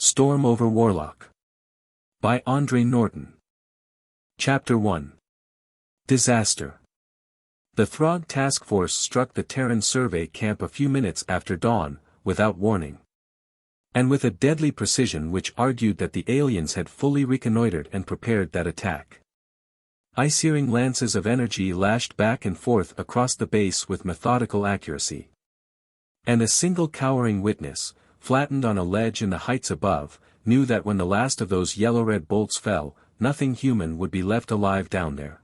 Storm Over Warlock. By Andre Norton. Chapter 1. Disaster. The Throg task force struck the Terran survey camp a few minutes after dawn, without warning. And with a deadly precision which argued that the aliens had fully reconnoitered and prepared that attack. Eye-searing lances of energy lashed back and forth across the base with methodical accuracy. And a single cowering witness, flattened on a ledge in the heights above, knew that when the last of those yellow-red bolts fell, nothing human would be left alive down there.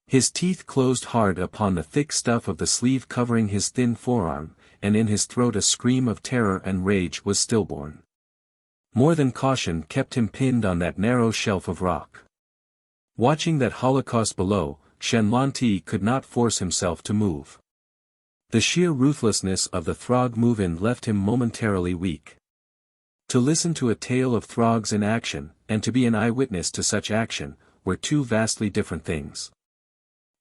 His teeth closed hard upon the thick stuff of the sleeve covering his thin forearm, and in his throat a scream of terror and rage was stillborn. More than caution kept him pinned on that narrow shelf of rock. Watching that holocaust below, Shann Lantee could not force himself to move. The sheer ruthlessness of the Throg move-in left him momentarily weak. To listen to a tale of Throgs in action, and to be an eyewitness to such action, were two vastly different things.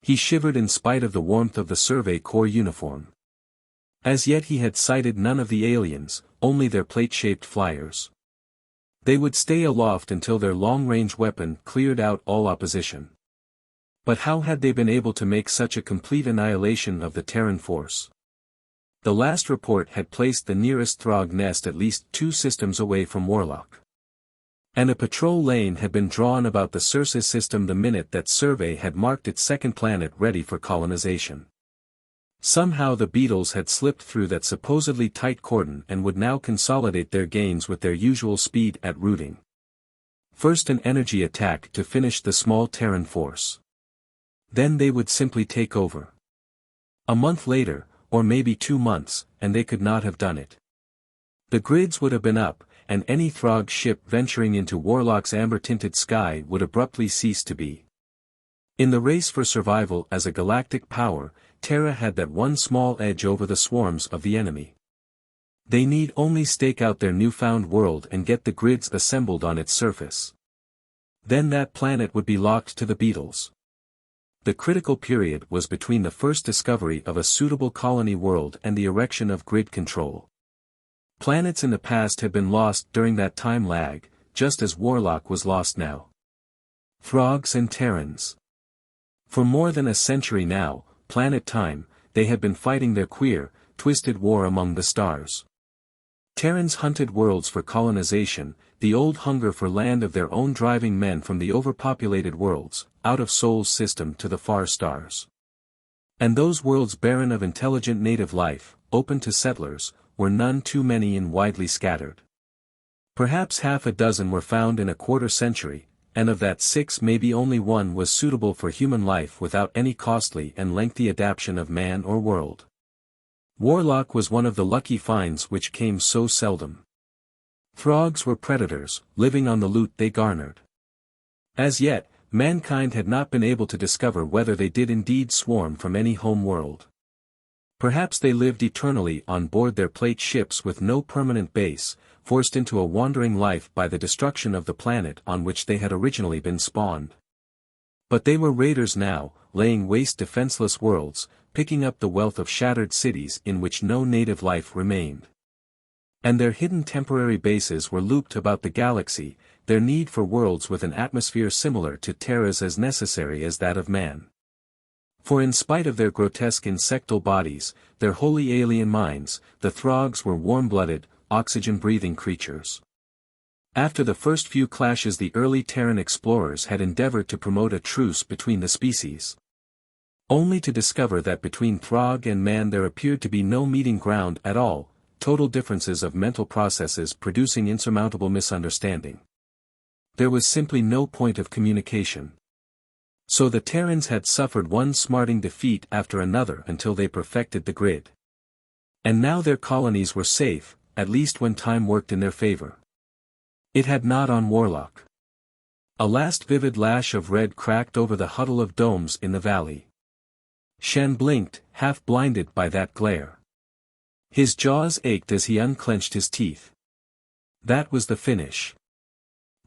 He shivered in spite of the warmth of the Survey Corps uniform. As yet he had sighted none of the aliens, only their plate-shaped flyers. They would stay aloft until their long-range weapon cleared out all opposition. But how had they been able to make such a complete annihilation of the Terran force? The last report had placed the nearest Throg nest at least 2 systems away from Warlock. And a patrol lane had been drawn about the Circe system the minute that survey had marked its second planet ready for colonization. Somehow the beetles had slipped through that supposedly tight cordon and would now consolidate their gains with their usual speed at rooting. First an energy attack to finish the small Terran force. Then they would simply take over. A month later, or maybe 2 months, and they could not have done it. The grids would have been up, and any Throg ship venturing into Warlock's amber-tinted sky would abruptly cease to be. In the race for survival as a galactic power, Terra had that one small edge over the swarms of the enemy. They need only stake out their newfound world and get the grids assembled on its surface. Then that planet would be locked to the beetles. The critical period was between the first discovery of a suitable colony world and the erection of grid control. Planets in the past had been lost during that time lag, just as Warlock was lost now. Throgs and Terrans. For more than a century now, planet time, they had been fighting their queer, twisted war among the stars. Terrans hunted worlds for colonization, the old hunger for land of their own driving men from the overpopulated worlds, out of Sol's system to the far stars. And those worlds barren of intelligent native life, open to settlers, were none too many and widely scattered. Perhaps half a dozen were found in a quarter century, and of that 6 maybe only 1 was suitable for human life without any costly and lengthy adaptation of man or world. Warlock was one of the lucky finds which came so seldom. Throgs were predators, living on the loot they garnered. As yet, mankind had not been able to discover whether they did indeed swarm from any home world. Perhaps they lived eternally on board their plate ships with no permanent base, forced into a wandering life by the destruction of the planet on which they had originally been spawned. But they were raiders now, laying waste defenseless worlds, picking up the wealth of shattered cities in which no native life remained. And their hidden temporary bases were looped about the galaxy, their need for worlds with an atmosphere similar to Terra's as necessary as that of man. For in spite of their grotesque insectal bodies, their wholly alien minds, the Throgs were warm-blooded, oxygen-breathing creatures. After the first few clashes the early Terran explorers had endeavored to promote a truce between the species. Only to discover that between Throg and man there appeared to be no meeting ground at all, total differences of mental processes producing insurmountable misunderstanding. There was simply no point of communication. So the Terrans had suffered one smarting defeat after another until they perfected the grid. And now their colonies were safe, at least when time worked in their favor. It had not on Warlock. A last vivid lash of red cracked over the huddle of domes in the valley. Shann blinked, half blinded by that glare. His jaws ached as he unclenched his teeth. That was the finish.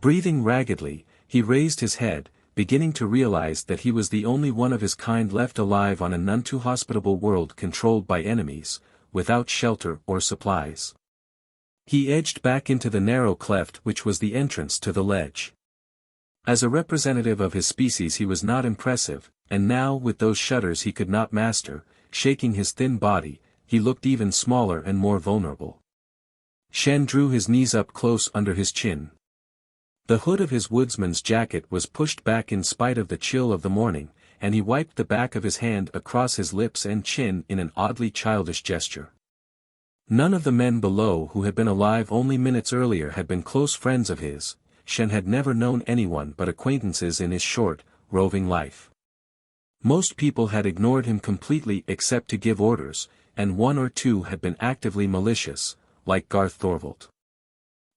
Breathing raggedly, he raised his head, beginning to realize that he was the only one of his kind left alive on a none too hospitable world controlled by enemies, without shelter or supplies. He edged back into the narrow cleft which was the entrance to the ledge. As a representative of his species he was not impressive, and now with those shudders he could not master, shaking his thin body, he looked even smaller and more vulnerable. Shann drew his knees up close under his chin. The hood of his woodsman's jacket was pushed back in spite of the chill of the morning, and he wiped the back of his hand across his lips and chin in an oddly childish gesture. None of the men below who had been alive only minutes earlier had been close friends of his. Shann had never known anyone but acquaintances in his short, roving life. Most people had ignored him completely except to give orders, and one or two had been actively malicious, like Ragnar Thorvald.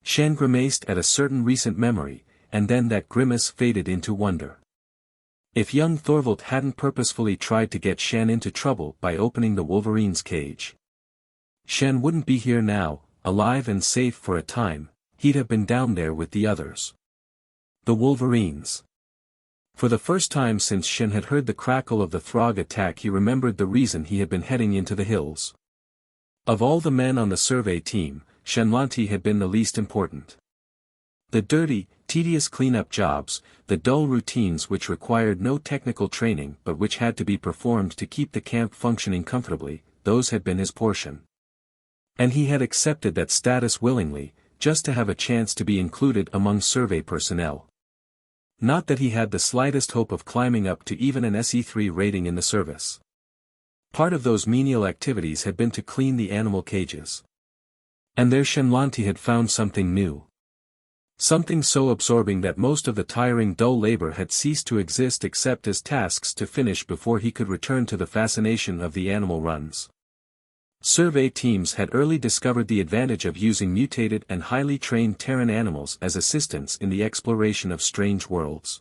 Shann grimaced at a certain recent memory, and then that grimace faded into wonder. If young Thorvald hadn't purposefully tried to get Shann into trouble by opening the Wolverines' cage, Shann wouldn't be here now, alive and safe for a time. He'd have been down there with the others. The Wolverines. For the first time since Shann had heard the crackle of the Throg attack he remembered the reason he had been heading into the hills. Of all the men on the survey team, Shann Lantee had been the least important. The dirty, tedious cleanup jobs, the dull routines which required no technical training but which had to be performed to keep the camp functioning comfortably, those had been his portion. And he had accepted that status willingly, just to have a chance to be included among survey personnel. Not that he had the slightest hope of climbing up to even an SE3 rating in the service. Part of those menial activities had been to clean the animal cages. And there Shann Lantee had found something new. Something so absorbing that most of the tiring dull labor had ceased to exist except as tasks to finish before he could return to the fascination of the animal runs. Survey teams had early discovered the advantage of using mutated and highly trained Terran animals as assistants in the exploration of strange worlds.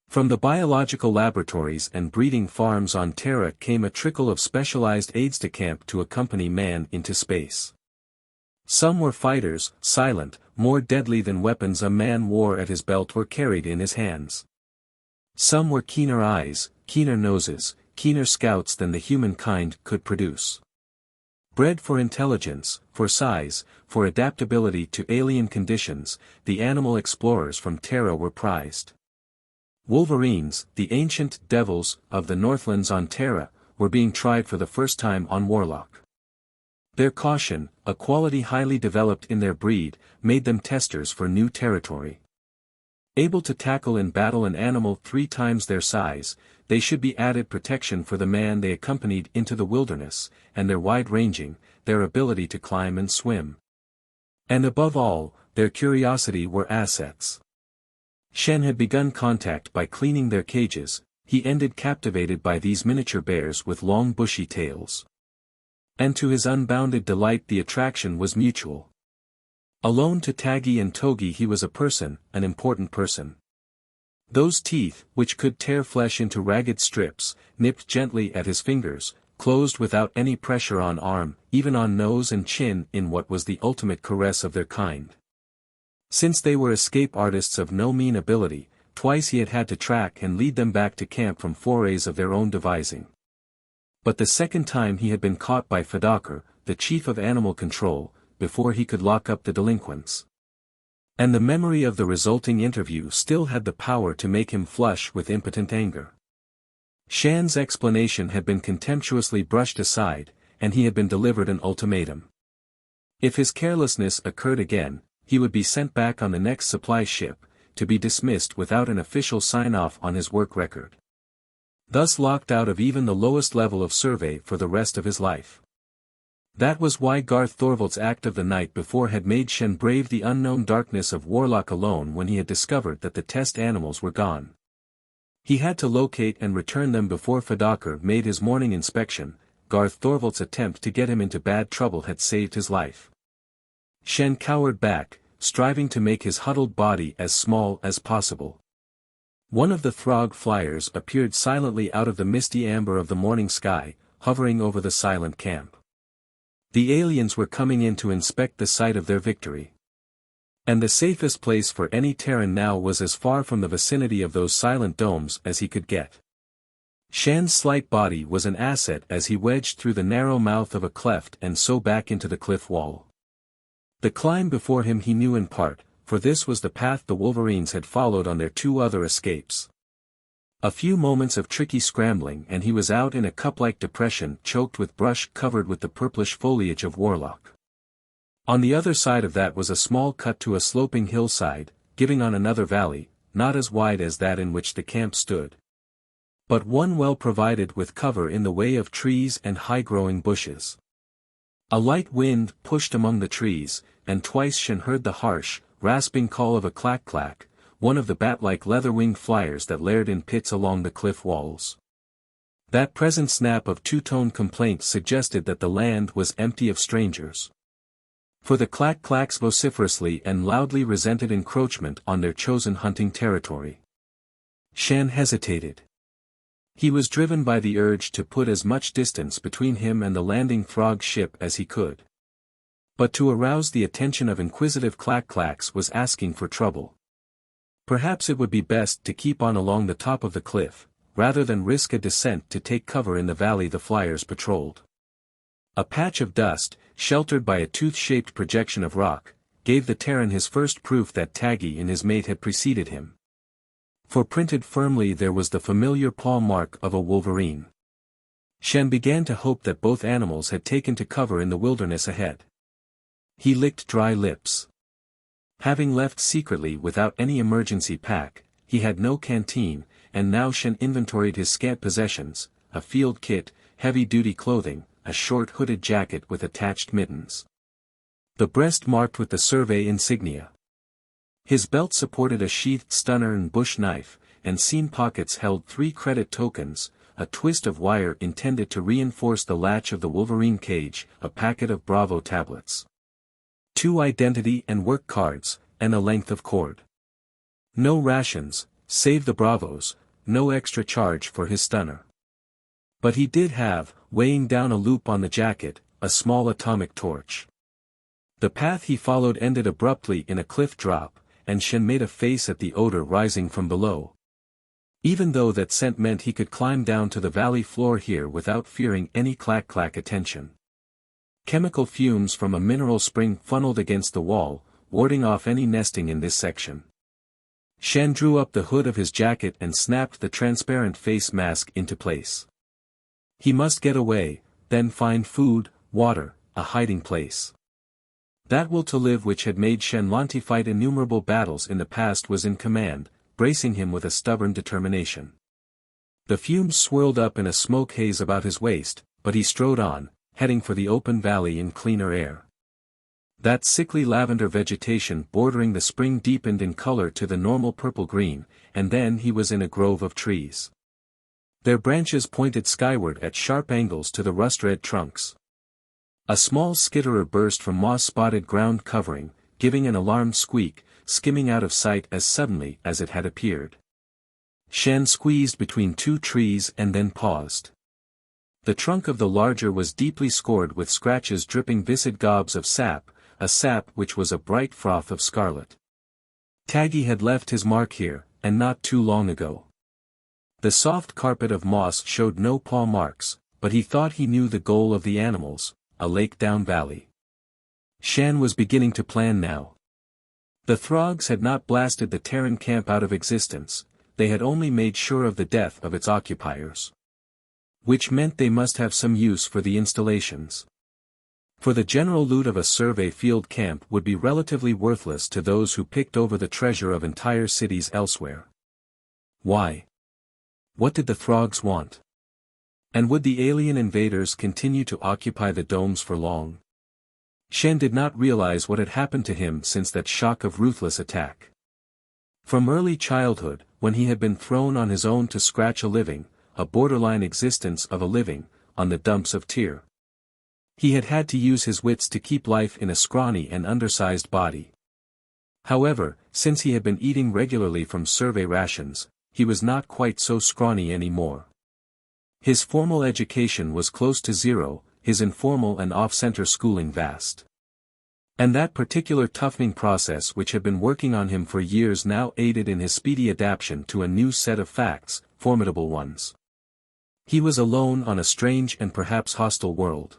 From the biological laboratories and breeding farms on Terra came a trickle of specialized aides de camp to accompany man into space. Some were fighters, silent, more deadly than weapons a man wore at his belt or carried in his hands. Some were keener eyes, keener noses, keener scouts than the humankind could produce. Bred for intelligence, for size, for adaptability to alien conditions, the animal explorers from Terra were prized. Wolverines, the ancient devils of the Northlands on Terra, were being tried for the first time on Warlock. Their caution, a quality highly developed in their breed, made them testers for new territory. Able to tackle in battle an animal 3 times their size, they should be added protection for the man they accompanied into the wilderness, and their wide-ranging, their ability to climb and swim. And above all, their curiosity were assets. Shann had begun contact by cleaning their cages, he ended captivated by these miniature bears with long bushy tails. And to his unbounded delight the attraction was mutual. Alone to Taggi and Togi he was a person, an important person. Those teeth, which could tear flesh into ragged strips, nipped gently at his fingers, closed without any pressure on arm, even on nose and chin in what was the ultimate caress of their kind. Since they were escape artists of no mean ability, twice he had had to track and lead them back to camp from forays of their own devising. But the second time he had been caught by Fadakar, the chief of animal control, before he could lock up the delinquents. And the memory of the resulting interview still had the power to make him flush with impotent anger. Shann's explanation had been contemptuously brushed aside, and he had been delivered an ultimatum. If his carelessness occurred again, he would be sent back on the next supply ship, to be dismissed without an official sign-off on his work record. Thus locked out of even the lowest level of survey for the rest of his life. That was why Ragnar Thorvald's act of the night before had made Shann brave the unknown darkness of Warlock alone when he had discovered that the test animals were gone. He had to locate and return them before Fadakar made his morning inspection. Ragnar Thorvald's attempt to get him into bad trouble had saved his life. Shann cowered back, striving to make his huddled body as small as possible. One of the Throg flyers appeared silently out of the misty amber of the morning sky, hovering over the silent camp. The aliens were coming in to inspect the site of their victory. And the safest place for any Terran now was as far from the vicinity of those silent domes as he could get. Shann's slight body was an asset as he wedged through the narrow mouth of a cleft and so back into the cliff wall. The climb before him he knew in part, for this was the path the Wolverines had followed on their 2 other escapes. A few moments of tricky scrambling and he was out in a cup-like depression choked with brush covered with the purplish foliage of Warlock. On the other side of that was a small cut to a sloping hillside, giving on another valley, not as wide as that in which the camp stood, but one well provided with cover in the way of trees and high-growing bushes. A light wind pushed among the trees, and twice Shann heard the harsh, rasping call of a clack-clack, one of the bat-like leather-winged flyers that laired in pits along the cliff walls. That present snap of 2-tone complaint suggested that the land was empty of strangers. For the clack-clacks vociferously and loudly resented encroachment on their chosen hunting territory. Shann hesitated. He was driven by the urge to put as much distance between him and the landing Throg ship as he could. But to arouse the attention of inquisitive clack-clacks was asking for trouble. Perhaps it would be best to keep on along the top of the cliff, rather than risk a descent to take cover in the valley the flyers patrolled. A patch of dust, sheltered by a tooth-shaped projection of rock, gave the Terran his first proof that Taggi and his mate had preceded him. For printed firmly there was the familiar paw mark of a Wolverine. Shann began to hope that both animals had taken to cover in the wilderness ahead. He licked dry lips. Having left secretly without any emergency pack, he had no canteen, and now Shann inventoried his scant possessions, a field kit, heavy-duty clothing, a short hooded jacket with attached mittens. The breast marked with the survey insignia. His belt supported a sheathed stunner and bush knife, and seam pockets held 3 credit tokens, a twist of wire intended to reinforce the latch of the Wolverine cage, a packet of Bravo tablets, 2 identity and work cards, and a length of cord. No rations, save the Bravos, no extra charge for his stunner. But he did have, weighing down a loop on the jacket, a small atomic torch. The path he followed ended abruptly in a cliff drop, and Shann made a face at the odor rising from below. Even though that scent meant he could climb down to the valley floor here without fearing any clack-clack attention. Chemical fumes from a mineral spring funneled against the wall, warding off any nesting in this section. Shann drew up the hood of his jacket and snapped the transparent face mask into place. He must get away, then find food, water, a hiding place. That will to live which had made Shann Lantee fight innumerable battles in the past was in command, bracing him with a stubborn determination. The fumes swirled up in a smoke haze about his waist, but he strode on, heading for the open valley in cleaner air. That sickly lavender vegetation bordering the spring deepened in color to the normal purple-green, and then he was in a grove of trees. Their branches pointed skyward at sharp angles to the rust-red trunks. A small skitterer burst from moss-spotted ground covering, giving an alarmed squeak, skimming out of sight as suddenly as it had appeared. Shann squeezed between 2 trees and then paused. The trunk of the larger was deeply scored with scratches dripping viscid gobs of sap, a sap which was a bright froth of scarlet. Taggi had left his mark here, and not too long ago. The soft carpet of moss showed no paw marks, but he thought he knew the goal of the animals, a lake down valley. Shann was beginning to plan now. The Throgs had not blasted the Terran camp out of existence, they had only made sure of the death of its occupiers. Which meant they must have some use for the installations. For the general loot of a survey field camp would be relatively worthless to those who picked over the treasure of entire cities elsewhere. Why? What did the Throgs want? And would the alien invaders continue to occupy the domes for long? Shann did not realize what had happened to him since that shock of ruthless attack. From early childhood, when he had been thrown on his own to scratch a living, a borderline existence of a living, on the dumps of Tyr. He had had to use his wits to keep life in a scrawny and undersized body. However, since he had been eating regularly from survey rations, he was not quite so scrawny anymore. His formal education was close to zero, his informal and off-center schooling vast. And that particular toughening process which had been working on him for years now aided in his speedy adaptation to a new set of facts, formidable ones. He was alone on a strange and perhaps hostile world.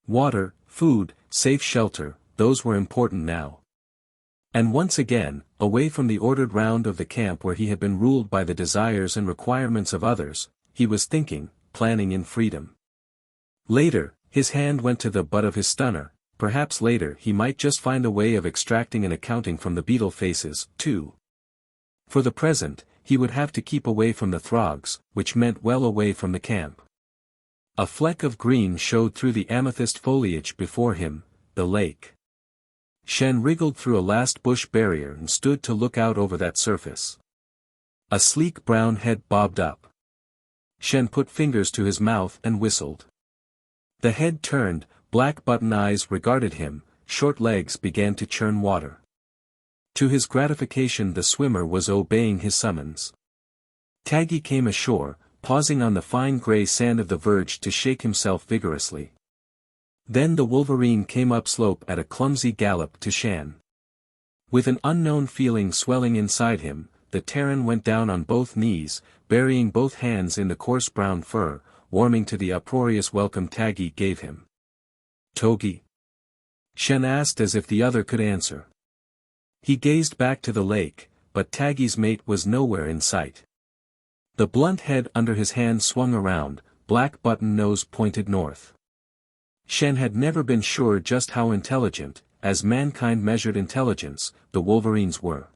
Water, food, safe shelter, those were important now. And once again, away from the ordered round of the camp where he had been ruled by the desires and requirements of others, he was thinking, planning in freedom. Later, his hand went to the butt of his stunner. Perhaps later he might just find a way of extracting an accounting from the beetle faces, too. For the present, he would have to keep away from the Throgs, which meant well away from the camp. A fleck of green showed through the amethyst foliage before him, the lake. Shann wriggled through a last bush barrier and stood to look out over that surface. A sleek brown head bobbed up. Shann put fingers to his mouth and whistled. The head turned, black button eyes regarded him, short legs began to churn water. To his gratification the swimmer was obeying his summons. Taggi came ashore, pausing on the fine grey sand of the verge to shake himself vigorously. Then the Wolverine came upslope at a clumsy gallop to Shann. With an unknown feeling swelling inside him, the Terran went down on both knees, burying both hands in the coarse brown fur, warming to the uproarious welcome Taggi gave him. "Togi?" Shann asked as if the other could answer. He gazed back to the lake, but Taggi's mate was nowhere in sight. The blunt head under his hand swung around, black button nose pointed north. Shann had never been sure just how intelligent, as mankind measured intelligence, the Wolverines were.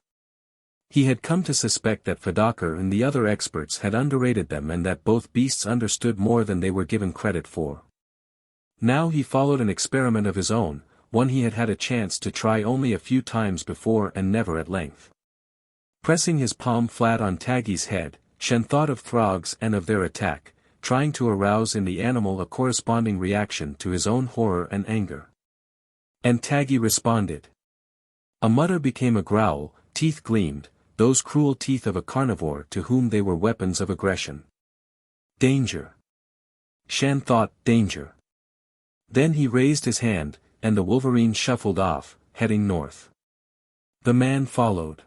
He had come to suspect that Fadakar and the other experts had underrated them and that both beasts understood more than they were given credit for. Now he followed an experiment of his own, one he had had a chance to try only a few times before and never at length. Pressing his palm flat on Taggi's head, Shann thought of Throgs and of their attack, trying to arouse in the animal a corresponding reaction to his own horror and anger. And Taggi responded. A mutter became a growl, teeth gleamed, those cruel teeth of a carnivore to whom they were weapons of aggression. Danger. Shann thought, danger. Then he raised his hand, and the Wolverine shuffled off, heading north. The man followed.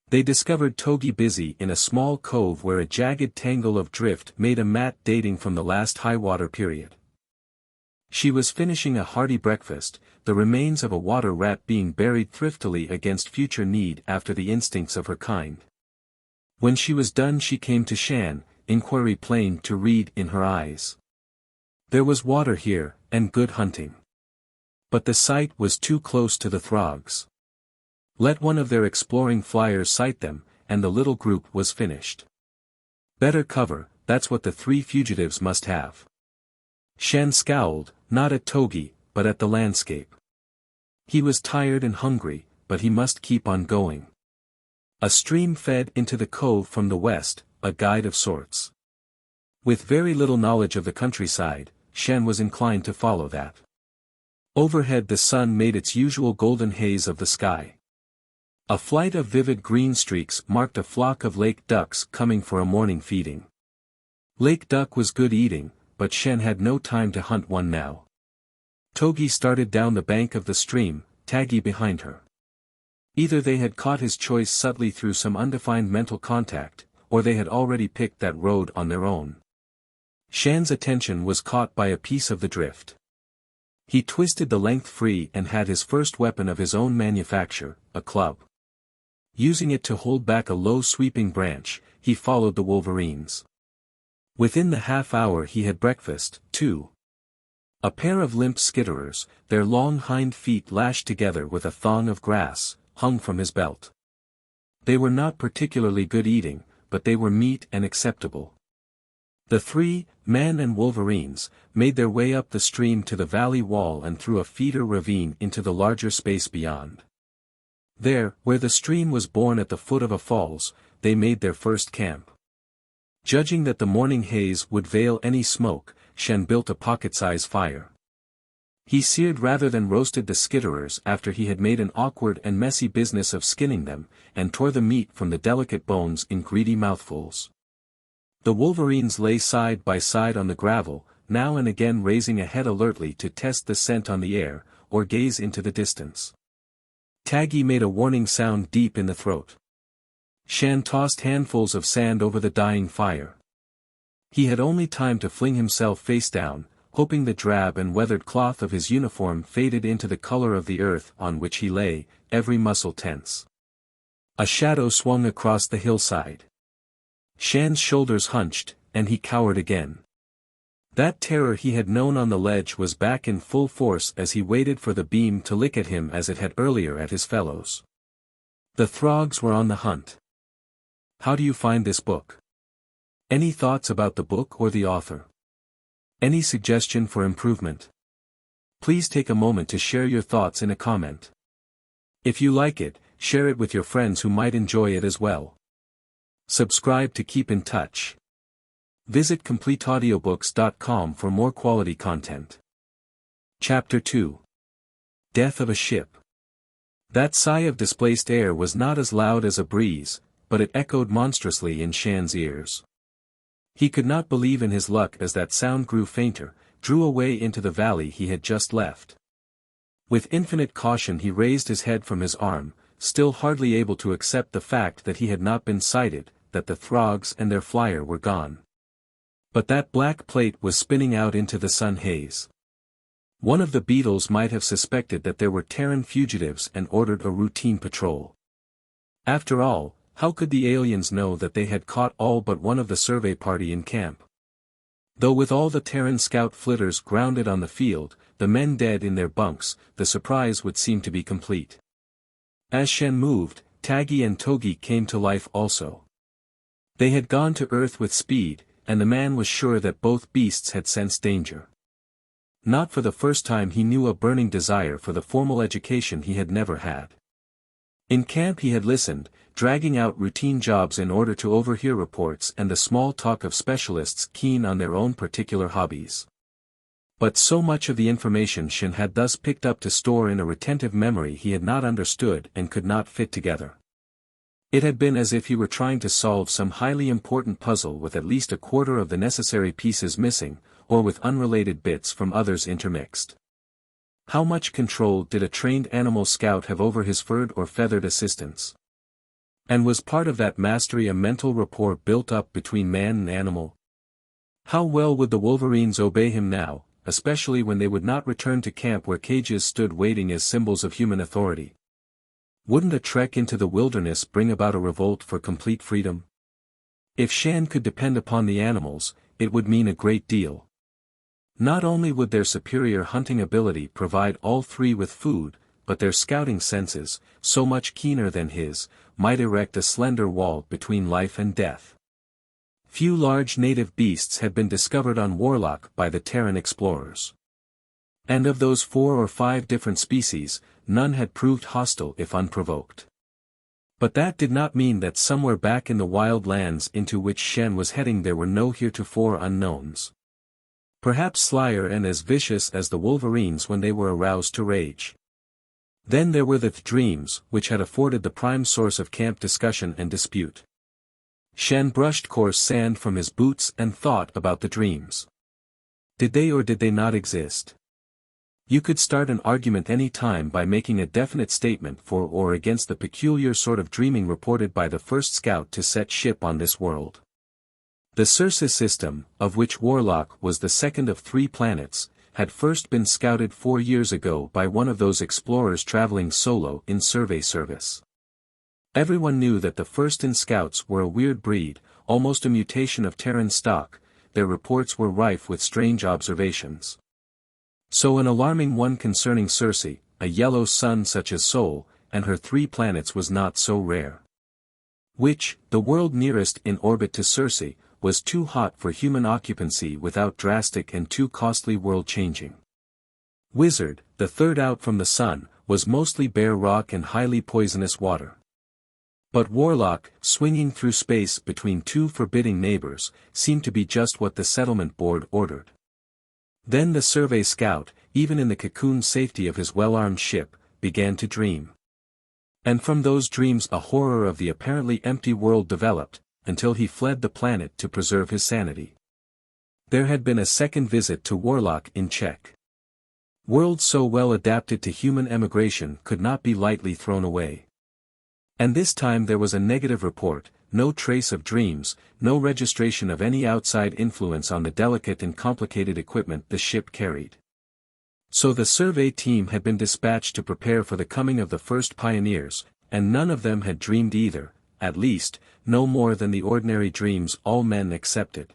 They discovered Togi busy in a small cove where a jagged tangle of drift made a mat dating from the last high-water period. She was finishing a hearty breakfast, the remains of a water rat being buried thriftily against future need after the instincts of her kind. When she was done she came to Shann, inquiry plain to read in her eyes. There was water here, and good hunting. But the site was too close to the Throgs. Let one of their exploring flyers sight them, and the little group was finished. Better cover, that's what the three fugitives must have. Shann scowled, not at Togi, but at the landscape. He was tired and hungry, but he must keep on going. A stream fed into the cove from the west, a guide of sorts. With very little knowledge of the countryside, Shann was inclined to follow that. Overhead the sun made its usual golden haze of the sky. A flight of vivid green streaks marked a flock of lake ducks coming for a morning feeding. Lake duck was good eating, but Shann had no time to hunt one now. Togi started down the bank of the stream, Taggi behind her. Either they had caught his choice subtly through some undefined mental contact, or they had already picked that road on their own. Shann's attention was caught by a piece of the drift. He twisted the length free and had his first weapon of his own manufacture, a club. Using it to hold back a low sweeping branch, he followed the Wolverines. Within the half hour he had breakfast, too. A pair of limp skitterers, their long hind feet lashed together with a thong of grass, hung from his belt. They were not particularly good eating, but they were meat and acceptable. The three, man and Wolverines, made their way up the stream to the valley wall and through a feeder ravine into the larger space beyond. There, where the stream was born at the foot of a falls, they made their first camp. Judging that the morning haze would veil any smoke, Shann built a pocket-size fire. He seared rather than roasted the skitterers after he had made an awkward and messy business of skinning them, and tore the meat from the delicate bones in greedy mouthfuls. The Wolverines lay side by side on the gravel, now and again raising a head alertly to test the scent on the air, or gaze into the distance. Taggi made a warning sound deep in the throat. Shann tossed handfuls of sand over the dying fire. He had only time to fling himself face down, hoping the drab and weathered cloth of his uniform faded into the color of the earth on which he lay, every muscle tense. A shadow swung across the hillside. Shann's shoulders hunched, and he cowered again. That terror he had known on the ledge was back in full force as he waited for the beam to lick at him as it had earlier at his fellows. The Throgs were on the hunt. How do you find this book? Any thoughts about the book or the author? Any suggestion for improvement? Please take a moment to share your thoughts in a comment. If you like it, share it with your friends who might enjoy it as well. Subscribe to keep in touch. Visit CompleteAudiobooks.com for more quality content. Chapter 2. Death of a Ship. That sigh of displaced air was not as loud as a breeze, but it echoed monstrously in Shann's ears. He could not believe in his luck as that sound grew fainter, drew away into the valley he had just left. With infinite caution he raised his head from his arm, still hardly able to accept the fact that he had not been sighted, that the Throgs and their flyer were gone. But that black plate was spinning out into the sun haze. One of the beetles might have suspected that there were Terran fugitives and ordered a routine patrol. After all, how could the aliens know that they had caught all but one of the survey party in camp? Though with all the Terran scout flitters grounded on the field, the men dead in their bunks, the surprise would seem to be complete. As Shann moved, Taggi and Togi came to life also. They had gone to Earth with speed, and the man was sure that both beasts had sensed danger. Not for the first time he knew a burning desire for the formal education he had never had. In camp he had listened, dragging out routine jobs in order to overhear reports and the small talk of specialists keen on their own particular hobbies. But so much of the information Shann had thus picked up to store in a retentive memory he had not understood and could not fit together. It had been as if he were trying to solve some highly important puzzle with at least a quarter of the necessary pieces missing, or with unrelated bits from others intermixed. How much control did a trained animal scout have over his furred or feathered assistants? And was part of that mastery a mental rapport built up between man and animal? How well would the Wolverines obey him now, especially when they would not return to camp where cages stood waiting as symbols of human authority? Wouldn't a trek into the wilderness bring about a revolt for complete freedom? If Shann could depend upon the animals, it would mean a great deal. Not only would their superior hunting ability provide all three with food, but their scouting senses, so much keener than his, might erect a slender wall between life and death. Few large native beasts had been discovered on Warlock by the Terran explorers. And of those 4 or 5 different species, none had proved hostile if unprovoked. But that did not mean that somewhere back in the wild lands into which Shann was heading there were no heretofore unknowns. Perhaps slyer and as vicious as the Wolverines when they were aroused to rage. Then there were the dreams, which had afforded the prime source of camp discussion and dispute. Shann brushed coarse sand from his boots and thought about the dreams. Did they or did they not exist? You could start an argument any time by making a definite statement for or against the peculiar sort of dreaming reported by the first scout to set ship on this world. The Circe system, of which Warlock was the second of 3 planets, had first been scouted 4 years ago by one of those explorers traveling solo in survey service. Everyone knew that the first-in scouts were a weird breed, almost a mutation of Terran stock. Their reports were rife with strange observations. So an alarming one concerning Circe, a yellow sun such as Sol, and her 3 planets was not so rare. Which, the world nearest in orbit to Circe, was too hot for human occupancy without drastic and too costly world-changing. Wizard, the third out from the sun, was mostly bare rock and highly poisonous water. But Warlock, swinging through space between 2 forbidding neighbors, seemed to be just what the settlement board ordered. Then the survey scout, even in the cocoon safety of his well-armed ship, began to dream. And from those dreams a horror of the apparently empty world developed, until he fled the planet to preserve his sanity. There had been a second visit to Warlock in check. Worlds so well adapted to human emigration could not be lightly thrown away. And this time there was a negative report, no trace of dreams, no registration of any outside influence on the delicate and complicated equipment the ship carried. So the survey team had been dispatched to prepare for the coming of the first pioneers, and none of them had dreamed either, at least, no more than the ordinary dreams all men accepted.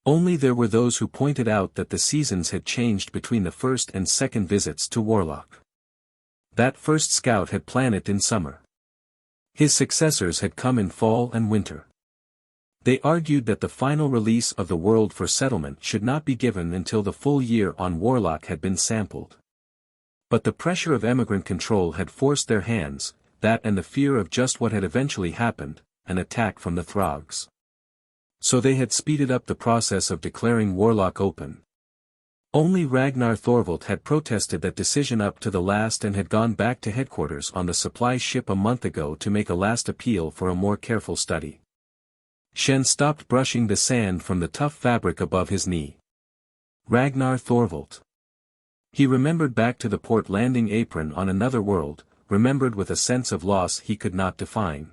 Only there were those who pointed out that the seasons had changed between the first and second visits to Warlock. That first scout had planned it in summer. His successors had come in fall and winter. They argued that the final release of the world for settlement should not be given until the full year on Warlock had been sampled. But the pressure of emigrant control had forced their hands, that and the fear of just what had eventually happened, an attack from the Throgs. So they had speeded up the process of declaring Warlock open. Only Ragnar Thorvald had protested that decision up to the last and had gone back to headquarters on the supply ship a month ago to make a last appeal for a more careful study. Shann stopped brushing the sand from the tough fabric above his knee. Ragnar Thorvald. He remembered back to the port landing apron on another world, remembered with a sense of loss he could not define.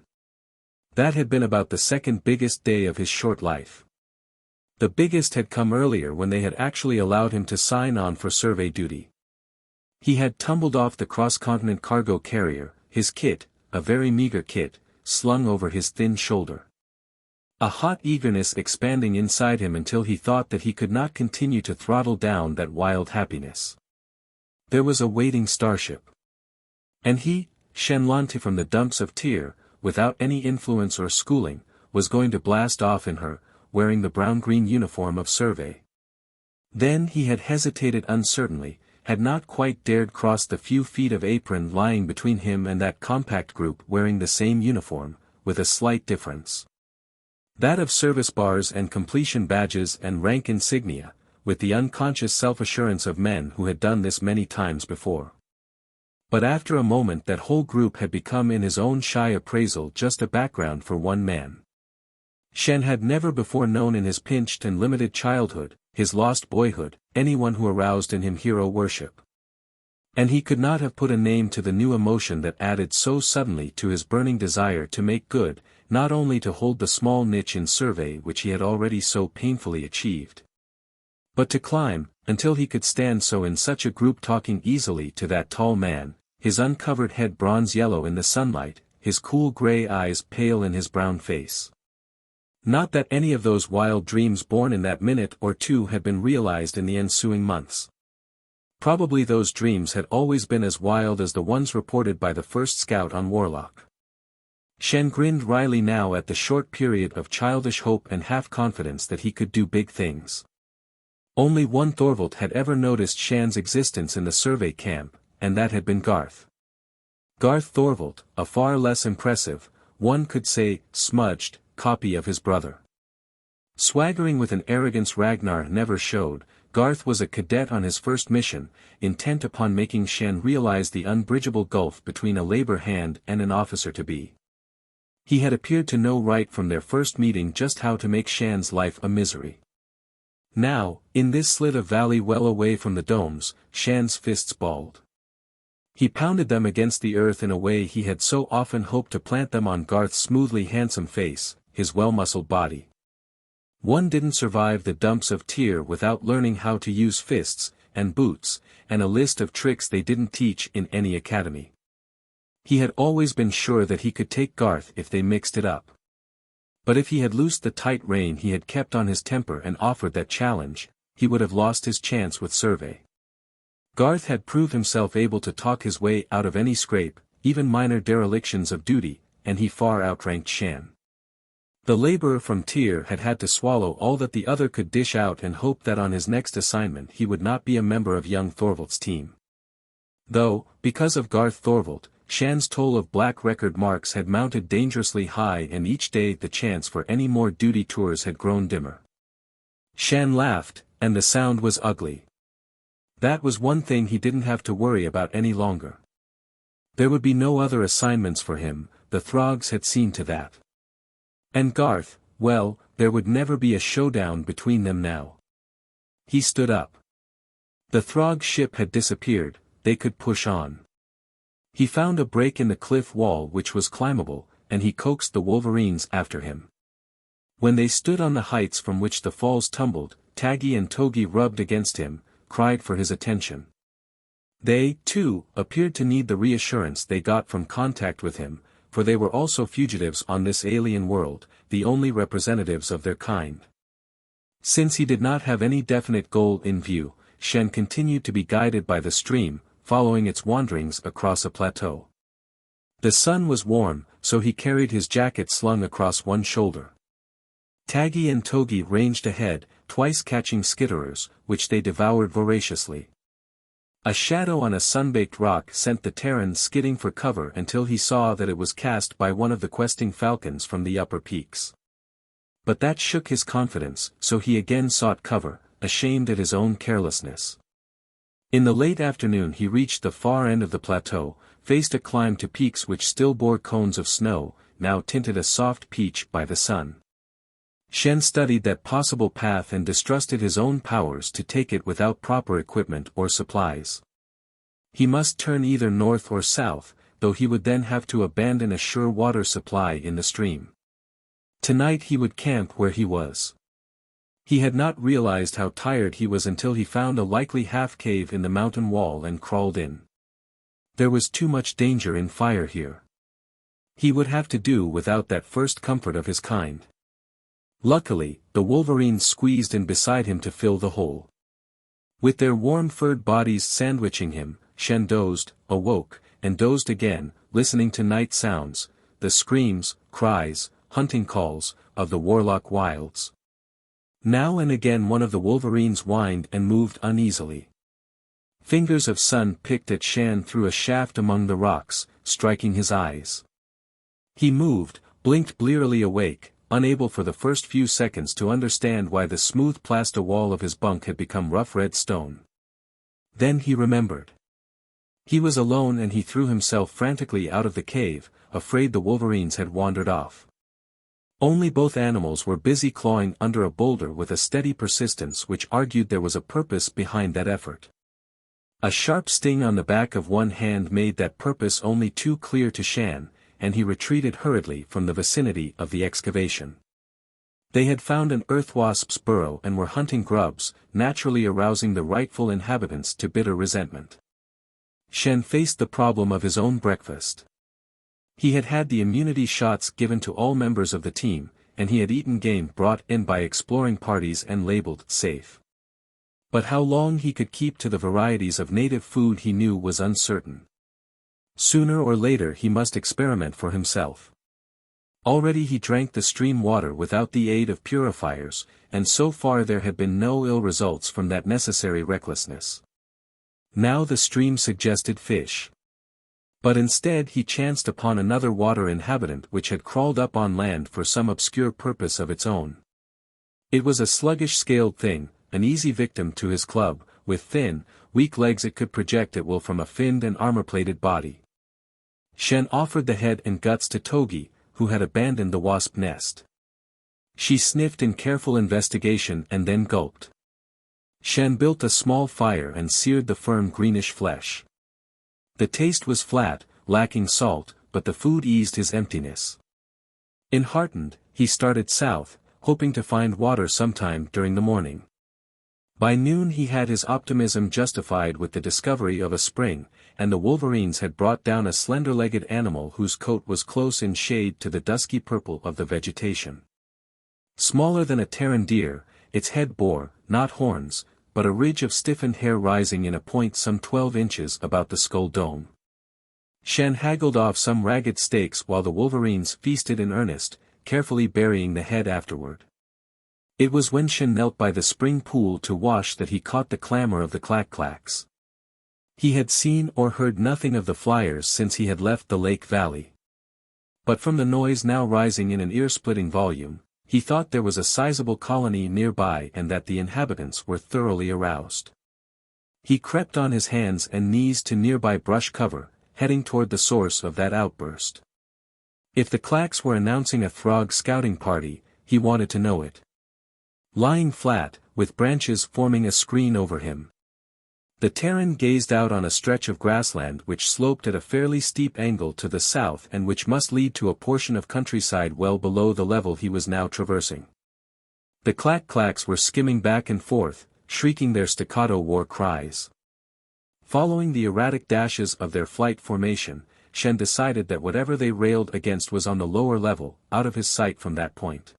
That had been about the second biggest day of his short life. The biggest had come earlier when they had actually allowed him to sign on for survey duty. He had tumbled off the cross-continent cargo carrier, his kit, a very meager kit, slung over his thin shoulder. A hot eagerness expanding inside him until he thought that he could not continue to throttle down that wild happiness. There was a waiting starship. And he, Shann Lantee from the dumps of Tyr, without any influence or schooling, was going to blast off in her, wearing the brown-green uniform of survey. Then he had hesitated uncertainly, had not quite dared cross the few feet of apron lying between him and that compact group wearing the same uniform, with a slight difference. That of service bars and completion badges and rank insignia, with the unconscious self-assurance of men who had done this many times before. But after a moment that whole group had become in his own shy appraisal just a background for one man. Shann had never before known in his pinched and limited childhood, his lost boyhood, anyone who aroused in him hero worship. And he could not have put a name to the new emotion that added so suddenly to his burning desire to make good, not only to hold the small niche in survey which he had already so painfully achieved, but to climb, until he could stand so in such a group talking easily to that tall man, his uncovered head bronze yellow in the sunlight, his cool gray eyes pale in his brown face. Not that any of those wild dreams born in that minute or two had been realized in the ensuing months. Probably those dreams had always been as wild as the ones reported by the first scout on Warlock. Shann grinned wryly now at the short period of childish hope and half-confidence that he could do big things. Only one Thorvald had ever noticed Shann's existence in the survey camp, and that had been Garth. Garth Thorvald, a far less impressive, one could say, smudged, copy of his brother. Swaggering with an arrogance Ragnar never showed, Garth was a cadet on his first mission, intent upon making Shann realize the unbridgeable gulf between a labor hand and an officer-to-be. He had appeared to know right from their first meeting just how to make Shann's life a misery. Now, in this slit of valley well away from the domes, Shann's fists balled. He pounded them against the earth in a way he had so often hoped to plant them on Garth's smoothly handsome face, his well-muscled body. One didn't survive the dumps of Tyr without learning how to use fists, and boots, and a list of tricks they didn't teach in any academy. He had always been sure that he could take Garth if they mixed it up. But if he had loosed the tight rein he had kept on his temper and offered that challenge, he would have lost his chance with survey. Garth had proved himself able to talk his way out of any scrape, even minor derelictions of duty, and he far outranked Shann. The laborer from Tyr had had to swallow all that the other could dish out and hope that on his next assignment he would not be a member of young Thorvald's team. Though, because of Garth Thorvald, Shann's toll of black record marks had mounted dangerously high and each day the chance for any more duty tours had grown dimmer. Shann laughed, and the sound was ugly. That was one thing he didn't have to worry about any longer. There would be no other assignments for him, the Throgs had seen to that. And Garth, well, there would never be a showdown between them now. He stood up. The Throg ship had disappeared, they could push on. He found a break in the cliff wall which was climbable, and he coaxed the Wolverines after him. When they stood on the heights from which the falls tumbled, Taggi and Togi rubbed against him, cried for his attention. They, too, appeared to need the reassurance they got from contact with him, for they were also fugitives on this alien world, the only representatives of their kind. Since he did not have any definite goal in view, Shann continued to be guided by the stream, following its wanderings across a plateau. The sun was warm, so he carried his jacket slung across one shoulder. Taggi and Togi ranged ahead, twice catching skitterers, which they devoured voraciously. A shadow on a sunbaked rock sent the Terran skidding for cover until he saw that it was cast by one of the questing falcons from the upper peaks. But that shook his confidence, so he again sought cover, ashamed at his own carelessness. In the late afternoon he reached the far end of the plateau, faced a climb to peaks which still bore cones of snow, now tinted a soft peach by the sun. Shann studied that possible path and distrusted his own powers to take it without proper equipment or supplies. He must turn either north or south, though he would then have to abandon a sure water supply in the stream. Tonight he would camp where he was. He had not realized how tired he was until he found a likely half-cave in the mountain wall and crawled in. There was too much danger in fire here. He would have to do without that first comfort of his kind. Luckily, the Wolverines squeezed in beside him to fill the hole. With their warm furred bodies sandwiching him, Shann dozed, awoke, and dozed again, listening to night sounds, the screams, cries, hunting calls, of the Warlock wilds. Now and again one of the Wolverines whined and moved uneasily. Fingers of sun picked at Shann through a shaft among the rocks, striking his eyes. He moved, blinked blearily awake, unable for the first few seconds to understand why the smooth plaster wall of his bunk had become rough red stone. Then he remembered. He was alone and he threw himself frantically out of the cave, afraid the Wolverines had wandered off. Only both animals were busy clawing under a boulder with a steady persistence which argued there was a purpose behind that effort. A sharp sting on the back of one hand made that purpose only too clear to Shann, and he retreated hurriedly from the vicinity of the excavation. They had found an earthwasp's burrow and were hunting grubs, naturally arousing the rightful inhabitants to bitter resentment. Shann faced the problem of his own breakfast. He had had the immunity shots given to all members of the team, and he had eaten game brought in by exploring parties and labeled safe. But how long he could keep to the varieties of native food he knew was uncertain. Sooner or later he must experiment for himself. Already he drank the stream water without the aid of purifiers, and so far there had been no ill results from that necessary recklessness. Now the stream suggested fish. But instead he chanced upon another water inhabitant which had crawled up on land for some obscure purpose of its own. It was a sluggish-scaled thing, an easy victim to his club, with thin, weak legs it could project at will from a finned and armor-plated body. Shann offered the head and guts to Togi, who had abandoned the wasp nest. She sniffed in careful investigation and then gulped. Shann built a small fire and seared the firm greenish flesh. The taste was flat, lacking salt, but the food eased his emptiness. Enheartened, he started south, hoping to find water sometime during the morning. By noon he had his optimism justified with the discovery of a spring, and the Wolverines had brought down a slender-legged animal whose coat was close in shade to the dusky purple of the vegetation. Smaller than a Terran deer, its head bore, not horns, but a ridge of stiffened hair rising in a point some 12 inches about the skull dome. Shann haggled off some ragged steaks while the Wolverines feasted in earnest, carefully burying the head afterward. It was when Shann knelt by the spring pool to wash that he caught the clamor of the clack-clacks. He had seen or heard nothing of the flyers since he had left the lake valley. But from the noise now rising in an ear-splitting volume, he thought there was a sizable colony nearby and that the inhabitants were thoroughly aroused. He crept on his hands and knees to nearby brush cover, heading toward the source of that outburst. If the clacks were announcing a Throg scouting party, he wanted to know it. Lying flat, with branches forming a screen over him, The Terran gazed out on a stretch of grassland which sloped at a fairly steep angle to the south and which must lead to a portion of countryside well below the level he was now traversing. The clack-clacks were skimming back and forth, shrieking their staccato war cries. Following the erratic dashes of their flight formation, Shann decided that whatever they railed against was on the lower level, out of his sight from that point.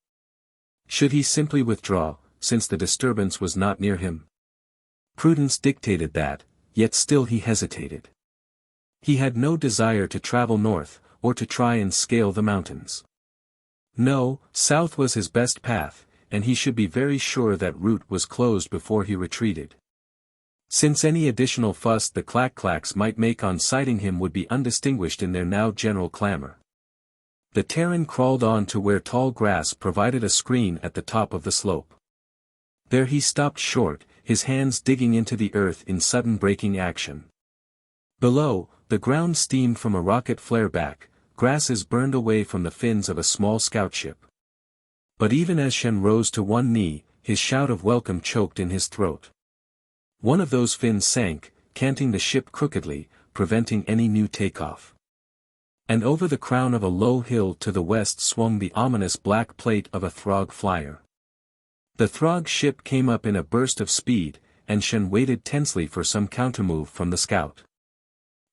Should he simply withdraw, since the disturbance was not near him? Prudence dictated that, yet still he hesitated. He had no desire to travel north, or to try and scale the mountains. No, south was his best path, and he should be very sure that route was closed before he retreated. Since any additional fuss the clack-clacks might make on sighting him would be undistinguished in their now general clamor. The Terran crawled on to where tall grass provided a screen at the top of the slope. There he stopped short, his hands digging into the earth in sudden braking action. Below, the ground steamed from a rocket flare-back, grasses burned away from the fins of a small scoutship. But even as Shann rose to one knee, his shout of welcome choked in his throat. One of those fins sank, canting the ship crookedly, preventing any new takeoff. And over the crown of a low hill to the west swung the ominous black plate of a Throg flyer. The Throg ship came up in a burst of speed, and Shann waited tensely for some countermove from the scout.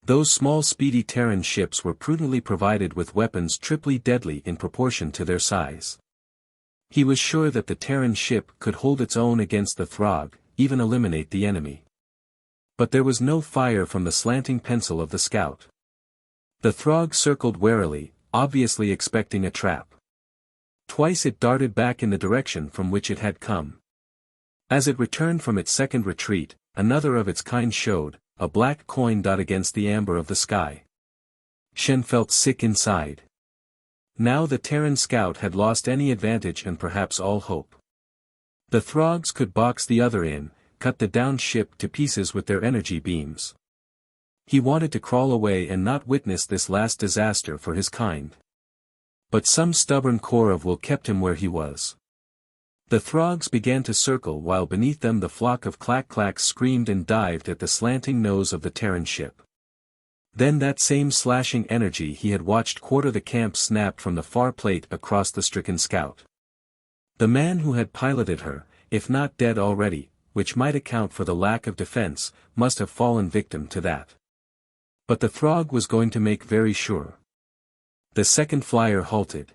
Those small speedy Terran ships were prudently provided with weapons triply deadly in proportion to their size. He was sure that the Terran ship could hold its own against the Throg, even eliminate the enemy. But there was no fire from the slanting pencil of the scout. The Throg circled warily, obviously expecting a trap. Twice it darted back in the direction from which it had come. As it returned from its second retreat, another of its kind showed, a black coin dot against the amber of the sky. Shann felt sick inside. Now the Terran scout had lost any advantage and perhaps all hope. The Throgs could box the other in, cut the downed ship to pieces with their energy beams. He wanted to crawl away and not witness this last disaster for his kind. But some stubborn core of will kept him where he was. The Throgs began to circle while beneath them the flock of clack-clacks screamed and dived at the slanting nose of the Terran ship. Then that same slashing energy he had watched quarter the camp snapped from the far plate across the stricken scout. The man who had piloted her, if not dead already, which might account for the lack of defense, must have fallen victim to that. But the Throg was going to make very sure. The second flyer halted.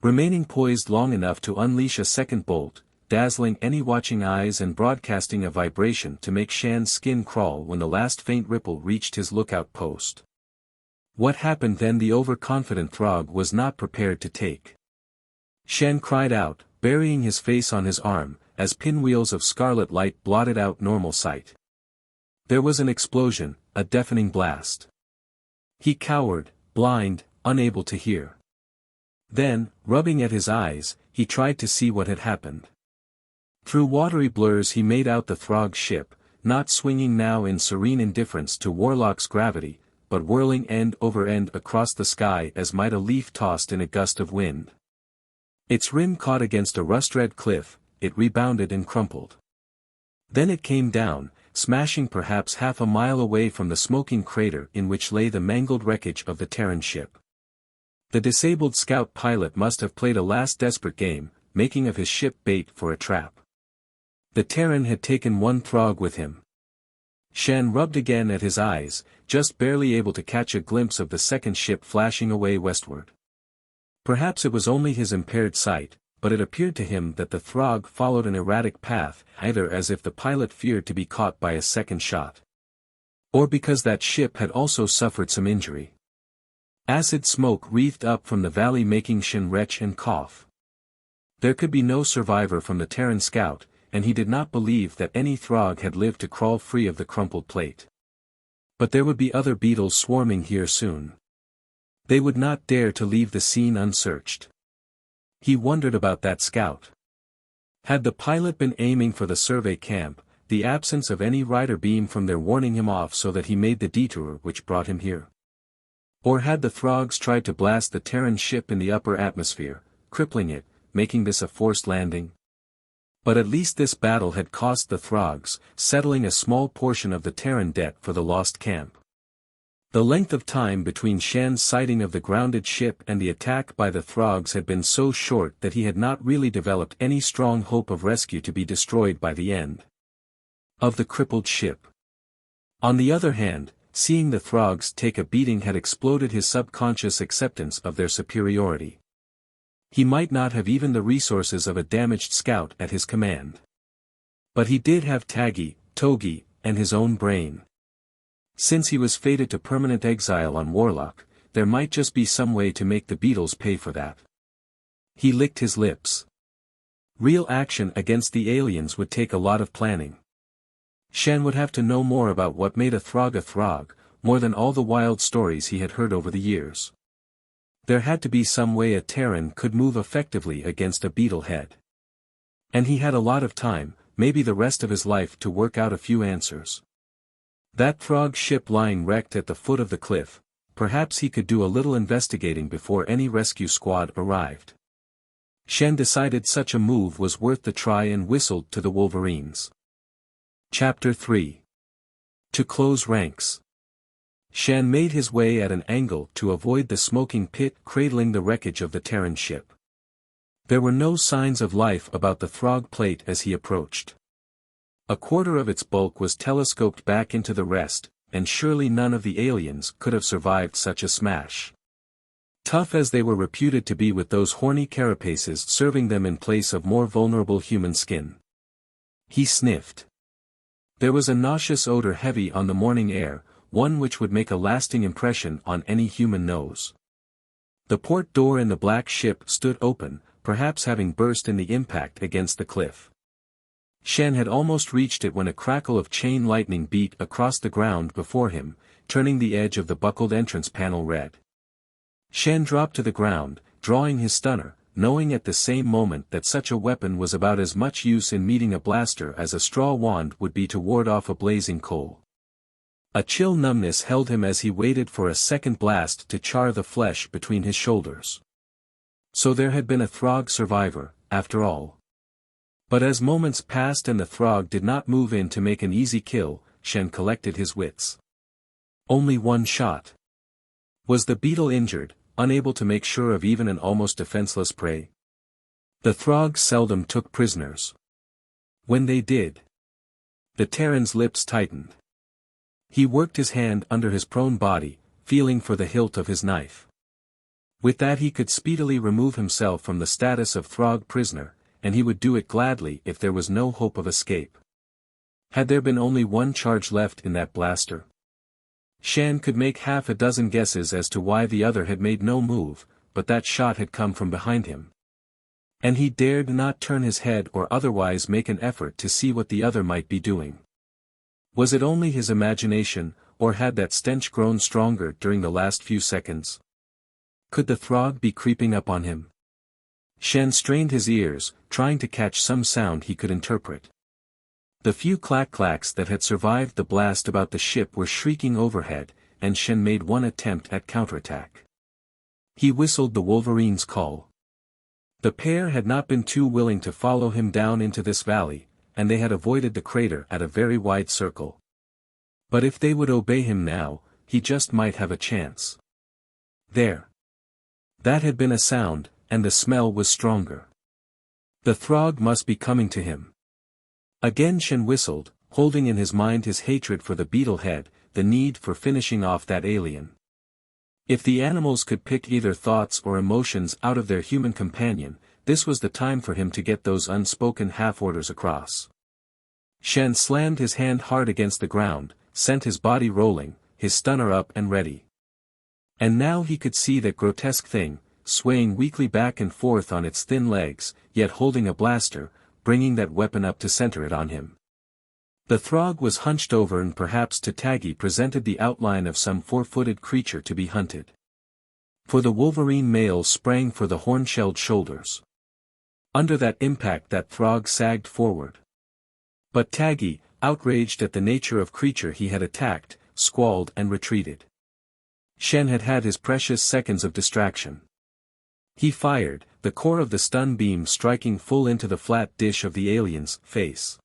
Remaining poised long enough to unleash a second bolt, dazzling any watching eyes and broadcasting a vibration to make Shann's skin crawl when the last faint ripple reached his lookout post. What happened then the overconfident Throg was not prepared to take. Shann cried out, burying his face on his arm, as pinwheels of scarlet light blotted out normal sight. There was an explosion, a deafening blast. He cowered, blind, unable to hear. Then, rubbing at his eyes, he tried to see what had happened. Through watery blurs he made out the Throg ship, not swinging now in serene indifference to Warlock's gravity, but whirling end over end across the sky as might a leaf tossed in a gust of wind. Its rim caught against a rust-red cliff, it rebounded and crumpled. Then it came down, smashing perhaps half a mile away from the smoking crater in which lay the mangled wreckage of the Terran ship. The disabled scout pilot must have played a last desperate game, making of his ship bait for a trap. The Terran had taken one Throg with him. Shann rubbed again at his eyes, just barely able to catch a glimpse of the second ship flashing away westward. Perhaps it was only his impaired sight, but it appeared to him that the Throg followed an erratic path, either as if the pilot feared to be caught by a second shot, or because that ship had also suffered some injury. Acid smoke wreathed up from the valley making Shann retch and cough. There could be no survivor from the Terran scout, and he did not believe that any Throg had lived to crawl free of the crumpled plate. But there would be other beetles swarming here soon. They would not dare to leave the scene unsearched. He wondered about that scout. Had the pilot been aiming for the survey camp, the absence of any rider beam from there warning him off so that he made the detour which brought him here? Or had the Throgs tried to blast the Terran ship in the upper atmosphere, crippling it, making this a forced landing? But at least this battle had cost the Throgs, settling a small portion of the Terran debt for the lost camp. The length of time between Shann's sighting of the grounded ship and the attack by the Throgs had been so short that he had not really developed any strong hope of rescue to be destroyed by the end of the crippled ship. On the other hand, seeing the Throgs take a beating had exploded his subconscious acceptance of their superiority. He might not have even the resources of a damaged scout at his command. But he did have Taggi, Togi, and his own brain. Since he was fated to permanent exile on Warlock, there might just be some way to make the beetles pay for that. He licked his lips. Real action against the aliens would take a lot of planning. Shann would have to know more about what made a Throg, more than all the wild stories he had heard over the years. There had to be some way a Terran could move effectively against a beetle head. And he had a lot of time, maybe the rest of his life, to work out a few answers. That Throg ship lying wrecked at the foot of the cliff, perhaps he could do a little investigating before any rescue squad arrived. Shann decided such a move was worth the try and whistled to the Wolverines. Chapter 3. To close ranks. Shann made his way at an angle to avoid the smoking pit cradling the wreckage of the Terran ship. There were no signs of life about the Throg plate as he approached. A quarter of its bulk was telescoped back into the rest, and surely none of the aliens could have survived such a smash. Tough as they were reputed to be with those horny carapaces serving them in place of more vulnerable human skin. He sniffed. There was a nauseous odor heavy on the morning air, one which would make a lasting impression on any human nose. The port door in the black ship stood open, perhaps having burst in the impact against the cliff. Shann had almost reached it when a crackle of chain lightning beat across the ground before him, turning the edge of the buckled entrance panel red. Shann dropped to the ground, drawing his stunner, knowing at the same moment that such a weapon was about as much use in meeting a blaster as a straw wand would be to ward off a blazing coal. A chill numbness held him as he waited for a second blast to char the flesh between his shoulders. So there had been a Throg survivor, after all. But as moments passed and the Throg did not move in to make an easy kill, Shann collected his wits. Only one shot. Was the beetle injured, unable to make sure of even an almost defenseless prey? The Throgs seldom took prisoners. When they did, the Terran's lips tightened. He worked his hand under his prone body, feeling for the hilt of his knife. With that he could speedily remove himself from the status of Throg prisoner, and he would do it gladly if there was no hope of escape. Had there been only one charge left in that blaster? Shann could make half a dozen guesses as to why the other had made no move, but that shot had come from behind him. And he dared not turn his head or otherwise make an effort to see what the other might be doing. Was it only his imagination, or had that stench grown stronger during the last few seconds? Could the Throg be creeping up on him? Shann strained his ears, trying to catch some sound he could interpret. The few clack-clacks that had survived the blast about the ship were shrieking overhead, and Shann made one attempt at counterattack. He whistled the Wolverines' call. The pair had not been too willing to follow him down into this valley, and they had avoided the crater at a very wide circle. But if they would obey him now, he just might have a chance. There. That had been a sound, and the smell was stronger. The Throg must be coming to him. Again Shann whistled, holding in his mind his hatred for the beetle head, the need for finishing off that alien. If the animals could pick either thoughts or emotions out of their human companion, this was the time for him to get those unspoken half-orders across. Shann slammed his hand hard against the ground, sent his body rolling, his stunner up and ready. And now he could see that grotesque thing, swaying weakly back and forth on its thin legs, yet holding a blaster, bringing that weapon up to center it on him. The Throg was hunched over and perhaps to Taggi presented the outline of some four-footed creature to be hunted. For the Wolverine male sprang for the horn-shelled shoulders. Under that impact that Throg sagged forward. But Taggi, outraged at the nature of creature he had attacked, squalled and retreated. Shann had had his precious seconds of distraction. He fired, the core of the stun beam striking full into the flat dish of the alien's face.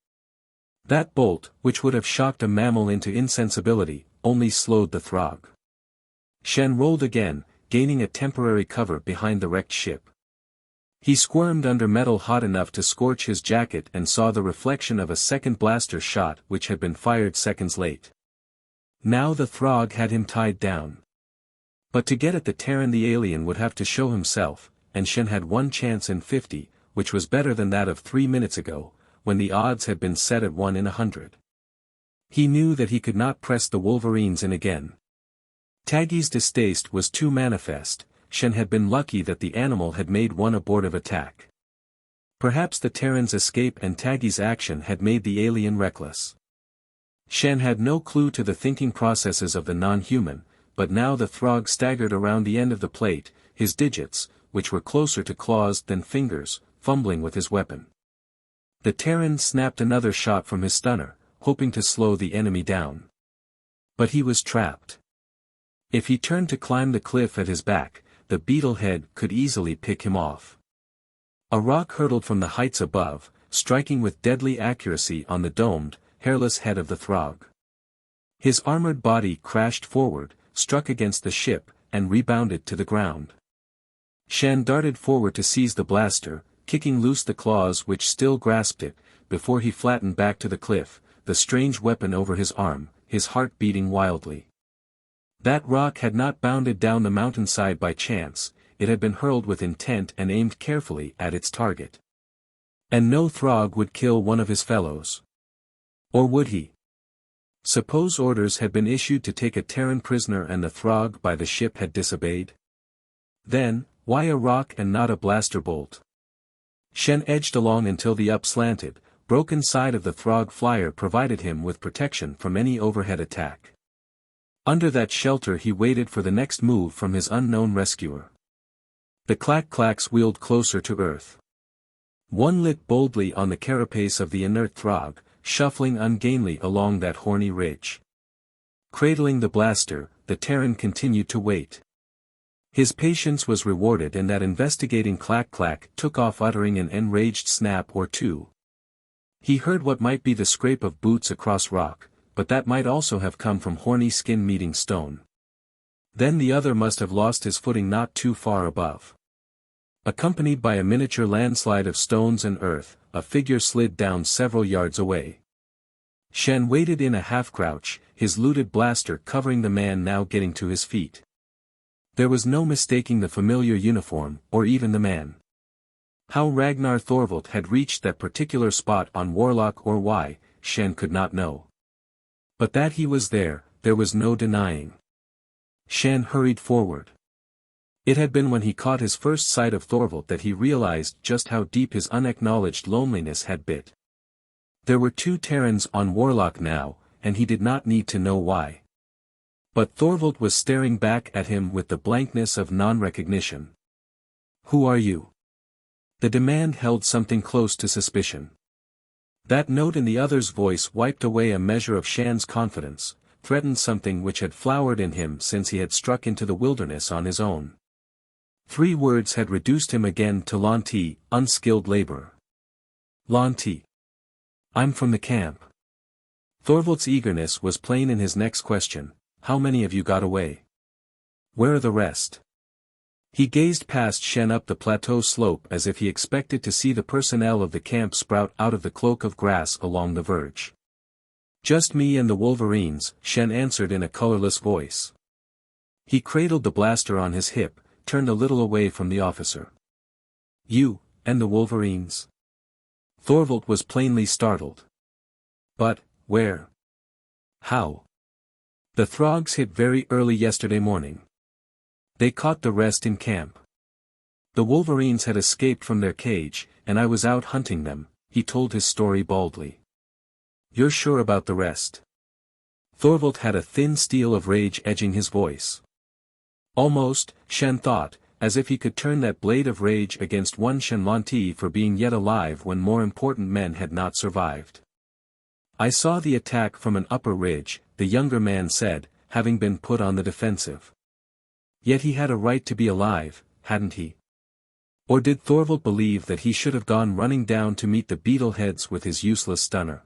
That bolt, which would have shocked a mammal into insensibility, only slowed the Throg. Shann rolled again, gaining a temporary cover behind the wrecked ship. He squirmed under metal hot enough to scorch his jacket and saw the reflection of a second blaster shot which had been fired seconds late. Now the Throg had him tied down. But to get at the Terran the alien would have to show himself, and Shann had 1 chance in 50, which was better than that of 3 minutes ago, when the odds had been set at 1 in 100. He knew that he could not press the Wolverines in again. Taggi's distaste was too manifest. Shann had been lucky that the animal had made one abortive attack. Perhaps the Terran's escape and Taggi's action had made the alien reckless. Shann had no clue to the thinking processes of the non-human, but now the Throg staggered around the end of the plate, his digits, which were closer to claws than fingers, fumbling with his weapon. The Terran snapped another shot from his stunner, hoping to slow the enemy down. But he was trapped. If he turned to climb the cliff at his back, the beetlehead could easily pick him off. A rock hurtled from the heights above, striking with deadly accuracy on the domed, hairless head of the Throg. His armored body crashed forward, struck against the ship, and rebounded to the ground. Shann darted forward to seize the blaster, kicking loose the claws which still grasped it, before he flattened back to the cliff, the strange weapon over his arm, his heart beating wildly. That rock had not bounded down the mountainside by chance, it had been hurled with intent and aimed carefully at its target. And no Throg would kill one of his fellows. Or would he? Suppose orders had been issued to take a Terran prisoner and the Throg by the ship had disobeyed? Then, why a rock and not a blaster bolt? Shann edged along until the up-slanted, broken side of the Throg flyer provided him with protection from any overhead attack. Under that shelter he waited for the next move from his unknown rescuer. The clack-clacks wheeled closer to earth. One lit boldly on the carapace of the inert Throg, shuffling ungainly along that horny ridge. Cradling the blaster, the Terran continued to wait. His patience was rewarded and that investigating clack-clack took off uttering an enraged snap or two. He heard what might be the scrape of boots across rock, but that might also have come from horny skin meeting stone. Then the other must have lost his footing not too far above. Accompanied by a miniature landslide of stones and earth, a figure slid down several yards away. Shann waited in a half-crouch, his looted blaster covering the man now getting to his feet. There was no mistaking the familiar uniform, or even the man. How Ragnar Thorvald had reached that particular spot on Warlock or why, Shann could not know. But that he was there was no denying. Shann hurried forward. It had been when he caught his first sight of Thorvald that he realized just how deep his unacknowledged loneliness had bit. There were 2 Terrans on Warlock now, and he did not need to know why. But Thorvald was staring back at him with the blankness of non-recognition. "Who are you?" The demand held something close to suspicion. That note in the other's voice wiped away a measure of Shann's confidence, threatened something which had flowered in him since he had struck into the wilderness on his own. 3 words had reduced him again to Lantee, unskilled laborer. "Lantee. I'm from the camp." Thorvald's eagerness was plain in his next question. "How many of you got away? Where are the rest?" He gazed past Shann up the plateau slope as if he expected to see the personnel of the camp sprout out of the cloak of grass along the verge. "Just me and the Wolverines," Shann answered in a colorless voice. He cradled the blaster on his hip, turned a little away from the officer. "You, and the Wolverines?" Thorvald was plainly startled. "But, where? How?" "The Throgs hit very early yesterday morning. They caught the rest in camp. The Wolverines had escaped from their cage, and I was out hunting them," he told his story baldly. "You're sure about the rest?" Thorvald had a thin steel of rage edging his voice. Almost, Shann thought, as if he could turn that blade of rage against one Shann Lantee for being yet alive when more important men had not survived. "I saw the attack from an upper ridge," the younger man said, having been put on the defensive. Yet he had a right to be alive, hadn't he? Or did Thorvald believe that he should have gone running down to meet the beetleheads with his useless stunner?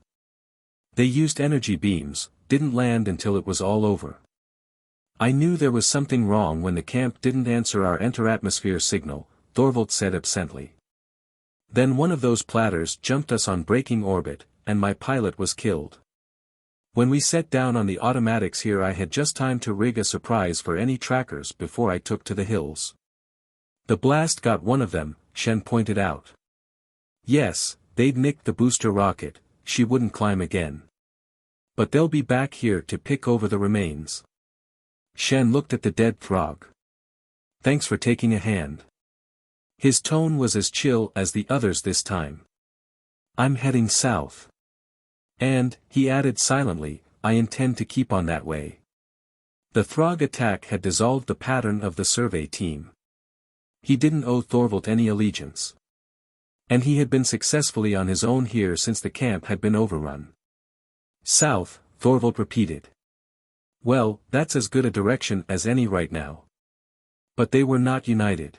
They used energy beams, didn't land until it was all over. I knew there was something wrong when the camp didn't answer our enter-atmosphere signal, Thorvald said absently. Then one of those platters jumped us on breaking orbit, and my pilot was killed. When we set down on the automatics here I had just time to rig a surprise for any trackers before I took to the hills. The blast got one of them, Shann pointed out. Yes, they'd nicked the booster rocket, she wouldn't climb again. But they'll be back here to pick over the remains. Shann looked at the dead Throg. Thanks for taking a hand. His tone was as chill as the others this time. I'm heading south. And, he added silently, I intend to keep on that way. The Throg attack had dissolved the pattern of the survey team. He didn't owe Thorvald any allegiance. And he had been successfully on his own here since the camp had been overrun. South, Thorvald repeated. Well, that's as good a direction as any right now. But they were not united.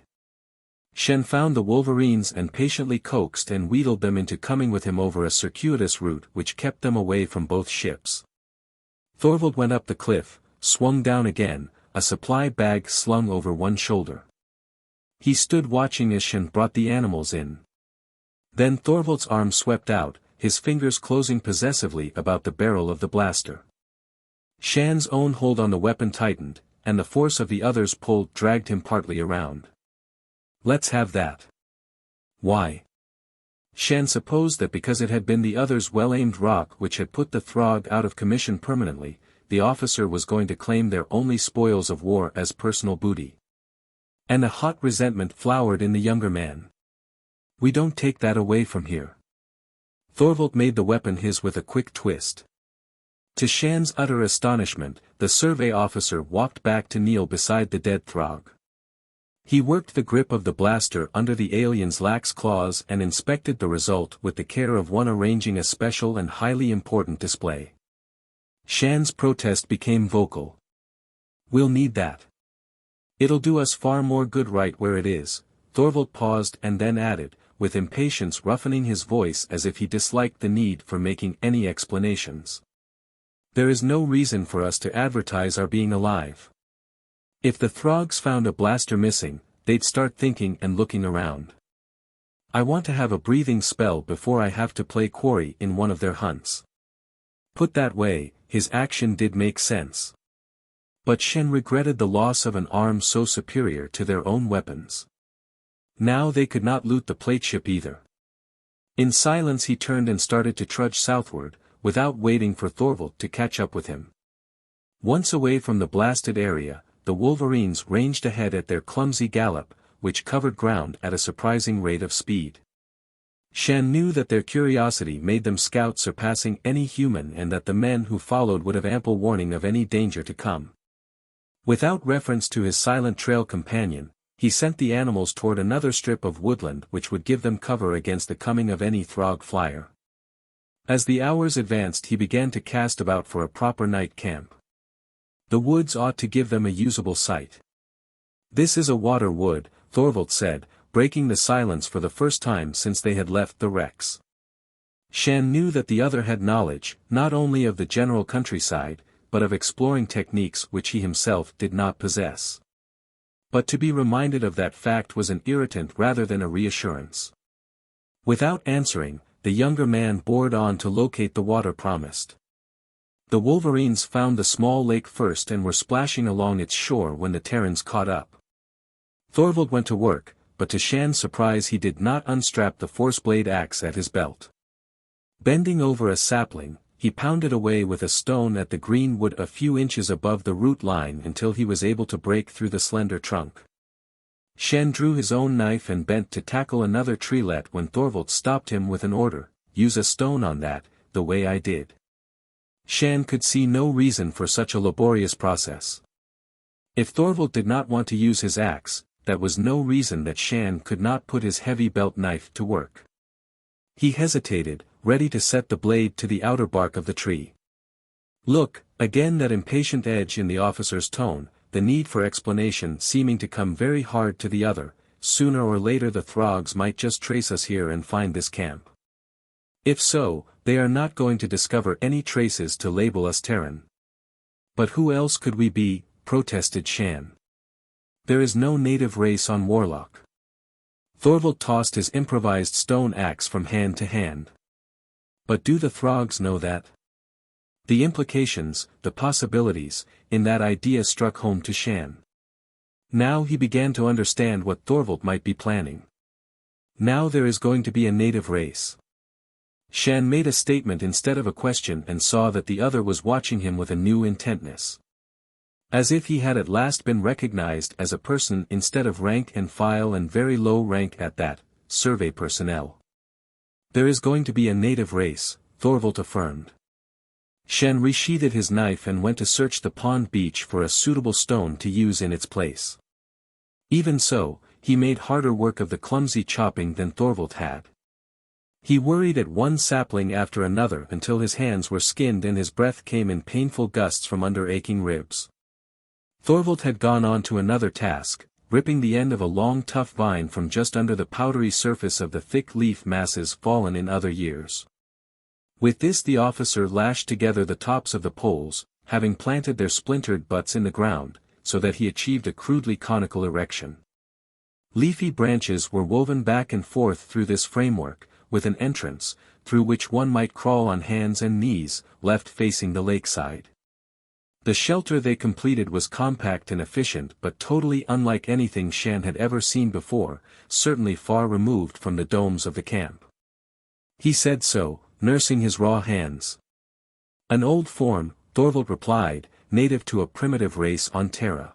Shann found the Wolverines and patiently coaxed and wheedled them into coming with him over a circuitous route which kept them away from both ships. Thorvald went up the cliff, swung down again, a supply bag slung over one shoulder. He stood watching as Shann brought the animals in. Then Thorvald's arm swept out, his fingers closing possessively about the barrel of the blaster. Shann's own hold on the weapon tightened, and the force of the other's pull dragged him partly around. Let's have that. Why? Shann supposed that because it had been the other's well-aimed rock which had put the Throg out of commission permanently, the officer was going to claim their only spoils of war as personal booty. And a hot resentment flowered in the younger man. We don't take that away from here. Thorvald made the weapon his with a quick twist. To Shann's utter astonishment, the survey officer walked back to kneel beside the dead Throg. He worked the grip of the blaster under the alien's lax claws and inspected the result with the care of one arranging a special and highly important display. Shann's protest became vocal. We'll need that. It'll do us far more good right where it is. Thorvald paused and then added, with impatience roughening his voice as if he disliked the need for making any explanations. There is no reason for us to advertise our being alive. If the Throgs found a blaster missing, they'd start thinking and looking around. I want to have a breathing spell before I have to play quarry in one of their hunts. Put that way, his action did make sense. But Shann regretted the loss of an arm so superior to their own weapons. Now they could not loot the plateship either. In silence he turned and started to trudge southward, without waiting for Thorvald to catch up with him. Once away from the blasted area, the Wolverines ranged ahead at their clumsy gallop, which covered ground at a surprising rate of speed. Shann knew that their curiosity made them scout surpassing any human and that the men who followed would have ample warning of any danger to come. Without reference to his silent trail companion, he sent the animals toward another strip of woodland which would give them cover against the coming of any Throg flyer. As the hours advanced he began to cast about for a proper night camp. The woods ought to give them a usable site. This is a water wood, Thorvald said, breaking the silence for the first time since they had left the wrecks. Shann knew that the other had knowledge, not only of the general countryside, but of exploring techniques which he himself did not possess. But to be reminded of that fact was an irritant rather than a reassurance. Without answering, the younger man bored on to locate the water promised. The Wolverines found the small lake first and were splashing along its shore when the Terrans caught up. Thorvald went to work, but to Shann's surprise he did not unstrap the force-blade axe at his belt. Bending over a sapling, he pounded away with a stone at the green wood a few inches above the root line until he was able to break through the slender trunk. Shann drew his own knife and bent to tackle another treelet when Thorvald stopped him with an order, "Use a stone on that, the way I did." Shann could see no reason for such a laborious process. If Thorvald did not want to use his axe, that was no reason that Shann could not put his heavy belt knife to work. He hesitated, ready to set the blade to the outer bark of the tree. Look, again that impatient edge in the officer's tone, the need for explanation seeming to come very hard to the other, sooner or later the Throgs might just trace us here and find this camp. If so, they are not going to discover any traces to label us Terran. But who else could we be, protested Shann. There is no native race on Warlock. Thorvald tossed his improvised stone axe from hand to hand. But do the Throgs know that? The implications, the possibilities, in that idea struck home to Shann. Now he began to understand what Thorvald might be planning. Now there is going to be a native race. Shann made a statement instead of a question and saw that the other was watching him with a new intentness. As if he had at last been recognized as a person instead of rank and file and very low rank at that, survey personnel. There is going to be a native race, Thorvald affirmed. Shann resheathed his knife and went to search the pond beach for a suitable stone to use in its place. Even so, he made harder work of the clumsy chopping than Thorvald had. He worried at one sapling after another until his hands were skinned and his breath came in painful gusts from under aching ribs. Thorvald had gone on to another task, ripping the end of a long tough vine from just under the powdery surface of the thick leaf masses fallen in other years. With this the officer lashed together the tops of the poles, having planted their splintered butts in the ground, so that he achieved a crudely conical erection. Leafy branches were woven back and forth through this framework, with an entrance, through which one might crawl on hands and knees, left facing the lakeside. The shelter they completed was compact and efficient but totally unlike anything Shann had ever seen before, certainly far removed from the domes of the camp. He said so, nursing his raw hands. An old form, Thorvald replied, native to a primitive race on Terra.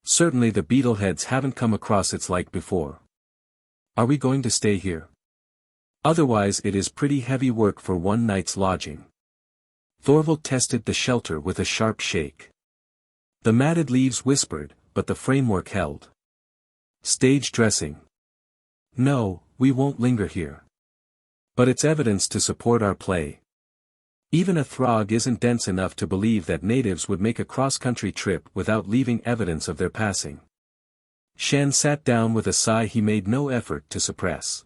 Certainly the beetleheads haven't come across its like before. Are we going to stay here? Otherwise it is pretty heavy work for one night's lodging. Thorvald tested the shelter with a sharp shake. The matted leaves whispered, but the framework held. Stage dressing. No, we won't linger here. But it's evidence to support our play. Even a Throg isn't dense enough to believe that natives would make a cross-country trip without leaving evidence of their passing. Shann sat down with a sigh he made no effort to suppress.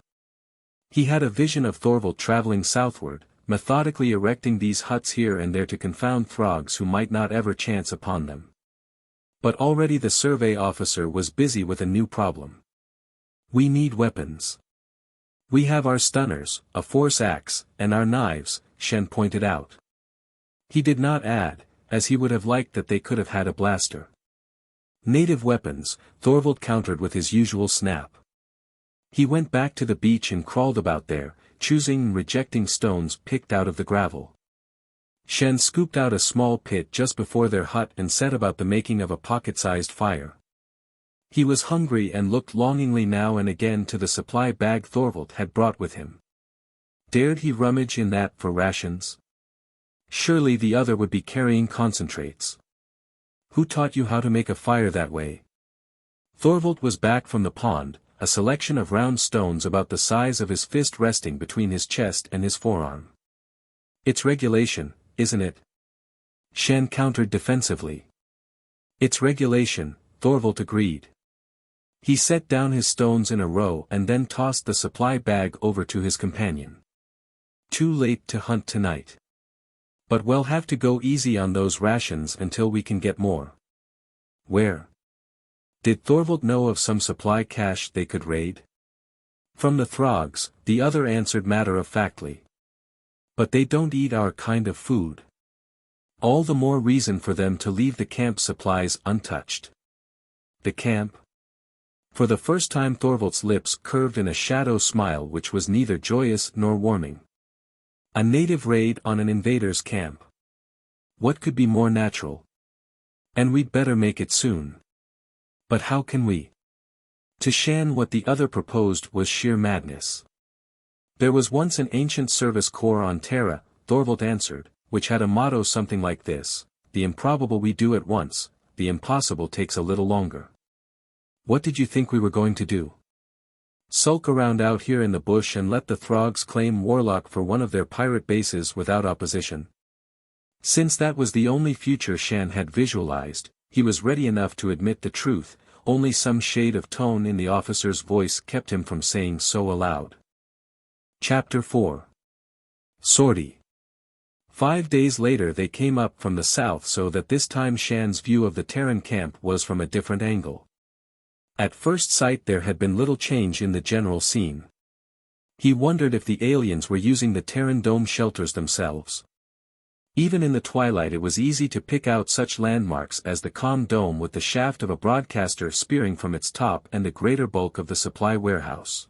He had a vision of Thorvald traveling southward, methodically erecting these huts here and there to confound Throgs who might not ever chance upon them. But already the survey officer was busy with a new problem. We need weapons. We have our stunners, a force axe, and our knives, Shann pointed out. He did not add, as he would have liked that they could have had a blaster. Native weapons, Thorvald countered with his usual snap. He went back to the beach and crawled about there, choosing and rejecting stones picked out of the gravel. Shann scooped out a small pit just before their hut and set about the making of a pocket-sized fire. He was hungry and looked longingly now and again to the supply bag Thorvald had brought with him. Dared he rummage in that for rations? Surely the other would be carrying concentrates. Who taught you how to make a fire that way? Thorvald was back from the pond, a selection of round stones about the size of his fist resting between his chest and his forearm. It's regulation, isn't it? Shann countered defensively. It's regulation, Thorvald agreed. He set down his stones in a row and then tossed the supply bag over to his companion. Too late to hunt tonight. But we'll have to go easy on those rations until we can get more. Where? Did Thorvald know of some supply cache they could raid? From the Throgs, the other answered matter-of-factly. But they don't eat our kind of food. All the more reason for them to leave the camp supplies untouched. The camp? For the first time Thorvald's lips curved in a shadow smile which was neither joyous nor warming. A native raid on an invader's camp. What could be more natural? And we'd better make it soon. But how can we? To Shann what the other proposed was sheer madness. There was once an ancient service corps on Terra, Thorvald answered, which had a motto something like this: the improbable we do at once, the impossible takes a little longer. What did you think we were going to do? Sulk around out here in the bush and let the Throgs claim Warlock for one of their pirate bases without opposition? Since that was the only future Shann had visualized, he was ready enough to admit the truth, only some shade of tone in the officer's voice kept him from saying so aloud. Chapter 4. Sortie. 5 days later they came up from the south, so that this time Shann's view of the Terran camp was from a different angle. At first sight there had been little change in the general scene. He wondered if the aliens were using the Terran dome shelters themselves. Even in the twilight it was easy to pick out such landmarks as the calm dome with the shaft of a broadcaster spearing from its top and the greater bulk of the supply warehouse.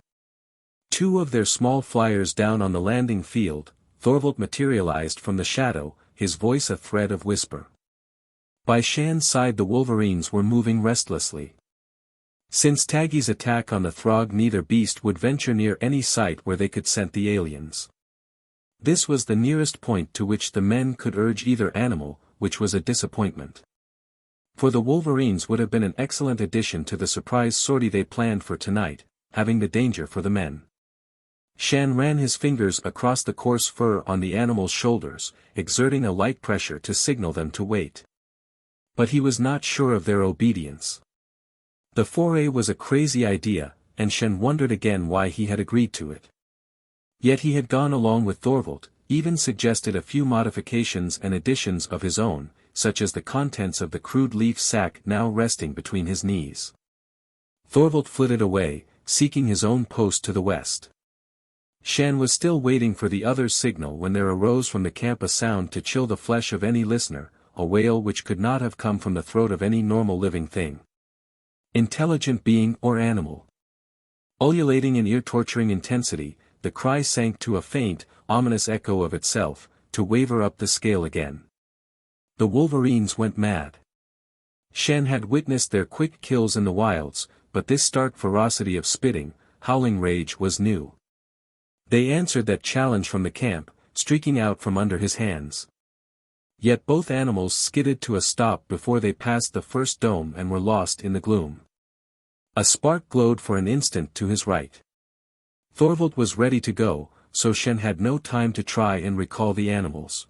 2 of their small flyers down on the landing field, Thorvald materialized from the shadow, his voice a thread of whisper. By Shann's side the Wolverines were moving restlessly. Since Taggi's attack on the Throg, neither beast would venture near any site where they could scent the aliens. This was the nearest point to which the men could urge either animal, which was a disappointment. For the Wolverines would have been an excellent addition to the surprise sortie they planned for tonight, having the danger for the men. Shann ran his fingers across the coarse fur on the animal's shoulders, exerting a light pressure to signal them to wait. But he was not sure of their obedience. The foray was a crazy idea, and Shann wondered again why he had agreed to it. Yet he had gone along with Thorvald, even suggested a few modifications and additions of his own, such as the contents of the crude leaf sack now resting between his knees. Thorvald flitted away, seeking his own post to the west. Shann was still waiting for the other's signal when there arose from the camp a sound to chill the flesh of any listener, a wail which could not have come from the throat of any normal living thing. Intelligent being or animal. Ululating in ear-torturing intensity, the cry sank to a faint, ominous echo of itself, to waver up the scale again. The Wolverines went mad. Shann had witnessed their quick kills in the wilds, but this stark ferocity of spitting, howling rage was new. They answered that challenge from the camp, streaking out from under his hands. Yet both animals skidded to a stop before they passed the first dome and were lost in the gloom. A spark glowed for an instant to his right. Thorvald was ready to go, so Shann had no time to try and recall the animals.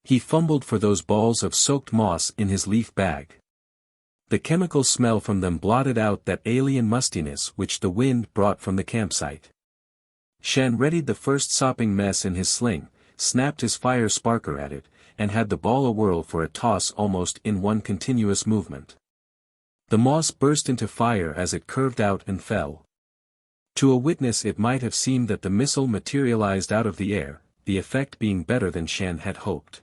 He fumbled for those balls of soaked moss in his leaf bag. The chemical smell from them blotted out that alien mustiness which the wind brought from the campsite. Shann readied the first sopping mess in his sling, snapped his fire sparker at it, and had the ball a-whirl for a toss almost in one continuous movement. The moss burst into fire as it curved out and fell. To a witness it might have seemed that the missile materialized out of the air, the effect being better than Shann had hoped.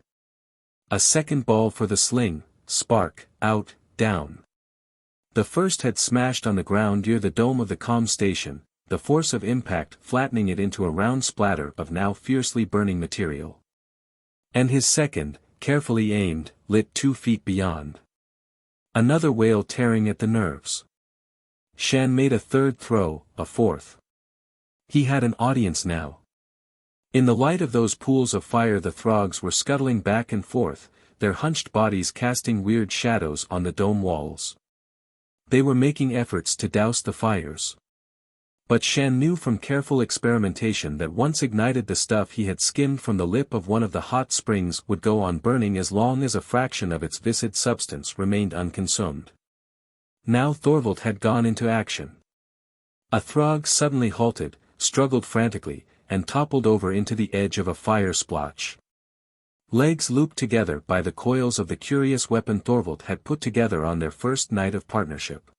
A second ball for the sling, spark, out, down. The first had smashed on the ground near the dome of the comm station, the force of impact flattening it into a round splatter of now fiercely burning material. And his second, carefully aimed, lit 2 feet beyond. Another wail tearing at the nerves. Shann made a third throw, a fourth. He had an audience now. In the light of those pools of fire the Throgs were scuttling back and forth, their hunched bodies casting weird shadows on the dome walls. They were making efforts to douse the fires. But Shann knew from careful experimentation that once ignited the stuff he had skimmed from the lip of one of the hot springs would go on burning as long as a fraction of its viscid substance remained unconsumed. Now Thorvald had gone into action. A Throg suddenly halted, struggled frantically, and toppled over into the edge of a fire splotch. Legs looped together by the coils of the curious weapon Thorvald had put together on their first night of partnership.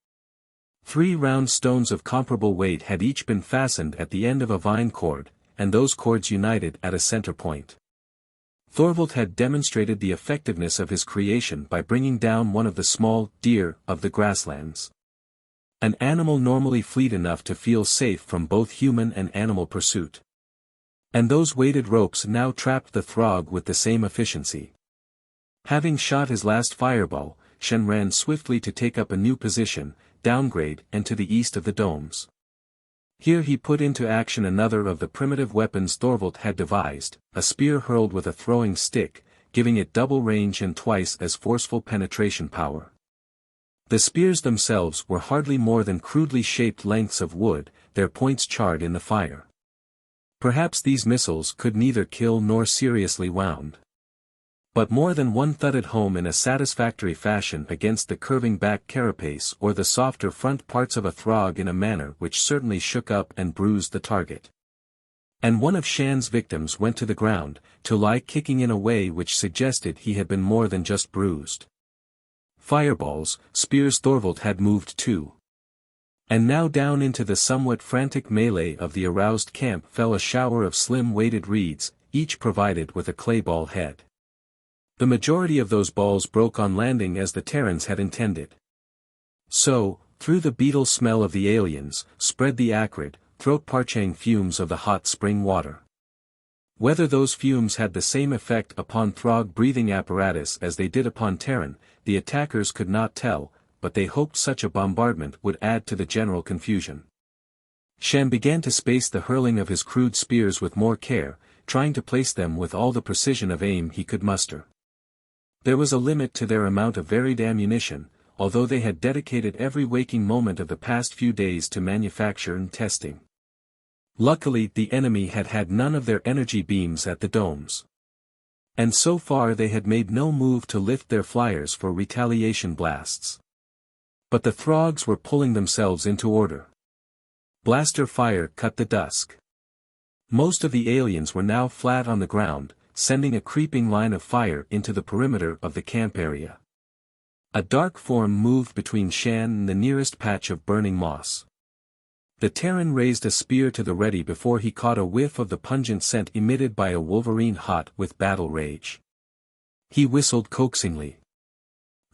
3 round stones of comparable weight had each been fastened at the end of a vine cord, and those cords united at a center point. Thorvald had demonstrated the effectiveness of his creation by bringing down one of the small deer of the grasslands. An animal normally fleet enough to feel safe from both human and animal pursuit. And those weighted ropes now trapped the Throg with the same efficiency. Having shot his last fireball, Shann ran swiftly to take up a new position, downgrade and to the east of the domes. Here he put into action another of the primitive weapons Thorvald had devised, a spear hurled with a throwing stick, giving it double range and twice as forceful penetration power. The spears themselves were hardly more than crudely shaped lengths of wood, their points charred in the fire. Perhaps these missiles could neither kill nor seriously wound. But more than one thudded home in a satisfactory fashion against the curving back carapace or the softer front parts of a Throg in a manner which certainly shook up and bruised the target. And one of Shann's victims went to the ground, to lie kicking in a way which suggested he had been more than just bruised. Fireballs, spears. Thorvald had moved too. And now down into the somewhat frantic melee of the aroused camp fell a shower of slim weighted reeds, each provided with a clay ball head. The majority of those balls broke on landing as the Terrans had intended. So, through the beetle smell of the aliens, spread the acrid, throat-parching fumes of the hot spring water. Whether those fumes had the same effect upon Throg breathing apparatus as they did upon Terran, the attackers could not tell, but they hoped such a bombardment would add to the general confusion. Shann began to space the hurling of his crude spears with more care, trying to place them with all the precision of aim he could muster. There was a limit to their amount of varied ammunition, although they had dedicated every waking moment of the past few days to manufacture and testing. Luckily the enemy had had none of their energy beams at the domes. And so far they had made no move to lift their flyers for retaliation blasts. But the Throgs were pulling themselves into order. Blaster fire cut the dusk. Most of the aliens were now flat on the ground, sending a creeping line of fire into the perimeter of the camp area. A dark form moved between Shann and the nearest patch of burning moss. The Terran raised a spear to the ready before he caught a whiff of the pungent scent emitted by a Wolverine hot with battle rage. He whistled coaxingly.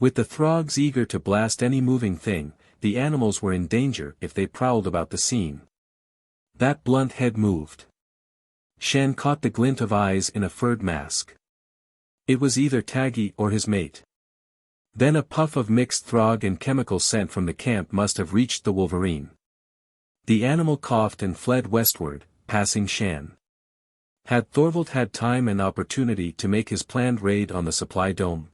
With the Throgs eager to blast any moving thing, the animals were in danger if they prowled about the scene. That blunt head moved. Shann caught the glint of eyes in a furred mask. It was either Taggi or his mate. Then a puff of mixed Throg and chemical scent from the camp must have reached the Wolverine. The animal coughed and fled westward, passing Shann. Had Thorvald had time and opportunity to make his planned raid on the supply dome?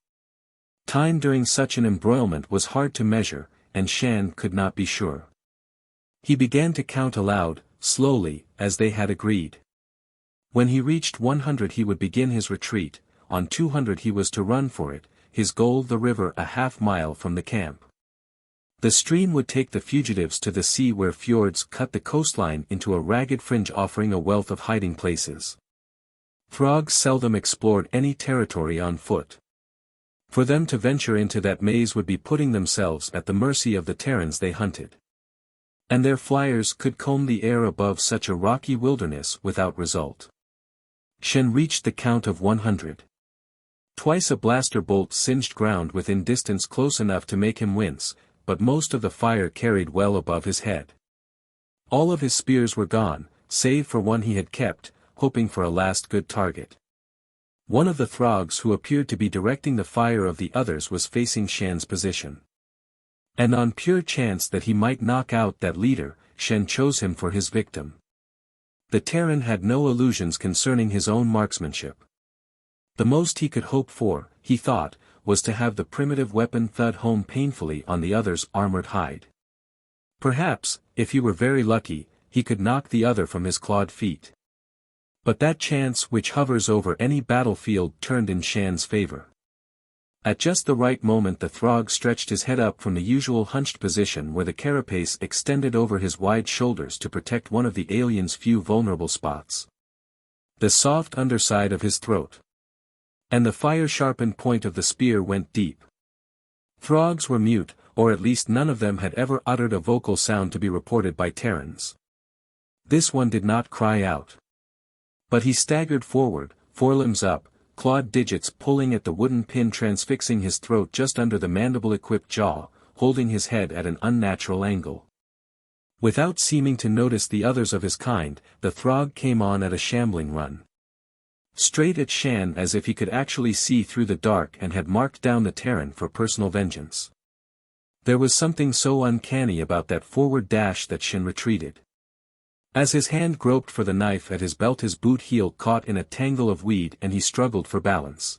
Time during such an embroilment was hard to measure, and Shann could not be sure. He began to count aloud, slowly, as they had agreed. When he reached 100 he would begin his retreat, on 200 he was to run for it, his goal the river a half-mile from the camp. The stream would take the fugitives to the sea where fjords cut the coastline into a ragged fringe offering a wealth of hiding places. Throgs seldom explored any territory on foot. For them to venture into that maze would be putting themselves at the mercy of the Terrans they hunted. And their flyers could comb the air above such a rocky wilderness without result. Shann reached the count of 100. Twice a blaster bolt singed ground within distance close enough to make him wince, but most of the fire carried well above his head. All of his spears were gone, save for one he had kept, hoping for a last good target. One of the Throgs who appeared to be directing the fire of the others was facing Shann's position. And on pure chance that he might knock out that leader, Shann chose him for his victim. The Terran had no illusions concerning his own marksmanship. The most he could hope for, he thought, was to have the primitive weapon thud home painfully on the other's armored hide. Perhaps, if he were very lucky, he could knock the other from his clawed feet. But that chance which hovers over any battlefield turned in Shann's favor. At just the right moment the Throg stretched his head up from the usual hunched position where the carapace extended over his wide shoulders to protect one of the alien's few vulnerable spots. The soft underside of his throat. And the fire-sharpened point of the spear went deep. Throgs were mute, or at least none of them had ever uttered a vocal sound to be reported by Terrans. This one did not cry out. But he staggered forward, forelimbs up, clawed digits pulling at the wooden pin transfixing his throat just under the mandible-equipped jaw, holding his head at an unnatural angle. Without seeming to notice the others of his kind, the Throg came on at a shambling run. Straight at Shann as if he could actually see through the dark and had marked down the Terran for personal vengeance. There was something so uncanny about that forward dash that Shann retreated. As his hand groped for the knife at his belt his boot heel caught in a tangle of weed and he struggled for balance.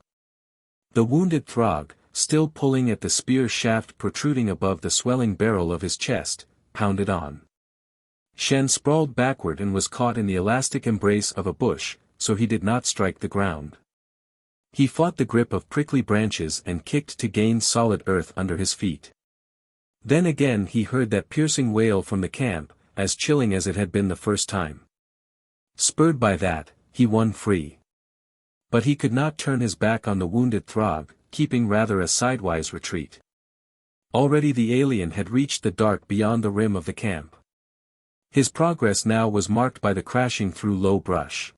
The wounded Throg, still pulling at the spear shaft protruding above the swelling barrel of his chest, pounded on. Shann sprawled backward and was caught in the elastic embrace of a bush, so he did not strike the ground. He fought the grip of prickly branches and kicked to gain solid earth under his feet. Then again he heard that piercing wail from the camp, as chilling as it had been the first time. Spurred by that, he won free. But he could not turn his back on the wounded Throg, keeping rather a sidewise retreat. Already the alien had reached the dark beyond the rim of the camp. His progress now was marked by the crashing through low brush.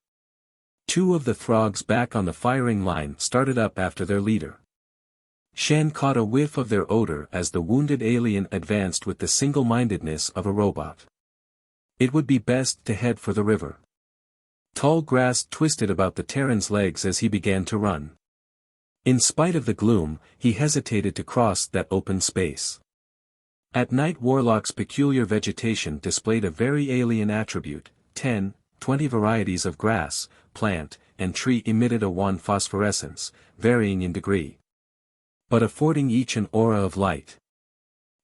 Two of the Throgs back on the firing line started up after their leader. Shann caught a whiff of their odor as the wounded alien advanced with the single-mindedness of a robot. It would be best to head for the river. Tall grass twisted about the Terran's legs as he began to run. In spite of the gloom, he hesitated to cross that open space. At night Warlock's peculiar vegetation displayed a very alien attribute. 10, 20 varieties of grass, plant, and tree emitted a wan phosphorescence, varying in degree, but affording each an aura of light.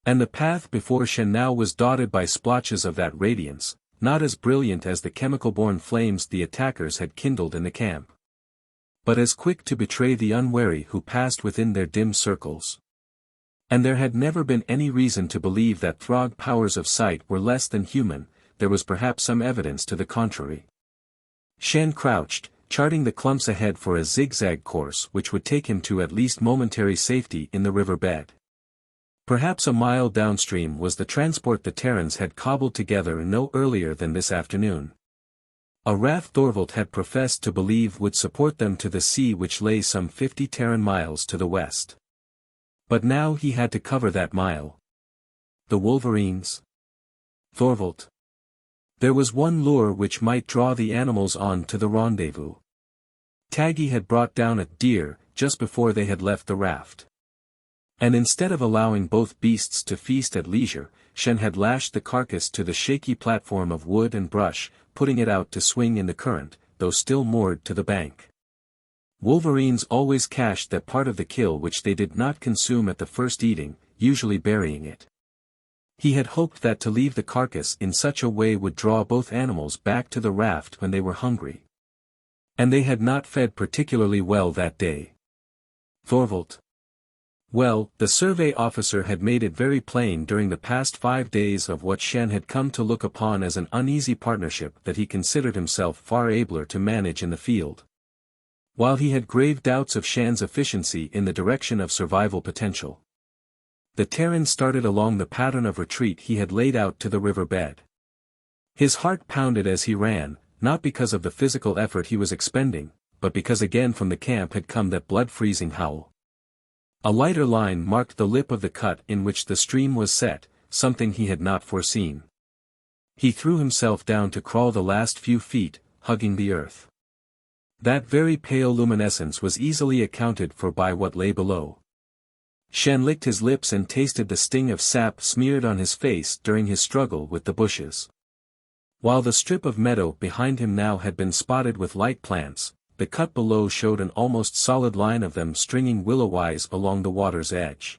And the path before Shann now was dotted by splotches of that radiance, not as brilliant as the chemical-born flames the attackers had kindled in the camp, but as quick to betray the unwary who passed within their dim circles. And there had never been any reason to believe that Throg powers of sight were less than human. There was perhaps some evidence to the contrary. Shann crouched, charting the clumps ahead for a zigzag course which would take him to at least momentary safety in the river bed. Perhaps a mile downstream was the transport the Terrans had cobbled together no earlier than this afternoon. A raft Thorvald had professed to believe would support them to the sea which lay some 50 Terran miles to the west. But now he had to cover that mile. The Wolverines? Thorvald. There was one lure which might draw the animals on to the rendezvous. Taggi had brought down a deer just before they had left the raft. And instead of allowing both beasts to feast at leisure, Shann had lashed the carcass to the shaky platform of wood and brush, putting it out to swing in the current, though still moored to the bank. Wolverines always cached that part of the kill which they did not consume at the first eating, usually burying it. He had hoped that to leave the carcass in such a way would draw both animals back to the raft when they were hungry. And they had not fed particularly well that day. Thorvald. Well, the survey officer had made it very plain during the past 5 days of what Shann had come to look upon as an uneasy partnership that he considered himself far abler to manage in the field. While he had grave doubts of Shann's efficiency in the direction of survival potential. The Terran started along the pattern of retreat he had laid out to the river bed. His heart pounded as he ran, not because of the physical effort he was expending, but because again from the camp had come that blood-freezing howl. A lighter line marked the lip of the cut in which the stream was set, something he had not foreseen. He threw himself down to crawl the last few feet, hugging the earth. That very pale luminescence was easily accounted for by what lay below. Shann licked his lips and tasted the sting of sap smeared on his face during his struggle with the bushes. While the strip of meadow behind him now had been spotted with light plants, the cut below showed an almost solid line of them stringing willow-wise along the water's edge.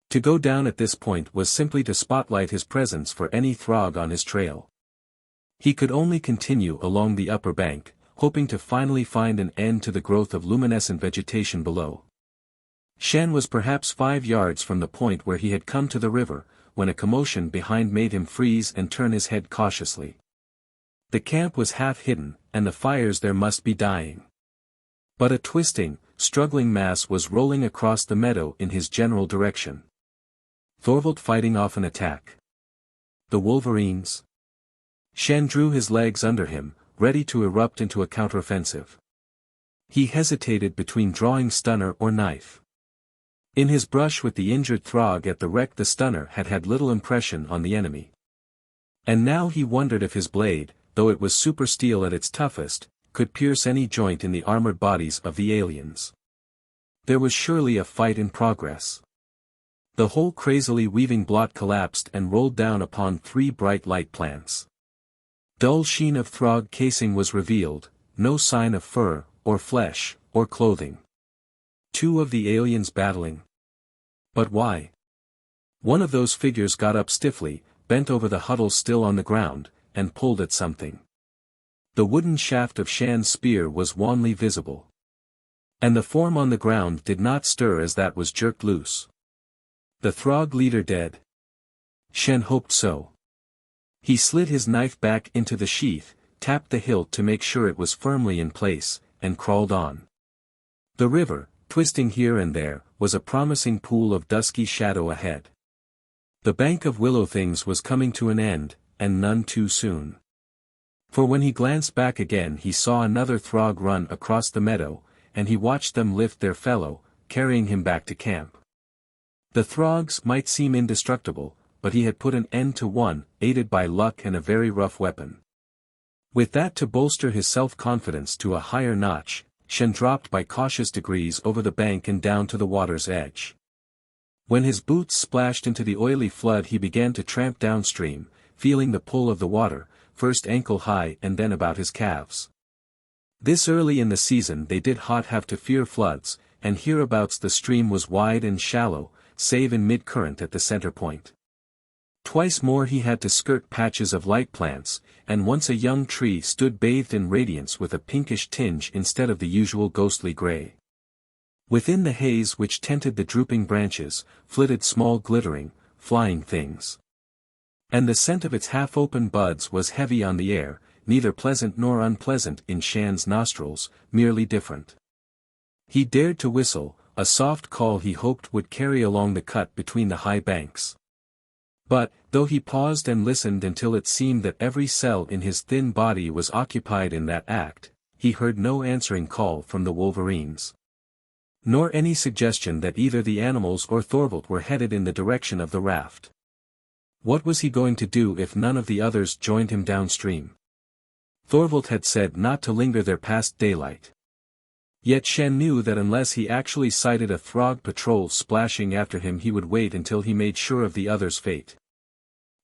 To go down at this point was simply to spotlight his presence for any Throg on his trail. He could only continue along the upper bank, hoping to finally find an end to the growth of luminescent vegetation below. Shann was perhaps 5 yards from the point where he had come to the river, when a commotion behind made him freeze and turn his head cautiously. The camp was half hidden, and the fires there must be dying. But a twisting, struggling mass was rolling across the meadow in his general direction. Thorvald fighting off an attack. The Wolverines? Shann drew his legs under him, ready to erupt into a counteroffensive. He hesitated between drawing stunner or knife. In his brush with the injured Throg at the wreck, the stunner had had little impression on the enemy. And now he wondered if his blade, though it was super steel at its toughest, could pierce any joint in the armored bodies of the aliens. There was surely a fight in progress. The whole crazily weaving blot collapsed and rolled down upon 3 bright light plants. Dull sheen of Throg casing was revealed, no sign of fur, or flesh, or clothing. 2 of the aliens battling. But why? One of those figures got up stiffly, bent over the huddle still on the ground, and pulled at something. The wooden shaft of Shann's spear was wanly visible. And the form on the ground did not stir as that was jerked loose. The Throg leader dead? Shann hoped so. He slid his knife back into the sheath, tapped the hilt to make sure it was firmly in place, and crawled on. The river, twisting here and there, was a promising pool of dusky shadow ahead. The bank of willow things was coming to an end, and none too soon. For when he glanced back again he saw another Throg run across the meadow, and he watched them lift their fellow, carrying him back to camp. The Throgs might seem indestructible, but he had put an end to one, aided by luck and a very rough weapon. With that to bolster his self-confidence to a higher notch, Shann dropped by cautious degrees over the bank and down to the water's edge. When his boots splashed into the oily flood he began to tramp downstream, feeling the pull of the water, first ankle-high and then about his calves. This early in the season they did not have to fear floods, and hereabouts the stream was wide and shallow, save in mid-current at the center point. Twice more he had to skirt patches of light plants, and once a young tree stood bathed in radiance with a pinkish tinge instead of the usual ghostly gray. Within the haze which tinted the drooping branches, flitted small glittering, flying things. And the scent of its half-open buds was heavy on the air, neither pleasant nor unpleasant in Shann's nostrils, merely different. He dared to whistle, a soft call he hoped would carry along the cut between the high banks. But, though he paused and listened until it seemed that every cell in his thin body was occupied in that act, he heard no answering call from the Wolverines. Nor any suggestion that either the animals or Thorvald were headed in the direction of the raft. What was he going to do if none of the others joined him downstream? Thorvald had said not to linger there past daylight. Yet Shann knew that unless he actually sighted a Throg patrol splashing after him he would wait until he made sure of the other's fate.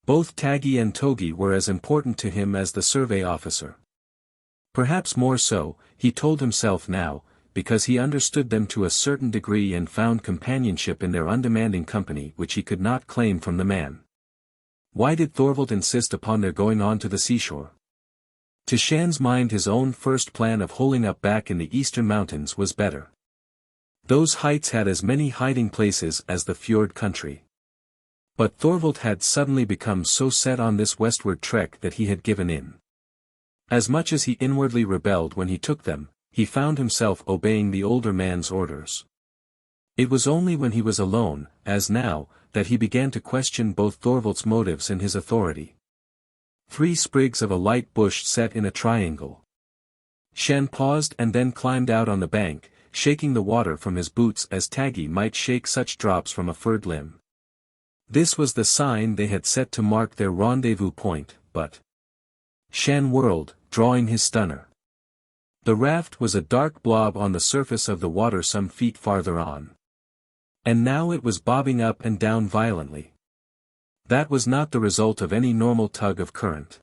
Both Taggi and Togi were as important to him as the survey officer. Perhaps more so, he told himself now, because he understood them to a certain degree and found companionship in their undemanding company which he could not claim from the man. Why did Thorvald insist upon their going on to the seashore? To Shann's mind his own first plan of holing up back in the eastern mountains was better. Those heights had as many hiding places as the fjord country. But Thorvald had suddenly become so set on this westward trek that he had given in. As much as he inwardly rebelled when he took them, he found himself obeying the older man's orders. It was only when he was alone, as now, that he began to question both Thorvald's motives and his authority. 3 sprigs of a light bush set in a triangle. Shann paused and then climbed out on the bank, shaking the water from his boots as Taggi might shake such drops from a furred limb. This was the sign they had set to mark their rendezvous point, but Shann whirled, drawing his stunner. The raft was a dark blob on the surface of the water some feet farther on. And now it was bobbing up and down violently. That was not the result of any normal tug of current.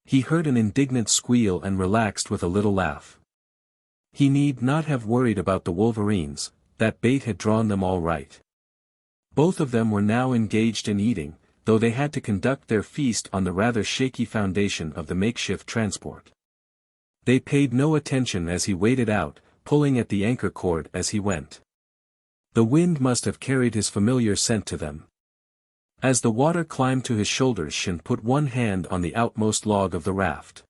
He heard an indignant squeal and relaxed with a little laugh. He need not have worried about the Wolverines, that bait had drawn them all right. Both of them were now engaged in eating, though they had to conduct their feast on the rather shaky foundation of the makeshift transport. They paid no attention as he waded out, pulling at the anchor cord as he went. The wind must have carried his familiar scent to them. As the water climbed to his shoulders Shann put one hand on the outmost log of the raft.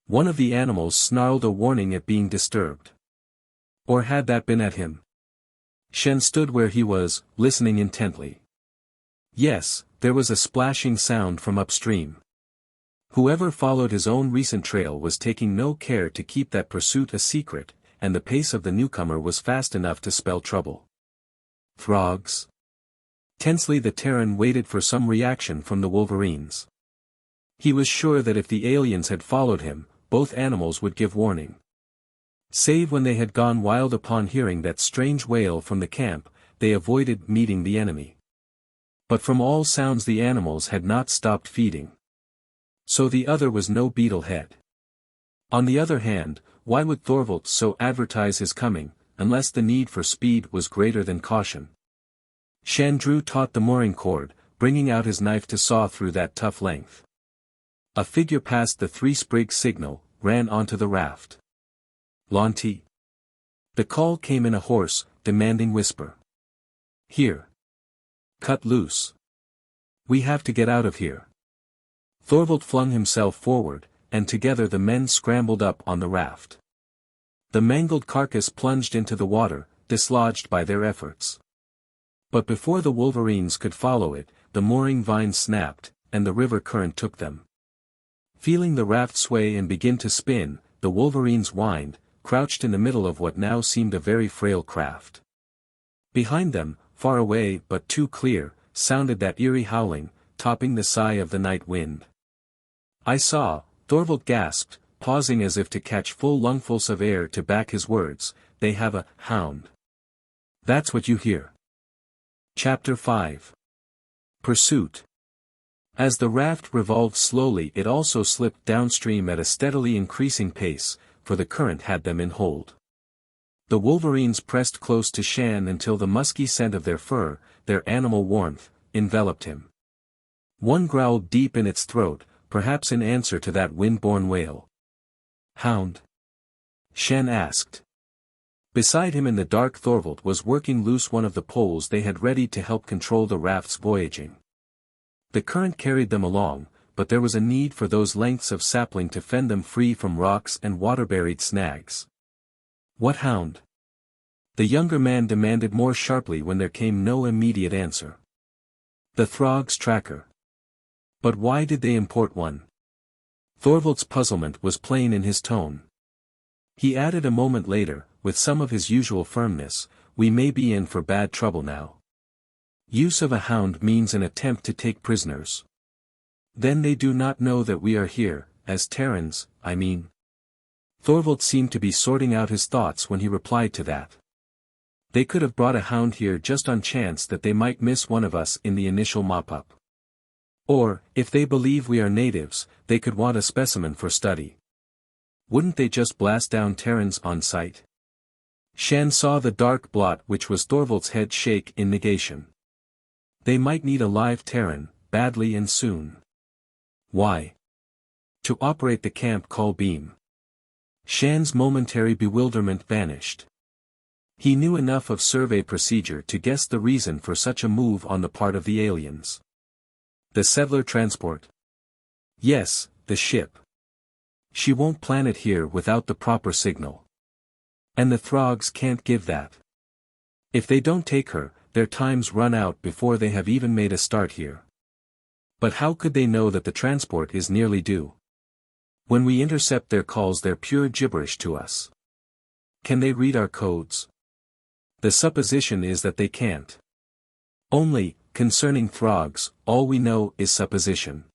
One of the animals snarled a warning at being disturbed. Or had that been at him? Shann stood where he was, listening intently. Yes, there was a splashing sound from upstream. Whoever followed his own recent trail was taking no care to keep that pursuit a secret, and the pace of the newcomer was fast enough to spell trouble. Throgs? Tensely the Terran waited for some reaction from the Wolverines. He was sure that if the aliens had followed him, both animals would give warning. Save when they had gone wild upon hearing that strange wail from the camp, they avoided meeting the enemy. But from all sounds the animals had not stopped feeding. So the other was no beetle head. On the other hand, why would Thorvald so advertise his coming, unless the need for speed was greater than caution? Shann drew taut the mooring cord, bringing out his knife to saw through that tough length. A figure passed the 3-sprig signal, ran onto the raft. Lantee. The call came in a hoarse, demanding whisper. Here. Cut loose. We have to get out of here. Thorvald flung himself forward, and together the men scrambled up on the raft. The mangled carcass plunged into the water, dislodged by their efforts. But before the Wolverines could follow it, the mooring vine snapped, and the river current took them. Feeling the raft sway and begin to spin, the Wolverines whined, crouched in the middle of what now seemed a very frail craft. Behind them, far away but too clear, sounded that eerie howling, topping the sigh of the night wind. I saw, Thorvald gasped, pausing as if to catch full lungfuls of air to back his words, they have a hound. That's what you hear. Chapter 5. Pursuit. As the raft revolved slowly, it also slipped downstream at a steadily increasing pace, for the current had them in hold. The Wolverines pressed close to Shann until the musky scent of their fur, their animal warmth, enveloped him. One growled deep in its throat, perhaps in answer to that wind-borne wail. Hound? Shann asked. Beside him in the dark Thorvald was working loose one of the poles they had readied to help control the raft's voyaging. The current carried them along, but there was a need for those lengths of sapling to fend them free from rocks and water-buried snags. What hound? The younger man demanded more sharply when there came no immediate answer. The Throgs tracker. But why did they import one? Thorvald's puzzlement was plain in his tone. He added a moment later, with some of his usual firmness, we may be in for bad trouble now. Use of a hound means an attempt to take prisoners. Then they do not know that we are here, as Terrans, I mean. Thorvald seemed to be sorting out his thoughts when he replied to that. They could have brought a hound here just on chance that they might miss one of us in the initial mop-up. Or, if they believe we are natives, they could want a specimen for study. Wouldn't they just blast down Terrans on sight? Shann saw the dark blot which was Thorvald's head shake in negation. They might need a live Terran, badly and soon. Why? To operate the camp call beam. Shann's momentary bewilderment vanished. He knew enough of survey procedure to guess the reason for such a move on the part of the aliens. The settler transport. Yes, the ship. She won't plan it here without the proper signal. And the Throgs can't give that. If they don't take her, their times run out before they have even made a start here. But how could they know that the transport is nearly due? When we intercept their calls, they're pure gibberish to us. Can they read our codes? The supposition is that they can't. Only, concerning Throgs, all we know is supposition.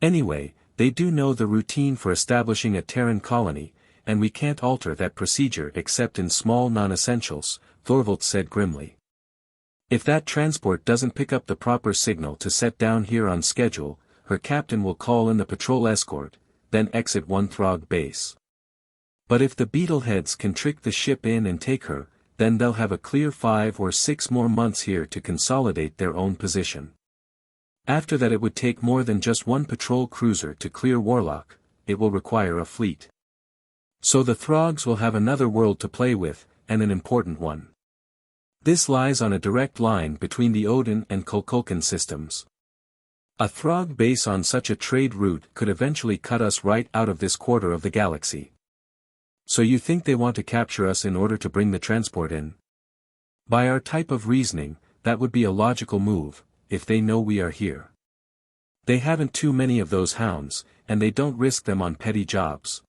Anyway, they do know the routine for establishing a Terran colony, and we can't alter that procedure except in small non-essentials, Thorvald said grimly. If that transport doesn't pick up the proper signal to set down here on schedule, her captain will call in the patrol escort, then exit one Throg base. But if the Beetleheads can trick the ship in and take her, then they'll have a clear 5 or 6 more months here to consolidate their own position. After that it would take more than just one patrol cruiser to clear Warlock, it will require a fleet. So the Throgs will have another world to play with, and an important one. This lies on a direct line between the Odin and Kukulkan systems. A Throg base on such a trade route could eventually cut us right out of this quarter of the galaxy. So you think they want to capture us in order to bring the transport in? By our type of reasoning, that would be a logical move, if they know we are here. They haven't too many of those hounds, and they don't risk them on petty jobs.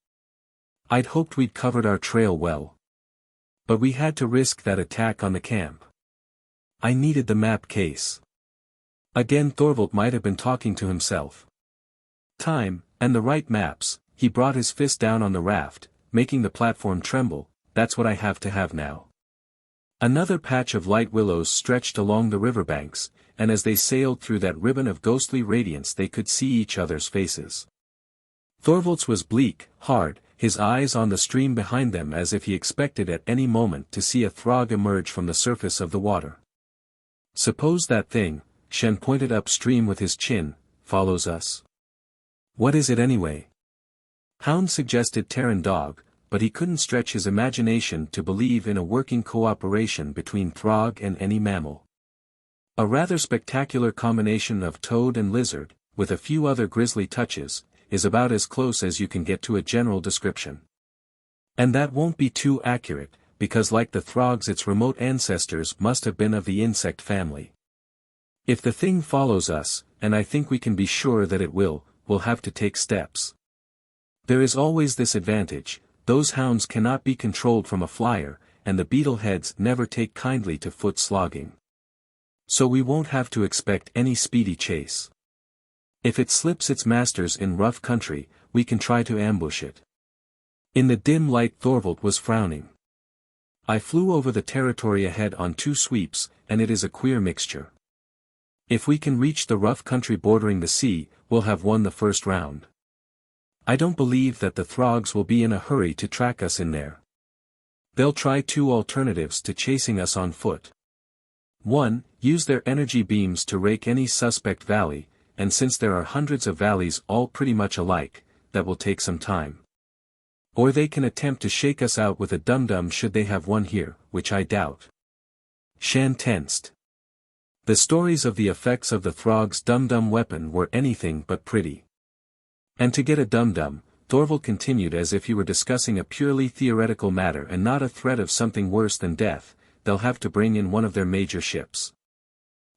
I'd hoped we'd covered our trail well. But we had to risk that attack on the camp. I needed the map case. Again Thorvald might have been talking to himself. Time, and the right maps. He brought his fist down on the raft, making the platform tremble. That's what I have to have now. Another patch of light willows stretched along the riverbanks, and as they sailed through that ribbon of ghostly radiance they could see each other's faces. Thorvald's was bleak, hard, his eyes on the stream behind them as if he expected at any moment to see a Throg emerge from the surface of the water. Suppose that thing, Shann pointed upstream with his chin, follows us. What is it anyway? Hound suggested Terran dog, but he couldn't stretch his imagination to believe in a working cooperation between Throg and any mammal. A rather spectacular combination of toad and lizard, with a few other grisly touches, is about as close as you can get to a general description. And that won't be too accurate, because like the Throgs its remote ancestors must have been of the insect family. If the thing follows us, and I think we can be sure that it will, we'll have to take steps. There is always this advantage, those hounds cannot be controlled from a flyer, and the beetleheads never take kindly to foot slogging. So we won't have to expect any speedy chase. If it slips its masters in rough country, we can try to ambush it. In the dim light Thorvald was frowning. I flew over the territory ahead on 2 sweeps, and it is a queer mixture. If we can reach the rough country bordering the sea, we'll have won the first round. I don't believe that the Throgs will be in a hurry to track us in there. They'll try 2 alternatives to chasing us on foot. 1, use their energy beams to rake any suspect valley, and since there are hundreds of valleys all pretty much alike, that will take some time. Or they can attempt to shake us out with a dum-dum should they have one here, which I doubt. Shann tensed. The stories of the effects of the Throg's dum-dum weapon were anything but pretty. And to get a dum-dum, Thorvald continued as if he were discussing a purely theoretical matter and not a threat of something worse than death, they'll have to bring in one of their major ships.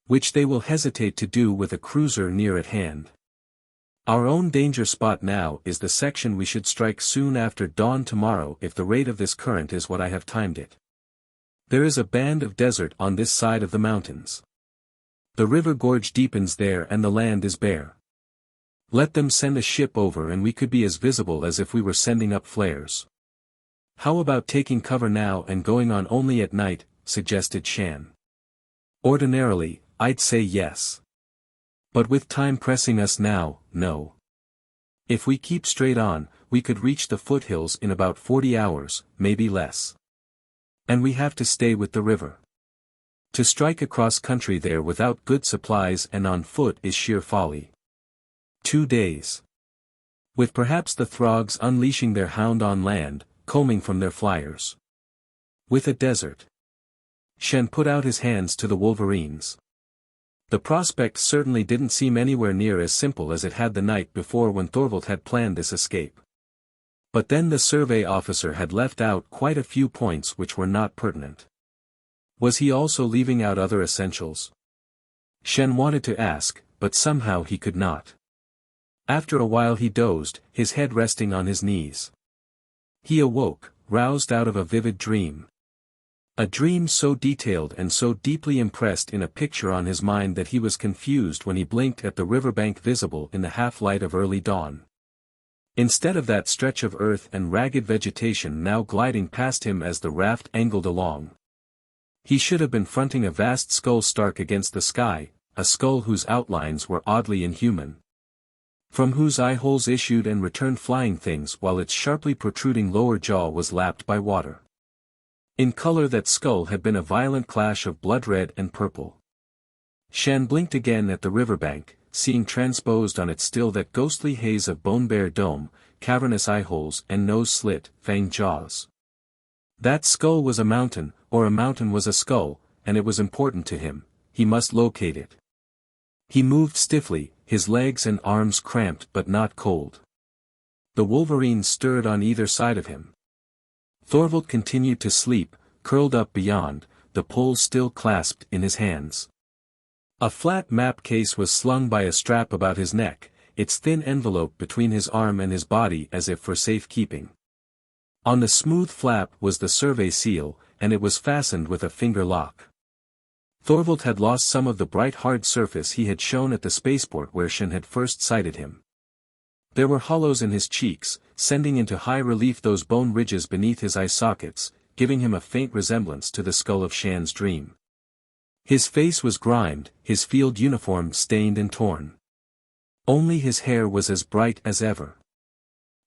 Which they will hesitate to do with a cruiser near at hand. Our own danger spot now is the section we should strike soon after dawn tomorrow if the rate of this current is what I have timed it. There is a band of desert on this side of the mountains. The river gorge deepens there and the land is bare. Let them send a ship over and we could be as visible as if we were sending up flares. How about taking cover now and going on only at night, suggested Shann. Ordinarily, I'd say yes. But with time pressing us now, no. If we keep straight on, we could reach the foothills in about 40 hours, maybe less. And we have to stay with the river. To strike across country there without good supplies and on foot is sheer folly. 2 days. With perhaps the Throgs unleashing their hound on land, combing from their flyers. With a desert. Shann put out his hands to the Wolverines. The prospect certainly didn't seem anywhere near as simple as it had the night before when Thorvald had planned this escape. But then the survey officer had left out quite a few points which were not pertinent. Was he also leaving out other essentials? Shann wanted to ask, but somehow he could not. After a while he dozed, his head resting on his knees. He awoke, roused out of a vivid dream. A dream so detailed and so deeply impressed in a picture on his mind that he was confused when he blinked at the riverbank visible in the half-light of early dawn. Instead of that stretch of earth and ragged vegetation now gliding past him as the raft angled along. He should have been fronting a vast skull stark against the sky, a skull whose outlines were oddly inhuman. From whose eye-holes issued and returned flying things while its sharply protruding lower jaw was lapped by water. In color that skull had been a violent clash of blood red and purple. Shann blinked again at the riverbank, seeing transposed on it still that ghostly haze of bone-bare dome, cavernous eyeholes and nose-slit, fanged jaws. That skull was a mountain, or a mountain was a skull, and it was important to him, he must locate it. He moved stiffly, his legs and arms cramped but not cold. The Wolverines stirred on either side of him. Thorvald continued to sleep, curled up beyond, the poles still clasped in his hands. A flat map case was slung by a strap about his neck, its thin envelope between his arm and his body as if for safekeeping. On the smooth flap was the survey seal, and it was fastened with a finger lock. Thorvald had lost some of the bright hard surface he had shown at the spaceport where Shann had first sighted him. There were hollows in his cheeks, sending into high relief those bone ridges beneath his eye sockets, giving him a faint resemblance to the skull of Shann's dream. His face was grimed, his field uniform stained and torn. Only his hair was as bright as ever.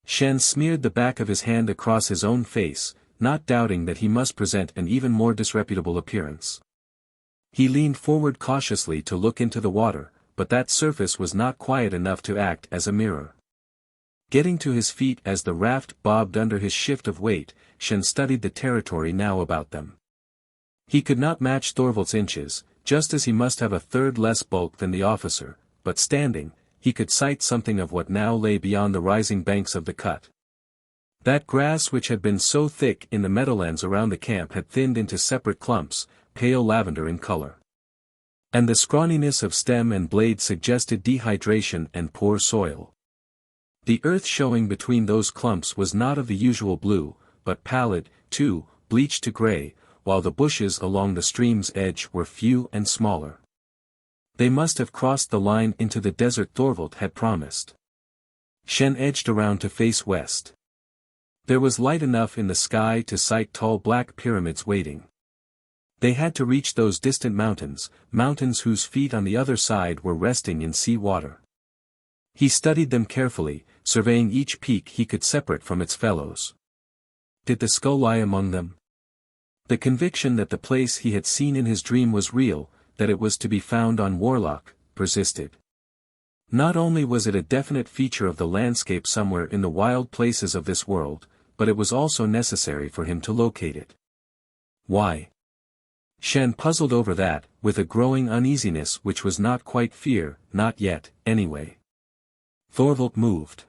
Shann smeared the back of his hand across his own face, not doubting that he must present an even more disreputable appearance. He leaned forward cautiously to look into the water, but that surface was not quiet enough to act as a mirror. Getting to his feet as the raft bobbed under his shift of weight, Shann studied the territory now about them. He could not match Thorvald's inches, just as he must have a third less bulk than the officer, but standing, he could sight something of what now lay beyond the rising banks of the cut. That grass which had been so thick in the meadowlands around the camp had thinned into separate clumps, pale lavender in color. And the scrawniness of stem and blade suggested dehydration and poor soil. The earth showing between those clumps was not of the usual blue, but pallid, too, bleached to gray, while the bushes along the stream's edge were few and smaller. They must have crossed the line into the desert Thorvald had promised. Shann edged around to face west. There was light enough in the sky to sight tall black pyramids waiting. They had to reach those distant mountains, mountains whose feet on the other side were resting in sea water. He studied them carefully, surveying each peak he could separate from its fellows. Did the skull lie among them? The conviction that the place he had seen in his dream was real, that it was to be found on Warlock, persisted. Not only was it a definite feature of the landscape somewhere in the wild places of this world, but it was also necessary for him to locate it. Why? Shann puzzled over that, with a growing uneasiness which was not quite fear, not yet, anyway. Thorvald moved.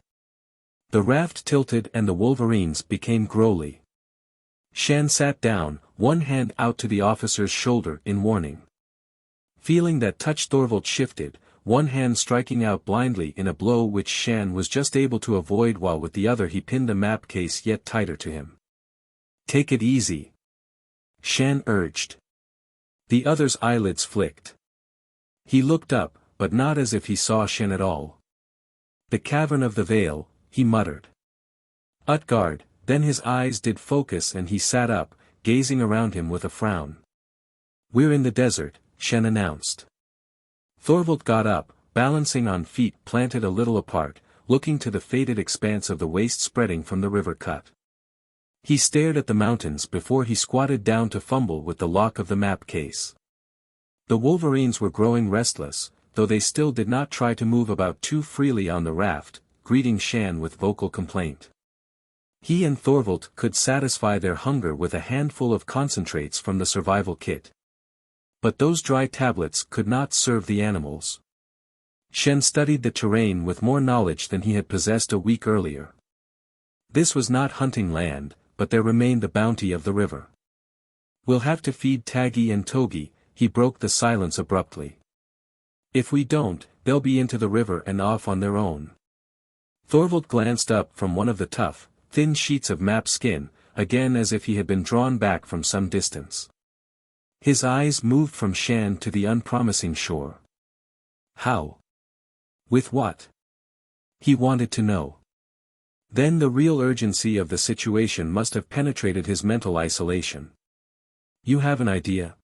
The raft tilted and the Wolverines became growly. Shann sat down, one hand out to the officer's shoulder in warning. Feeling that touch, Thorvald shifted, one hand striking out blindly in a blow which Shann was just able to avoid, while with the other he pinned the map case yet tighter to him. "Take it easy," Shann urged. The other's eyelids flicked. He looked up, but not as if he saw Shann at all. "The cavern of the Vale," he muttered. Utgard, then his eyes did focus and he sat up, gazing around him with a frown. "We're in the desert," Shann announced. Thorvald got up, balancing on feet planted a little apart, looking to the faded expanse of the waste spreading from the river cut. He stared at the mountains before he squatted down to fumble with the lock of the map case. The Wolverines were growing restless, though they still did not try to move about too freely on the raft, greeting Shann with vocal complaint. He and Thorvald could satisfy their hunger with a handful of concentrates from the survival kit. But those dry tablets could not serve the animals. Shann studied the terrain with more knowledge than he had possessed a week earlier. This was not hunting land, but there remained the bounty of the river. "We'll have to feed Taggi and Togi," he broke the silence abruptly. "If we don't, they'll be into the river and off on their own." Thorvald glanced up from one of the tough, thin sheets of map skin, again as if he had been drawn back from some distance. His eyes moved from Shann to the unpromising shore. How? With what? He wanted to know. Then the real urgency of the situation must have penetrated his mental isolation. "You have an idea?"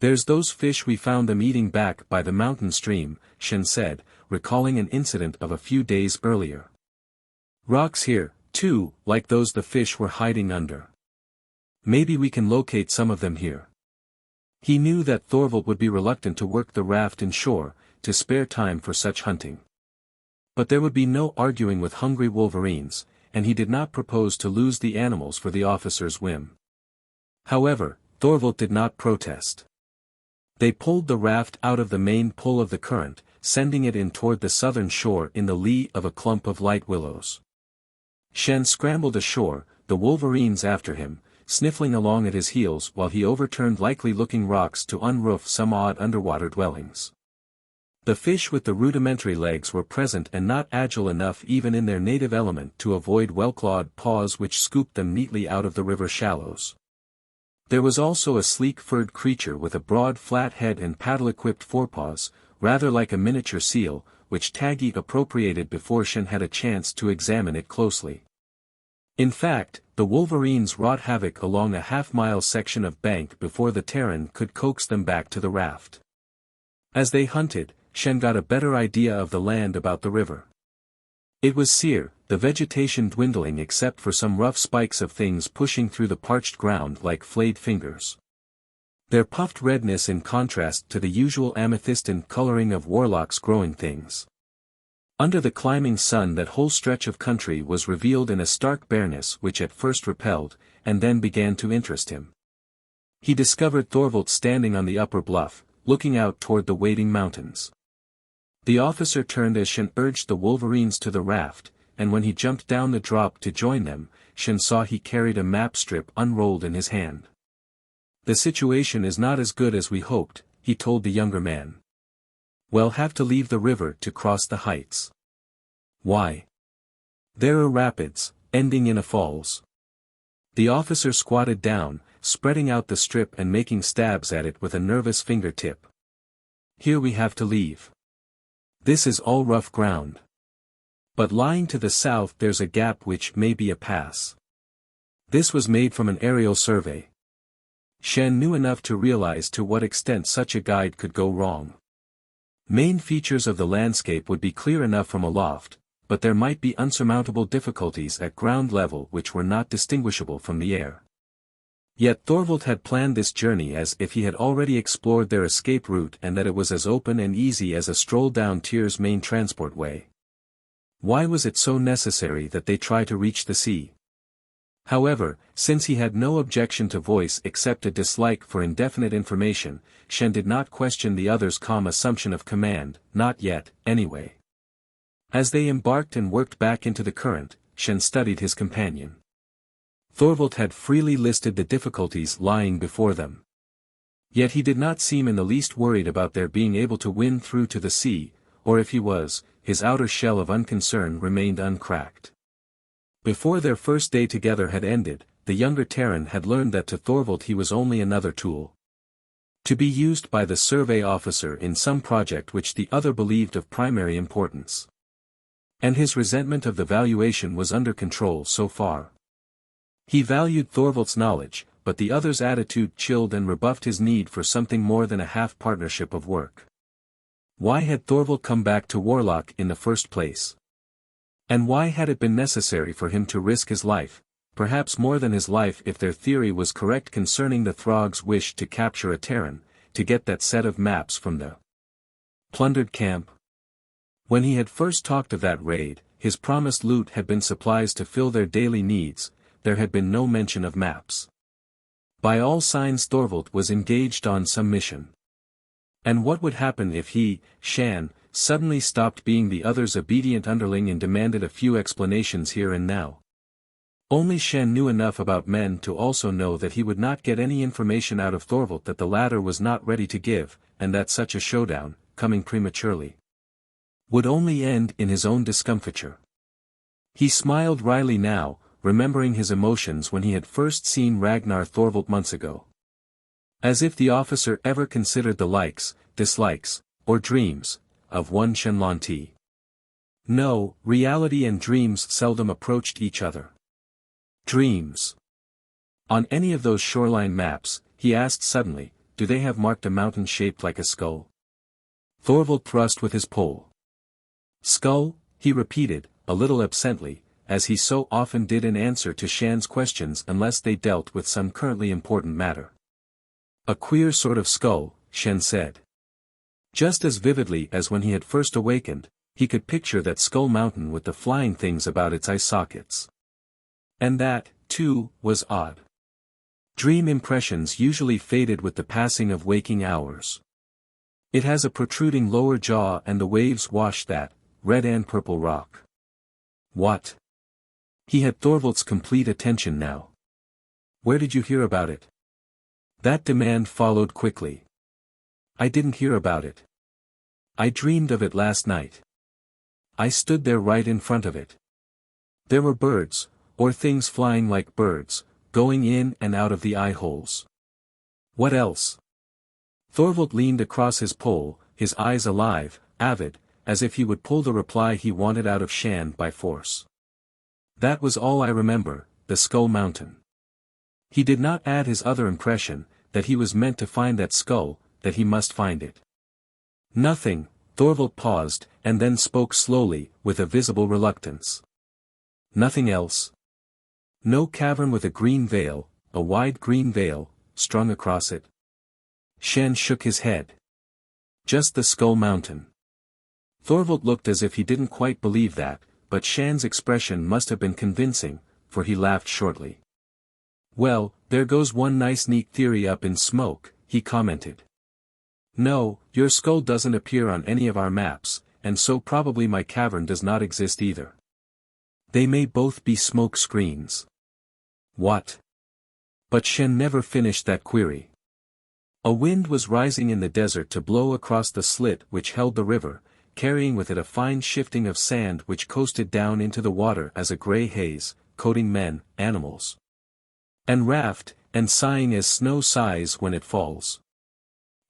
"There's those fish we found them eating back by the mountain stream," Shann said, recalling an incident of a few days earlier. "Rocks here, too, like those the fish were hiding under. Maybe we can locate some of them here." He knew that Thorvald would be reluctant to work the raft inshore, to spare time for such hunting. But there would be no arguing with hungry Wolverines, and he did not propose to lose the animals for the officer's whim. However, Thorvald did not protest. They pulled the raft out of the main pull of the current, sending it in toward the southern shore in the lee of a clump of light willows. Shann scrambled ashore, the Wolverines after him, sniffling along at his heels while he overturned likely-looking rocks to unroof some odd underwater dwellings. The fish with the rudimentary legs were present and not agile enough even in their native element to avoid well-clawed paws which scooped them neatly out of the river shallows. There was also a sleek furred creature with a broad flat head and paddle-equipped forepaws, rather like a miniature seal, which Taggi appropriated before Shann had a chance to examine it closely. In fact, the Wolverines wrought havoc along a half-mile section of bank before the Terran could coax them back to the raft. As they hunted, Shann got a better idea of the land about the river. It was sere, the vegetation dwindling except for some rough spikes of things pushing through the parched ground like flayed fingers. Their puffed redness in contrast to the usual amethystine coloring of Warlock's growing things. Under the climbing sun that whole stretch of country was revealed in a stark bareness which at first repelled, and then began to interest him. He discovered Thorvald standing on the upper bluff, looking out toward the waiting mountains. The officer turned as Shann urged the Wolverines to the raft, and when he jumped down the drop to join them, Shann saw he carried a map strip unrolled in his hand. "The situation is not as good as we hoped," he told the younger man. "We'll have to leave the river to cross the heights." "Why?" "There are rapids, ending in a falls." The officer squatted down, spreading out the strip and making stabs at it with a nervous fingertip. "Here we have to leave. This is all rough ground. But lying to the south there's a gap which may be a pass." This was made from an aerial survey. Shann knew enough to realize to what extent such a guide could go wrong. Main features of the landscape would be clear enough from aloft, but there might be unsurmountable difficulties at ground level which were not distinguishable from the air. Yet Thorvald had planned this journey as if he had already explored their escape route and that it was as open and easy as a stroll down Tyr's main transport way. Why was it so necessary that they try to reach the sea? However, since he had no objection to voice except a dislike for indefinite information, Shann did not question the other's calm assumption of command, not yet, anyway. As they embarked and worked back into the current, Shann studied his companion. Thorvald had freely listed the difficulties lying before them. Yet he did not seem in the least worried about their being able to win through to the sea, or if he was, his outer shell of unconcern remained uncracked. Before their first day together had ended, the younger Terran had learned that to Thorvald he was only another tool. To be used by the survey officer in some project which the other believed of primary importance. And his resentment of the valuation was under control so far. He valued Thorvald's knowledge, but the other's attitude chilled and rebuffed his need for something more than a half-partnership of work. Why had Thorvald come back to Warlock in the first place? And why had it been necessary for him to risk his life, perhaps more than his life if their theory was correct concerning the Throgs' wish to capture a Terran, to get that set of maps from the plundered camp? When he had first talked of that raid, his promised loot had been supplies to fill their daily needs. There had been no mention of maps. By all signs Thorvald was engaged on some mission. And what would happen if he, Shann, suddenly stopped being the other's obedient underling and demanded a few explanations here and now? Only Shann knew enough about men to also know that he would not get any information out of Thorvald that the latter was not ready to give, and that such a showdown, coming prematurely, would only end in his own discomfiture. He smiled wryly now, remembering his emotions when he had first seen Ragnar Thorvald months ago. As if the officer ever considered the likes, dislikes, or dreams, of one Shann Lantee. No, reality and dreams seldom approached each other. Dreams. On any of those shoreline maps, he asked suddenly, do they have marked a mountain shaped like a skull? Thorvald thrust with his pole. Skull, he repeated, a little absently, as he so often did in answer to Shann's questions unless they dealt with some currently important matter. A queer sort of skull, Shann said. Just as vividly as when he had first awakened, he could picture that skull mountain with the flying things about its eye sockets. And that, too, was odd. Dream impressions usually faded with the passing of waking hours. It has a protruding lower jaw and the waves wash that, red and purple rock. What? He had Thorvald's complete attention now. Where did you hear about it? That demand followed quickly. I didn't hear about it. I dreamed of it last night. I stood there right in front of it. There were birds, or things flying like birds, going in and out of the eye holes. What else? Thorvald leaned across his pole, his eyes alive, avid, as if he would pull the reply he wanted out of Shann by force. That was all I remember, the skull mountain. He did not add his other impression, that he was meant to find that skull, that he must find it. Nothing, Thorvald paused, and then spoke slowly, with a visible reluctance. Nothing else? No cavern with a green veil, a wide green veil, strung across it? Shann shook his head. Just the skull mountain. Thorvald looked as if he didn't quite believe that, but Shann's expression must have been convincing, for he laughed shortly. "Well, there goes one nice neat theory up in smoke," he commented. "No, your skull doesn't appear on any of our maps, and so probably my cavern does not exist either. They may both be smoke screens." "What?" But Shann never finished that query. A wind was rising in the desert to blow across the slit which held the river, carrying with it a fine shifting of sand which coasted down into the water as a grey haze, coating men, animals, and raft, and sighing as snow sighs when it falls.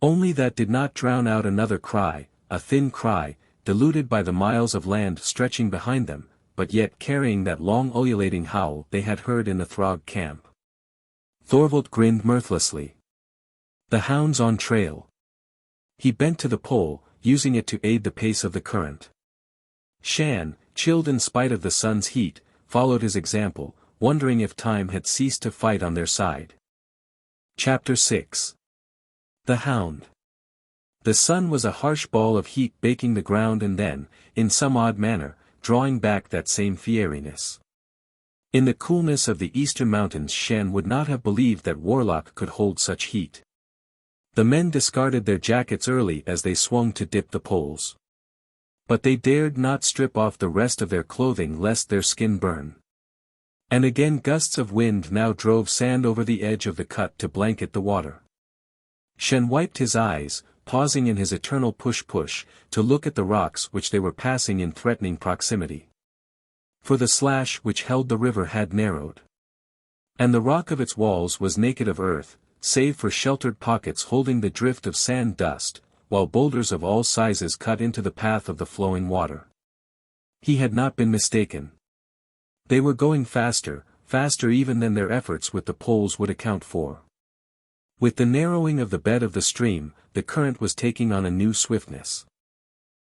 Only that did not drown out another cry, a thin cry, diluted by the miles of land stretching behind them, but yet carrying that long ululating howl they had heard in the Throg camp. Thorvald grinned mirthlessly. "The hound's on trail." He bent to the pole, using it to aid the pace of the current. Shann, chilled in spite of the sun's heat, followed his example, wondering if time had ceased to fight on their side. Chapter 6. The Hound. The sun was a harsh ball of heat baking the ground and then, in some odd manner, drawing back that same fieriness. In the coolness of the eastern mountains Shann would not have believed that Warlock could hold such heat. The men discarded their jackets early as they swung to dip the poles. But they dared not strip off the rest of their clothing lest their skin burn. And again gusts of wind now drove sand over the edge of the cut to blanket the water. Shann wiped his eyes, pausing in his eternal push-push, to look at the rocks which they were passing in threatening proximity. For the slash which held the river had narrowed. And the rock of its walls was naked of earth, save for sheltered pockets holding the drift of sand dust, while boulders of all sizes cut into the path of the flowing water. He had not been mistaken. They were going faster, faster even than their efforts with the poles would account for. With the narrowing of the bed of the stream, the current was taking on a new swiftness.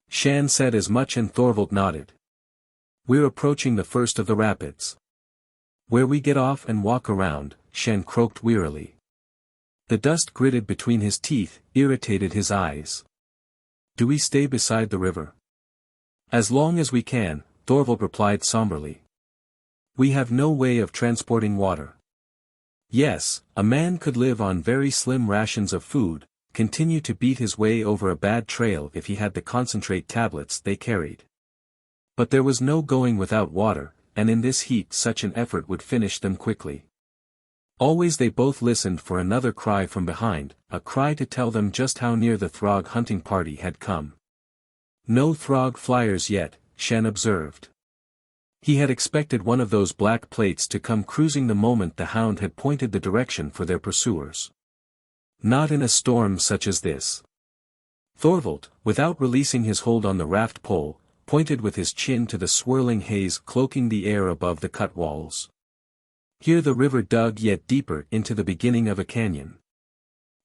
Shann said as much and Thorvald nodded. "We're approaching the first of the rapids. Where we get off and walk around," Shann croaked wearily. The dust gritted between his teeth, irritated his eyes. "Do we stay beside the river?" "As long as we can," Thorvald replied somberly. "We have no way of transporting water." Yes, a man could live on very slim rations of food, continue to beat his way over a bad trail if he had the concentrate tablets they carried. But there was no going without water, and in this heat such an effort would finish them quickly. Always they both listened for another cry from behind, a cry to tell them just how near the Throg hunting party had come. No Throg flyers yet, Shann observed. He had expected one of those black plates to come cruising the moment the Hound had pointed the direction for their pursuers. Not in a storm such as this. Thorvald, without releasing his hold on the raft pole, pointed with his chin to the swirling haze cloaking the air above the cut walls. Here the river dug yet deeper into the beginning of a canyon.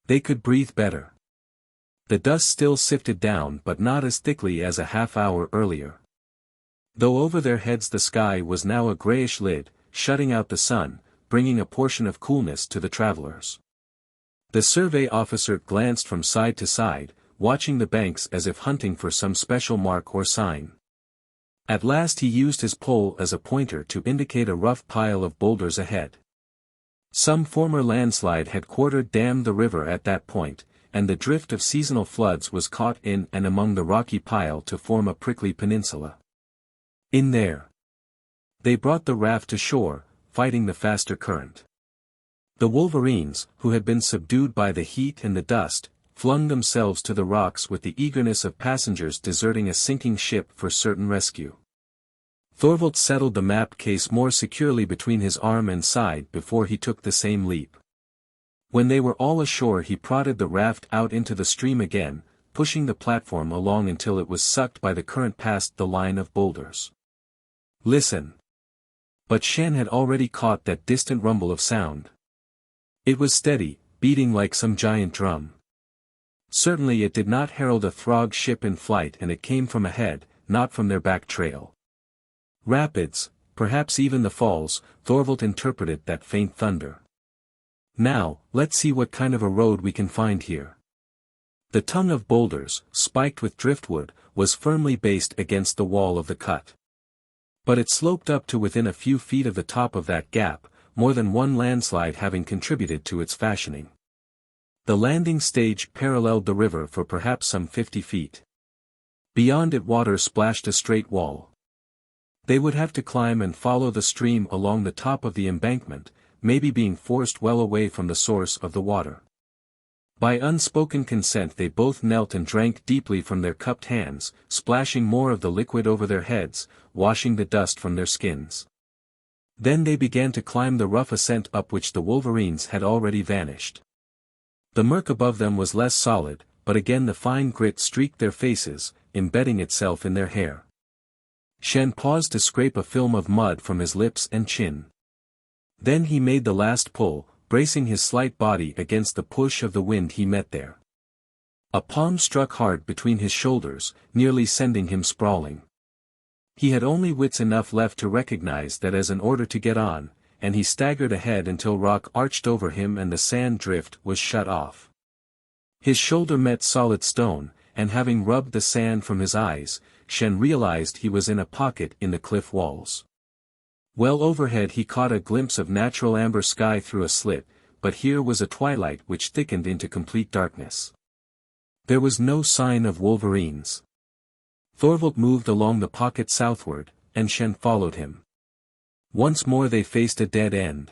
They could breathe better. The dust still sifted down but not as thickly as a half-hour earlier. Though over their heads the sky was now a grayish lid, shutting out the sun, bringing a portion of coolness to the travelers. The survey officer glanced from side to side, watching the banks as if hunting for some special mark or sign. At last he used his pole as a pointer to indicate a rough pile of boulders ahead. Some former landslide had dammed the river at that point, and the drift of seasonal floods was caught in and among the rocky pile to form a prickly peninsula. In there. They brought the raft to shore, fighting the faster current. The Wolverines, who had been subdued by the heat and the dust, flung themselves to the rocks with the eagerness of passengers deserting a sinking ship for certain rescue. Thorvald settled the map case more securely between his arm and side before he took the same leap. When they were all ashore he prodded the raft out into the stream again, pushing the platform along until it was sucked by the current past the line of boulders. "Listen." But Shann had already caught that distant rumble of sound. It was steady, beating like some giant drum. Certainly it did not herald a Throg ship in flight, and it came from ahead, not from their back trail. Rapids, perhaps even the falls, Thorvald interpreted that faint thunder. "Now, let's see what kind of a road we can find here." The tongue of boulders, spiked with driftwood, was firmly based against the wall of the cut. But it sloped up to within a few feet of the top of that gap, more than one landslide having contributed to its fashioning. The landing stage paralleled the river for perhaps some 50 feet. Beyond it water splashed a straight wall. They would have to climb and follow the stream along the top of the embankment, maybe being forced well away from the source of the water. By unspoken consent they both knelt and drank deeply from their cupped hands, splashing more of the liquid over their heads, washing the dust from their skins. Then they began to climb the rough ascent up which the Wolverines had already vanished. The murk above them was less solid, but again the fine grit streaked their faces, embedding itself in their hair. Shann paused to scrape a film of mud from his lips and chin. Then he made the last pull, bracing his slight body against the push of the wind he met there. A palm struck hard between his shoulders, nearly sending him sprawling. He had only wits enough left to recognize that as an order to get on, and he staggered ahead until rock arched over him and the sand drift was shut off. His shoulder met solid stone, and having rubbed the sand from his eyes, Shann realized he was in a pocket in the cliff walls. Well overhead he caught a glimpse of natural amber sky through a slit, but here was a twilight which thickened into complete darkness. There was no sign of Wolverines. Thorvald moved along the pocket southward, and Shann followed him. Once more they faced a dead end.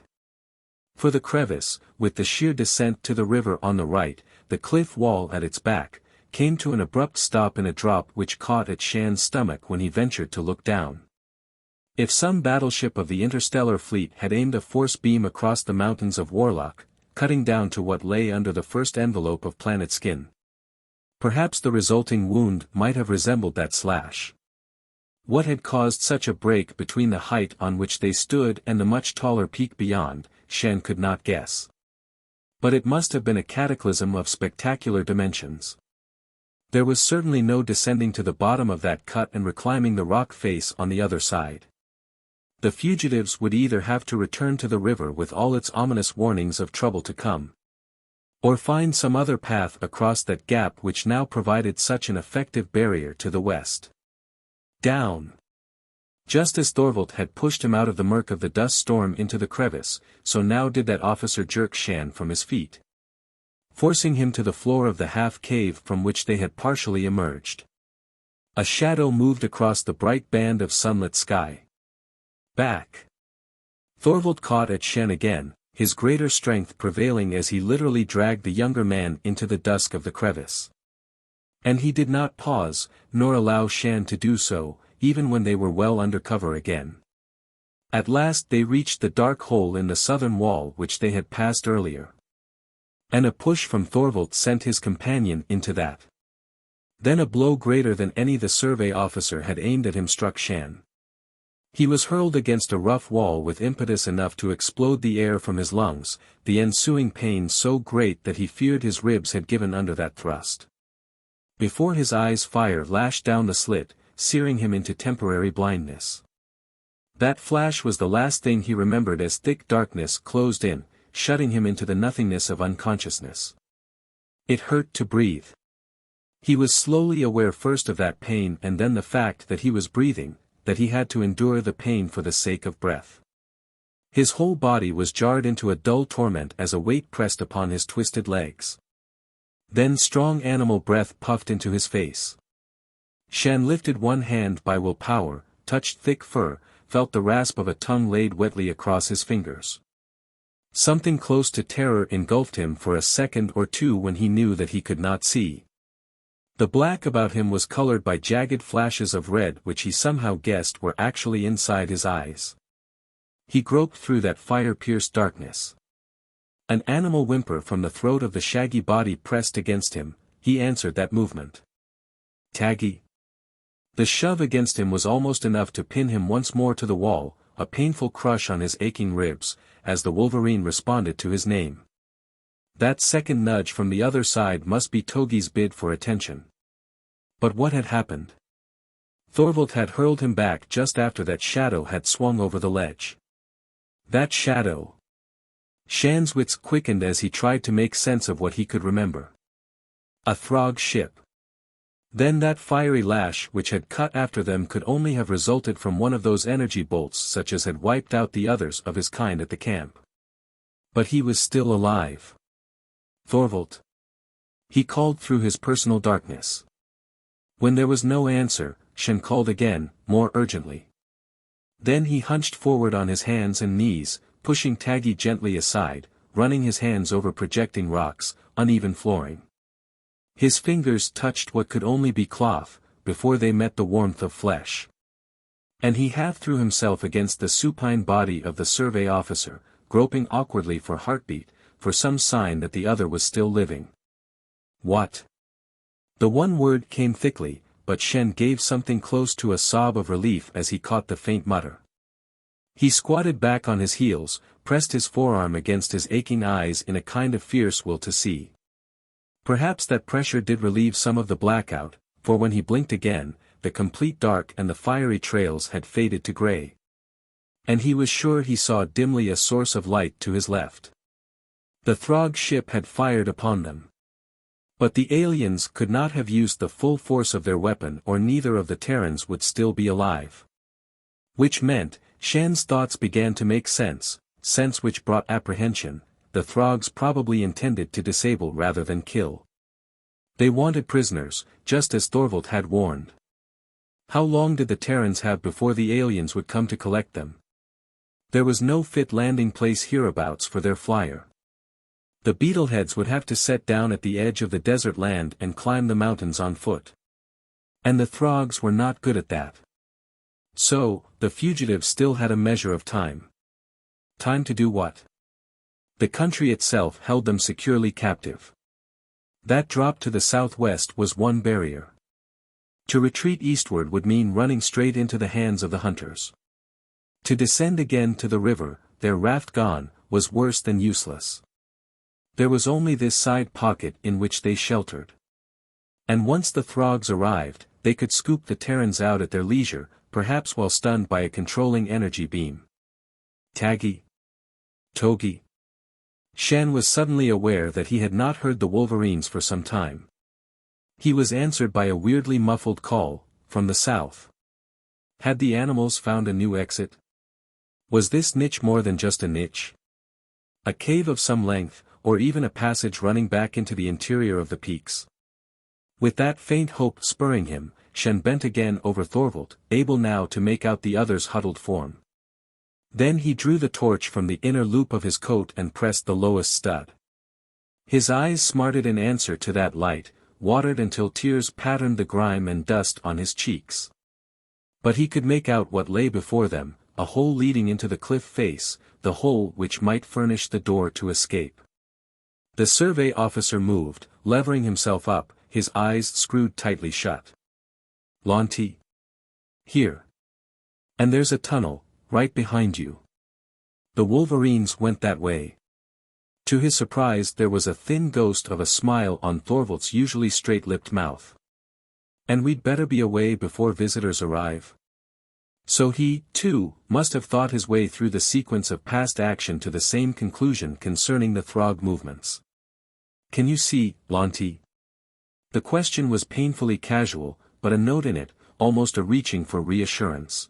For the crevice, with the sheer descent to the river on the right, the cliff wall at its back, came to an abrupt stop in a drop which caught at Shann's stomach when he ventured to look down. If some battleship of the interstellar fleet had aimed a force beam across the mountains of Warlock, cutting down to what lay under the first envelope of planet skin, perhaps the resulting wound might have resembled that slash. What had caused such a break between the height on which they stood and the much taller peak beyond, Shann could not guess. But it must have been a cataclysm of spectacular dimensions. There was certainly no descending to the bottom of that cut and reclimbing the rock face on the other side. The fugitives would either have to return to the river with all its ominous warnings of trouble to come, or find some other path across that gap which now provided such an effective barrier to the west. Down! Just as Thorvald had pushed him out of the murk of the dust storm into the crevice, so now did that officer jerk Shann from his feet, forcing him to the floor of the half-cave from which they had partially emerged. A shadow moved across the bright band of sunlit sky. Back! Thorvald caught at Shann again, his greater strength prevailing as he literally dragged the younger man into the dusk of the crevice. And he did not pause, nor allow Shann to do so, even when they were well under cover again. At last they reached the dark hole in the southern wall which they had passed earlier. And a push from Thorvald sent his companion into that. Then a blow greater than any the survey officer had aimed at him struck Shann. He was hurled against a rough wall with impetus enough to explode the air from his lungs, the ensuing pain so great that he feared his ribs had given under that thrust. Before his eyes fire lashed down the slit, searing him into temporary blindness. That flash was the last thing he remembered as thick darkness closed in, shutting him into the nothingness of unconsciousness. It hurt to breathe. He was slowly aware first of that pain and then the fact that he was breathing, that he had to endure the pain for the sake of breath. His whole body was jarred into a dull torment as a weight pressed upon his twisted legs. Then strong animal breath puffed into his face. Shann lifted one hand by will power, touched thick fur, felt the rasp of a tongue laid wetly across his fingers. Something close to terror engulfed him for a second or two when he knew that he could not see. The black about him was colored by jagged flashes of red which he somehow guessed were actually inside his eyes. He groped through that fire-pierced darkness. An animal whimper from the throat of the shaggy body pressed against him, he answered that movement. Taggi. The shove against him was almost enough to pin him once more to the wall, a painful crush on his aching ribs, as the Wolverine responded to his name. That second nudge from the other side must be Togi's bid for attention. But what had happened? Thorvald had hurled him back just after that shadow had swung over the ledge. That shadow! Shann's wits quickened as he tried to make sense of what he could remember. A Throg ship. Then that fiery lash which had cut after them could only have resulted from one of those energy bolts such as had wiped out the others of his kind at the camp. But he was still alive. Thorvald. He called through his personal darkness. When there was no answer, Shann called again, more urgently. Then he hunched forward on his hands and knees, pushing Taggi gently aside, running his hands over projecting rocks, uneven flooring. His fingers touched what could only be cloth, before they met the warmth of flesh. And he half threw himself against the supine body of the survey officer, groping awkwardly for heartbeat, for some sign that the other was still living. What? The one word came thickly, but Shann gave something close to a sob of relief as he caught the faint mutter. He squatted back on his heels, pressed his forearm against his aching eyes in a kind of fierce will to see. Perhaps that pressure did relieve some of the blackout, for when he blinked again, the complete dark and the fiery trails had faded to grey. And he was sure he saw dimly a source of light to his left. The Throg ship had fired upon them. But the aliens could not have used the full force of their weapon, or neither of the Terrans would still be alive. Which meant, Shann's thoughts began to make sense which brought apprehension. The Throgs probably intended to disable rather than kill. They wanted prisoners, just as Thorvald had warned. How long did the Terrans have before the aliens would come to collect them? There was no fit landing place hereabouts for their flyer. The beetleheads would have to set down at the edge of the desert land and climb the mountains on foot. And the Throgs were not good at that. So, the fugitives still had a measure of time. Time to do what? The country itself held them securely captive. That drop to the southwest was one barrier. To retreat eastward would mean running straight into the hands of the hunters. To descend again to the river, their raft gone, was worse than useless. There was only this side pocket in which they sheltered. And once the Throgs arrived, they could scoop the Terrans out at their leisure, perhaps while stunned by a controlling energy beam. Taggi? Togi? Shann was suddenly aware that he had not heard the Wolverines for some time. He was answered by a weirdly muffled call, from the south. Had the animals found a new exit? Was this niche more than just a niche? A cave of some length, or even a passage running back into the interior of the peaks? With that faint hope spurring him, Shann bent again over Thorvald, able now to make out the other's huddled form. Then he drew the torch from the inner loop of his coat and pressed the lowest stud. His eyes smarted in answer to that light, watered until tears patterned the grime and dust on his cheeks. But he could make out what lay before them, a hole leading into the cliff face, the hole which might furnish the door to escape. The survey officer moved, levering himself up, his eyes screwed tightly shut. Lantee? Here. And there's a tunnel, right behind you. The Wolverines went that way. To his surprise there was a thin ghost of a smile on Thorvald's usually straight-lipped mouth. And we'd better be away before visitors arrive. So he, too, must have thought his way through the sequence of past action to the same conclusion concerning the Throg movements. Can you see, Lantee? The question was painfully casual, but a note in it, almost a reaching for reassurance.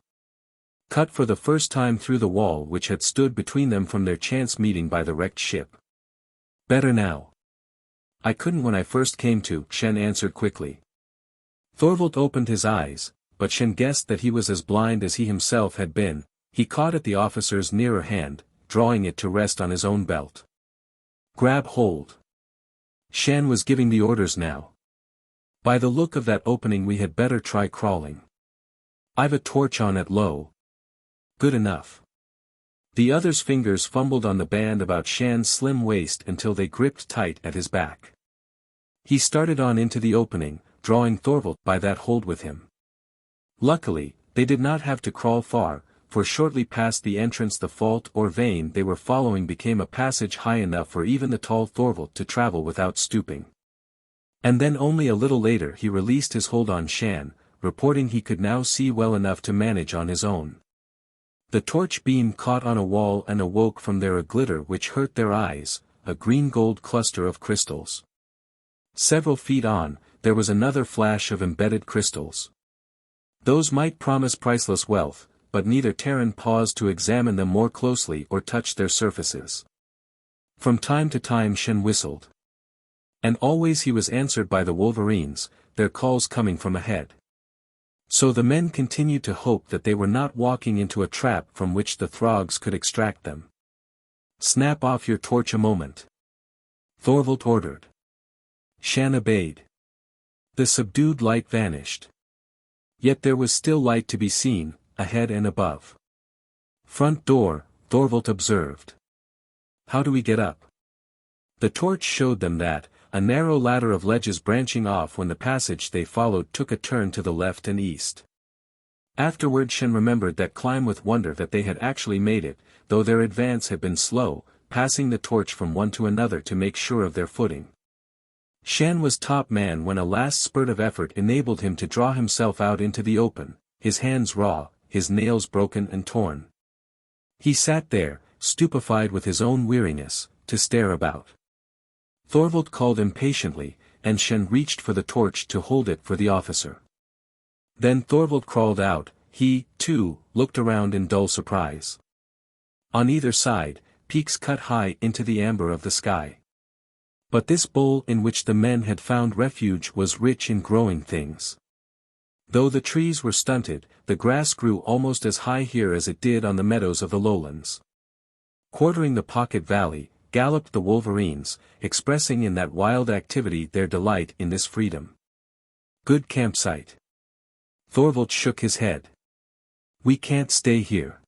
Cut for the first time through the wall which had stood between them from their chance meeting by the wrecked ship. Better now. I couldn't when I first came to, Shann answered quickly. Thorvald opened his eyes, but Shann guessed that he was as blind as he himself had been. He caught at the officer's nearer hand, drawing it to rest on his own belt. Grab hold. Shann was giving the orders now. By the look of that opening we had better try crawling. I've a torch on it low. Good enough. The other's fingers fumbled on the band about Shann's slim waist until they gripped tight at his back. He started on into the opening, drawing Thorvald by that hold with him. Luckily, they did not have to crawl far, for shortly past the entrance the fault or vein they were following became a passage high enough for even the tall Thorvald to travel without stooping. And then only a little later he released his hold on Shann, reporting he could now see well enough to manage on his own. The torch beam caught on a wall and awoke from there a glitter which hurt their eyes, a green-gold cluster of crystals. Several feet on, there was another flash of embedded crystals. Those might promise priceless wealth, but neither Terran paused to examine them more closely or touch their surfaces. From time to time Shann whistled. And always he was answered by the Wolverines, their calls coming from ahead. So the men continued to hope that they were not walking into a trap from which the Throgs could extract them. "Snap off your torch a moment," Thorvald ordered. Shann obeyed. The subdued light vanished. Yet there was still light to be seen, ahead and above. "Front door," Thorvald observed. "How do we get up?" The torch showed them that, a narrow ladder of ledges branching off when the passage they followed took a turn to the left and east. Afterward Shann remembered that climb with wonder that they had actually made it, though their advance had been slow, passing the torch from one to another to make sure of their footing. Shann was top man when a last spurt of effort enabled him to draw himself out into the open, his hands raw, his nails broken and torn. He sat there, stupefied with his own weariness, to stare about. Thorvald called impatiently, and Shann reached for the torch to hold it for the officer. Then Thorvald crawled out. He, too, looked around in dull surprise. On either side, peaks cut high into the amber of the sky. But this bowl in which the men had found refuge was rich in growing things. Though the trees were stunted, the grass grew almost as high here as it did on the meadows of the lowlands. Quartering the pocket valley, galloped the Wolverines, expressing in that wild activity their delight in this freedom. "Good campsite." Thorvald shook his head. "We can't stay here."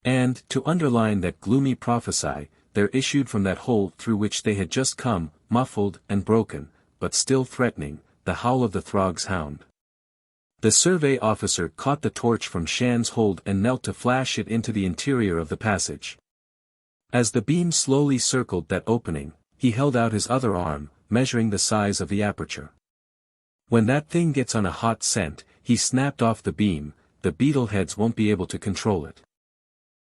And, to underline that gloomy prophecy, there issued from that hole through which they had just come, muffled and broken, but still threatening, the howl of the Throg's Hound. The survey officer caught the torch from Shann's hold and knelt to flash it into the interior of the passage. As the beam slowly circled that opening, he held out his other arm, measuring the size of the aperture. "When that thing gets on a hot scent," he snapped off the beam, "the beetleheads won't be able to control it.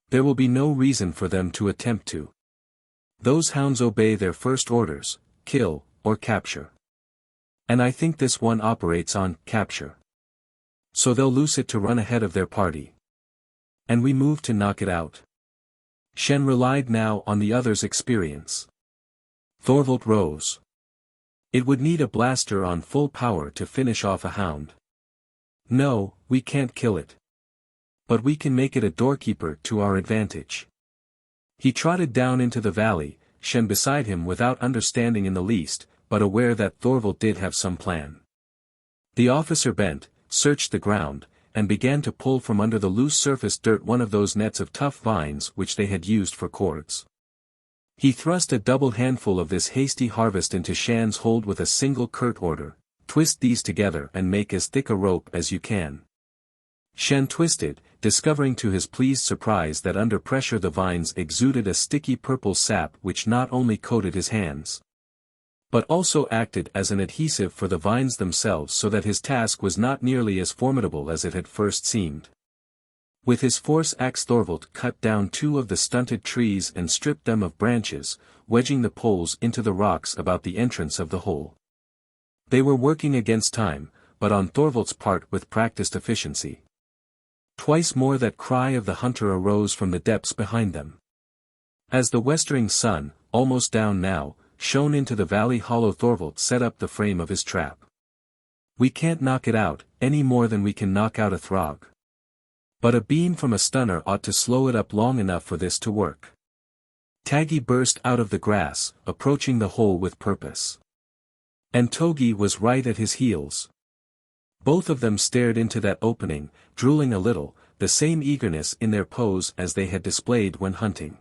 There will be no reason for them to attempt to. Those hounds obey their first orders, kill, or capture. And I think this one operates on capture. So they'll loose it to run ahead of their party. And we move to knock it out." Shann relied now on the other's experience. Thorvald rose. "It would need a blaster on full power to finish off a hound. No, we can't kill it. But we can make it a doorkeeper to our advantage." He trotted down into the valley, Shann beside him without understanding in the least, but aware that Thorvald did have some plan. The officer bent, searched the ground, and began to pull from under the loose surface dirt one of those nets of tough vines which they had used for cords. He thrust a double handful of this hasty harvest into Shann's hold with a single curt order: "Twist these together and make as thick a rope as you can." Shann twisted, discovering to his pleased surprise that under pressure the vines exuded a sticky purple sap which not only coated his hands, but also acted as an adhesive for the vines themselves, so that his task was not nearly as formidable as it had first seemed. With his force axe Thorvald cut down two of the stunted trees and stripped them of branches, wedging the poles into the rocks about the entrance of the hole. They were working against time, but on Thorvald's part with practiced efficiency. Twice more that cry of the hunter arose from the depths behind them. As the westering sun, almost down now, shone into the valley hollow, Thorvald set up the frame of his trap. "We can't knock it out, any more than we can knock out a Throg. But a beam from a stunner ought to slow it up long enough for this to work." Taggi burst out of the grass, approaching the hole with purpose. And Togi was right at his heels. Both of them stared into that opening, drooling a little, the same eagerness in their pose as they had displayed when hunting.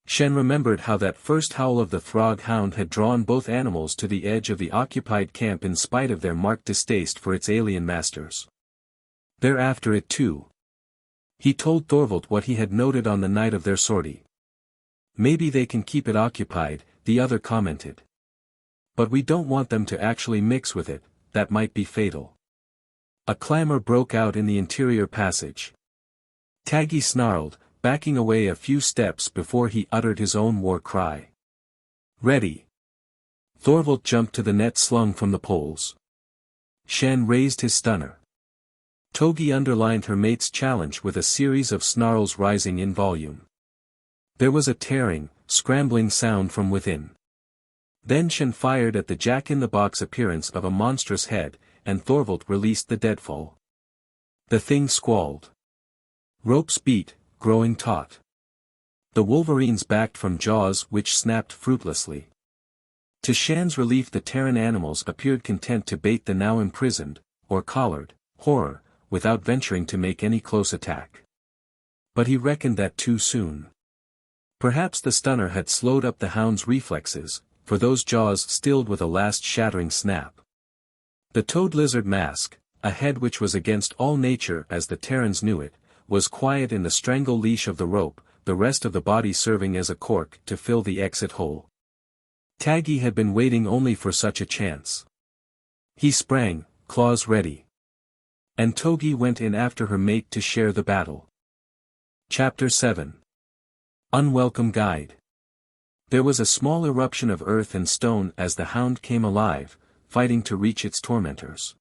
Shann remembered how that first howl of the Throg hound had drawn both animals to the edge of the occupied camp in spite of their marked distaste for its alien masters. "They're after it too." He told Thorvald what he had noted on the night of their sortie. "Maybe they can keep it occupied," the other commented. "But we don't want them to actually mix with it, that might be fatal." A clamor broke out in the interior passage. Taggi snarled, backing away a few steps before he uttered his own war cry. "Ready!" Thorvald jumped to the net slung from the poles. Shann raised his stunner. Togi underlined her mate's challenge with a series of snarls rising in volume. There was a tearing, scrambling sound from within. Then Shann fired at the jack-in-the-box appearance of a monstrous head, and Thorvald released the deadfall. The thing squalled. Ropes beat, growing taut. The Wolverines backed from jaws which snapped fruitlessly. To Shann's relief, the Terran animals appeared content to bait the now imprisoned, or collared, horror, without venturing to make any close attack. But he reckoned that too soon. Perhaps the stunner had slowed up the Hound's reflexes, for those jaws stilled with a last shattering snap. The toad lizard mask, a head which was against all nature as the Terrans knew it, was quiet in the strangle leash of the rope, the rest of the body serving as a cork to fill the exit hole. Taggi had been waiting only for such a chance. He sprang, claws ready. And Togi went in after her mate to share the battle. Chapter 7. Unwelcome Guide. There was a small eruption of earth and stone as the Hound came alive, fighting to reach its tormentors.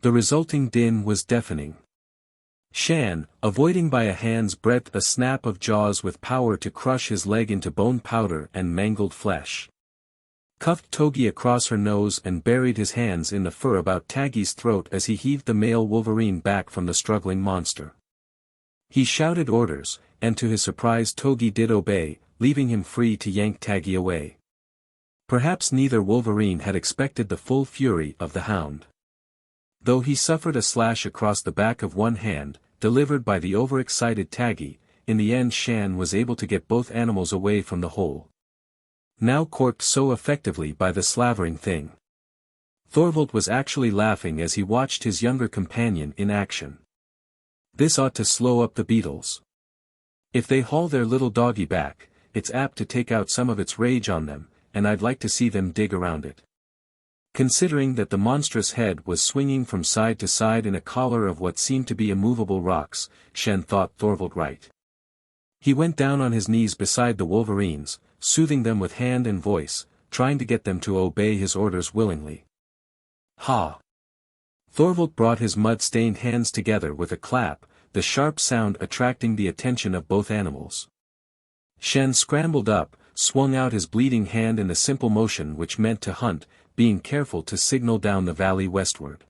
The resulting din was deafening. Shann, avoiding by a hand's breadth a snap of jaws with power to crush his leg into bone powder and mangled flesh, cuffed Togi across her nose and buried his hands in the fur about Taggi's throat as he heaved the male Wolverine back from the struggling monster. He shouted orders, and to his surprise Togi did obey, leaving him free to yank Taggi away. Perhaps neither Wolverine had expected the full fury of the Hound. Though he suffered a slash across the back of one hand, delivered by the overexcited Taggi, in the end Shann was able to get both animals away from the hole. Now corked so effectively by the slavering thing. Thorvald was actually laughing as he watched his younger companion in action. This ought to slow up the beetles. If they haul their little doggy back, it's apt to take out some of its rage on them, and I'd like to see them dig around it. Considering that the monstrous head was swinging from side to side in a collar of what seemed to be immovable rocks, Shann thought Thorvald right. He went down on his knees beside the Wolverines, soothing them with hand and voice, trying to get them to obey his orders willingly. Ha! Thorvald brought his mud-stained hands together with a clap, the sharp sound attracting the attention of both animals. Shann scrambled up, swung out his bleeding hand in a simple motion which meant to hunt, being careful to signal down the valley westward.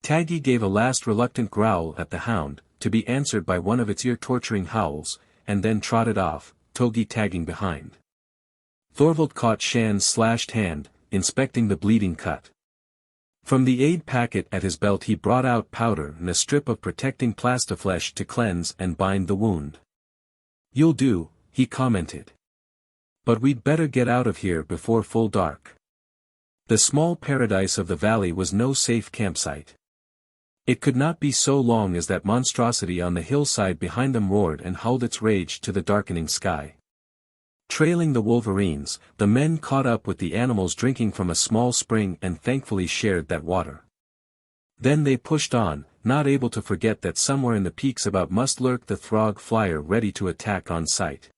Taggi gave a last reluctant growl at the Hound, to be answered by one of its ear-torturing howls, and then trotted off, Togi tagging behind. Thorvald caught Shann's slashed hand, inspecting the bleeding cut. From the aid packet at his belt he brought out powder and a strip of protecting plastiflesh to cleanse and bind the wound. "You'll do," he commented. "But we'd better get out of here before full dark." The small paradise of the valley was no safe campsite. It could not be so long as that monstrosity on the hillside behind them roared and howled its rage to the darkening sky. Trailing the Wolverines, the men caught up with the animals drinking from a small spring and thankfully shared that water. Then they pushed on, not able to forget that somewhere in the peaks about must lurk the Throg flyer ready to attack on sight.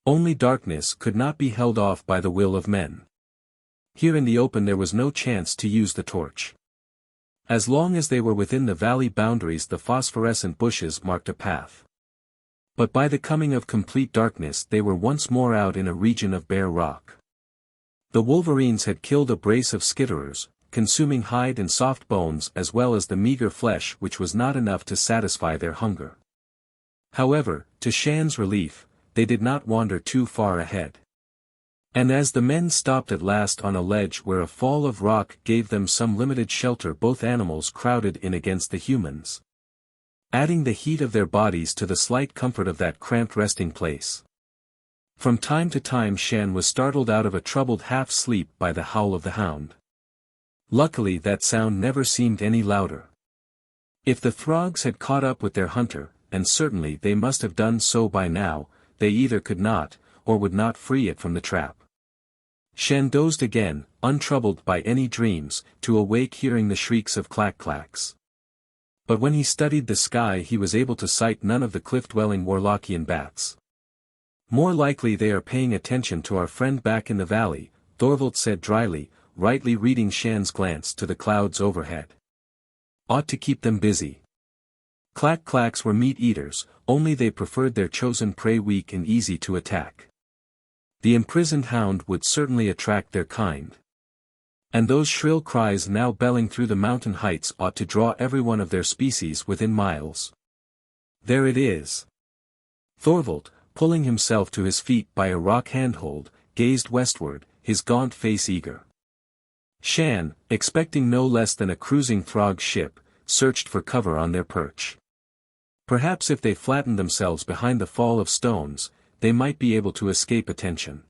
Only darkness could not be held off by the will of men. Here in the open there was no chance to use the torch. As long as they were within the valley boundaries the phosphorescent bushes marked a path. But by the coming of complete darkness they were once more out in a region of bare rock. The Wolverines had killed a brace of skitterers, consuming hide and soft bones as well as the meager flesh which was not enough to satisfy their hunger. However, to Shann's relief, they did not wander too far ahead. And as the men stopped at last on a ledge where a fall of rock gave them some limited shelter both animals crowded in against the humans, adding the heat of their bodies to the slight comfort of that cramped resting place. From time to time Shann was startled out of a troubled half-sleep by the howl of the Hound. Luckily that sound never seemed any louder. If the Throgs had caught up with their hunter, and certainly they must have done so by now, they either could not, or would not free it from the trap. Shann dozed again, untroubled by any dreams, to awake hearing the shrieks of clack-clacks. But when he studied the sky he was able to sight none of the cliff-dwelling Warlockian bats. "More likely they are paying attention to our friend back in the valley," Thorvald said dryly, rightly reading Shann's glance to the clouds overhead. Ought to keep them busy. Clack-clacks were meat-eaters, only they preferred their chosen prey weak and easy to attack. The imprisoned hound would certainly attract their kind. And those shrill cries now belling through the mountain heights ought to draw everyone of their species within miles. There it is. Thorvald, pulling himself to his feet by a rock handhold, gazed westward, his gaunt face eager. Shann, expecting no less than a cruising Throg ship, searched for cover on their perch. Perhaps if they flattened themselves behind the fall of stones, they might be able to escape attention.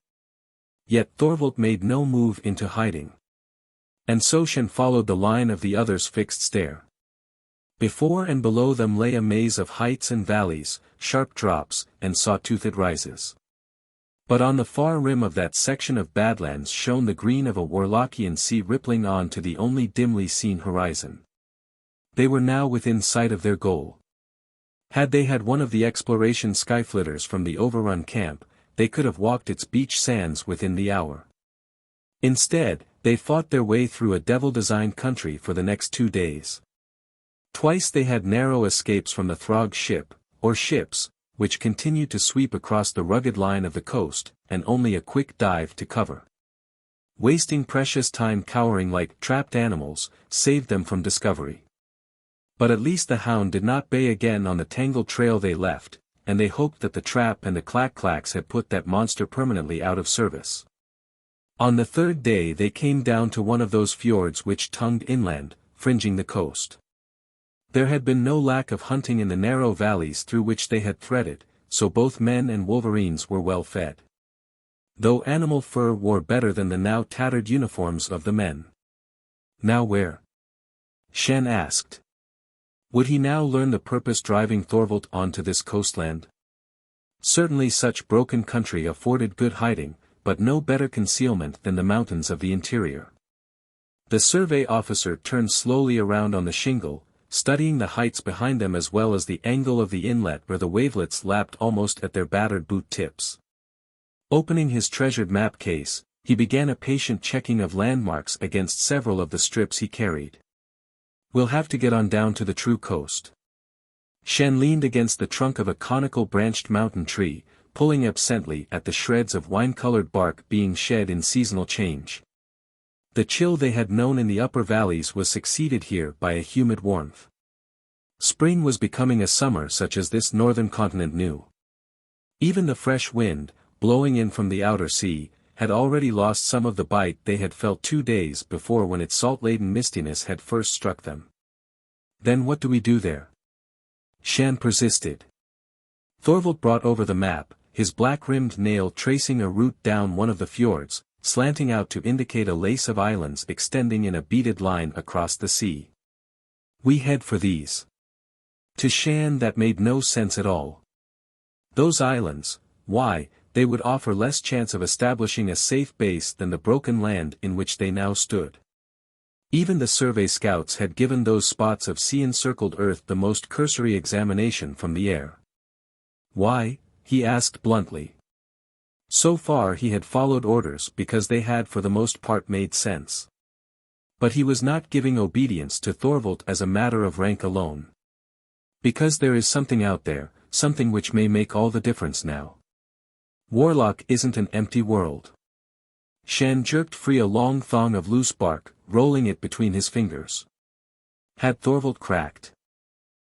Yet Thorvald made no move into hiding. And so Shann followed the line of the other's fixed stare. Before and below them lay a maze of heights and valleys, sharp drops, and saw-toothed rises. But on the far rim of that section of Badlands shone the green of a Warlockian sea rippling on to the only dimly seen horizon. They were now within sight of their goal. Had they had one of the exploration skyflitters from the overrun camp, they could have walked its beach sands within the hour. Instead, they fought their way through a devil-designed country for the next 2 days. Twice they had narrow escapes from the Throg ship, or ships, which continued to sweep across the rugged line of the coast, and only a quick dive to cover. Wasting precious time cowering like trapped animals, saved them from discovery. But at least the hound did not bay again on the tangled trail they left, and they hoped that the trap and the clack-clacks had put that monster permanently out of service. On the 3rd day they came down to one of those fjords which tongued inland, fringing the coast. There had been no lack of hunting in the narrow valleys through which they had threaded, so both men and Wolverines were well fed. Though animal fur wore better than the now tattered uniforms of the men. Now where? Shann asked. Would he now learn the purpose driving Thorvald onto this coastland? Certainly such broken country afforded good hiding, but no better concealment than the mountains of the interior. The survey officer turned slowly around on the shingle, studying the heights behind them as well as the angle of the inlet where the wavelets lapped almost at their battered boot tips. Opening his treasured map case, he began a patient checking of landmarks against several of the strips he carried. We'll have to get on down to the true coast. Shann leaned against the trunk of a conical branched mountain tree, pulling absently at the shreds of wine-colored bark being shed in seasonal change. The chill they had known in the upper valleys was succeeded here by a humid warmth. Spring was becoming a summer such as this northern continent knew. Even the fresh wind, blowing in from the outer sea, had already lost some of the bite they had felt 2 days before when its salt-laden mistiness had first struck them. Then what do we do there? Shann persisted. Thorvald brought over the map, his black-rimmed nail tracing a route down one of the fjords, slanting out to indicate a lace of islands extending in a beaded line across the sea. We head for these. To Shann that made no sense at all. Those islands, why, they would offer less chance of establishing a safe base than the broken land in which they now stood. Even the survey scouts had given those spots of sea-encircled earth the most cursory examination from the air. Why? He asked bluntly. So far he had followed orders because they had for the most part made sense. But he was not giving obedience to Thorvald as a matter of rank alone. Because there is something out there, something which may make all the difference now. Warlock isn't an empty world. Shann jerked free a long thong of loose bark, rolling it between his fingers. Had Thorvald cracked?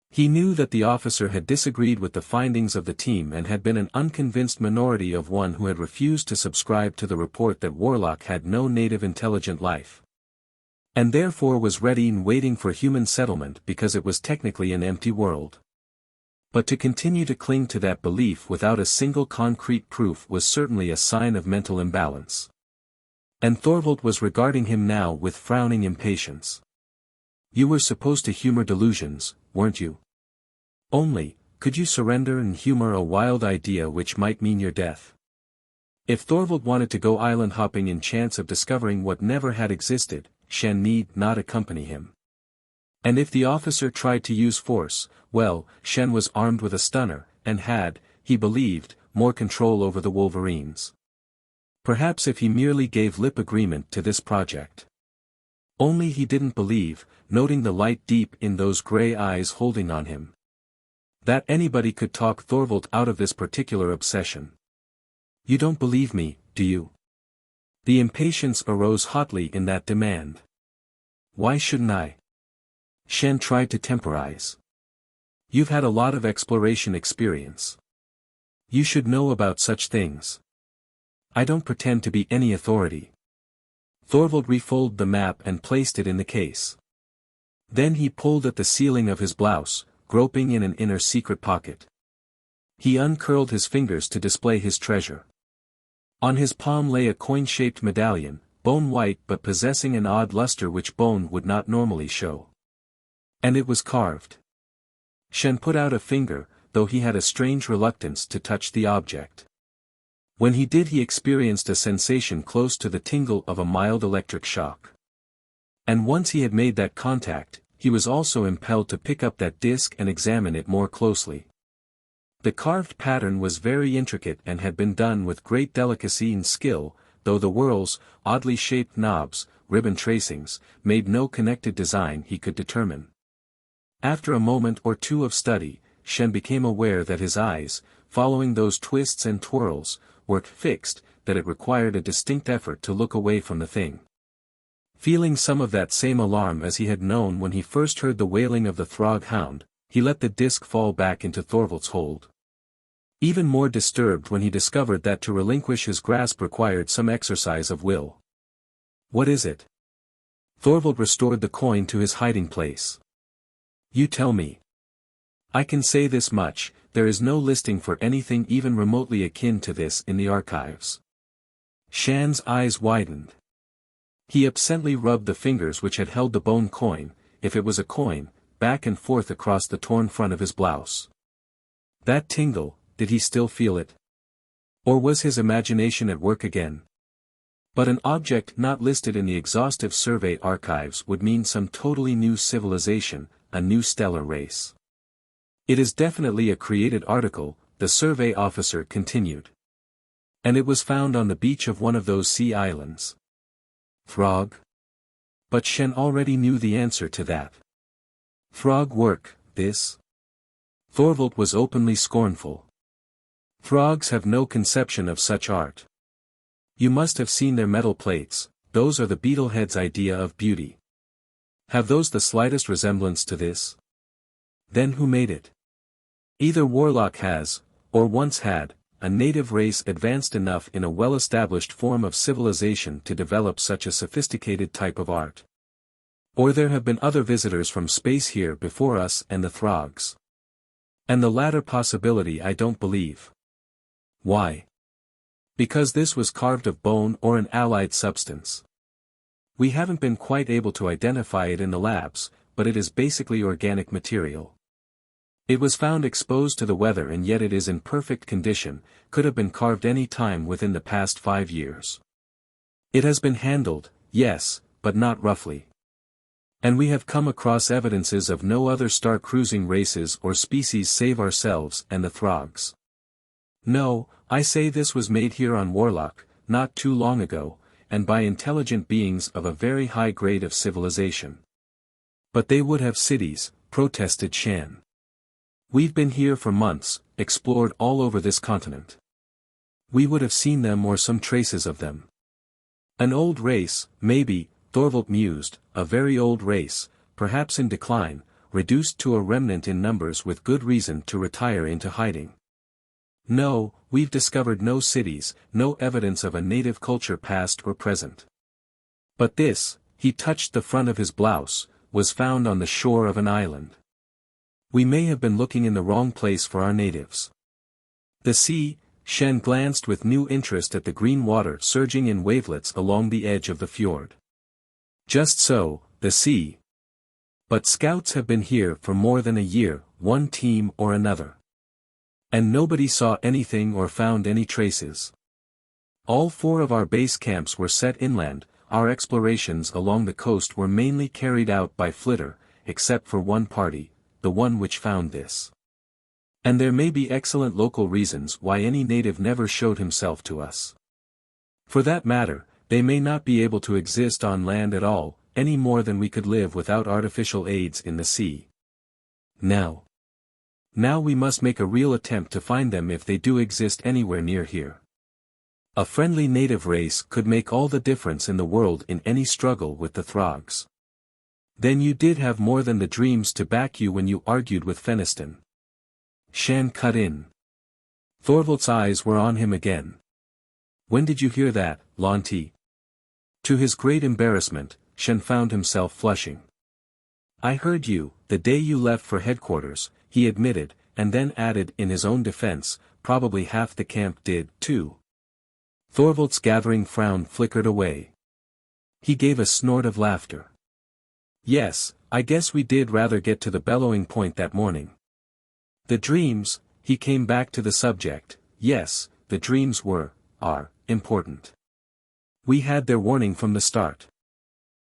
He knew that the officer had disagreed with the findings of the team and had been an unconvinced minority of one who had refused to subscribe to the report that Warlock had no native intelligent life. And therefore was ready and waiting for human settlement because it was technically an empty world. But to continue to cling to that belief without a single concrete proof was certainly a sign of mental imbalance. And Thorvald was regarding him now with frowning impatience. You were supposed to humor delusions, weren't you? Only, could you surrender and humor a wild idea which might mean your death? If Thorvald wanted to go island hopping in chance of discovering what never had existed, Shann need not accompany him. And if the officer tried to use force, well, Shann was armed with a stunner, and had, he believed, more control over the Wolverines. Perhaps if he merely gave lip agreement to this project. Only he didn't believe, noting the light deep in those grey eyes holding on him, that anybody could talk Thorvald out of this particular obsession. You don't believe me, do you? The impatience arose hotly in that demand. Why shouldn't I? Shann tried to temporize. You've had a lot of exploration experience. You should know about such things. I don't pretend to be any authority. Thorvald refolded the map and placed it in the case. Then he pulled at the ceiling of his blouse, groping in an inner secret pocket. He uncurled his fingers to display his treasure. On his palm lay a coin-shaped medallion, bone-white but possessing an odd luster which bone would not normally show. And it was carved. Shann put out a finger, though he had a strange reluctance to touch the object. When he did, he experienced a sensation close to the tingle of a mild electric shock. And once he had made that contact, he was also impelled to pick up that disc and examine it more closely. The carved pattern was very intricate and had been done with great delicacy and skill, though the whorls, oddly shaped knobs, ribbon tracings, made no connected design he could determine. After a moment or two of study, Shann became aware that his eyes, following those twists and twirls, were fixed, that it required a distinct effort to look away from the thing. Feeling some of that same alarm as he had known when he first heard the wailing of the Throg Hound, he let the disc fall back into Thorvald's hold. Even more disturbed when he discovered that to relinquish his grasp required some exercise of will. What is it? Thorvald restored the coin to his hiding place. You tell me. I can say this much, there is no listing for anything even remotely akin to this in the archives. Shann's eyes widened. He absently rubbed the fingers which had held the bone coin, if it was a coin, back and forth across the torn front of his blouse. That tingle, did he still feel it? Or was his imagination at work again? But an object not listed in the exhaustive survey archives would mean some totally new civilization, a new stellar race. It is definitely a created article, the survey officer continued. And it was found on the beach of one of those sea islands. Throg? But Shann already knew the answer to that. Throg work, this? Thorvald was openly scornful. Throgs have no conception of such art. You must have seen their metal plates, those are the beetlehead's idea of beauty. Have those the slightest resemblance to this? Then who made it? Either Warlock has, or once had, a native race advanced enough in a well-established form of civilization to develop such a sophisticated type of art. Or there have been other visitors from space here before us and the Throgs. And the latter possibility I don't believe. Why? Because this was carved of bone or an allied substance. We haven't been quite able to identify it in the labs, but it is basically organic material. It was found exposed to the weather and yet it is in perfect condition, could have been carved any time within the past 5 years. It has been handled, yes, but not roughly. And we have come across evidences of no other star-cruising races or species save ourselves and the Throgs. No, I say this was made here on Warlock, not too long ago, and by intelligent beings of a very high grade of civilization. But they would have cities, protested Shann. We've been here for months, explored all over this continent. We would have seen them or some traces of them. An old race, maybe, Thorvald mused, a very old race, perhaps in decline, reduced to a remnant in numbers with good reason to retire into hiding. No, we've discovered no cities, no evidence of a native culture past or present. But this, he touched the front of his blouse, was found on the shore of an island. We may have been looking in the wrong place for our natives. The sea, Shann glanced with new interest at the green water surging in wavelets along the edge of the fjord. Just so, the sea. But scouts have been here for more than a year, one team or another. And nobody saw anything or found any traces. All 4 of our base camps were set inland, our explorations along the coast were mainly carried out by flitter, except for one party, the one which found this. And there may be excellent local reasons why any native never showed himself to us. For that matter, they may not be able to exist on land at all, any more than we could live without artificial aids in the sea. Now we must make a real attempt to find them if they do exist anywhere near here. A friendly native race could make all the difference in the world in any struggle with the Throgs. Then you did have more than the dreams to back you when you argued with Feniston. Shann cut in. Thorvald's eyes were on him again. When did you hear that, Lantee? To his great embarrassment, Shann found himself flushing. I heard you, the day you left for headquarters, he admitted, and then added in his own defense, probably half the camp did, too. Thorvald's gathering frown flickered away. He gave a snort of laughter. Yes, I guess we did rather get to the bellowing point that morning. The dreams, he came back to the subject, yes, the dreams are important. We had their warning from the start.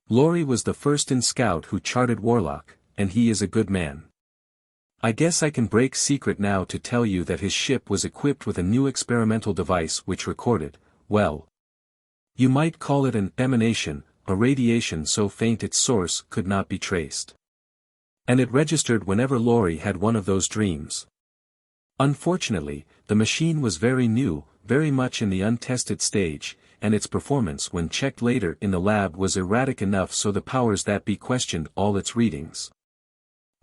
Laurie was the first in Scout who charted Warlock, and he is a good man. I guess I can break secret now to tell you that his ship was equipped with a new experimental device which recorded, well, you might call it an emanation, a radiation so faint its source could not be traced. And it registered whenever Laurie had one of those dreams. Unfortunately, the machine was very new, very much in the untested stage, and its performance when checked later in the lab was erratic enough so the powers that be questioned all its readings.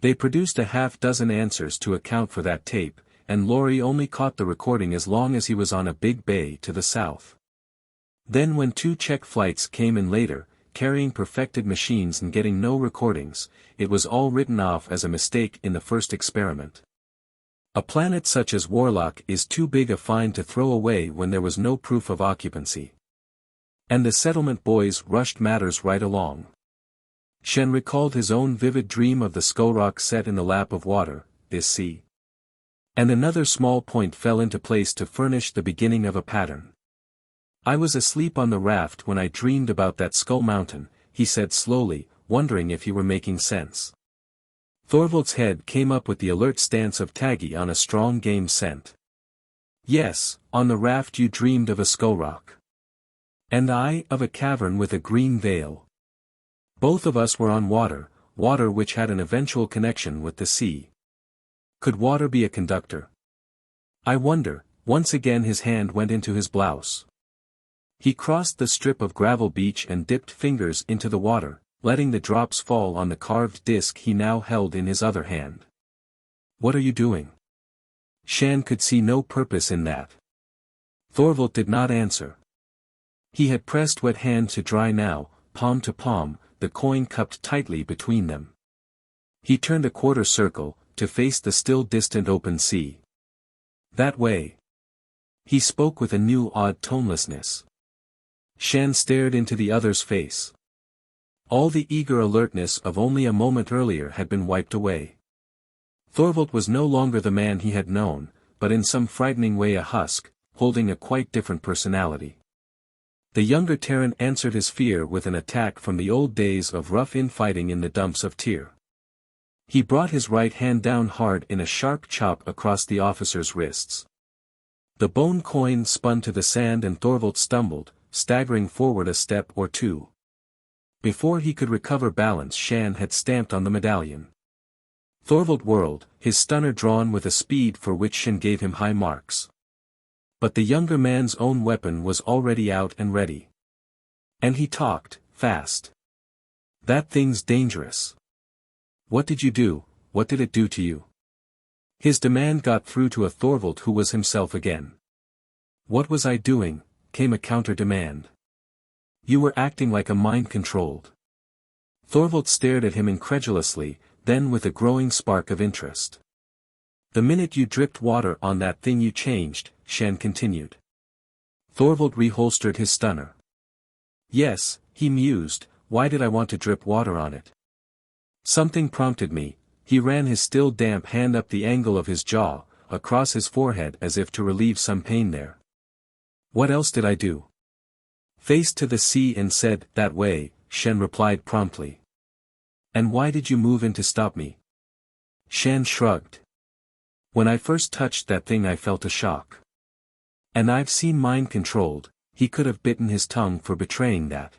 They produced a half-dozen answers to account for that tape, and Laurie only caught the recording as long as he was on a big bay to the south. Then when 2 check flights came in later, carrying perfected machines and getting no recordings, it was all written off as a mistake in the first experiment. A planet such as Warlock is too big a find to throw away when there was no proof of occupancy. And the settlement boys rushed matters right along. Shann recalled his own vivid dream of the skullrock set in the lap of water, this sea. And another small point fell into place to furnish the beginning of a pattern. I was asleep on the raft when I dreamed about that skull mountain, he said slowly, wondering if he were making sense. Thorvald's head came up with the alert stance of Taggi on a strong game scent. Yes, on the raft you dreamed of a skullrock. And I of a cavern with a green veil. Both of us were on water, water which had an eventual connection with the sea. Could water be a conductor? I wonder. Once again his hand went into his blouse. He crossed the strip of gravel beach and dipped fingers into the water, letting the drops fall on the carved disc he now held in his other hand. What are you doing? Shann could see no purpose in that. Thorvald did not answer. He had pressed wet hand to dry now, palm to palm, the coin cupped tightly between them. He turned a quarter circle, to face the still distant open sea. That way. He spoke with a new odd tonelessness. Shann stared into the other's face. All the eager alertness of only a moment earlier had been wiped away. Thorvald was no longer the man he had known, but in some frightening way a husk, holding a quite different personality. The younger Terran answered his fear with an attack from the old days of rough infighting in the dumps of Tyr. He brought his right hand down hard in a sharp chop across the officer's wrists. The bone coin spun to the sand and Thorvald stumbled, staggering forward a step or two. Before he could recover balance Shann had stamped on the medallion. Thorvald whirled, his stunner drawn with a speed for which Shann gave him high marks. But the younger man's own weapon was already out and ready. And he talked, fast. That thing's dangerous. What did you do? What did it do to you? His demand got through to a Thorvald who was himself again. What was I doing? Came a counter-demand. You were acting like a mind-controlled. Thorvald stared at him incredulously, then with a growing spark of interest. The minute you dripped water on that thing you changed, Shann continued. Thorvald reholstered his stunner. Yes, he mused, why did I want to drip water on it? Something prompted me. He ran his still damp hand up the angle of his jaw, across his forehead as if to relieve some pain there. What else did I do? Faced to the sea and said, that way, Shann replied promptly. And why did you move in to stop me? Shann shrugged. When I first touched that thing I felt a shock. And I've seen mind controlled, he could have bitten his tongue for betraying that.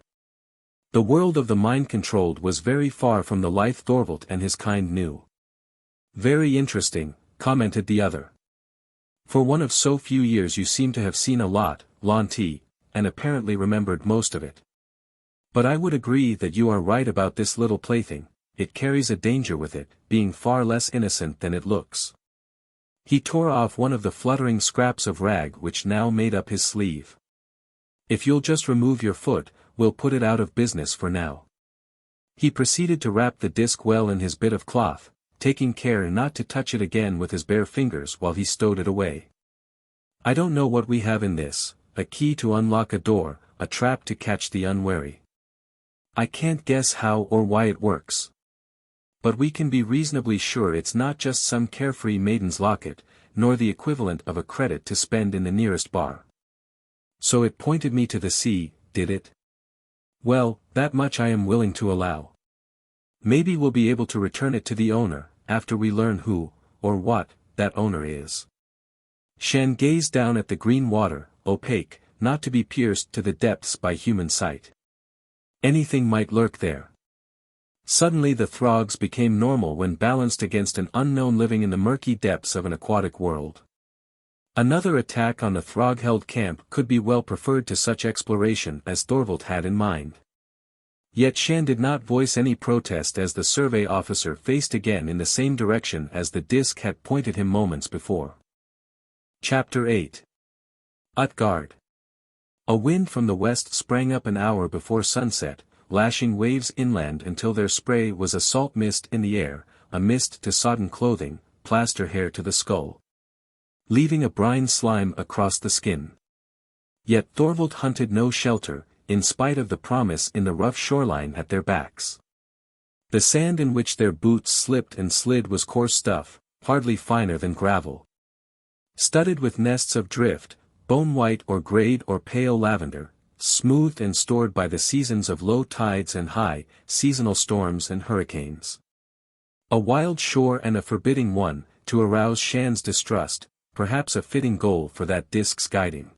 The world of the mind-controlled was very far from the life Thorvald and his kind knew. Very interesting, commented the other. For one of so few years you seem to have seen a lot, Lantee, and apparently remembered most of it. But I would agree that you are right about this little plaything, it carries a danger with it, being far less innocent than it looks. He tore off one of the fluttering scraps of rag which now made up his sleeve. If you'll just remove your foot, we'll put it out of business for now. He proceeded to wrap the disc well in his bit of cloth, taking care not to touch it again with his bare fingers while he stowed it away. I don't know what we have in this, a key to unlock a door, a trap to catch the unwary. I can't guess how or why it works. But we can be reasonably sure it's not just some carefree maiden's locket, nor the equivalent of a credit to spend in the nearest bar. So it pointed me to the sea, did it? Well, that much I am willing to allow. Maybe we'll be able to return it to the owner, after we learn who, or what, that owner is. Shann gazed down at the green water, opaque, not to be pierced to the depths by human sight. Anything might lurk there. Suddenly the Throgs became normal when balanced against an unknown living in the murky depths of an aquatic world. Another attack on the Throg-held camp could be well preferred to such exploration as Thorvald had in mind. Yet Shann did not voice any protest as the survey officer faced again in the same direction as the disc had pointed him moments before. Chapter 8. Utgard. A wind from the west sprang up an hour before sunset, lashing waves inland until their spray was a salt mist in the air, a mist to sodden clothing, plaster hair to the skull, leaving a brine slime across the skin. Yet Thorvald hunted no shelter, in spite of the promise in the rough shoreline at their backs. The sand in which their boots slipped and slid was coarse stuff, hardly finer than gravel. Studded with nests of drift, bone-white or grayed or pale lavender, smoothed and stored by the seasons of low tides and high, seasonal storms and hurricanes. A wild shore and a forbidding one, to arouse Shann's distrust, perhaps a fitting goal for that disc's guiding.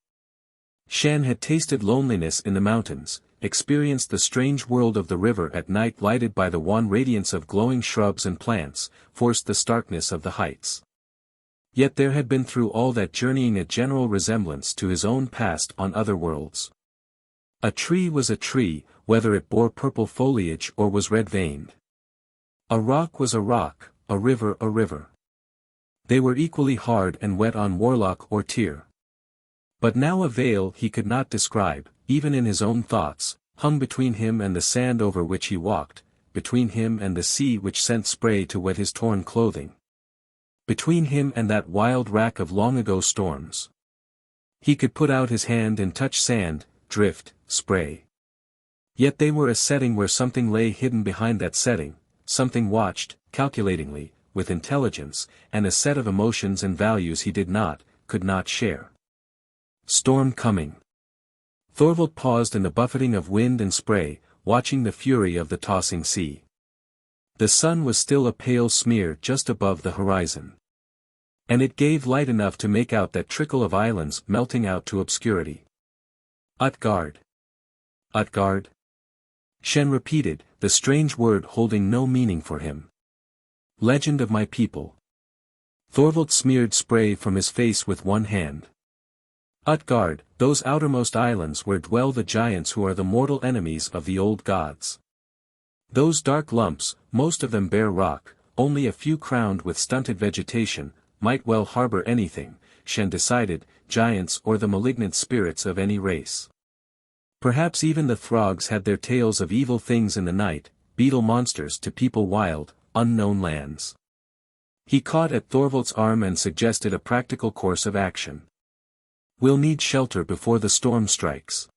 Shann had tasted loneliness in the mountains, experienced the strange world of the river at night lighted by the wan radiance of glowing shrubs and plants, forced the starkness of the heights. Yet there had been through all that journeying a general resemblance to his own past on other worlds. A tree was a tree, whether it bore purple foliage or was red-veined. A rock was a rock, a river a river. They were equally hard and wet on Warlock or Tyr. But now a veil he could not describe, even in his own thoughts, hung between him and the sand over which he walked, between him and the sea which sent spray to wet his torn clothing. Between him and that wild rack of long-ago storms. He could put out his hand and touch sand, drift, spray. Yet they were a setting where something lay hidden behind that setting, something watched, calculatingly, with intelligence, and a set of emotions and values he could not share. Storm coming. Thorvald paused in the buffeting of wind and spray, watching the fury of the tossing sea. The sun was still a pale smear just above the horizon. And it gave light enough to make out that trickle of islands melting out to obscurity. Utgard. Utgard? Shann repeated, the strange word holding no meaning for him. Legend of my people. Thorvald smeared spray from his face with one hand. Utgard, those outermost islands where dwell the giants who are the mortal enemies of the old gods. Those dark lumps, most of them bare rock, only a few crowned with stunted vegetation, might well harbor anything, Shann decided, giants or the malignant spirits of any race. Perhaps even the Throgs had their tales of evil things in the night, beetle monsters to people wild, unknown lands. He caught at Thorvald's arm and suggested a practical course of action. We'll need shelter before the storm strikes.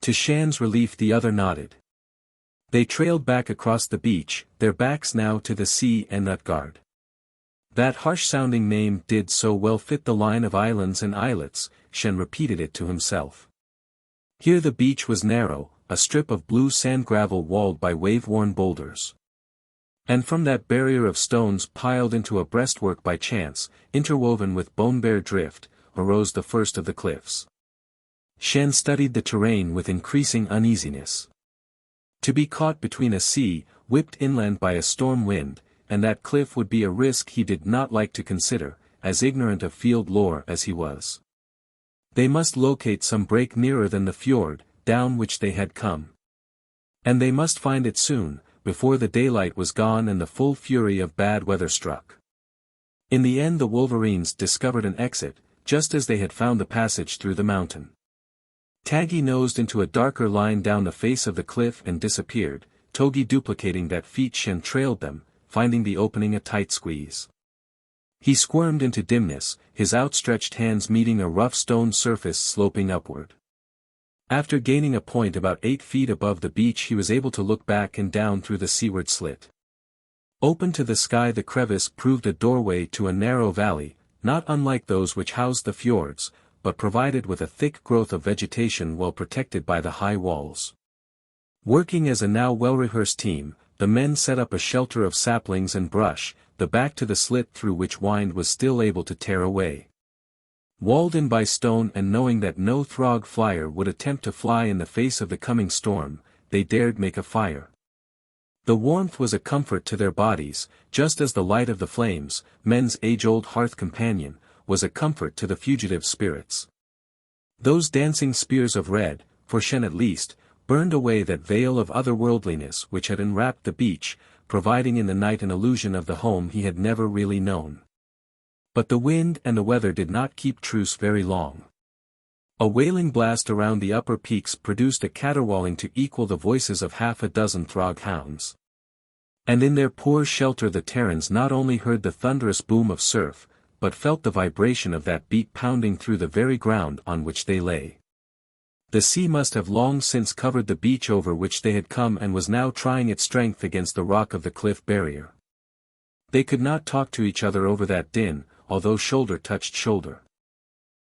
To Shann's relief the other nodded. They trailed back across the beach, their backs now to the sea and Utgard. That harsh-sounding name did so well fit the line of islands and islets, Shann repeated it to himself. Here the beach was narrow, a strip of blue sand gravel walled by wave-worn boulders. And from that barrier of stones piled into a breastwork by chance, interwoven with bone-bare drift, arose the first of the cliffs. Shann studied the terrain with increasing uneasiness. To be caught between a sea, whipped inland by a storm wind, and that cliff would be a risk he did not like to consider, as ignorant of field lore as he was. They must locate some break nearer than the fjord, down which they had come. And they must find it soon, before the daylight was gone and the full fury of bad weather struck. In the end the Wolverines discovered an exit, just as they had found the passage through the mountain. Taggi nosed into a darker line down the face of the cliff and disappeared, Togi duplicating that feat. Shann trailed them, finding the opening a tight squeeze. He squirmed into dimness, his outstretched hands meeting a rough stone surface sloping upward. After gaining a point about 8 feet above the beach he was able to look back and down through the seaward slit. Open to the sky the crevice proved a doorway to a narrow valley, not unlike those which housed the fjords, but provided with a thick growth of vegetation well protected by the high walls. Working as a now well-rehearsed team, the men set up a shelter of saplings and brush, the back to the slit through which wind was still able to tear away. Walled in by stone and knowing that no Throg flyer would attempt to fly in the face of the coming storm, they dared make a fire. The warmth was a comfort to their bodies, just as the light of the flames, men's age-old hearth companion, was a comfort to the fugitive spirits. Those dancing spears of red, for Shann at least, burned away that veil of otherworldliness which had enwrapped the beach, providing in the night an illusion of the home he had never really known. But the wind and the weather did not keep truce very long. A wailing blast around the upper peaks produced a caterwauling to equal the voices of half a dozen Throg hounds. And in their poor shelter the Terrans not only heard the thunderous boom of surf, but felt the vibration of that beat pounding through the very ground on which they lay. The sea must have long since covered the beach over which they had come and was now trying its strength against the rock of the cliff barrier. They could not talk to each other over that din, although shoulder touched shoulder.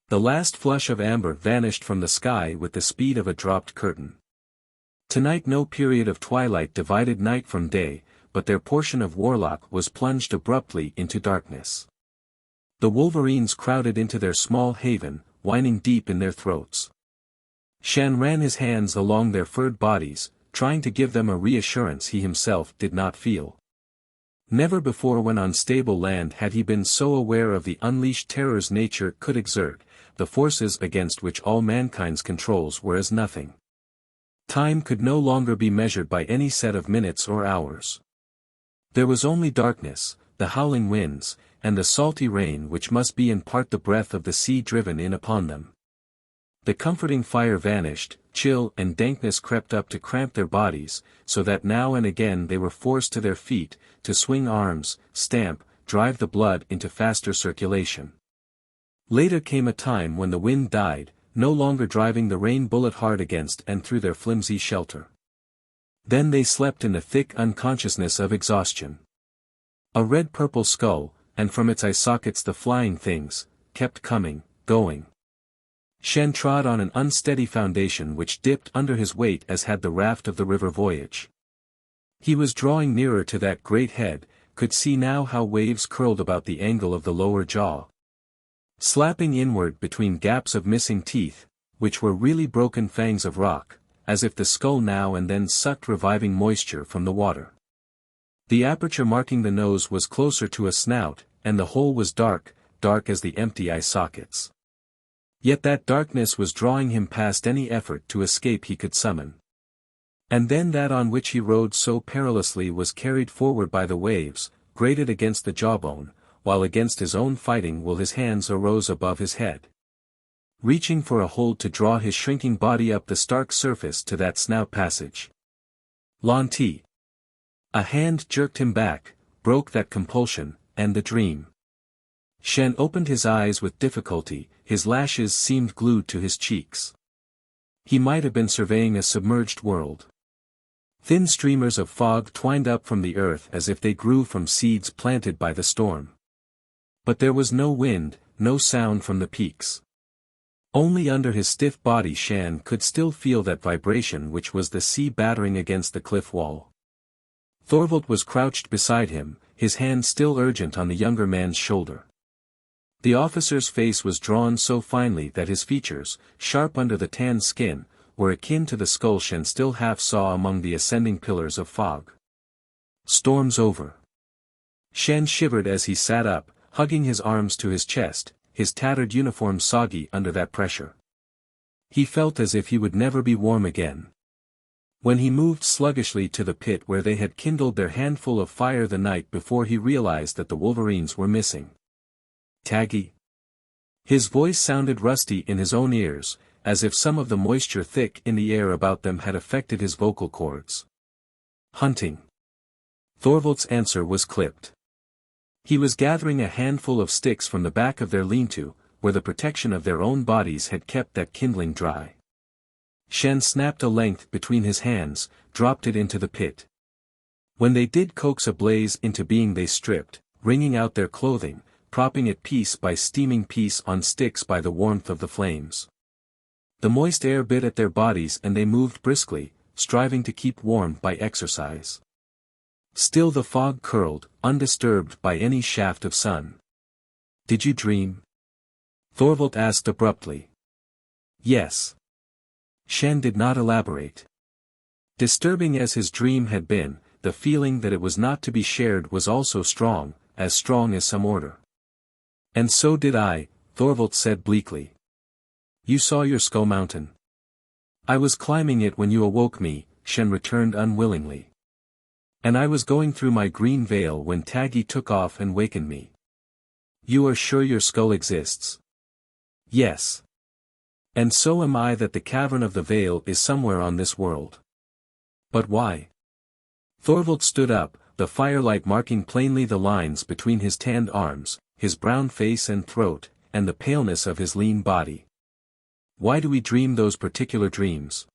The last flush of amber vanished from the sky with the speed of a dropped curtain. Tonight no period of twilight divided night from day, but their portion of Warlock was plunged abruptly into darkness. The Wolverines crowded into their small haven, whining deep in their throats. Shann ran his hands along their furred bodies, trying to give them a reassurance he himself did not feel. Never before when on stable land had he been so aware of the unleashed terrors nature could exert, the forces against which all mankind's controls were as nothing. Time could no longer be measured by any set of minutes or hours. There was only darkness, the howling winds, and the salty rain which must be in part the breath of the sea driven in upon them. The comforting fire vanished, chill and dankness crept up to cramp their bodies, so that now and again they were forced to their feet, to swing arms, stamp, drive the blood into faster circulation. Later came a time when the wind died, no longer driving the rain bullet hard against and through their flimsy shelter. Then they slept in the thick unconsciousness of exhaustion. A red-purple skull, and from its eye sockets the flying things, kept coming, going. Shann trod on an unsteady foundation which dipped under his weight as had the raft of the river voyage. He was drawing nearer to that great head, could see now how waves curled about the angle of the lower jaw, slapping inward between gaps of missing teeth, which were really broken fangs of rock, as if the skull now and then sucked reviving moisture from the water. The aperture marking the nose was closer to a snout, and the hole was dark, dark as the empty eye sockets. Yet that darkness was drawing him past any effort to escape he could summon. And then that on which he rode so perilously was carried forward by the waves, grated against the jawbone, while against his own fighting will his hands arose above his head, reaching for a hold to draw his shrinking body up the stark surface to that snout passage. Lantee. A hand jerked him back, broke that compulsion, and the dream. Shann opened his eyes with difficulty, his lashes seemed glued to his cheeks. He might have been surveying a submerged world. Thin streamers of fog twined up from the earth as if they grew from seeds planted by the storm. But there was no wind, no sound from the peaks. Only under his stiff body Shann could still feel that vibration which was the sea battering against the cliff wall. Thorvald was crouched beside him, his hand still urgent on the younger man's shoulder. The officer's face was drawn so finely that his features, sharp under the tan skin, were akin to the skull Shann still half saw among the ascending pillars of fog. Storm's over. Shann shivered as he sat up, hugging his arms to his chest, his tattered uniform soggy under that pressure. He felt as if he would never be warm again. When he moved sluggishly to the pit where they had kindled their handful of fire the night before, he realized that the Wolverines were missing. Taggi. His voice sounded rusty in his own ears, as if some of the moisture thick in the air about them had affected his vocal cords. Hunting. Thorvald's answer was clipped. He was gathering a handful of sticks from the back of their lean-to, where the protection of their own bodies had kept that kindling dry. Shann snapped a length between his hands, dropped it into the pit. When they did coax a blaze into being, they stripped, wringing out their clothing, propping it piece by steaming piece on sticks by the warmth of the flames. The moist air bit at their bodies and they moved briskly, striving to keep warm by exercise. Still the fog curled, undisturbed by any shaft of sun. Did you dream? Thorvald asked abruptly. Yes. Shann did not elaborate. Disturbing as his dream had been, the feeling that it was not to be shared was also strong as some order. And so did I, Thorvald said bleakly. You saw your skull mountain. I was climbing it when you awoke me, Shann returned unwillingly. And I was going through my green veil when Taggi took off and wakened me. You are sure your skull exists? Yes. And so am I that the cavern of the veil is somewhere on this world. But why? Thorvald stood up, the firelight marking plainly the lines between his tanned arms, his brown face and throat, and the paleness of his lean body. Why do we dream those particular dreams?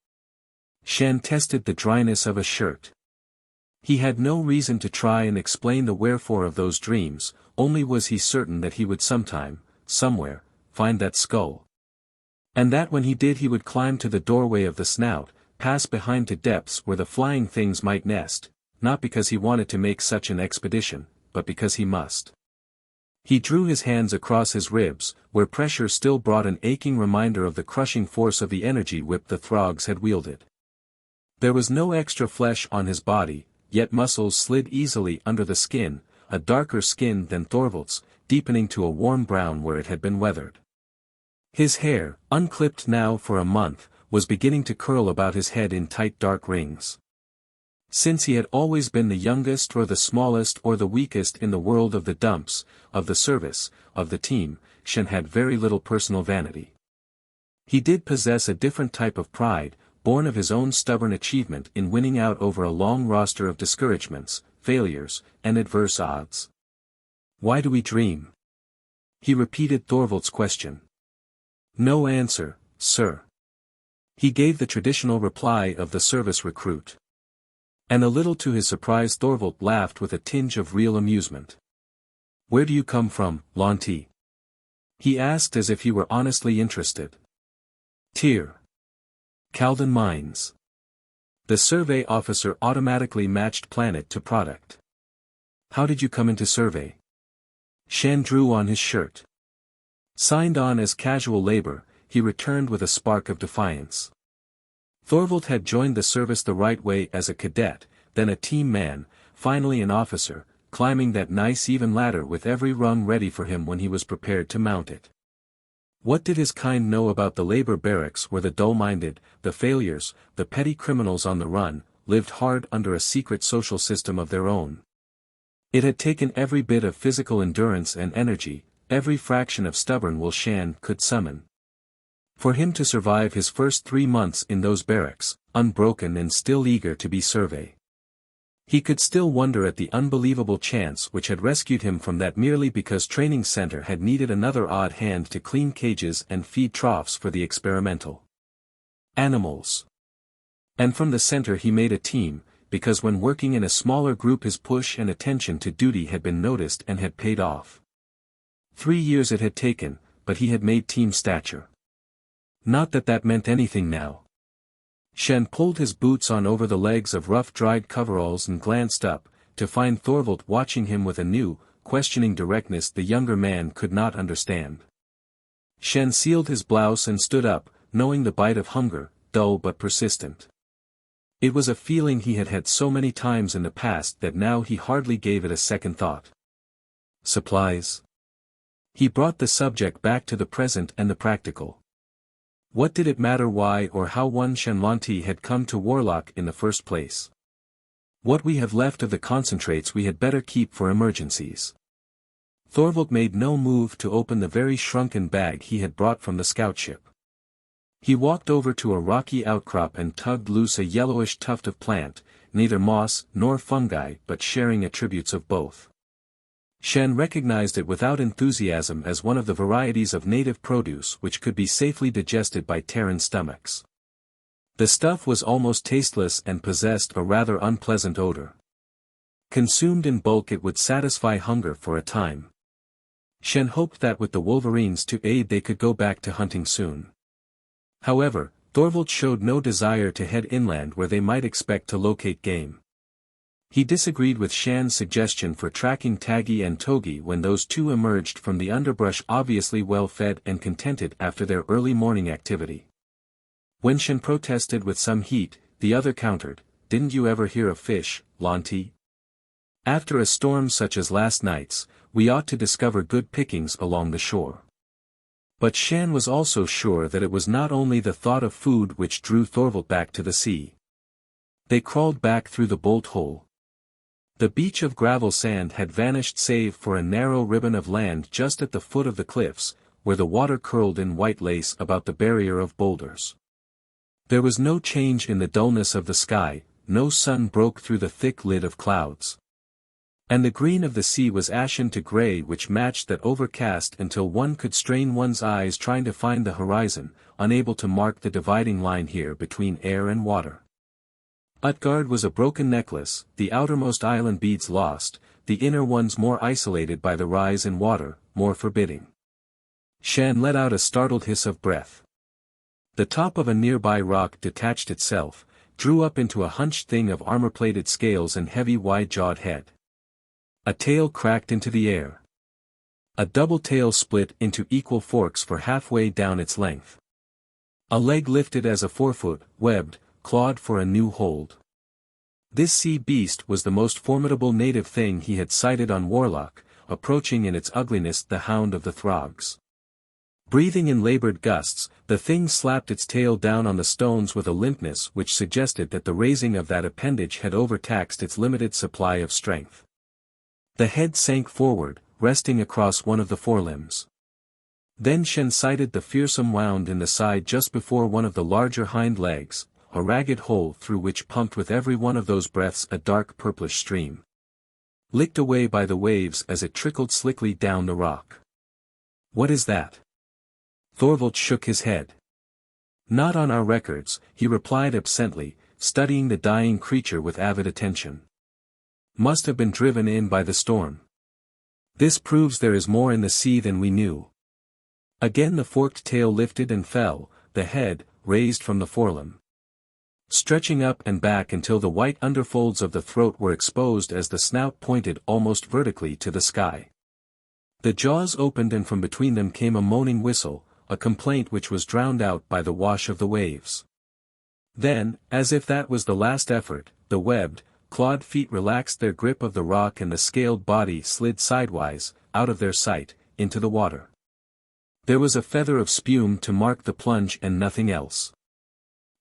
Shann tested the dryness of a shirt. He had no reason to try and explain the wherefore of those dreams, only was he certain that he would sometime, somewhere, find that skull. And that when he did he would climb to the doorway of the snout, pass behind to depths where the flying things might nest, not because he wanted to make such an expedition, but because he must. He drew his hands across his ribs, where pressure still brought an aching reminder of the crushing force of the energy whip the Throgs had wielded. There was no extra flesh on his body, yet muscles slid easily under the skin, a darker skin than Thorvald's, deepening to a warm brown where it had been weathered. His hair, unclipped now for a month, was beginning to curl about his head in tight dark rings. Since he had always been the youngest or the smallest or the weakest in the world of the dumps, of the service, of the team, Shann had very little personal vanity. He did possess a different type of pride, born of his own stubborn achievement in winning out over a long roster of discouragements, failures, and adverse odds. Why do we dream? He repeated Thorvald's question. No answer, sir. He gave the traditional reply of the service recruit. And a little to his surprise Thorvald laughed with a tinge of real amusement. Where do you come from, Lantee? He asked as if he were honestly interested. Tyr. Calden Mines. The survey officer automatically matched planet to product. How did you come into survey? Shann drew on his shirt. Signed on as casual labor, he returned with a spark of defiance. Thorvald had joined the service the right way as a cadet, then a team man, finally an officer, climbing that nice even ladder with every rung ready for him when he was prepared to mount it. What did his kind know about the labor barracks where the dull-minded, the failures, the petty criminals on the run, lived hard under a secret social system of their own? It had taken every bit of physical endurance and energy, every fraction of stubborn will Shann could summon, for him to survive his first 3 months in those barracks, unbroken and still eager to be survey. He could still wonder at the unbelievable chance which had rescued him from that merely because training center had needed another odd hand to clean cages and feed troughs for the experimental animals. And from the center he made a team, because when working in a smaller group his push and attention to duty had been noticed and had paid off. 3 years it had taken, but he had made team stature. Not that that meant anything now. Shann pulled his boots on over the legs of rough dried coveralls and glanced up, to find Thorvald watching him with a new, questioning directness the younger man could not understand. Shann sealed his blouse and stood up, knowing the bite of hunger, dull but persistent. It was a feeling he had had so many times in the past that now he hardly gave it a second thought. Supplies? He brought the subject back to the present and the practical. What did it matter why or how one Shann Lantee had come to Warlock in the first place? What we have left of the concentrates we had better keep for emergencies. Thorvald made no move to open the very shrunken bag he had brought from the scoutship. He walked over to a rocky outcrop and tugged loose a yellowish tuft of plant, neither moss nor fungi but sharing attributes of both. Shann recognized it without enthusiasm as one of the varieties of native produce which could be safely digested by Terran stomachs. The stuff was almost tasteless and possessed a rather unpleasant odor. Consumed in bulk it would satisfy hunger for a time. Shann hoped that with the Wolverines to aid they could go back to hunting soon. However, Thorvald showed no desire to head inland where they might expect to locate game. He disagreed with Shann's suggestion for tracking Taggi and Togi when those two emerged from the underbrush obviously well fed and contented after their early morning activity. When Shann protested with some heat, the other countered, "Didn't you ever hear of fish, Lantee? After a storm such as last night's, we ought to discover good pickings along the shore." But Shann was also sure that it was not only the thought of food which drew Thorvald back to the sea. They crawled back through the bolt hole. The beach of gravel sand had vanished save for a narrow ribbon of land just at the foot of the cliffs, where the water curled in white lace about the barrier of boulders. There was no change in the dullness of the sky, no sun broke through the thick lid of clouds. And the green of the sea was ashen to gray which matched that overcast until one could strain one's eyes trying to find the horizon, unable to mark the dividing line here between air and water. Utgard was a broken necklace, the outermost island beads lost, the inner ones more isolated by the rise in water, more forbidding. Shann let out a startled hiss of breath. The top of a nearby rock detached itself, drew up into a hunched thing of armor-plated scales and heavy wide-jawed head. A tail cracked into the air. A double tail split into equal forks for halfway down its length. A leg lifted as a forefoot, webbed, clawed for a new hold. This sea beast was the most formidable native thing he had sighted on Warlock, approaching in its ugliness the Hound of the Throgs. Breathing in labored gusts, the thing slapped its tail down on the stones with a limpness which suggested that the raising of that appendage had overtaxed its limited supply of strength. The head sank forward, resting across one of the forelimbs. Then Shann sighted the fearsome wound in the side just before one of the larger hind legs, a ragged hole through which pumped with every one of those breaths a dark purplish stream. Licked away by the waves as it trickled slickly down the rock. "What is that?" Thorvald shook his head. "Not on our records," he replied absently, studying the dying creature with avid attention. "Must have been driven in by the storm. This proves there is more in the sea than we knew." Again the forked tail lifted and fell, the head, raised from the forelimb, stretching up and back until the white underfolds of the throat were exposed as the snout pointed almost vertically to the sky. The jaws opened and from between them came a moaning whistle, a complaint which was drowned out by the wash of the waves. Then, as if that was the last effort, the webbed, clawed feet relaxed their grip of the rock and the scaled body slid sidewise, out of their sight, into the water. There was a feather of spume to mark the plunge and nothing else.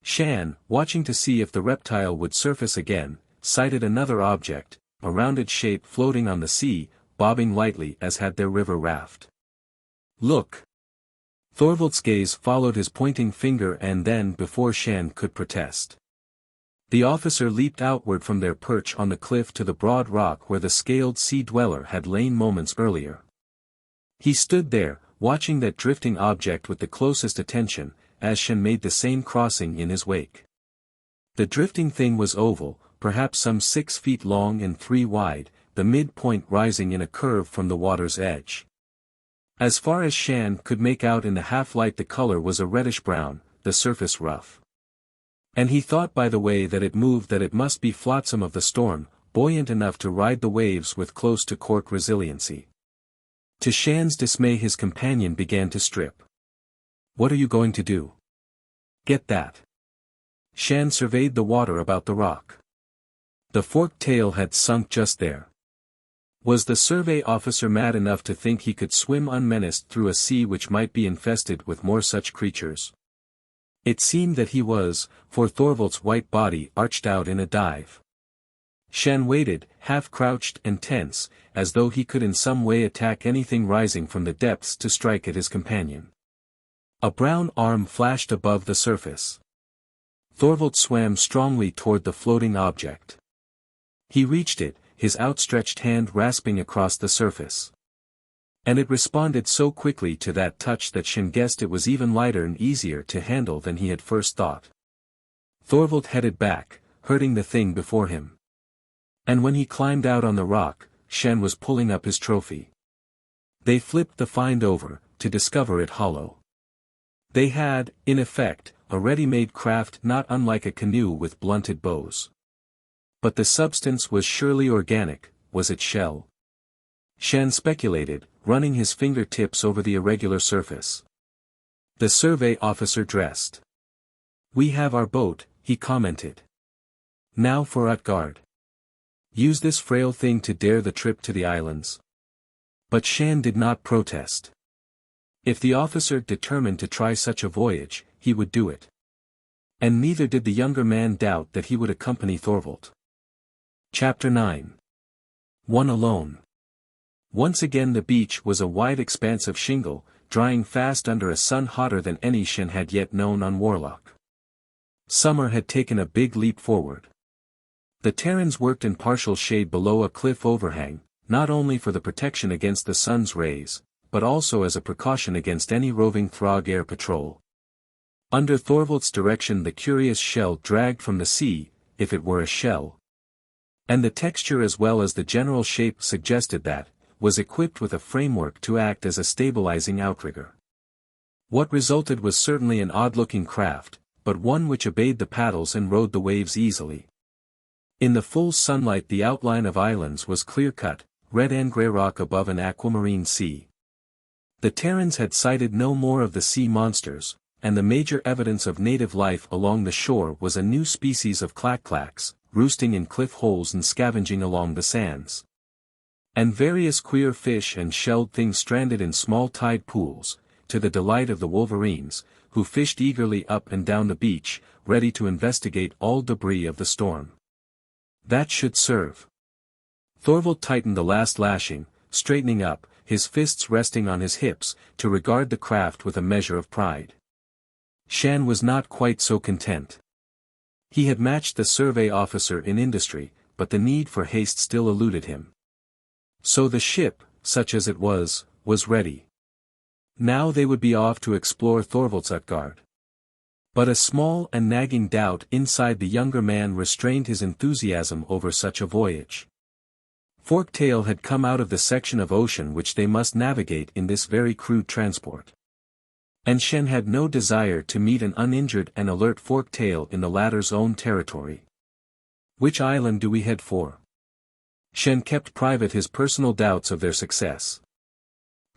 Shann, watching to see if the reptile would surface again, sighted another object, a rounded shape floating on the sea, bobbing lightly as had their river raft. "Look!" Thorvald's gaze followed his pointing finger and then before Shann could protest. The officer leaped outward from their perch on the cliff to the broad rock where the scaled sea-dweller had lain moments earlier. He stood there, watching that drifting object with the closest attention, as Shann made the same crossing in his wake. The drifting thing was oval, perhaps some 6 feet long and 3 wide, the mid-point rising in a curve from the water's edge. As far as Shann could make out in the half-light the color was a reddish-brown, the surface rough. And he thought by the way that it moved that it must be flotsam of the storm, buoyant enough to ride the waves with close to cork resiliency. To Shann's dismay his companion began to strip. "What are you going to do?" "Get that." Shann surveyed the water about the rock. The forked tail had sunk just there. Was the survey officer mad enough to think he could swim unmenaced through a sea which might be infested with more such creatures? It seemed that he was, for Thorvald's white body arched out in a dive. Shann waited, half-crouched and tense, as though he could in some way attack anything rising from the depths to strike at his companion. A brown arm flashed above the surface. Thorvald swam strongly toward the floating object. He reached it, his outstretched hand rasping across the surface. And it responded so quickly to that touch that Shann guessed it was even lighter and easier to handle than he had first thought. Thorvald headed back, hurting the thing before him. And when he climbed out on the rock, Shann was pulling up his trophy. They flipped the find over, to discover it hollow. They had, in effect, a ready-made craft not unlike a canoe with blunted bows. But the substance was surely organic, was it shell? Shann speculated, running his fingertips over the irregular surface. The survey officer dressed. "We have our boat," he commented. "Now for Utgard. Use this frail thing to dare the trip to the islands." But Shann did not protest. If the officer determined to try such a voyage, he would do it. And neither did the younger man doubt that he would accompany Thorvald. Chapter 9. One alone. Once again the beach was a wide expanse of shingle, drying fast under a sun hotter than any Shann had yet known on Warlock. Summer had taken a big leap forward. The Terrans worked in partial shade below a cliff overhang, not only for the protection against the sun's rays, but also as a precaution against any roving Throg air patrol. Under Thorvald's direction the curious shell dragged from the sea, if it were a shell. And the texture as well as the general shape suggested that, was equipped with a framework to act as a stabilizing outrigger. What resulted was certainly an odd-looking craft, but one which obeyed the paddles and rode the waves easily. In the full sunlight the outline of islands was clear-cut, red and grey rock above an aquamarine sea. The Terrans had sighted no more of the sea monsters, and the major evidence of native life along the shore was a new species of clack-clacks, roosting in cliff holes and scavenging along the sands. And various queer fish and shelled things stranded in small tide pools, to the delight of the Wolverines, who fished eagerly up and down the beach, ready to investigate all debris of the storm. That should serve. Thorvald tightened the last lashing, straightening up, his fists resting on his hips, to regard the craft with a measure of pride. Shann was not quite so content. He had matched the survey officer in industry, but the need for haste still eluded him. So the ship, such as it was ready. Now they would be off to explore Thorvald's Utgard. But a small and nagging doubt inside the younger man restrained his enthusiasm over such a voyage. Forktail had come out of the section of ocean which they must navigate in this very crude transport. And Shann had no desire to meet an uninjured and alert Forktail in the latter's own territory. "Which island do we head for?" Shann kept private his personal doubts of their success.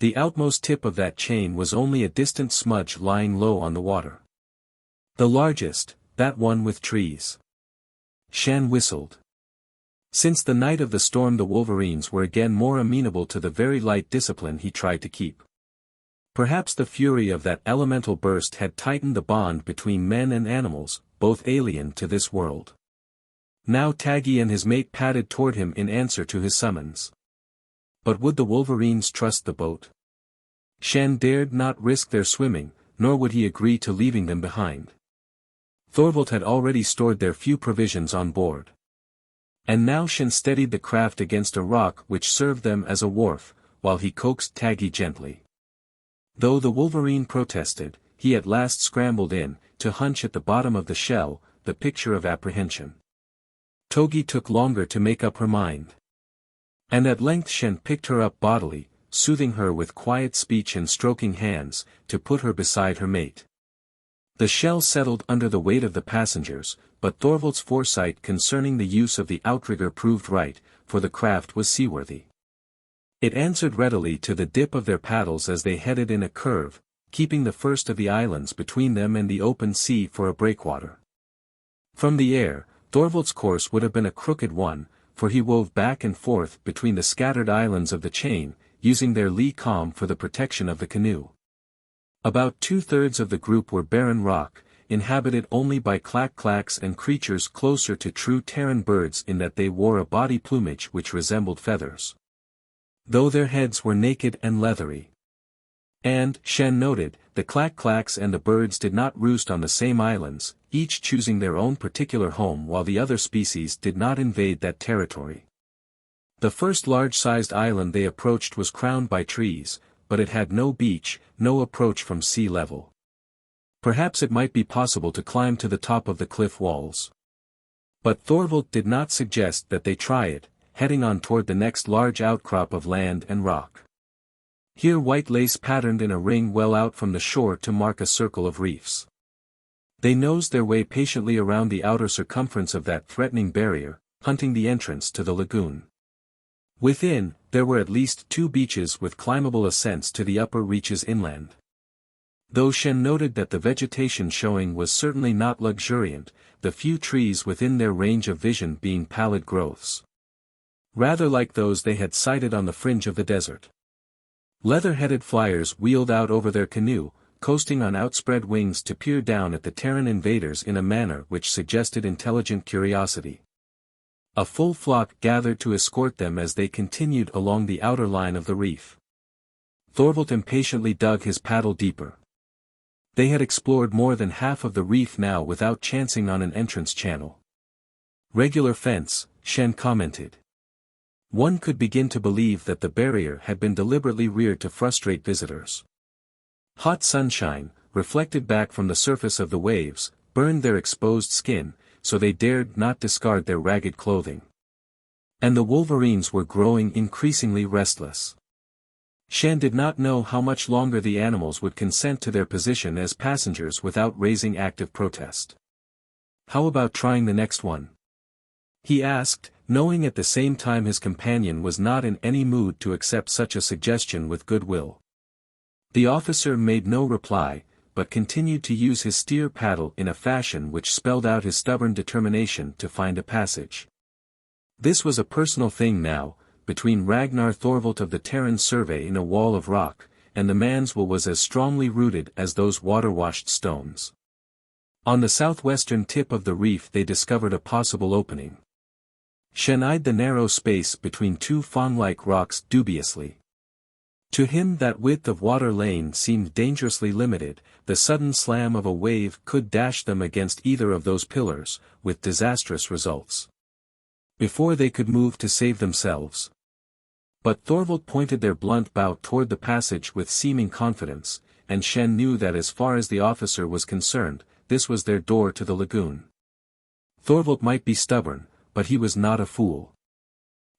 The outmost tip of that chain was only a distant smudge lying low on the water. The largest, that one with trees. Shann whistled. Since the night of the storm the Wolverines were again more amenable to the very light discipline he tried to keep. Perhaps the fury of that elemental burst had tightened the bond between men and animals, both alien to this world. Now Taggi and his mate padded toward him in answer to his summons. But would the Wolverines trust the boat? Shann dared not risk their swimming, nor would he agree to leaving them behind. Thorvald had already stored their few provisions on board. And now Shann steadied the craft against a rock which served them as a wharf, while he coaxed Taggi gently. Though the Wolverine protested, he at last scrambled in, to hunch at the bottom of the shell, the picture of apprehension. Togi took longer to make up her mind. And at length Shann picked her up bodily, soothing her with quiet speech and stroking hands, to put her beside her mate. The shell settled under the weight of the passengers, but Thorvald's foresight concerning the use of the outrigger proved right, for the craft was seaworthy. It answered readily to the dip of their paddles as they headed in a curve, keeping the first of the islands between them and the open sea for a breakwater. From the air, Thorvald's course would have been a crooked one, for he wove back and forth between the scattered islands of the chain, using their lee calm for the protection of the canoe. About 2/3 of the group were barren rock, inhabited only by clack-clacks and creatures closer to true Terran birds in that they wore a body plumage which resembled feathers, though their heads were naked and leathery. And, Shann noted, the clack-clacks and the birds did not roost on the same islands, each choosing their own particular home while the other species did not invade that territory. The first large-sized island they approached was crowned by trees, but it had no beach, no approach from sea level. Perhaps it might be possible to climb to the top of the cliff walls. But Thorvald did not suggest that they try it, heading on toward the next large outcrop of land and rock. Here white lace patterned in a ring well out from the shore to mark a circle of reefs. They nosed their way patiently around the outer circumference of that threatening barrier, hunting the entrance to the lagoon. Within, there were at least 2 beaches with climbable ascents to the upper reaches inland. Though Shann noted that the vegetation showing was certainly not luxuriant, the few trees within their range of vision being pallid growths, rather like those they had sighted on the fringe of the desert. Leather-headed flyers wheeled out over their canoe, coasting on outspread wings to peer down at the Terran invaders in a manner which suggested intelligent curiosity. A full flock gathered to escort them as they continued along the outer line of the reef. Thorvald impatiently dug his paddle deeper. They had explored more than half of the reef now without chancing on an entrance channel. Regular fence, Shann commented. One could begin to believe that the barrier had been deliberately reared to frustrate visitors. Hot sunshine, reflected back from the surface of the waves, burned their exposed skin, so they dared not discard their ragged clothing. And the Wolverines were growing increasingly restless. Shann did not know how much longer the animals would consent to their position as passengers without raising active protest. "How about trying the next one?" he asked, knowing at the same time his companion was not in any mood to accept such a suggestion with goodwill. The officer made no reply, but continued to use his steer paddle in a fashion which spelled out his stubborn determination to find a passage. This was a personal thing now, between Ragnar Thorvald of the Terran survey in a wall of rock, and the man's will was as strongly rooted as those water-washed stones. On the southwestern tip of the reef they discovered a possible opening. Shann eyed the narrow space between 2 fawn-like rocks dubiously. To him that width of water lane seemed dangerously limited, the sudden slam of a wave could dash them against either of those pillars, with disastrous results, before they could move to save themselves. But Thorvald pointed their blunt bow toward the passage with seeming confidence, and Shann knew that as far as the officer was concerned, this was their door to the lagoon. Thorvald might be stubborn, but he was not a fool.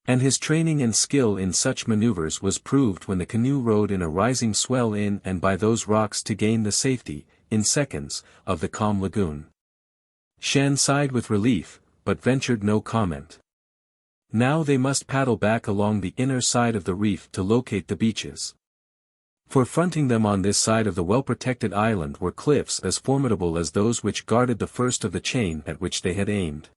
And his training and skill in such maneuvers was proved when the canoe rode in a rising swell in and by those rocks to gain the safety, in seconds, of the calm lagoon. Shann sighed with relief, but ventured no comment. Now they must paddle back along the inner side of the reef to locate the beaches. For fronting them on this side of the well-protected island were cliffs as formidable as those which guarded the first of the chain at which they had aimed.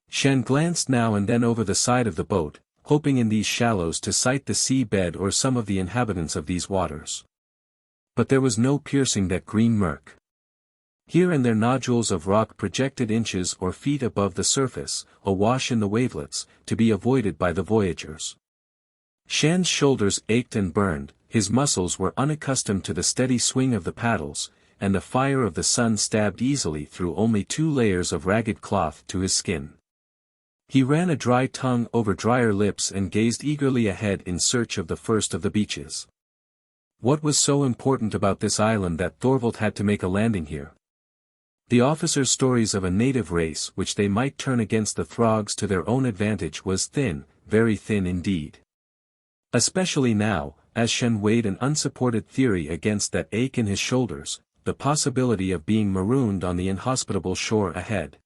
Shann glanced now and then over the side of the boat, hoping in these shallows to sight the sea bed or some of the inhabitants of these waters. But there was no piercing that green murk. Here and there nodules of rock projected inches or feet above the surface, awash in the wavelets, to be avoided by the voyagers. Shann's shoulders ached and burned, his muscles were unaccustomed to the steady swing of the paddles, and the fire of the sun stabbed easily through only 2 layers of ragged cloth to his skin. He ran a dry tongue over drier lips and gazed eagerly ahead in search of the first of the beaches. What was so important about this island that Thorvald had to make a landing here? The officer's stories of a native race which they might turn against the Throgs to their own advantage was thin, very thin indeed. Especially now, as Shann weighed an unsupported theory against that ache in his shoulders, the possibility of being marooned on the inhospitable shore ahead.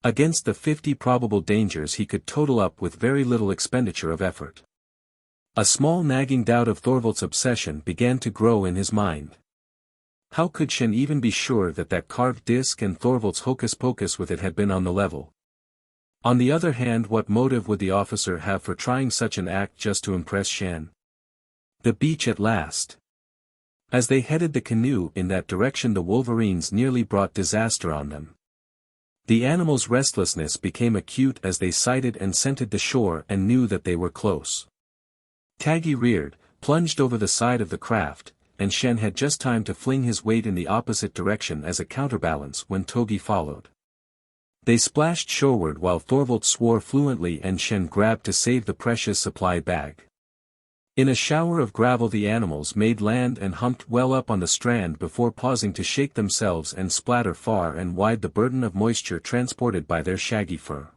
Against the 50 probable dangers he could total up with very little expenditure of effort. A small nagging doubt of Thorvald's obsession began to grow in his mind. How could Shann even be sure that that carved disc and Thorvald's hocus-pocus with it had been on the level? On the other hand, what motive would the officer have for trying such an act just to impress Shann? The beach at last. As they headed the canoe in that direction, the Wolverines nearly brought disaster on them. The animals' restlessness became acute as they sighted and scented the shore and knew that they were close. Taggi reared, plunged over the side of the craft, and Shann had just time to fling his weight in the opposite direction as a counterbalance when Togi followed. They splashed shoreward while Thorvald swore fluently and Shann grabbed to save the precious supply bag. In a shower of gravel the animals made land and humped well up on the strand before pausing to shake themselves and splatter far and wide the burden of moisture transported by their shaggy fur.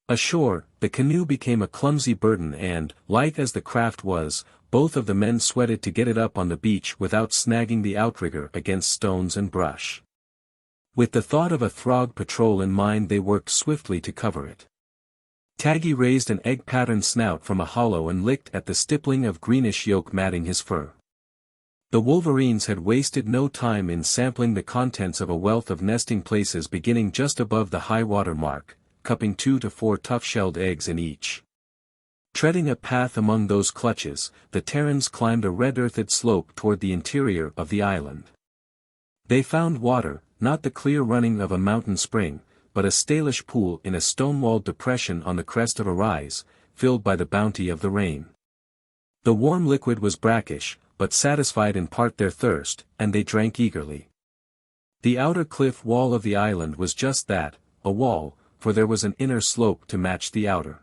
Ashore, the canoe became a clumsy burden and, light as the craft was, both of the men sweated to get it up on the beach without snagging the outrigger against stones and brush. With the thought of a Throg patrol in mind they worked swiftly to cover it. Taggi raised an egg-patterned snout from a hollow and licked at the stippling of greenish yolk matting his fur. The Wolverines had wasted no time in sampling the contents of a wealth of nesting places beginning just above the high-water mark, cupping 2 to 4 tough-shelled eggs in each. Treading a path among those clutches, the Terrans climbed a red-earthed slope toward the interior of the island. They found water, not the clear running of a mountain spring, but a stalish pool in a stone-walled depression on the crest of a rise, filled by the bounty of the rain. The warm liquid was brackish, but satisfied in part their thirst, and they drank eagerly. The outer cliff wall of the island was just that, a wall, for there was an inner slope to match the outer.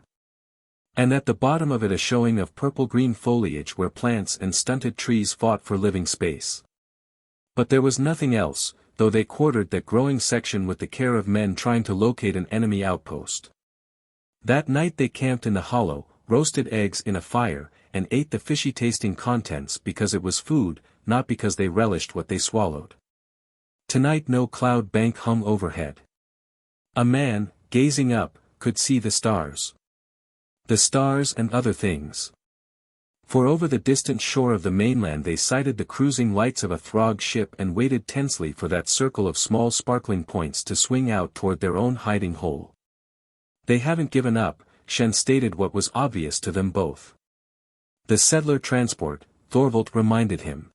And at the bottom of it a showing of purple-green foliage where plants and stunted trees fought for living space. But there was nothing else, though they quartered that growing section with the care of men trying to locate an enemy outpost. That night they camped in the hollow, roasted eggs in a fire, and ate the fishy-tasting contents because it was food, not because they relished what they swallowed. Tonight no cloud bank hung overhead. A man, gazing up, could see the stars. The stars and other things. For over the distant shore of the mainland they sighted the cruising lights of a Throg ship and waited tensely for that circle of small sparkling points to swing out toward their own hiding hole. They haven't given up, Shann stated what was obvious to them both. The settler transport, Thorvald reminded him.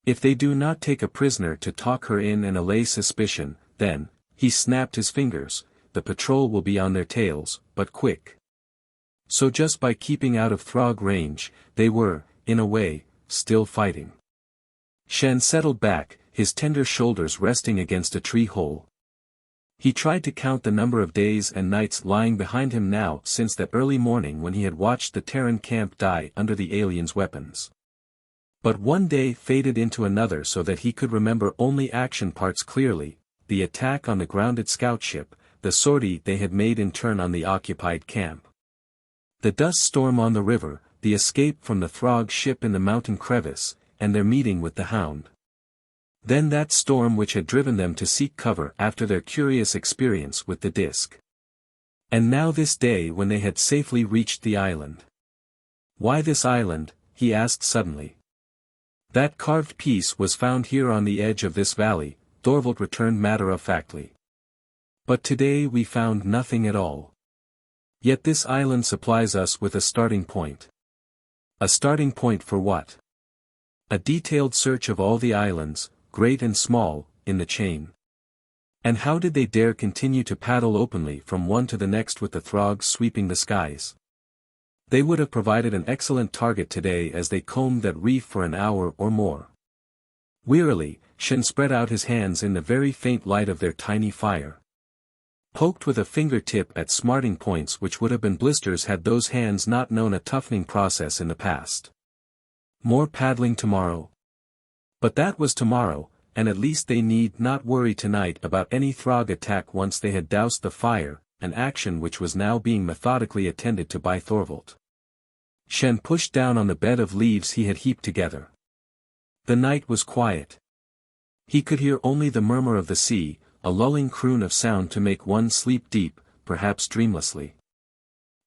If they do not take a prisoner to talk her in and allay suspicion, then, he snapped his fingers, the patrol will be on their tails, but quick. So just by keeping out of Throg range, they were, in a way, still fighting. Shann settled back, his tender shoulders resting against a tree hole. He tried to count the number of days and nights lying behind him now since that early morning when he had watched the Terran camp die under the aliens' weapons. But one day faded into another so that he could remember only action parts clearly, the attack on the grounded scoutship, the sortie they had made in turn on the occupied camp. The dust storm on the river, the escape from the Throg ship in the mountain crevice, and their meeting with the Hound. Then that storm which had driven them to seek cover after their curious experience with the disc. And now this day when they had safely reached the island. Why this island, he asked suddenly. That carved piece was found here on the edge of this valley, Thorvald returned matter-of-factly. But today we found nothing at all. Yet this island supplies us with a starting point. A starting point for what? A detailed search of all the islands, great and small, in the chain. And how did they dare continue to paddle openly from one to the next with the Throgs sweeping the skies? They would have provided an excellent target today as they combed that reef for an hour or more. Wearily, Shann spread out his hands in the very faint light of their tiny fire. Poked with a fingertip at smarting points which would have been blisters had those hands not known a toughening process in the past. More paddling tomorrow. But that was tomorrow, and at least they need not worry tonight about any Throg attack once they had doused the fire, an action which was now being methodically attended to by Thorvald. Shann pushed down on the bed of leaves he had heaped together. The night was quiet. He could hear only the murmur of the sea, a lulling croon of sound to make one sleep deep, perhaps dreamlessly.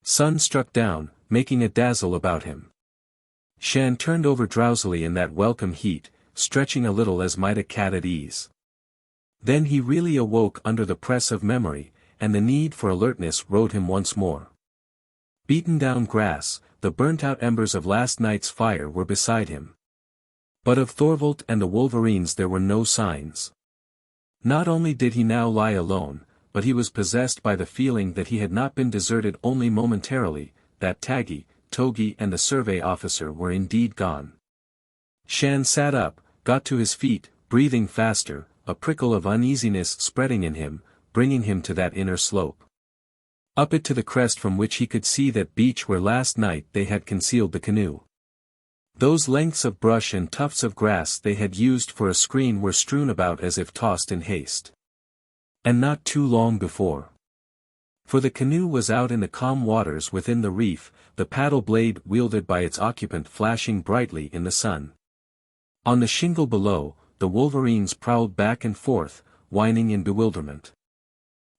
Sun struck down, making a dazzle about him. Shann turned over drowsily in that welcome heat, stretching a little as might a cat at ease. Then he really awoke under the press of memory, and the need for alertness rode him once more. Beaten down grass, the burnt-out embers of last night's fire were beside him. But of Thorvald and the Wolverines there were no signs. Not only did he now lie alone, but he was possessed by the feeling that he had not been deserted only momentarily, that Taggi, Togi and the survey officer were indeed gone. Shann sat up, got to his feet, breathing faster, a prickle of uneasiness spreading in him, bringing him to that inner slope. Up it to the crest from which he could see that beach where last night they had concealed the canoe. Those lengths of brush and tufts of grass they had used for a screen were strewn about as if tossed in haste. And not too long before. For the canoe was out in the calm waters within the reef, the paddle blade wielded by its occupant flashing brightly in the sun. On the shingle below, the Wolverines prowled back and forth, whining in bewilderment.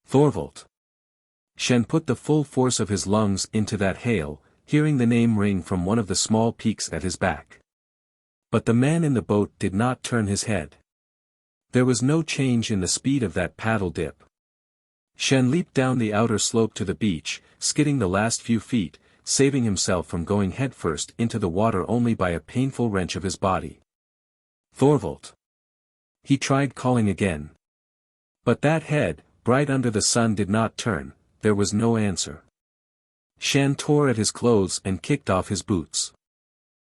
Thorvald. Shann put the full force of his lungs into that hail, hearing the name ring from one of the small peaks at his back. But the man in the boat did not turn his head. There was no change in the speed of that paddle dip. Shann leaped down the outer slope to the beach, skidding the last few feet, saving himself from going headfirst into the water only by a painful wrench of his body. Thorvald. He tried calling again. But that head, bright under the sun, did not turn. There was no answer. Shann tore at his clothes and kicked off his boots.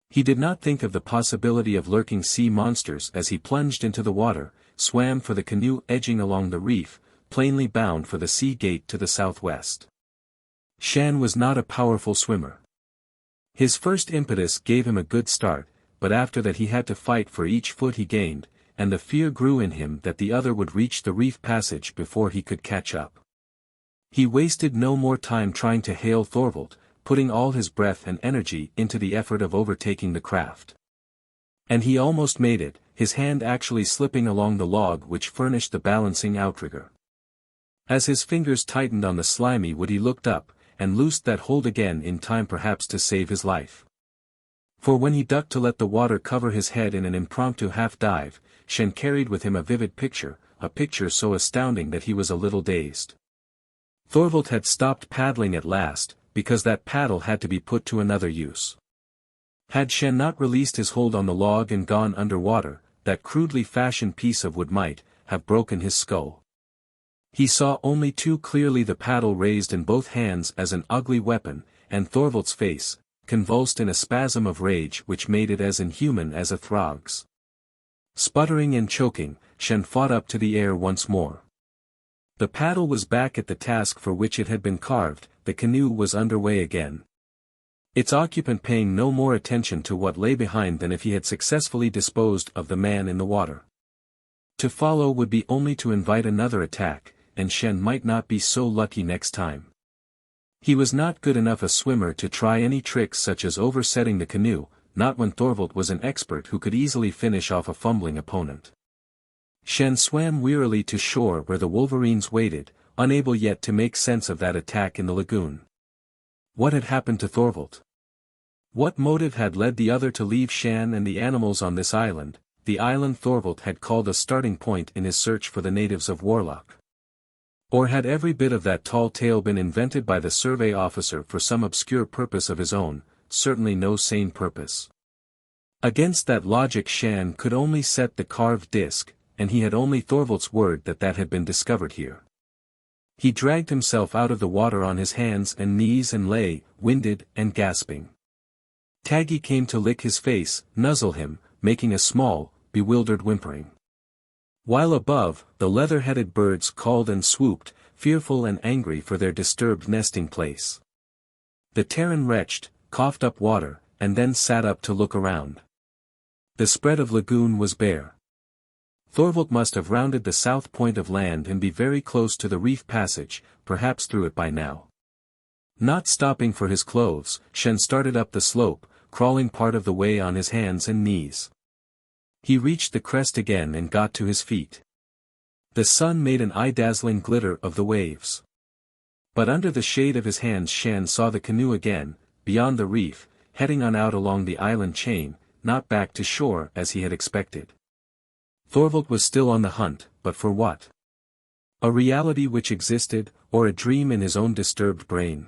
He did not think of the possibility of lurking sea monsters as he plunged into the water, swam for the canoe edging along the reef, plainly bound for the sea gate to the southwest. Shann was not a powerful swimmer. His first impetus gave him a good start, but after that he had to fight for each foot he gained, and the fear grew in him that the other would reach the reef passage before he could catch up. He wasted no more time trying to hail Thorvald, putting all his breath and energy into the effort of overtaking the craft. And he almost made it, his hand actually slipping along the log which furnished the balancing outrigger. As his fingers tightened on the slimy wood he looked up, and loosed that hold again in time perhaps to save his life. For when he ducked to let the water cover his head in an impromptu half-dive, Shann carried with him a vivid picture, a picture so astounding that he was a little dazed. Thorvald had stopped paddling at last, because that paddle had to be put to another use. Had Shann not released his hold on the log and gone under water, that crudely fashioned piece of wood might have broken his skull. He saw only too clearly the paddle raised in both hands as an ugly weapon, and Thorvald's face, convulsed in a spasm of rage which made it as inhuman as a Throg's. Sputtering and choking, Shann fought up to the air once more. The paddle was back at the task for which it had been carved, the canoe was underway again. Its occupant paying no more attention to what lay behind than if he had successfully disposed of the man in the water. To follow would be only to invite another attack, and Shann might not be so lucky next time. He was not good enough a swimmer to try any tricks such as oversetting the canoe, not when Thorvald was an expert who could easily finish off a fumbling opponent. Shann swam wearily to shore where the Wolverines waited, unable yet to make sense of that attack in the lagoon. What had happened to Thorvald? What motive had led the other to leave Shann and the animals on this island, the island Thorvald had called a starting point in his search for the natives of Warlock? Or had every bit of that tall tale been invented by the survey officer for some obscure purpose of his own, certainly no sane purpose? Against that logic Shann could only set the carved disc, and he had only Thorvald's word that that had been discovered here. He dragged himself out of the water on his hands and knees and lay, winded and gasping. Taggi came to lick his face, nuzzle him, making a small, bewildered whimpering. While above, the leather-headed birds called and swooped, fearful and angry for their disturbed nesting place. The Terran retched, coughed up water, and then sat up to look around. The spread of lagoon was bare. Thorvald must have rounded the south point of land and be very close to the reef passage, perhaps through it by now. Not stopping for his clothes, Shann started up the slope, crawling part of the way on his hands and knees. He reached the crest again and got to his feet. The sun made an eye-dazzling glitter of the waves. But under the shade of his hands Shann saw the canoe again, beyond the reef, heading on out along the island chain, not back to shore as he had expected. Thorvald was still on the hunt, but for what? A reality which existed, or a dream in his own disturbed brain?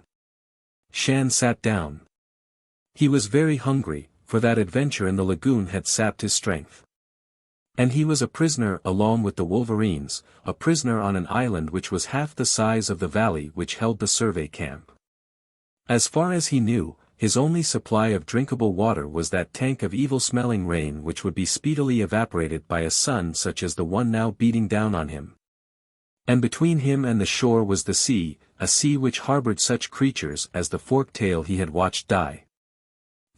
Shann sat down. He was very hungry, for that adventure in the lagoon had sapped his strength. And he was a prisoner along with the Wolverines, a prisoner on an island which was half the size of the valley which held the survey camp. As far as he knew, his only supply of drinkable water was that tank of evil-smelling rain which would be speedily evaporated by a sun such as the one now beating down on him. And between him and the shore was the sea, a sea which harbored such creatures as the fork-tail he had watched die.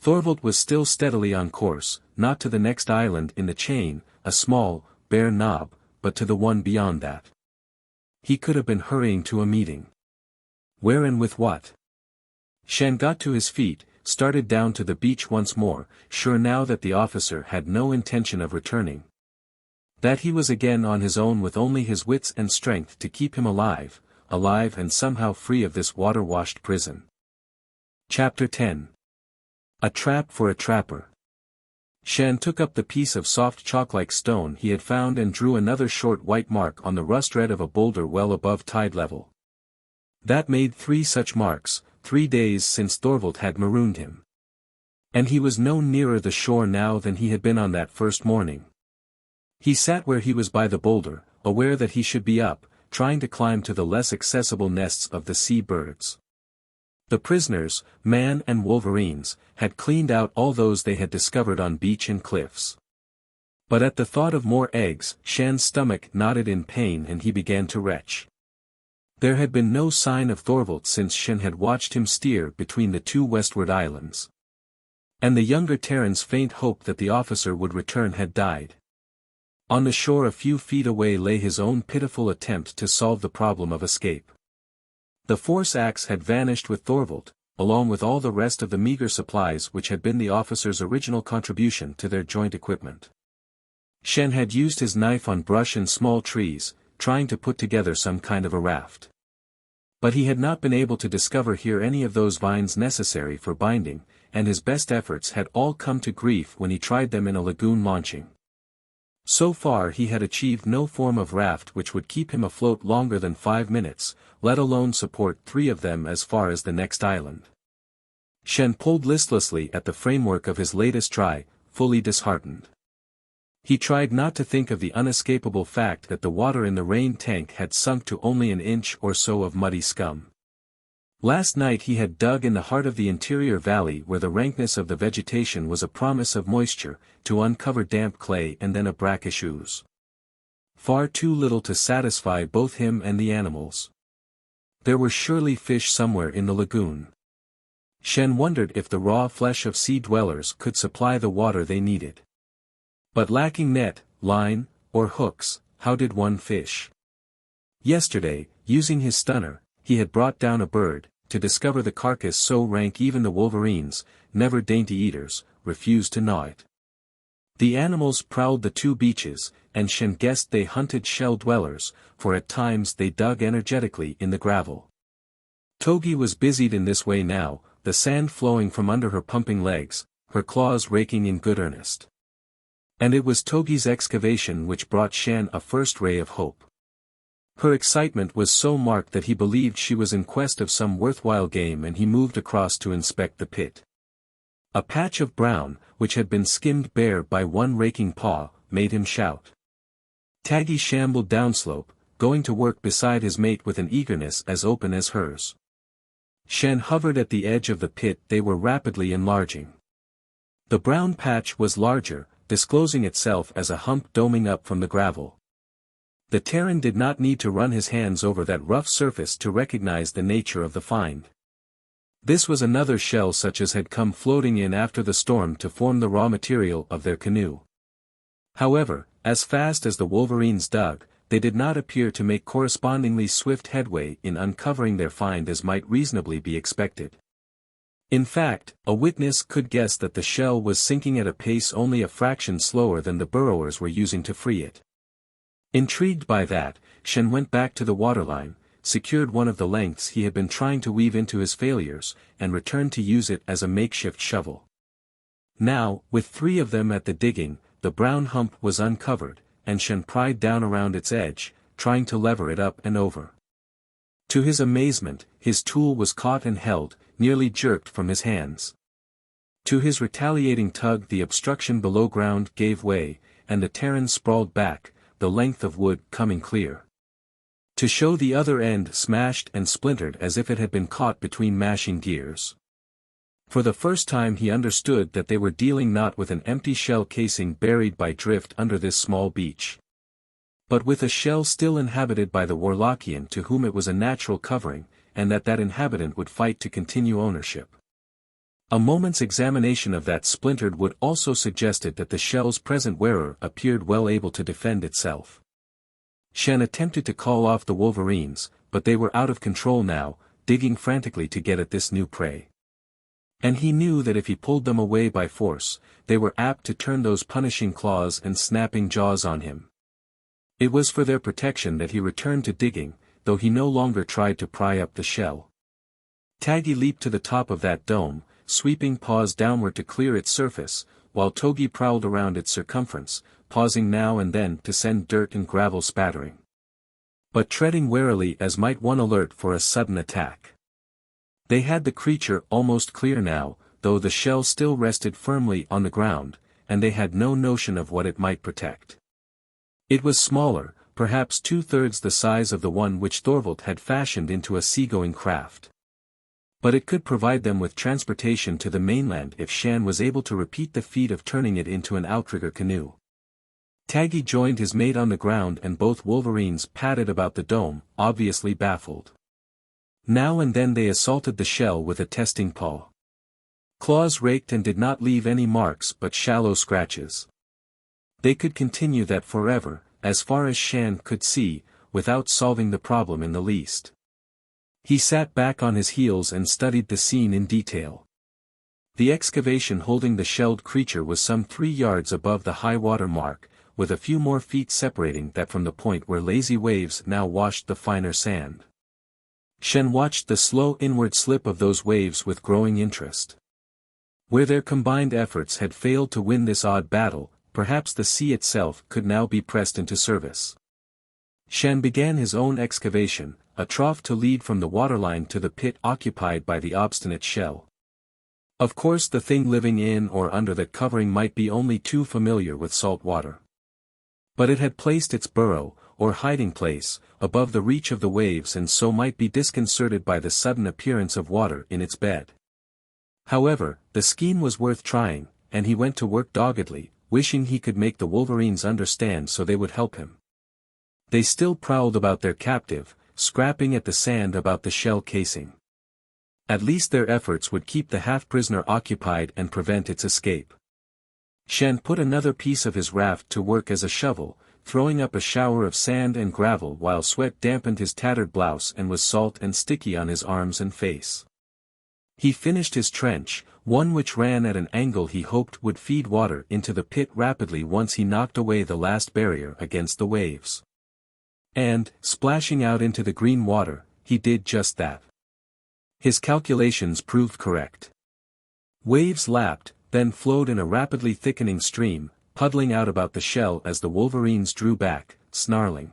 Thorvald was still steadily on course, not to the next island in the chain, a small, bare knob, but to the one beyond that. He could have been hurrying to a meeting. Where and with what? Shann got to his feet, started down to the beach once more, sure now that the officer had no intention of returning. That he was again on his own with only his wits and strength to keep him alive and somehow free of this water-washed prison. Chapter 10. A Trap for a Trapper. Shann took up the piece of soft chalk-like stone he had found and drew another short white mark on the rust-red of a boulder well above tide level. That made 3 such marks, 3 days since Thorvald had marooned him. And he was no nearer the shore now than he had been on that first morning. He sat where he was by the boulder, aware that he should be up, trying to climb to the less accessible nests of the sea birds. The prisoners, man and Wolverines, had cleaned out all those they had discovered on beach and cliffs. But at the thought of more eggs, Shann's stomach knotted in pain and he began to retch. There had been no sign of Thorvald since Shann had watched him steer between the 2 westward islands. And the younger Terran's faint hope that the officer would return had died. On the shore a few feet away lay his own pitiful attempt to solve the problem of escape. The force axe had vanished with Thorvald, along with all the rest of the meager supplies which had been the officer's original contribution to their joint equipment. Shann had used his knife on brush and small trees, trying to put together some kind of a raft. But he had not been able to discover here any of those vines necessary for binding, and his best efforts had all come to grief when he tried them in a lagoon launching. So far he had achieved no form of raft which would keep him afloat longer than 5 minutes, let alone support 3 of them as far as the next island. Shann pulled listlessly at the framework of his latest try, fully disheartened. He tried not to think of the unescapable fact that the water in the rain tank had sunk to only an inch or so of muddy scum. Last night he had dug in the heart of the interior valley where the rankness of the vegetation was a promise of moisture, to uncover damp clay and then a brackish ooze. Far too little to satisfy both him and the animals. There were surely fish somewhere in the lagoon. Shann wondered if the raw flesh of sea dwellers could supply the water they needed. But lacking net, line, or hooks, how did one fish? Yesterday, using his stunner, he had brought down a bird, to discover the carcass so rank even the Wolverines, never dainty eaters, refused to gnaw it. The animals prowled the 2 beaches, and Shann guessed they hunted shell dwellers, for at times they dug energetically in the gravel. Togi was busied in this way now, the sand flowing from under her pumping legs, her claws raking in good earnest. And it was Togi's excavation which brought Shann a first ray of hope. Her excitement was so marked that he believed she was in quest of some worthwhile game and he moved across to inspect the pit. A patch of brown, which had been skimmed bare by one raking paw, made him shout. Taggi shambled downslope, going to work beside his mate with an eagerness as open as hers. Shann hovered at the edge of the pit. They were rapidly enlarging. The brown patch was larger, disclosing itself as a hump doming up from the gravel. The Terran did not need to run his hands over that rough surface to recognize the nature of the find. This was another shell such as had come floating in after the storm to form the raw material of their canoe. However, as fast as the Wolverines dug, they did not appear to make correspondingly swift headway in uncovering their find as might reasonably be expected. In fact, a witness could guess that the shell was sinking at a pace only a fraction slower than the burrowers were using to free it. Intrigued by that, Shann went back to the waterline, secured one of the lengths he had been trying to weave into his failures, and returned to use it as a makeshift shovel. Now, with 3 of them at the digging, the brown hump was uncovered, and Shann pried down around its edge, trying to lever it up and over. To his amazement, his tool was caught and held, nearly jerked from his hands. To his retaliating tug, the obstruction below ground gave way, and the Terran sprawled back, the length of wood coming clear. To show the other end smashed and splintered as if it had been caught between mashing gears. For the first time he understood that they were dealing not with an empty shell casing buried by drift under this small beach, but with a shell still inhabited by the Warlockian to whom it was a natural covering, and that inhabitant would fight to continue ownership. A moment's examination of that splintered wood also suggested that the shell's present wearer appeared well able to defend itself. Shann attempted to call off the Wolverines, but they were out of control now, digging frantically to get at this new prey. And he knew that if he pulled them away by force, they were apt to turn those punishing claws and snapping jaws on him. It was for their protection that he returned to digging, though he no longer tried to pry up the shell. Taggi leaped to the top of that dome, sweeping paws downward to clear its surface, while Togi prowled around its circumference, pausing now and then to send dirt and gravel spattering, but treading warily as might one alert for a sudden attack. They had the creature almost clear now, though the shell still rested firmly on the ground, and they had no notion of what it might protect. It was smaller, perhaps 2/3 the size of the one which Thorvald had fashioned into a seagoing craft. But it could provide them with transportation to the mainland if Shann was able to repeat the feat of turning it into an outrigger canoe. Taggi joined his mate on the ground and both Wolverines padded about the dome, obviously baffled. Now and then they assaulted the shell with a testing paw. Claws raked and did not leave any marks but shallow scratches. They could continue that forever, as far as Shann could see, without solving the problem in the least. He sat back on his heels and studied the scene in detail. The excavation holding the shelled creature was some 3 yards above the high water mark, with a few more feet separating that from the point where lazy waves now washed the finer sand. Shann watched the slow inward slip of those waves with growing interest. Where their combined efforts had failed to win this odd battle, perhaps the sea itself could now be pressed into service. Shann began his own excavation, a trough to lead from the waterline to the pit occupied by the obstinate shell. Of course the thing living in or under that covering might be only too familiar with salt water. But it had placed its burrow, or hiding place, above the reach of the waves and so might be disconcerted by the sudden appearance of water in its bed. However, the scheme was worth trying, and he went to work doggedly, wishing he could make the Wolverines understand so they would help him. They still prowled about their captive, scrapping at the sand about the shell casing. At least their efforts would keep the half-prisoner occupied and prevent its escape. Shann put another piece of his raft to work as a shovel, throwing up a shower of sand and gravel while sweat dampened his tattered blouse and was salt and sticky on his arms and face. He finished his trench, one which ran at an angle he hoped would feed water into the pit rapidly once he knocked away the last barrier against the waves. And, splashing out into the green water, he did just that. His calculations proved correct. Waves lapped, then flowed in a rapidly thickening stream, puddling out about the shell as the Wolverines drew back, snarling.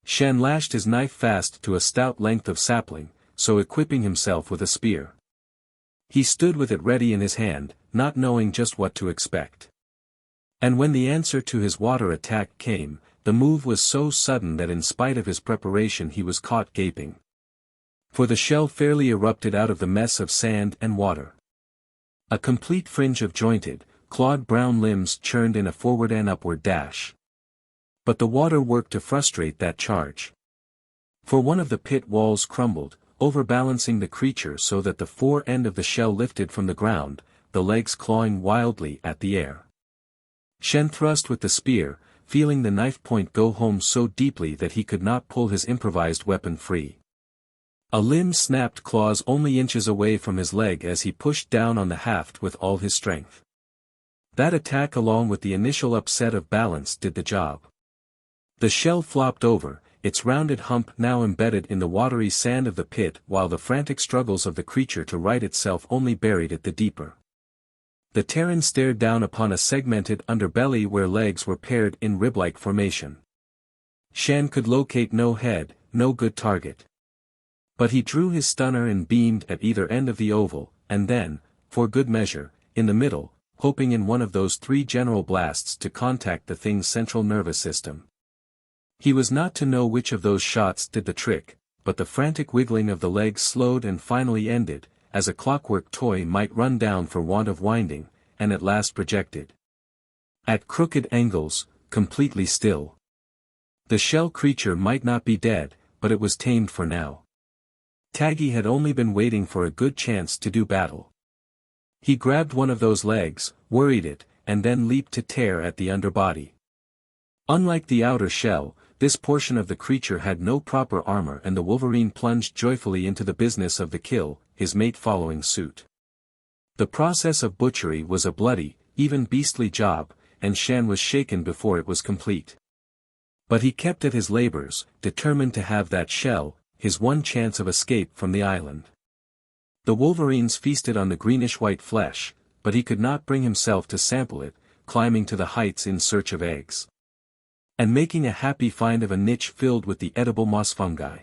Shann lashed his knife fast to a stout length of sapling, so equipping himself with a spear. He stood with it ready in his hand, not knowing just what to expect. And when the answer to his water attack came, the move was so sudden that in spite of his preparation he was caught gaping. For the shell fairly erupted out of the mess of sand and water. A complete fringe of jointed, clawed brown limbs churned in a forward and upward dash. But the water worked to frustrate that charge. For one of the pit walls crumbled, overbalancing the creature so that the fore end of the shell lifted from the ground, the legs clawing wildly at the air. Shann thrust with the spear, feeling the knife point go home so deeply that he could not pull his improvised weapon free. A limb snapped claws only inches away from his leg as he pushed down on the haft with all his strength. That attack along with the initial upset of balance did the job. The shell flopped over, its rounded hump now embedded in the watery sand of the pit, while the frantic struggles of the creature to right itself only buried it the deeper. The Terran stared down upon a segmented underbelly where legs were paired in rib-like formation. Shann could locate no head, no good target. But he drew his stunner and beamed at either end of the oval, and then, for good measure, in the middle, hoping in one of those 3 general blasts to contact the thing's central nervous system. He was not to know which of those shots did the trick, but the frantic wiggling of the legs slowed and finally ended, as a clockwork toy might run down for want of winding, and at last projected. At crooked angles, completely still. The shell creature might not be dead, but it was tamed for now. Taggi had only been waiting for a good chance to do battle. He grabbed one of those legs, worried it, and then leaped to tear at the underbody. Unlike the outer shell, this portion of the creature had no proper armor, and the Wolverine plunged joyfully into the business of the kill, his mate following suit. The process of butchery was a bloody, even beastly job, and Shann was shaken before it was complete. But he kept at his labors, determined to have that shell, his one chance of escape from the island. The Wolverines feasted on the greenish-white flesh, but he could not bring himself to sample it, climbing to the heights in search of eggs. And making a happy find of a niche filled with the edible moss fungi.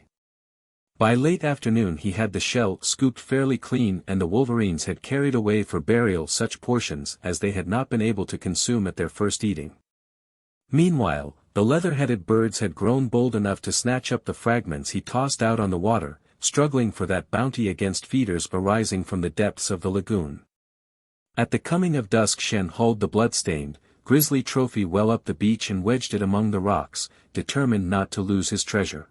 By late afternoon he had the shell scooped fairly clean, and the Wolverines had carried away for burial such portions as they had not been able to consume at their first eating. Meanwhile, the leather-headed birds had grown bold enough to snatch up the fragments he tossed out on the water, struggling for that bounty against feeders arising from the depths of the lagoon. At the coming of dusk Shann hauled the blood-stained, grisly trophy well up the beach and wedged it among the rocks, determined not to lose his treasure.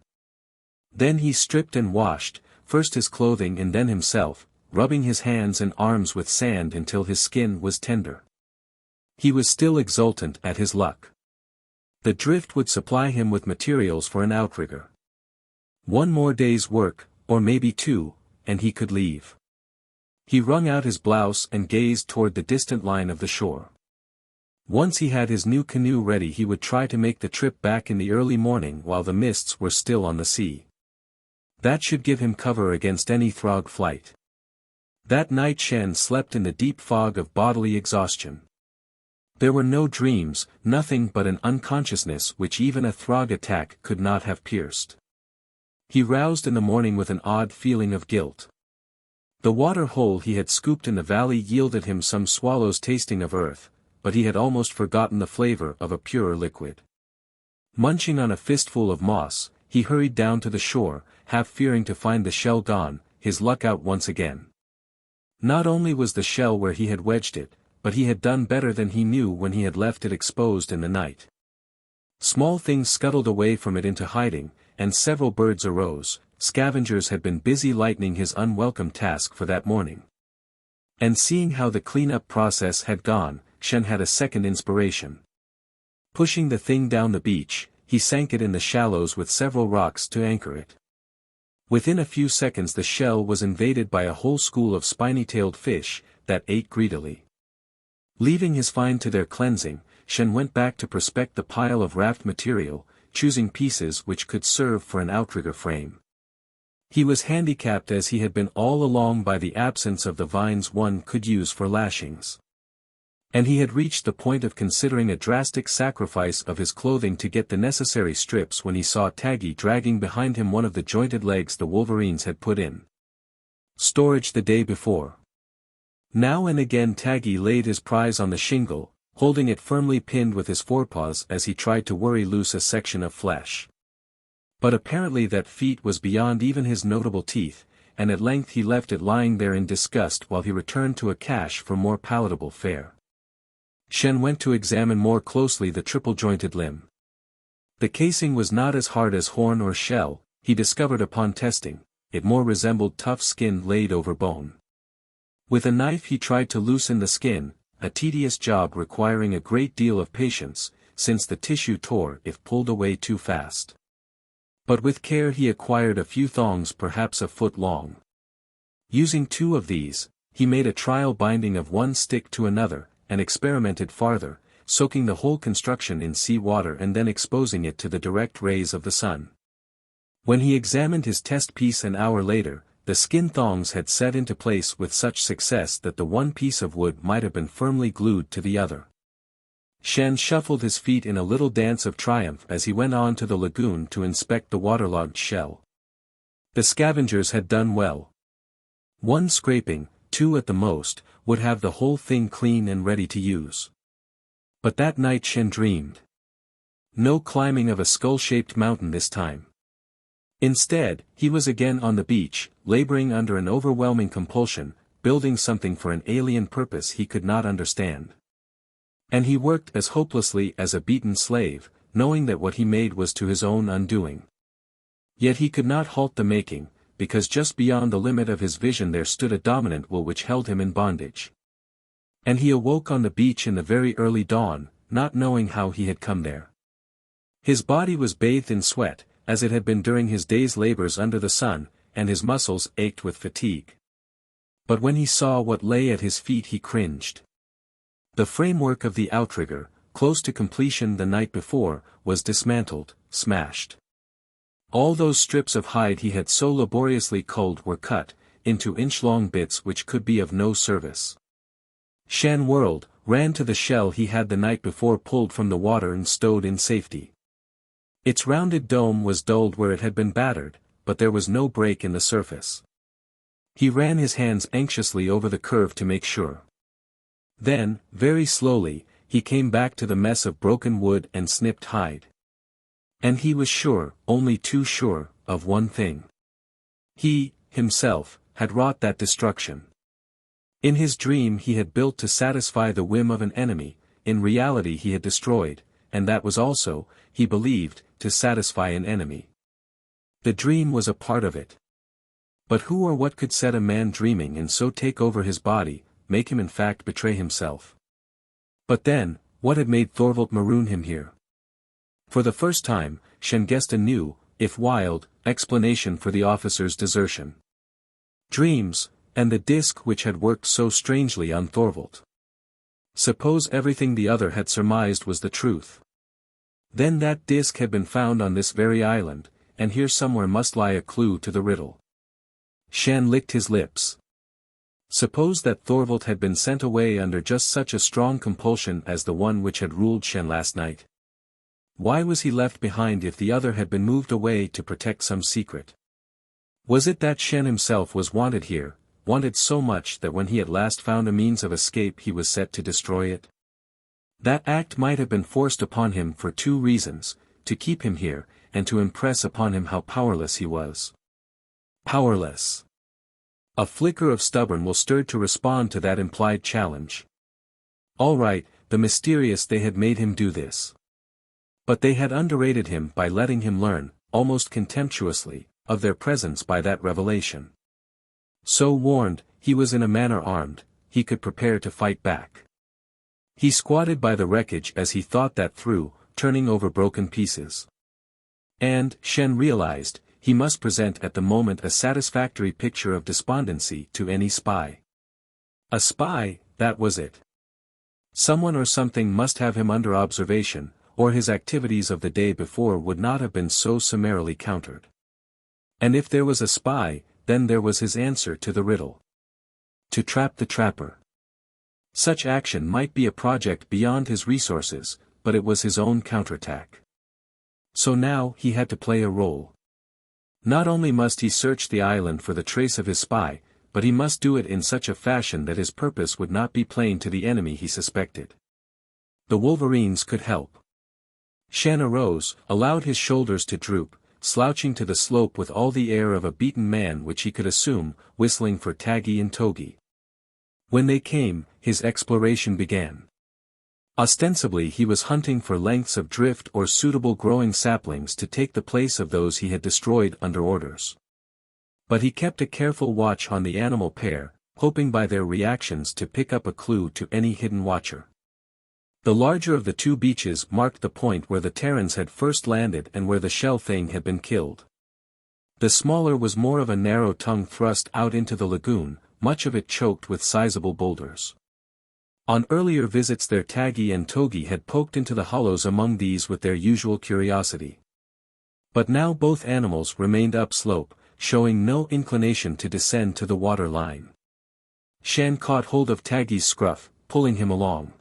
Then he stripped and washed, first his clothing and then himself, rubbing his hands and arms with sand until his skin was tender. He was still exultant at his luck. The drift would supply him with materials for an outrigger. One more day's work, or maybe 2, and he could leave. He wrung out his blouse and gazed toward the distant line of the shore. Once he had his new canoe ready he would try to make the trip back in the early morning while the mists were still on the sea. That should give him cover against any Throg flight. That night Shann slept in the deep fog of bodily exhaustion. There were no dreams, nothing but an unconsciousness which even a Throg attack could not have pierced. He roused in the morning with an odd feeling of guilt. The water hole he had scooped in the valley yielded him some swallows tasting of earth, but he had almost forgotten the flavor of a purer liquid. Munching on a fistful of moss, he hurried down to the shore, half fearing to find the shell gone, his luck out once again. Not only was the shell where he had wedged it, but he had done better than he knew when he had left it exposed in the night. Small things scuttled away from it into hiding, and several birds arose. Scavengers had been busy lightening his unwelcome task for that morning. And seeing how the cleanup process had gone, Shann had a second inspiration. Pushing the thing down the beach, he sank it in the shallows with several rocks to anchor it. Within a few seconds the shell was invaded by a whole school of spiny-tailed fish, that ate greedily. Leaving his find to their cleansing, Shann went back to prospect the pile of raft material, choosing pieces which could serve for an outrigger frame. He was handicapped as he had been all along by the absence of the vines one could use for lashings. And he had reached the point of considering a drastic sacrifice of his clothing to get the necessary strips when he saw Taggi dragging behind him one of the jointed legs the Wolverines had put in storage the day before. Now and again Taggi laid his prize on the shingle, holding it firmly pinned with his forepaws as he tried to worry loose a section of flesh. But apparently that feat was beyond even his notable teeth, and at length he left it lying there in disgust while he returned to a cache for more palatable fare. Shann went to examine more closely the triple-jointed limb. The casing was not as hard as horn or shell, he discovered upon testing, it more resembled tough skin laid over bone. With a knife he tried to loosen the skin, a tedious job requiring a great deal of patience, since the tissue tore if pulled away too fast. But with care he acquired a few thongs perhaps a foot long. Using 2 of these, he made a trial binding of one stick to another, and experimented farther, soaking the whole construction in sea water and then exposing it to the direct rays of the sun. When he examined his test piece an hour later, the skin thongs had set into place with such success that the one piece of wood might have been firmly glued to the other. Shann shuffled his feet in a little dance of triumph as he went on to the lagoon to inspect the waterlogged shell. The scavengers had done well. One scraping, two at the most, would have the whole thing clean and ready to use. But that night Shann dreamed. No climbing of a skull-shaped mountain this time. Instead, he was again on the beach, laboring under an overwhelming compulsion, building something for an alien purpose he could not understand. And he worked as hopelessly as a beaten slave, knowing that what he made was to his own undoing. Yet he could not halt the making, because just beyond the limit of his vision there stood a dominant will which held him in bondage. And he awoke on the beach in the very early dawn, not knowing how he had come there. His body was bathed in sweat, as it had been during his day's labors under the sun, and his muscles ached with fatigue. But when he saw what lay at his feet he cringed. The framework of the outrigger, close to completion the night before, was dismantled, smashed. All those strips of hide he had so laboriously culled were cut, into inch-long bits which could be of no service. Shann whirled, ran to the shell he had the night before pulled from the water and stowed in safety. Its rounded dome was dulled where it had been battered, but there was no break in the surface. He ran his hands anxiously over the curve to make sure. Then, very slowly, he came back to the mess of broken wood and snipped hide. And he was sure, only too sure, of one thing. He, himself, had wrought that destruction. In his dream he had built to satisfy the whim of an enemy, in reality he had destroyed, and that was also, he believed, to satisfy an enemy. The dream was a part of it. But who or what could set a man dreaming and so take over his body, make him in fact betray himself? But then, what had made Thorvald maroon him here? For the first time, Shann guessed a new, if wild, explanation for the officer's desertion. Dreams, and the disk which had worked so strangely on Thorvald. Suppose everything the other had surmised was the truth. Then that disk had been found on this very island, and here somewhere must lie a clue to the riddle. Shann licked his lips. Suppose that Thorvald had been sent away under just such a strong compulsion as the one which had ruled Shann last night. Why was he left behind if the other had been moved away to protect some secret? Was it that Shann himself was wanted here, wanted so much that when he at last found a means of escape he was set to destroy it? That act might have been forced upon him for two reasons, to keep him here, and to impress upon him how powerless he was. Powerless. A flicker of stubborn will stirred to respond to that implied challenge. All right, the mysterious they had made him do this. But they had underrated him by letting him learn, almost contemptuously, of their presence by that revelation. So warned, he was in a manner armed, he could prepare to fight back. He squatted by the wreckage as he thought that through, turning over broken pieces. And, Shann realized, he must present at the moment a satisfactory picture of despondency to any spy. A spy, that was it. Someone or something must have him under observation, or his activities of the day before would not have been so summarily countered. And if there was a spy, then there was his answer to the riddle. To trap the trapper. Such action might be a project beyond his resources, but it was his own counterattack. So now he had to play a role. Not only must he search the island for the trace of his spy, but he must do it in such a fashion that his purpose would not be plain to the enemy he suspected. The Wolverines could help. Shann arose, allowed his shoulders to droop, slouching to the slope with all the air of a beaten man which he could assume, whistling for Taggi and Togi. When they came, his exploration began. Ostensibly he was hunting for lengths of drift or suitable growing saplings to take the place of those he had destroyed under orders. But he kept a careful watch on the animal pair, hoping by their reactions to pick up a clue to any hidden watcher. The larger of the two beaches marked the point where the Terrans had first landed and where the shell thing had been killed. The smaller was more of a narrow tongue thrust out into the lagoon, much of it choked with sizable boulders. On earlier visits their Taggi and Togi had poked into the hollows among these with their usual curiosity. But now both animals remained upslope, showing no inclination to descend to the water line. Shann caught hold of Taggi's scruff, pulling him along.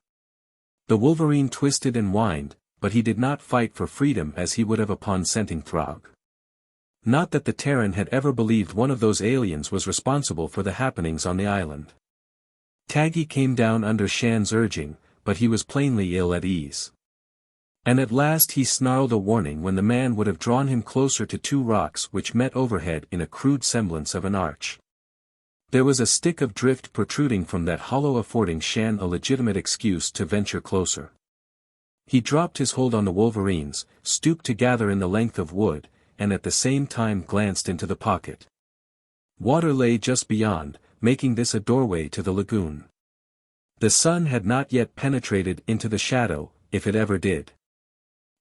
The Wolverine twisted and whined, but he did not fight for freedom as he would have upon scenting Throg. Not that the Terran had ever believed one of those aliens was responsible for the happenings on the island. Taggi came down under Shann's urging, but he was plainly ill at ease. And at last he snarled a warning when the man would have drawn him closer to two rocks which met overhead in a crude semblance of an arch. There was a stick of drift protruding from that hollow affording Shann a legitimate excuse to venture closer. He dropped his hold on the Wolverines, stooped to gather in the length of wood, and at the same time glanced into the pocket. Water lay just beyond, making this a doorway to the lagoon. The sun had not yet penetrated into the shadow, if it ever did.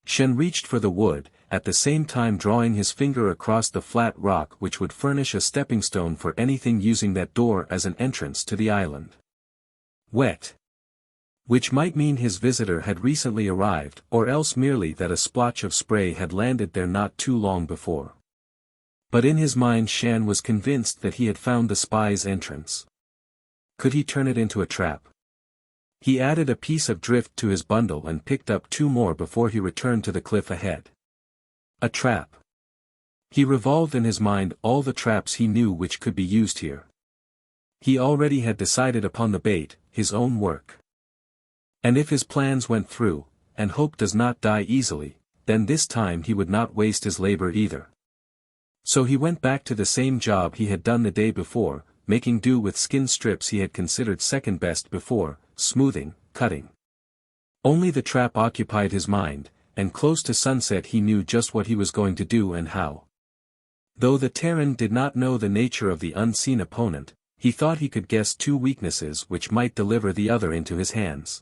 Shann reached for the wood, at the same time drawing his finger across the flat rock which would furnish a stepping stone for anything using that door as an entrance to the island. Wet. Which might mean his visitor had recently arrived, or else merely that a splotch of spray had landed there not too long before. But in his mind Shann was convinced that he had found the spy's entrance. Could he turn it into a trap? He added a piece of drift to his bundle and picked up two more before he returned to the cliff ahead. A trap. He revolved in his mind all the traps he knew which could be used here. He already had decided upon the bait, his own work. And if his plans went through, and hope does not die easily, then this time he would not waste his labor either. So he went back to the same job he had done the day before, making do with skin strips he had considered second best before, smoothing, cutting. Only the trap occupied his mind, and close to sunset he knew just what he was going to do and how. Though the Terran did not know the nature of the unseen opponent, he thought he could guess two weaknesses which might deliver the other into his hands.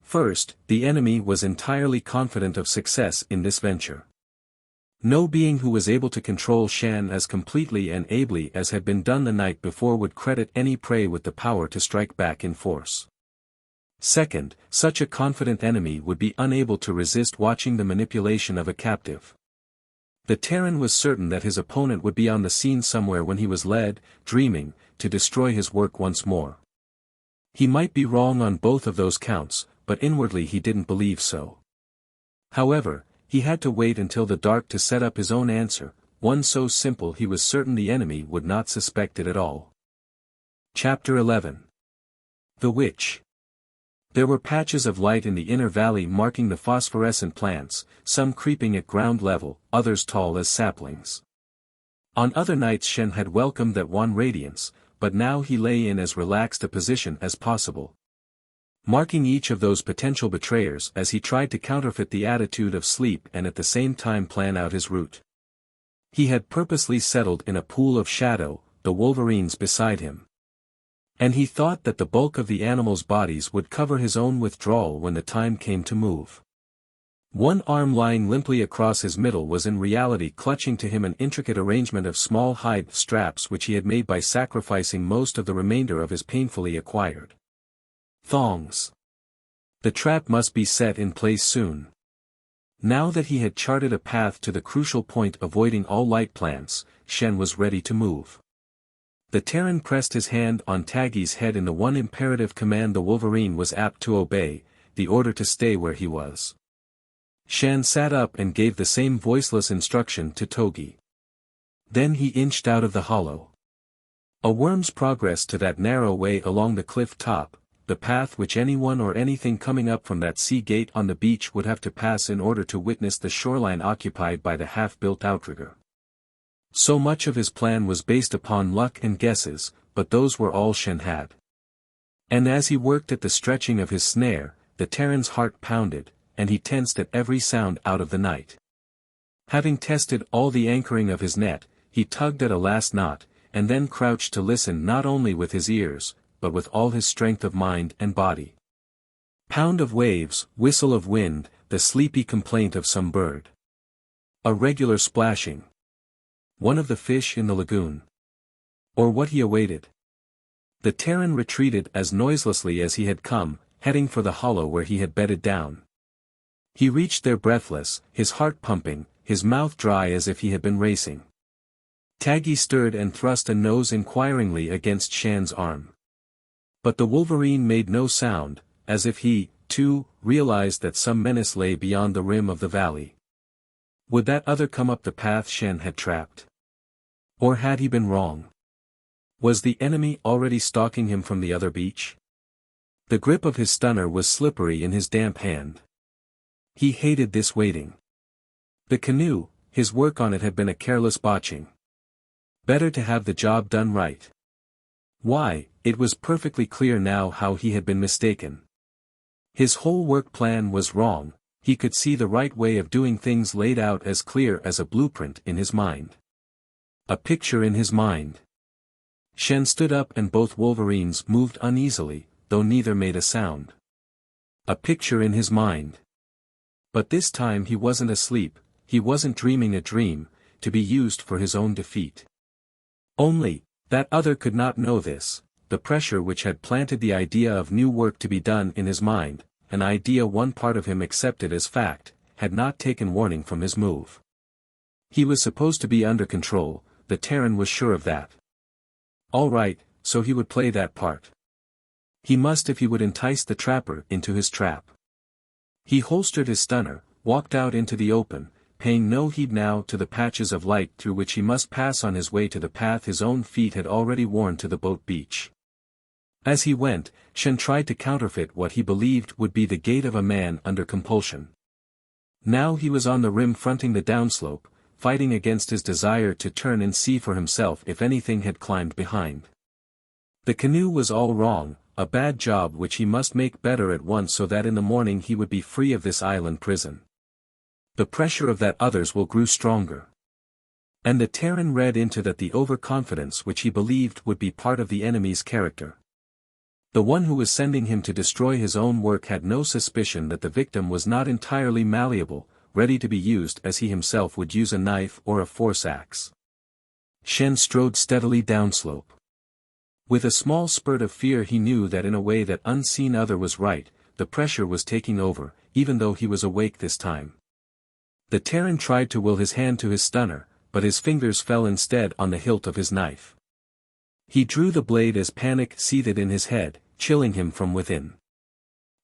First, the enemy was entirely confident of success in this venture. No being who was able to control Shann as completely and ably as had been done the night before would credit any prey with the power to strike back in force. Second, such a confident enemy would be unable to resist watching the manipulation of a captive. The Terran was certain that his opponent would be on the scene somewhere when he was led, dreaming, to destroy his work once more. He might be wrong on both of those counts, but inwardly he didn't believe so. However, he had to wait until the dark to set up his own answer, one so simple he was certain the enemy would not suspect it at all. Chapter 11. The Witch. There were patches of light in the inner valley marking the phosphorescent plants, some creeping at ground level, others tall as saplings. On other nights Shann had welcomed that wan radiance, but now he lay in as relaxed a position as possible, marking each of those potential betrayers as he tried to counterfeit the attitude of sleep and at the same time plan out his route. He had purposely settled in a pool of shadow, the Wolverines beside him. And he thought that the bulk of the animals' bodies would cover his own withdrawal when the time came to move. One arm lying limply across his middle was in reality clutching to him an intricate arrangement of small hide straps which he had made by sacrificing most of the remainder of his painfully acquired thongs. The trap must be set in place soon. Now that he had charted a path to the crucial point avoiding all light plants, Shann was ready to move. The Terran pressed his hand on Taggi's head in the one imperative command the Wolverine was apt to obey, the order to stay where he was. Shann sat up and gave the same voiceless instruction to Togi. Then he inched out of the hollow. A worm's progress to that narrow way along the cliff top, the path which anyone or anything coming up from that sea gate on the beach would have to pass in order to witness the shoreline occupied by the half-built outrigger. So much of his plan was based upon luck and guesses, but those were all Shann had. And as he worked at the stretching of his snare, the Terran's heart pounded, and he tensed at every sound out of the night. Having tested all the anchoring of his net, he tugged at a last knot, and then crouched to listen not only with his ears, but with all his strength of mind and body. Pound of waves, whistle of wind, the sleepy complaint of some bird. A regular splashing. One of the fish in the lagoon. Or what he awaited. The Terran retreated as noiselessly as he had come, heading for the hollow where he had bedded down. He reached there breathless, his heart pumping, his mouth dry as if he had been racing. Taggi stirred and thrust a nose inquiringly against Shann's arm. But the Wolverine made no sound, as if he, too, realized that some menace lay beyond the rim of the valley. Would that other come up the path Shann had trapped? Or had he been wrong? Was the enemy already stalking him from the other beach? The grip of his stunner was slippery in his damp hand. He hated this waiting. The canoe, his work on it had been a careless botching. Better to have the job done right. Why, it was perfectly clear now how he had been mistaken. His whole work plan was wrong, he could see the right way of doing things laid out as clear as a blueprint in his mind. A picture in his mind. Shann stood up and both Wolverines moved uneasily, though neither made a sound. A picture in his mind. But this time he wasn't asleep, he wasn't dreaming a dream, to be used for his own defeat. Only, that other could not know this, the pressure which had planted the idea of new work to be done in his mind, an idea one part of him accepted as fact, had not taken warning from his move. He was supposed to be under control, the Terran was sure of that. All right, so he would play that part. He must if he would entice the trapper into his trap. He holstered his stunner, walked out into the open, paying no heed now to the patches of light through which he must pass on his way to the path his own feet had already worn to the boat beach. As he went, Shann tried to counterfeit what he believed would be the gait of a man under compulsion. Now he was on the rim fronting the downslope, fighting against his desire to turn and see for himself if anything had climbed behind. The canoe was all wrong, a bad job which he must make better at once so that in the morning he would be free of this island prison. The pressure of that others will grew stronger. And the Terran read into that the overconfidence which he believed would be part of the enemy's character. The one who was sending him to destroy his own work had no suspicion that the victim was not entirely malleable, ready to be used as he himself would use a knife or a force axe. Shann strode steadily downslope. With a small spurt of fear he knew that in a way that unseen other was right, the pressure was taking over, even though he was awake this time. The Terran tried to will his hand to his stunner, but his fingers fell instead on the hilt of his knife. He drew the blade as panic seethed in his head, chilling him from within.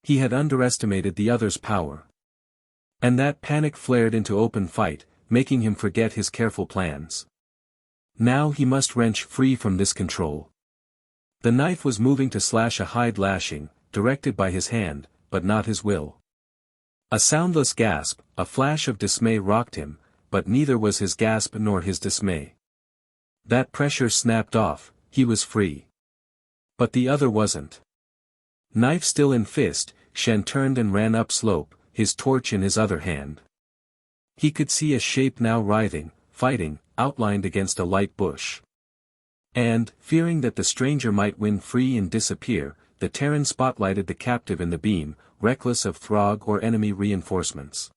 He had underestimated the other's power. And that panic flared into open fight, making him forget his careful plans. Now he must wrench free from this control. The knife was moving to slash a hide lashing, directed by his hand, but not his will. A soundless gasp, a flash of dismay rocked him, but neither was his gasp nor his dismay. That pressure snapped off, he was free. But the other wasn't. Knife still in fist, Shann turned and ran up slope, his torch in his other hand. He could see a shape now writhing, fighting, outlined against a light bush. And, fearing that the stranger might win free and disappear, the Terran spotlighted the captive in the beam, reckless of Throg or enemy reinforcements.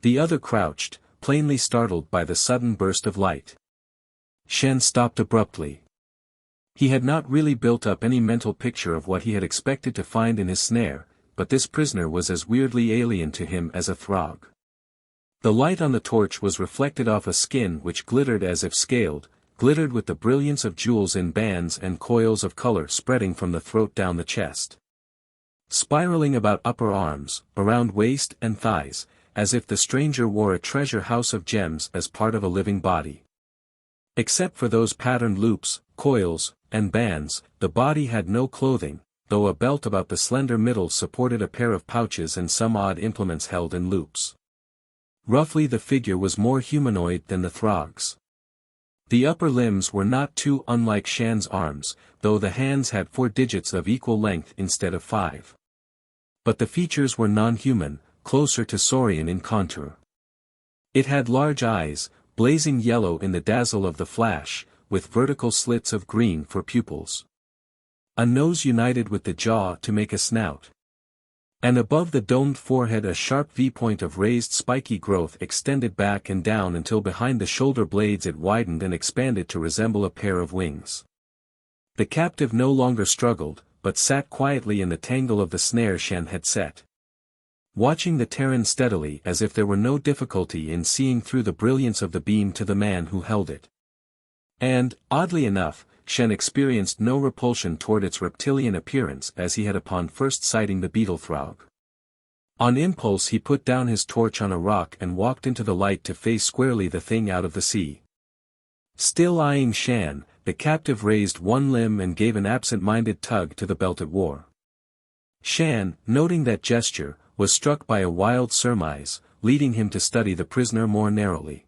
The other crouched, plainly startled by the sudden burst of light. Shann stopped abruptly. He had not really built up any mental picture of what he had expected to find in his snare, but this prisoner was as weirdly alien to him as a Throg. The light on the torch was reflected off a skin which glittered as if scaled, glittered with the brilliance of jewels in bands and coils of color spreading from the throat down the chest. Spiraling about upper arms, around waist and thighs, as if the stranger wore a treasure house of gems as part of a living body. Except for those patterned loops, coils, and bands, the body had no clothing, though a belt about the slender middle supported a pair of pouches and some odd implements held in loops. Roughly the figure was more humanoid than the Throgs. The upper limbs were not too unlike Shann's arms, though the hands had 4 digits of equal length instead of 5. But the features were non-human, closer to saurian in contour. It had large eyes, blazing yellow in the dazzle of the flash, with vertical slits of green for pupils. A nose united with the jaw to make a snout. And above the domed forehead a sharp V-point of raised spiky growth extended back and down until behind the shoulder blades it widened and expanded to resemble a pair of wings. The captive no longer struggled, but sat quietly in the tangle of the snare Shann had set. Watching the Terran steadily as if there were no difficulty in seeing through the brilliance of the beam to the man who held it. And, oddly enough, Shann experienced no repulsion toward its reptilian appearance as he had upon first sighting the beetle Throg. On impulse he put down his torch on a rock and walked into the light to face squarely the thing out of the sea. Still eyeing Shann, the captive raised one limb and gave an absent-minded tug to the belt it wore. Shann, noting that gesture, was struck by a wild surmise, leading him to study the prisoner more narrowly.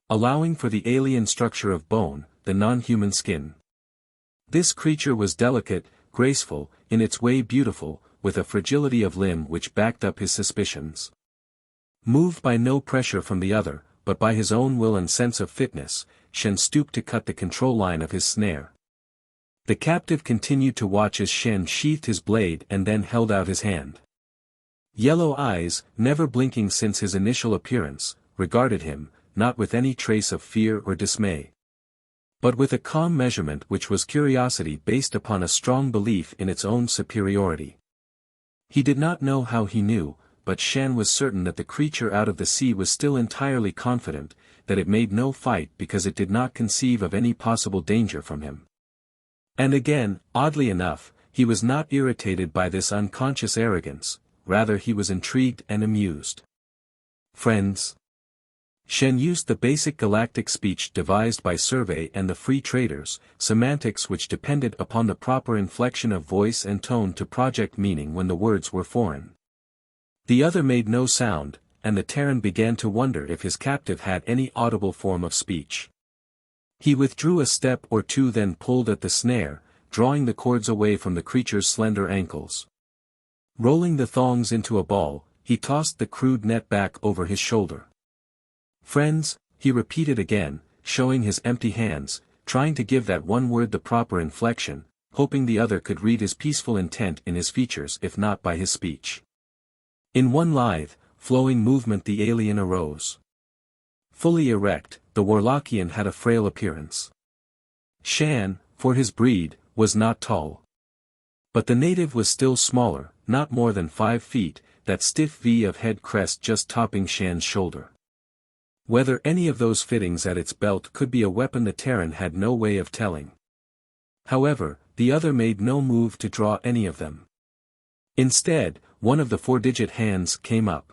Allowing for the alien structure of bone, the non-human skin. This creature was delicate, graceful, in its way beautiful, with a fragility of limb which backed up his suspicions. Moved by no pressure from the other, but by his own will and sense of fitness, Shann stooped to cut the control line of his snare. The captive continued to watch as Shann sheathed his blade and then held out his hand. Yellow eyes, never blinking since his initial appearance, regarded him, not with any trace of fear or dismay, but with a calm measurement which was curiosity based upon a strong belief in its own superiority. He did not know how he knew, but Shann was certain that the creature out of the sea was still entirely confident, that it made no fight because it did not conceive of any possible danger from him. And again, oddly enough, he was not irritated by this unconscious arrogance, rather he was intrigued and amused. Friends. Shann used the basic galactic speech devised by Circe and the free traders, semantics which depended upon the proper inflection of voice and tone to project meaning when the words were foreign. The other made no sound, and the Terran began to wonder if his captive had any audible form of speech. He withdrew a step or two, then pulled at the snare, drawing the cords away from the creature's slender ankles. Rolling the thongs into a ball, he tossed the crude net back over his shoulder. Friends, he repeated again, showing his empty hands, trying to give that one word the proper inflection, hoping the other could read his peaceful intent in his features if not by his speech. In one lithe, flowing movement the alien arose. Fully erect, the Warlockian had a frail appearance. Shann, for his breed, was not tall. But the native was still smaller, not more than 5 feet, that stiff V of head crest just topping Shann's shoulder. Whether any of those fittings at its belt could be a weapon the Terran had no way of telling. However, the other made no move to draw any of them. Instead, one of the 4-digit hands came up.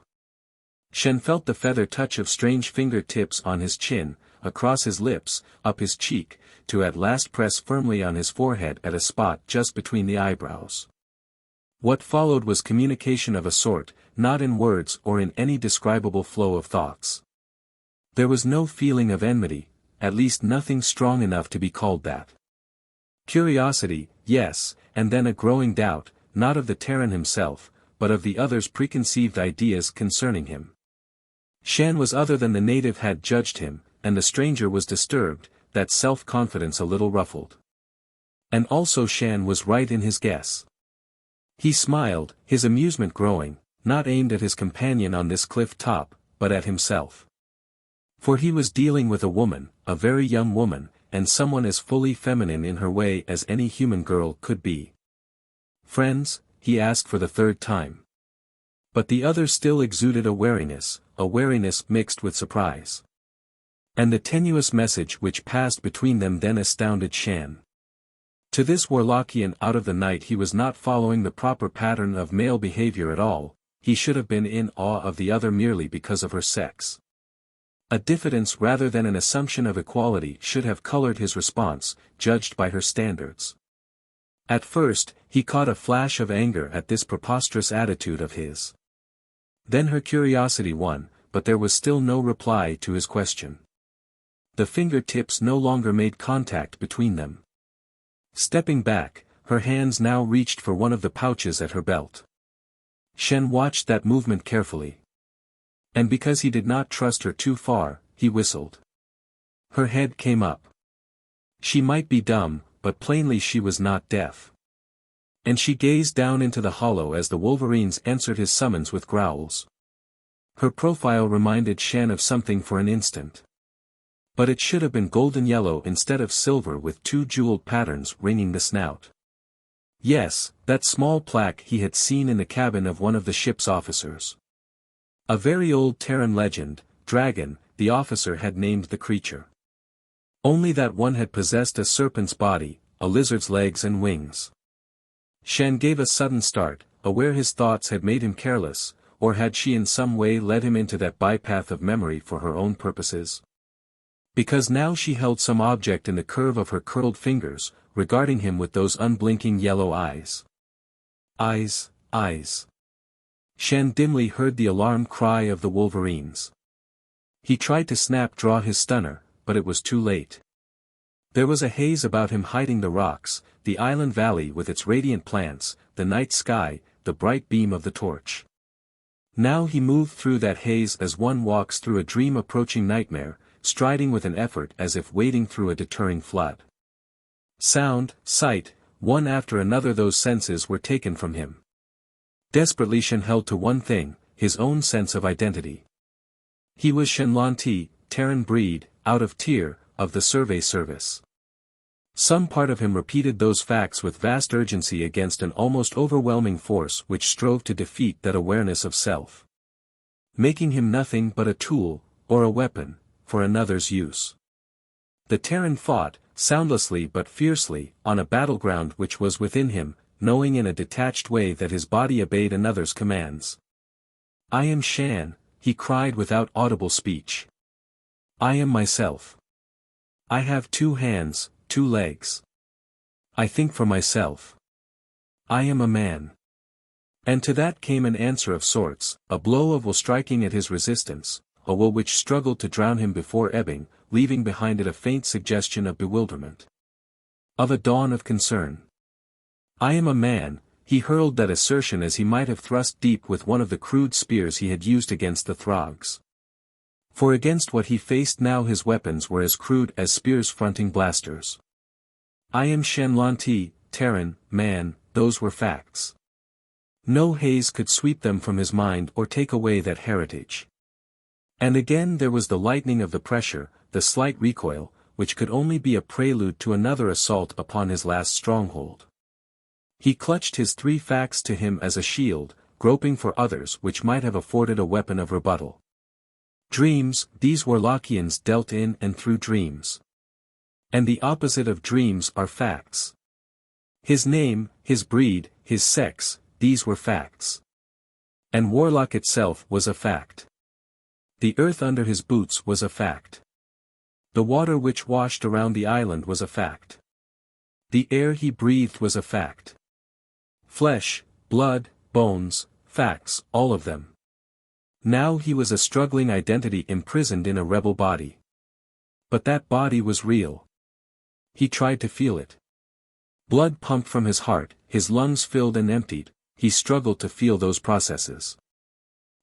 Shann felt the feather touch of strange fingertips on his chin, across his lips, up his cheek, to at last press firmly on his forehead at a spot just between the eyebrows. What followed was communication of a sort, not in words or in any describable flow of thoughts. There was no feeling of enmity, at least nothing strong enough to be called that. Curiosity, yes, and then a growing doubt, not of the Terran himself, but of the other's preconceived ideas concerning him. Shann was other than the native had judged him, and the stranger was disturbed, that self-confidence a little ruffled. And also Shann was right in his guess. He smiled, his amusement growing, not aimed at his companion on this cliff top, but at himself. For he was dealing with a woman, a very young woman, and someone as fully feminine in her way as any human girl could be. Friends, he asked for the 3rd time. But the other still exuded a wariness mixed with surprise. And the tenuous message which passed between them then astounded Shann. To this Warlockian out of the night he was not following the proper pattern of male behavior at all, he should have been in awe of the other merely because of her sex. A diffidence rather than an assumption of equality should have colored his response, judged by her standards. At first, he caught a flash of anger at this preposterous attitude of his. Then her curiosity won, but there was still no reply to his question. The fingertips no longer made contact between them. Stepping back, her hands now reached for one of the pouches at her belt. Shann watched that movement carefully. And because he did not trust her too far, he whistled. Her head came up. She might be dumb, but plainly she was not deaf. And she gazed down into the hollow as the Wolverines answered his summons with growls. Her profile reminded Shann of something for an instant. But it should have been golden yellow instead of silver with two jeweled patterns ringing the snout. Yes, that small plaque he had seen in the cabin of one of the ship's officers. A very old Terran legend, dragon, the officer had named the creature. Only that one had possessed a serpent's body, a lizard's legs and wings. Shann gave a sudden start, aware his thoughts had made him careless, or had she in some way led him into that bypath of memory for her own purposes? Because now she held some object in the curve of her curled fingers, regarding him with those unblinking yellow eyes. Eyes, eyes. Shann dimly heard the alarm cry of the Wolverines. He tried to draw his stunner, but it was too late. There was a haze about him hiding the rocks, the island valley with its radiant plants, the night sky, the bright beam of the torch. Now he moved through that haze as one walks through a dream-approaching nightmare, striding with an effort as if wading through a deterring flood. Sound, sight, one after another those senses were taken from him. Desperately Shann held to one thing, his own sense of identity. He was Shann Lantee, Terran breed, out of tier, of the survey service. Some part of him repeated those facts with vast urgency against an almost overwhelming force which strove to defeat that awareness of self. Making him nothing but a tool, or a weapon, for another's use. The Terran fought, soundlessly but fiercely, on a battleground which was within him, knowing in a detached way that his body obeyed another's commands. I am Shann, he cried without audible speech. I am myself. I have 2 hands, 2 legs. I think for myself. I am a man. And to that came an answer of sorts, a blow of will striking at his resistance, a will which struggled to drown him before ebbing, leaving behind it a faint suggestion of bewilderment. Of a dawn of concern. I am a man, he hurled that assertion as he might have thrust deep with one of the crude spears he had used against the Throgs. For against what he faced now his weapons were as crude as spears fronting blasters. I am Shann Lantee, Terran, man, those were facts. No haze could sweep them from his mind or take away that heritage. And again there was the lightening of the pressure, the slight recoil, which could only be a prelude to another assault upon his last stronghold. He clutched his 3 facts to him as a shield, groping for others which might have afforded a weapon of rebuttal. Dreams, these Warlockians dealt in and through dreams. And the opposite of dreams are facts. His name, his breed, his sex, these were facts. And Warlock itself was a fact. The earth under his boots was a fact. The water which washed around the island was a fact. The air he breathed was a fact. Flesh, blood, bones, facts, all of them. Now he was a struggling identity imprisoned in a rebel body. But that body was real. He tried to feel it. Blood pumped from his heart, his lungs filled and emptied, he struggled to feel those processes.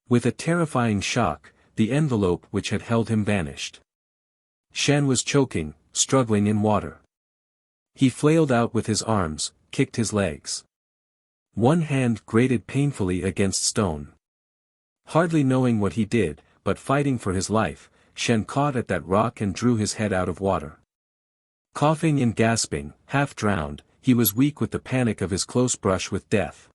With a terrifying shock, the envelope which had held him vanished. Shann was choking, struggling in water. He flailed out with his arms, kicked his legs. One hand grated painfully against stone. Hardly knowing what he did, but fighting for his life, Shann caught at that rock and drew his head out of water. Coughing and gasping, half drowned, he was weak with the panic of his close brush with death.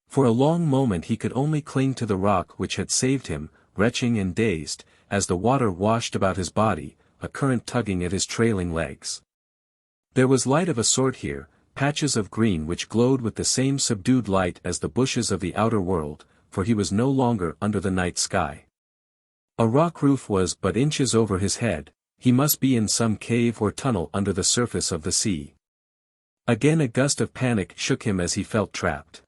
For a long moment he could only cling to the rock which had saved him, retching and dazed, as the water washed about his body, a current tugging at his trailing legs. There was light of a sort here, patches of green which glowed with the same subdued light as the bushes of the outer world, for he was no longer under the night sky. A rock roof was but inches over his head, he must be in some cave or tunnel under the surface of the sea. Again a gust of panic shook him as he felt trapped.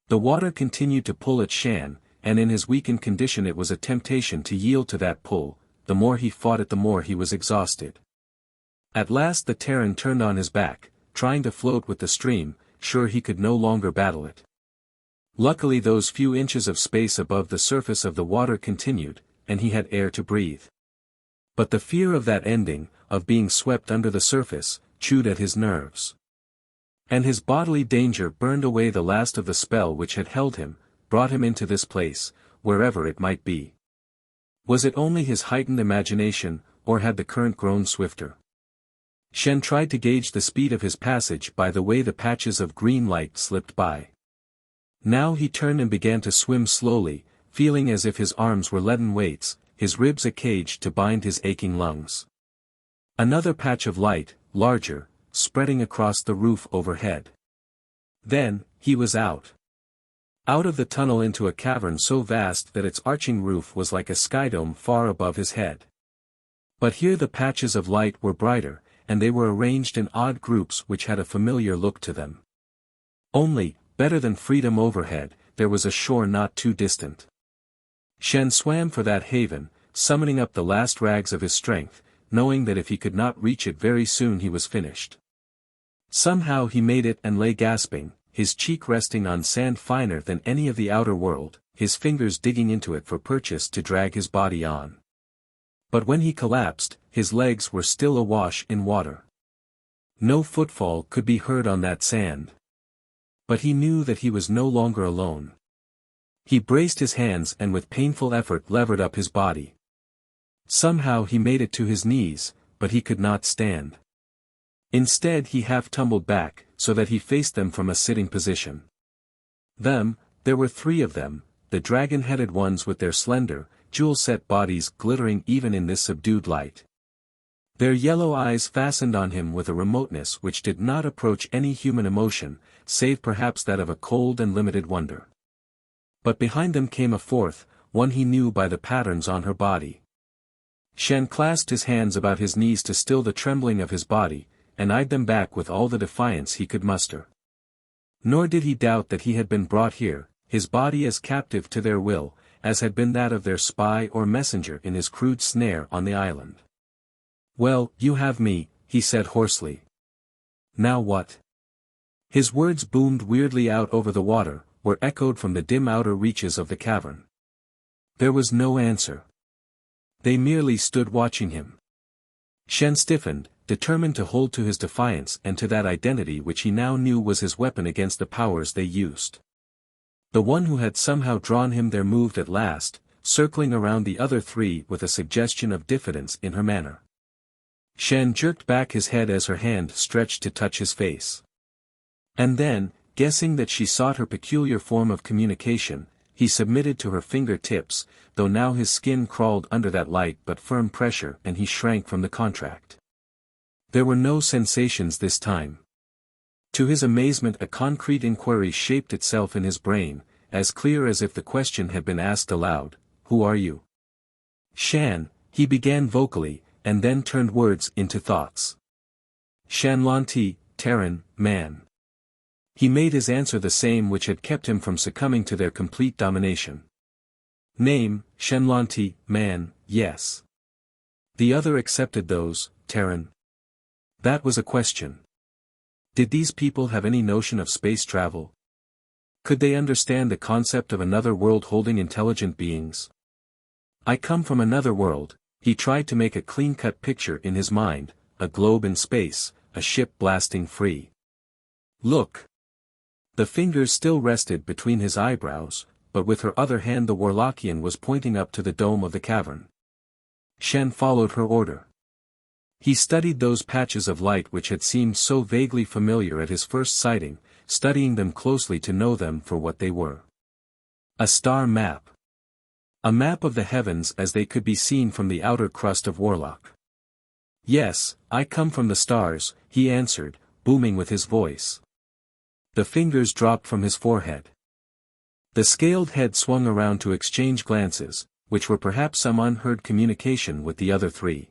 The water continued to pull at Shann, and in his weakened condition it was a temptation to yield to that pull, the more he fought it the more he was exhausted. At last the Terran turned on his back, trying to float with the stream, sure he could no longer battle it. Luckily those few inches of space above the surface of the water continued, and he had air to breathe. But the fear of that ending, of being swept under the surface, chewed at his nerves. And his bodily danger burned away the last of the spell which had held him, brought him into this place, wherever it might be. Was it only his heightened imagination, or had the current grown swifter? Shann tried to gauge the speed of his passage by the way the patches of green light slipped by. Now he turned and began to swim slowly, feeling as if his arms were leaden weights, his ribs a cage to bind his aching lungs. Another patch of light, larger, spreading across the roof overhead. Then, he was out. Out of the tunnel into a cavern so vast that its arching roof was like a skydome far above his head. But here the patches of light were brighter, and they were arranged in odd groups which had a familiar look to them. Only, better than freedom overhead, there was a shore not too distant. Shann swam for that haven, summoning up the last rags of his strength, knowing that if he could not reach it very soon he was finished. Somehow he made it and lay gasping, his cheek resting on sand finer than any of the outer world, his fingers digging into it for purchase to drag his body on. But when he collapsed, his legs were still awash in water. No footfall could be heard on that sand. But he knew that he was no longer alone. He braced his hands and with painful effort levered up his body. Somehow he made it to his knees, but he could not stand. Instead he half tumbled back, so that he faced them from a sitting position. There were 3 of them, the dragon-headed ones with their slender, jewel-set bodies glittering even in this subdued light. Their yellow eyes fastened on him with a remoteness which did not approach any human emotion, save perhaps that of a cold and limited wonder. But behind them came a 4th, one he knew by the patterns on her body. Shann clasped his hands about his knees to still the trembling of his body, and eyed them back with all the defiance he could muster. Nor did he doubt that he had been brought here, his body as captive to their will, as had been that of their spy or messenger in his crude snare on the island. "Well, you have me," he said hoarsely. "Now what?" His words boomed weirdly out over the water, or echoed from the dim outer reaches of the cavern. There was no answer. They merely stood watching him. Shann stiffened, determined to hold to his defiance and to that identity which he now knew was his weapon against the powers they used. The one who had somehow drawn him there moved at last, circling around the other 3 with a suggestion of diffidence in her manner. Shann jerked back his head as her hand stretched to touch his face. And then, guessing that she sought her peculiar form of communication, he submitted to her finger-tips, though now his skin crawled under that light but firm pressure and he shrank from the contract. There were no sensations this time. To his amazement a concrete inquiry shaped itself in his brain, as clear as if the question had been asked aloud, "Who are you?" "Shann," he began vocally, and then turned words into thoughts. "Shann Lantee, Terran, man." He made his answer the same which had kept him from succumbing to their complete domination. "Name, Shann Lantee, man, yes." The other accepted those, Terran. That was a question. Did these people have any notion of space travel? Could they understand the concept of another world holding intelligent beings? "I come from another world," he tried to make a clean-cut picture in his mind, a globe in space, a ship blasting free. "Look." The fingers still rested between his eyebrows, but with her other hand the Warlockian was pointing up to the dome of the cavern. Shann followed her order. He studied those patches of light which had seemed so vaguely familiar at his first sighting, studying them closely to know them for what they were. A star map. A map of the heavens as they could be seen from the outer crust of Warlock. "Yes, I come from the stars," he answered, booming with his voice. The fingers dropped from his forehead. The scaled head swung around to exchange glances, which were perhaps some unheard communication with the other 3.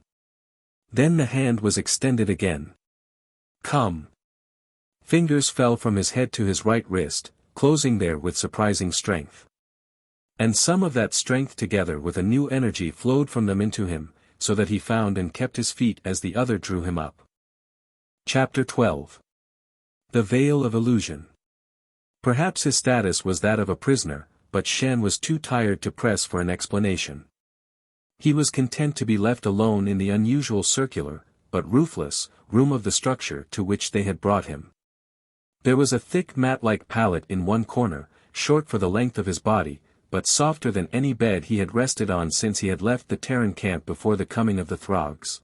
Then the hand was extended again. "Come." Fingers fell from his head to his right wrist, closing there with surprising strength. And some of that strength together with a new energy flowed from them into him, so that he found and kept his feet as the other drew him up. Chapter 12. The Veil of Illusion. Perhaps his status was that of a prisoner, but Shann was too tired to press for an explanation. He was content to be left alone in the unusual circular, but roofless, room of the structure to which they had brought him. There was a thick mat-like pallet in one corner, short for the length of his body, but softer than any bed he had rested on since he had left the Terran camp before the coming of the Throgs.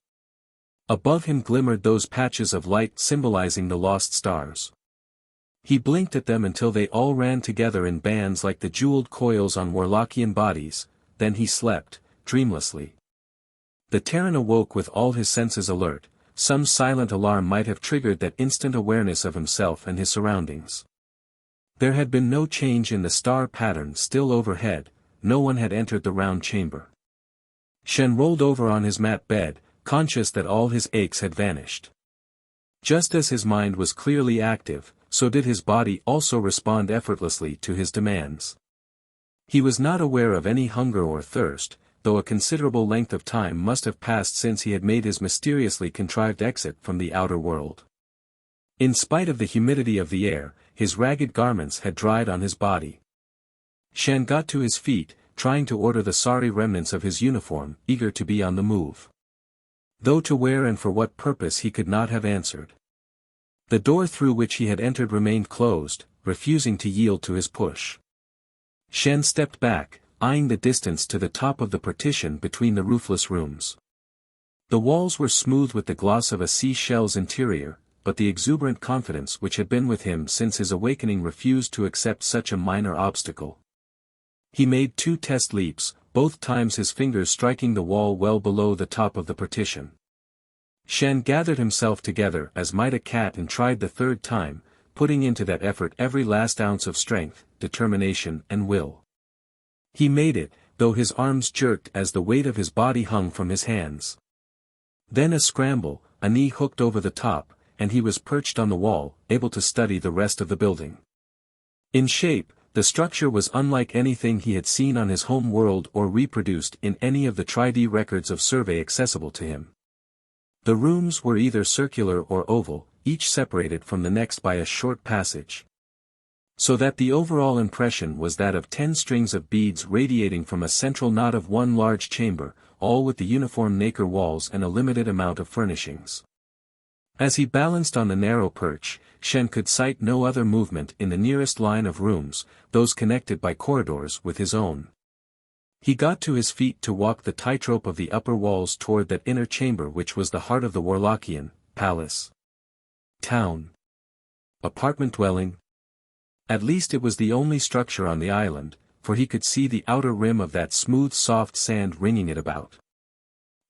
Above him glimmered those patches of light symbolizing the lost stars. He blinked at them until they all ran together in bands like the jeweled coils on Warlockian bodies, then he slept, dreamlessly. The Terran awoke with all his senses alert. Some silent alarm might have triggered that instant awareness of himself and his surroundings. There had been no change in the star pattern still overhead, no one had entered the round chamber. Shann rolled over on his mat bed, conscious that all his aches had vanished. Just as his mind was clearly active, so did his body also respond effortlessly to his demands. He was not aware of any hunger or thirst, though a considerable length of time must have passed since he had made his mysteriously contrived exit from the outer world. In spite of the humidity of the air, his ragged garments had dried on his body. Shann got to his feet, trying to order the sorry remnants of his uniform, eager to be on the move. Though to where and for what purpose he could not have answered. The door through which he had entered remained closed, refusing to yield to his push. Shann stepped back, eyeing the distance to the top of the partition between the roofless rooms. The walls were smooth with the gloss of a seashell's interior, but the exuberant confidence which had been with him since his awakening refused to accept such a minor obstacle. He made 2 test leaps, both times his fingers striking the wall well below the top of the partition. Shann gathered himself together as might a cat and tried the 3rd time, putting into that effort every last ounce of strength, determination and will. He made it, though his arms jerked as the weight of his body hung from his hands. Then a scramble, a knee hooked over the top, and he was perched on the wall, able to study the rest of the building. In shape, the structure was unlike anything he had seen on his home world or reproduced in any of the Tri-D records of survey accessible to him. The rooms were either circular or oval, each separated from the next by a short passage. So that the overall impression was that of 10 strings of beads radiating from a central knot of one large chamber, all with the uniform nacre walls and a limited amount of furnishings. As he balanced on the narrow perch, Shann could sight no other movement in the nearest line of rooms, those connected by corridors with his own. He got to his feet to walk the tightrope of the upper walls toward that inner chamber which was the heart of the Warlockian, palace, town, apartment dwelling. At least it was the only structure on the island, for he could see the outer rim of that smooth soft sand ringing it about.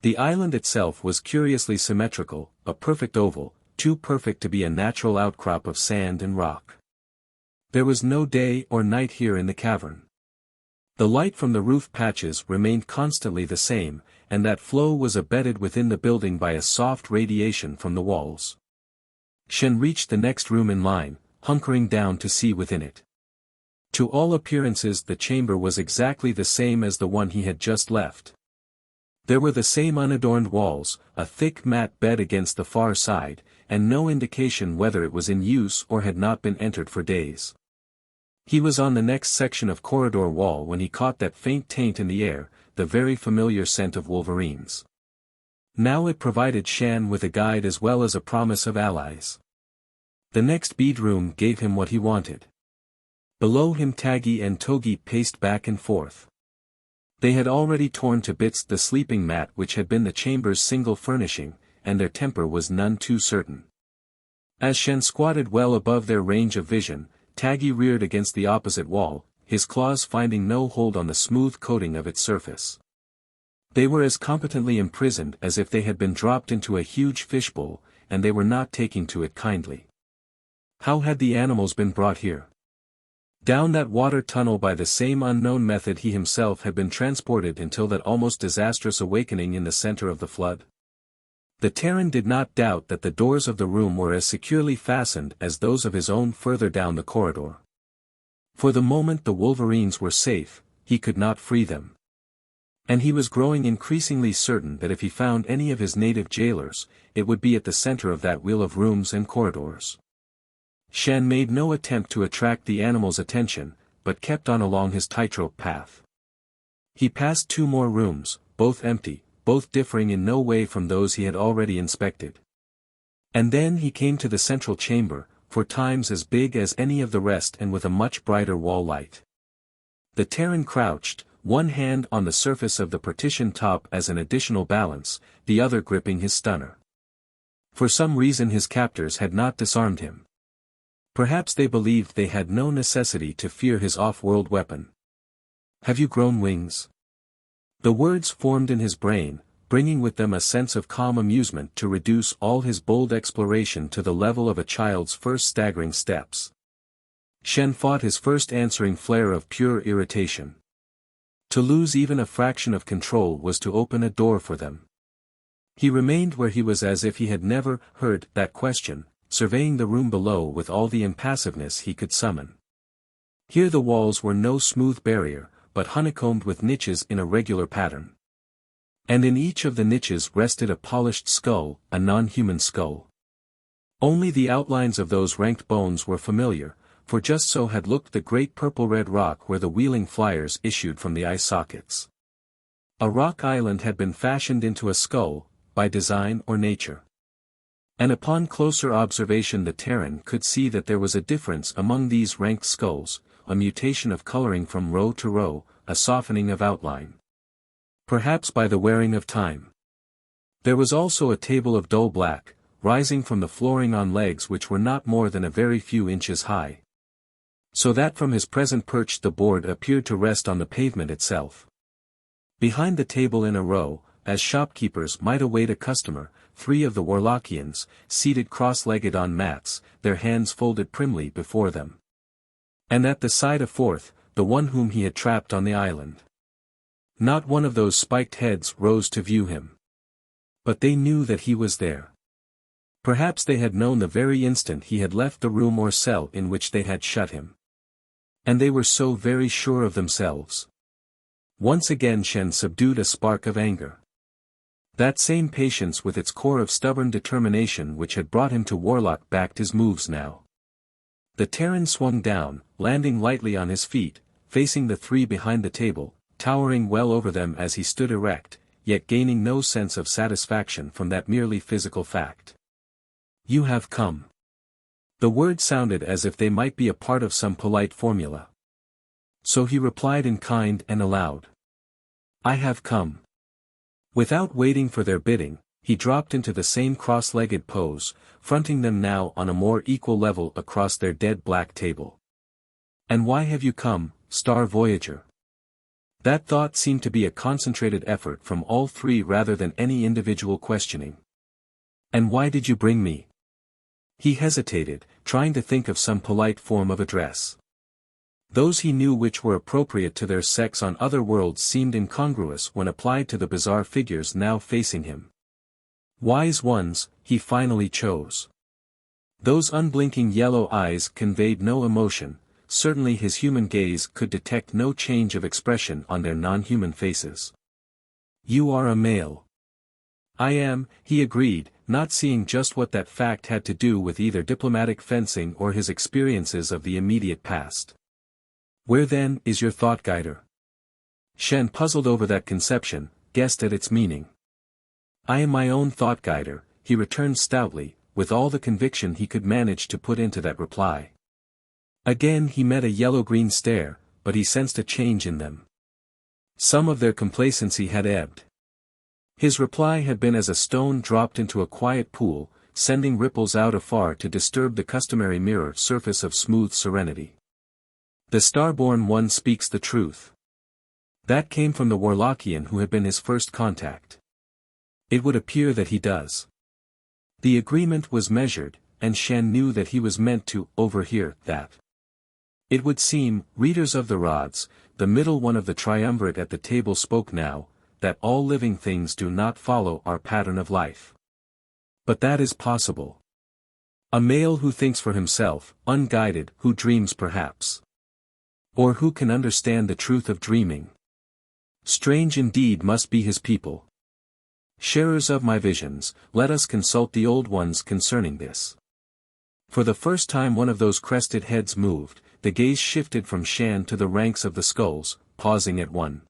The island itself was curiously symmetrical, a perfect oval, too perfect to be a natural outcrop of sand and rock. There was no day or night here in the cavern. The light from the roof patches remained constantly the same, and that flow was abetted within the building by a soft radiation from the walls. Shann reached the next room in line, hunkering down to see within it. To all appearances the chamber was exactly the same as the one he had just left. There were the same unadorned walls, a thick mat bed against the far side, and no indication whether it was in use or had not been entered for days. He was on the next section of corridor wall when he caught that faint taint in the air, the very familiar scent of Wolverines. Now it provided Shann with a guide as well as a promise of allies. The next bead room gave him what he wanted. Below him Taggi and Togi paced back and forth. They had already torn to bits the sleeping mat which had been the chamber's single furnishing, and their temper was none too certain. As Shann squatted well above their range of vision, Taggi reared against the opposite wall, his claws finding no hold on the smooth coating of its surface. They were as competently imprisoned as if they had been dropped into a huge fishbowl, and they were not taking to it kindly. How had the animals been brought here? Down that water tunnel by the same unknown method he himself had been transported until that almost disastrous awakening in the center of the flood. The Terran did not doubt that the doors of the room were as securely fastened as those of his own further down the corridor. For the moment the Wolverines were safe, he could not free them. And he was growing increasingly certain that if he found any of his native jailers, it would be at the center of that wheel of rooms and corridors. Shann made no attempt to attract the animal's attention, but kept on along his tightrope path. He passed 2 more rooms, both empty, both differing in no way from those he had already inspected. And then he came to the central chamber, for times as big as any of the rest and with a much brighter wall light. The Terran crouched, one hand on the surface of the partition top as an additional balance, the other gripping his stunner. For some reason his captors had not disarmed him. Perhaps they believed they had no necessity to fear his off-world weapon. "Have you grown wings?" The words formed in his brain, bringing with them a sense of calm amusement to reduce all his bold exploration to the level of a child's first staggering steps. Shann fought his first answering flare of pure irritation. To lose even a fraction of control was to open a door for them. He remained where he was as if he had never heard that question, surveying the room below with all the impassiveness he could summon. Here the walls were no smooth barrier, but honeycombed with niches in a regular pattern. And in each of the niches rested a polished skull, a non-human skull. Only the outlines of those ranked bones were familiar, for just so had looked the great purple-red rock where the wheeling flyers issued from the eye sockets. A rock island had been fashioned into a skull, by design or nature. And upon closer observation the Terran could see that there was a difference among these ranked skulls, a mutation of coloring from row to row, a softening of outline. Perhaps by the wearing of time. There was also a table of dull black, rising from the flooring on legs which were not more than a very few inches high. So that from his present perch the board appeared to rest on the pavement itself. Behind the table in a row, as shopkeepers might await a customer, 3 of the Warlockians, seated cross-legged on mats, their hands folded primly before them. And at the side a 4th, the one whom he had trapped on the island. Not one of those spiked heads rose to view him. But they knew that he was there. Perhaps they had known the very instant he had left the room or cell in which they had shut him. And they were so very sure of themselves. Once again Shann subdued a spark of anger. That same patience with its core of stubborn determination which had brought him to Warlock backed his moves now. The Terran swung down, landing lightly on his feet, facing the 3 behind the table, towering well over them as he stood erect, yet gaining no sense of satisfaction from that merely physical fact. "You have come." The words sounded as if they might be a part of some polite formula. So he replied in kind and aloud. "I have come." Without waiting for their bidding, he dropped into the same cross-legged pose, fronting them now on a more equal level across their dead black table. "And why have you come, Star Voyager?" That thought seemed to be a concentrated effort from all 3 rather than any individual questioning. "And why did you bring me?" He hesitated, trying to think of some polite form of address. Those he knew which were appropriate to their sex on other worlds seemed incongruous when applied to the bizarre figures now facing him. "Wise ones," he finally chose. Those unblinking yellow eyes conveyed no emotion, certainly his human gaze could detect no change of expression on their non-human faces. "You are a male." "I am," he agreed, not seeing just what that fact had to do with either diplomatic fencing or his experiences of the immediate past. "Where then is your thought guider?" Shann puzzled over that conception, guessed at its meaning. "I am my own thought guider," he returned stoutly, with all the conviction he could manage to put into that reply. Again he met a yellow-green stare, but he sensed a change in them. Some of their complacency had ebbed. His reply had been as a stone dropped into a quiet pool, sending ripples out afar to disturb the customary mirror surface of smooth serenity. "The Starborn One speaks the truth." That came from the Warlockian who had been his first contact. "It would appear that he does." The agreement was measured, and Shann knew that he was meant to overhear that. It would seem, readers of the rods, the middle one of the triumvirate at the table spoke now, that all living things do not follow our pattern of life. But that is possible. A male who thinks for himself, unguided, who dreams perhaps. Or who can understand the truth of dreaming. Strange indeed must be his people. Sharers of my visions, let us consult the old ones concerning this. For the first time one of those crested heads moved, the gaze shifted from Shann to the ranks of the skulls, pausing at one.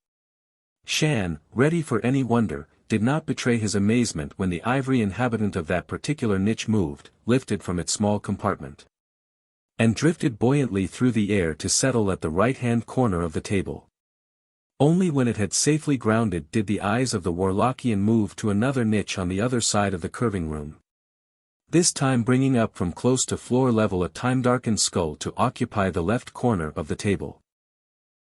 Shann, ready for any wonder, did not betray his amazement when the ivory inhabitant of that particular niche moved, lifted from its small compartment. and drifted buoyantly through the air to settle at the right-hand corner of the table. Only when it had safely grounded did the eyes of the Warlockian move to another niche on the other side of the curving room. This time bringing up from close to floor level a time-darkened skull to occupy the left corner of the table.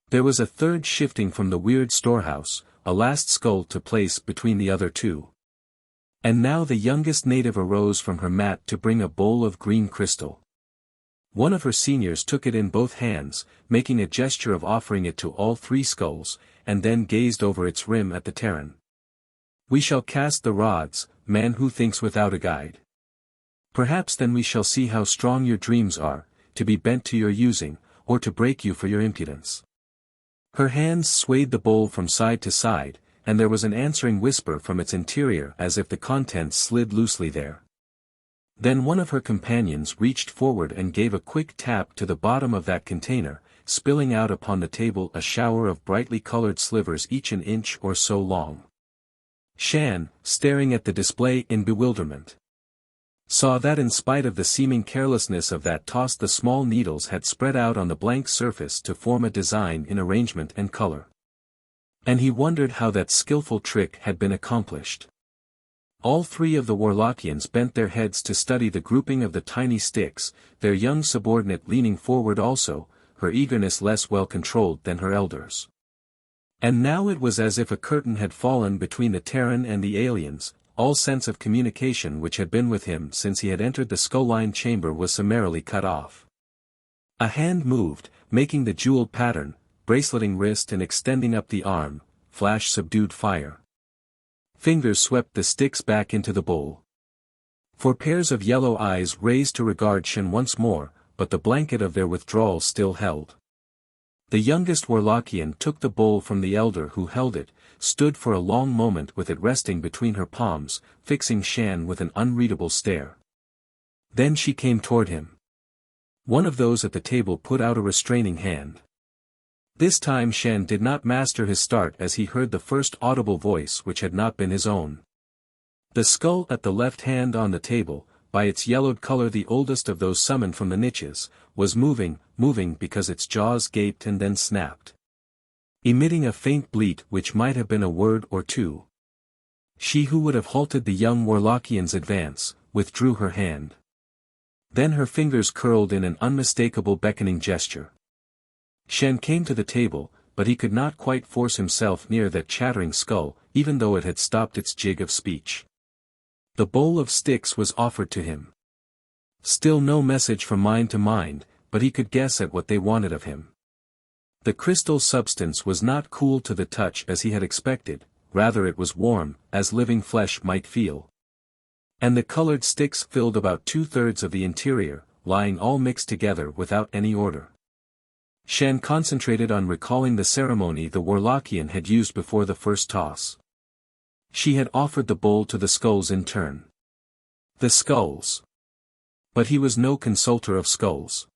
There was a third shifting from the weird storehouse, a last skull to place between the other two. And now the youngest native arose from her mat to bring a bowl of green crystal. One of her seniors took it in both hands, making a gesture of offering it to all three skulls, and then gazed over its rim at the Terran. "We shall cast the rods, man who thinks without a guide. Perhaps then we shall see how strong your dreams are, to be bent to your using, or to break you for your impudence." Her hands swayed the bowl from side to side, and there was an answering whisper from its interior as if the contents slid loosely there. Then one of her companions reached forward and gave a quick tap to the bottom of that container, spilling out upon the table a shower of brightly colored slivers each an inch or so long. Shann, staring at the display in bewilderment, saw that in spite of the seeming carelessness of that toss the small needles had spread out on the blank surface to form a design in arrangement and color. And he wondered how that skillful trick had been accomplished. All three of the Warlockians bent their heads to study the grouping of the tiny sticks, their young subordinate leaning forward also, her eagerness less well controlled than her elders. And now it was as if a curtain had fallen between the Terran and the aliens. All sense of communication which had been with him since he had entered the skull-lined chamber was summarily cut off. A hand moved, making the jeweled pattern, braceleting wrist and extending up the arm, flash subdued fire. Fingers swept the sticks back into the bowl. Four pairs of yellow eyes raised to regard Shann once more, but the blanket of their withdrawal still held. The youngest Warlockian took the bowl from the elder who held it, stood for a long moment with it resting between her palms, fixing Shann with an unreadable stare. Then she came toward him. One of those at the table put out a restraining hand. This time Shann did not master his start as he heard the first audible voice which had not been his own. The skull at the left hand on the table, by its yellowed color the oldest of those summoned from the niches, was moving because its jaws gaped and then snapped, emitting a faint bleat which might have been a word or two. She who would have halted the young Warlockian's advance, withdrew her hand. Then her fingers curled in an unmistakable beckoning gesture. Shann came to the table, but he could not quite force himself near that chattering skull, even though it had stopped its jig of speech. The bowl of sticks was offered to him. Still no message from mind to mind, but he could guess at what they wanted of him. The crystal substance was not cool to the touch as he had expected, rather it was warm, as living flesh might feel. And the colored sticks filled about 2/3 of the interior, lying all mixed together without any order. Shann concentrated on recalling the ceremony the Warlockian had used before the first toss. She had offered the bowl to the skulls in turn. The skulls. But he was no consulter of skulls.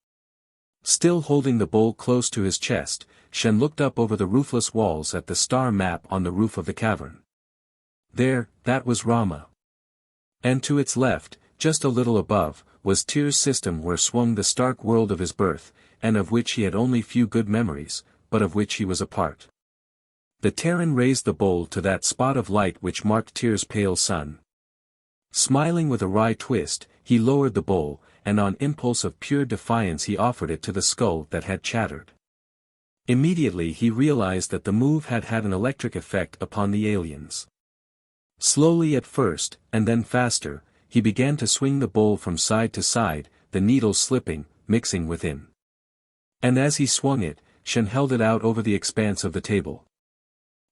Still holding the bowl close to his chest, Shann looked up over the roofless walls at the star map on the roof of the cavern. There, that was Rama. And to its left, just a little above, was Tyr's system where swung the stark world of his birth, and of which he had only few good memories, but of which he was a part. The Terran raised the bowl to that spot of light which marked Tyr's pale sun. Smiling with a wry twist, he lowered the bowl, and on impulse of pure defiance he offered it to the skull that had chattered. Immediately he realized that the move had had an electric effect upon the aliens. Slowly at first, and then faster, he began to swing the bowl from side to side, the needles slipping, mixing within. And as he swung it, Shann held it out over the expanse of the table.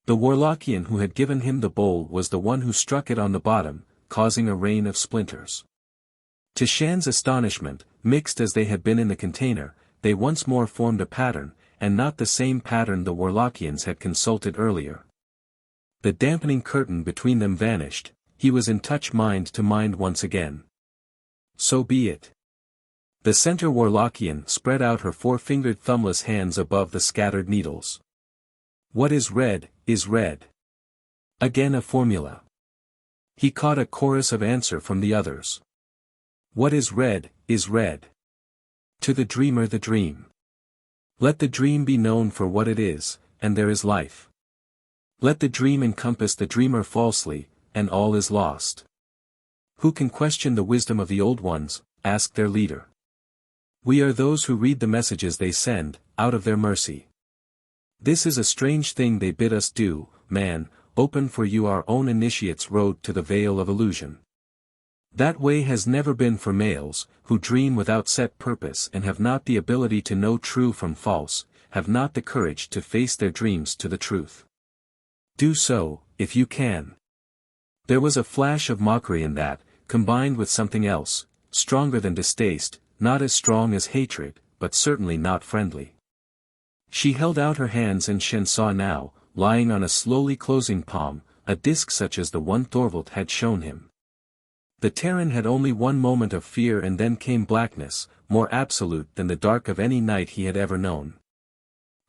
The Warlockian who had given him the bowl was the one who struck it on the bottom, causing a rain of splinters. To Shann's astonishment, mixed as they had been in the container, they once more formed a pattern, and not the same pattern the Warlockians had consulted earlier. The dampening curtain between them vanished, he was in touch mind to mind once again. So be it. The center Warlockian spread out her four-fingered thumbless hands above the scattered needles. What is red, is red. Again a formula. He caught a chorus of answer from the others. What is red, is red. To the dreamer the dream. Let the dream be known for what it is, and there is life. Let the dream encompass the dreamer falsely, and all is lost. Who can question the wisdom of the old ones? Asked their leader. We are those who read the messages they send, out of their mercy. This is a strange thing they bid us do, man, open for you our own initiate's road to the veil of illusion. That way has never been for males, who dream without set purpose and have not the ability to know true from false, have not the courage to face their dreams to the truth. Do so, if you can. There was a flash of mockery in that, combined with something else, stronger than distaste, not as strong as hatred, but certainly not friendly. She held out her hands and Shann saw now, lying on a slowly closing palm, a disc such as the one Thorvald had shown him. The Terran had only one moment of fear and then came blackness, more absolute than the dark of any night he had ever known.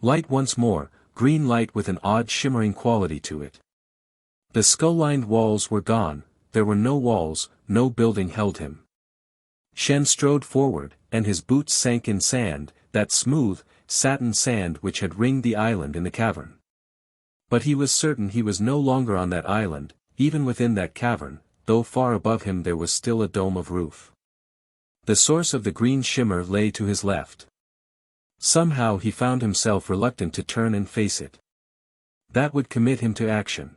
Light once more, green light with an odd shimmering quality to it. The skull-lined walls were gone, there were no walls, no building held him. Shann strode forward, and his boots sank in sand, that smooth, satin sand which had ringed the island in the cavern. But he was certain he was no longer on that island, even within that cavern, though far above him there was still a dome of roof. The source of the green shimmer lay to his left. Somehow he found himself reluctant to turn and face it. That would commit him to action.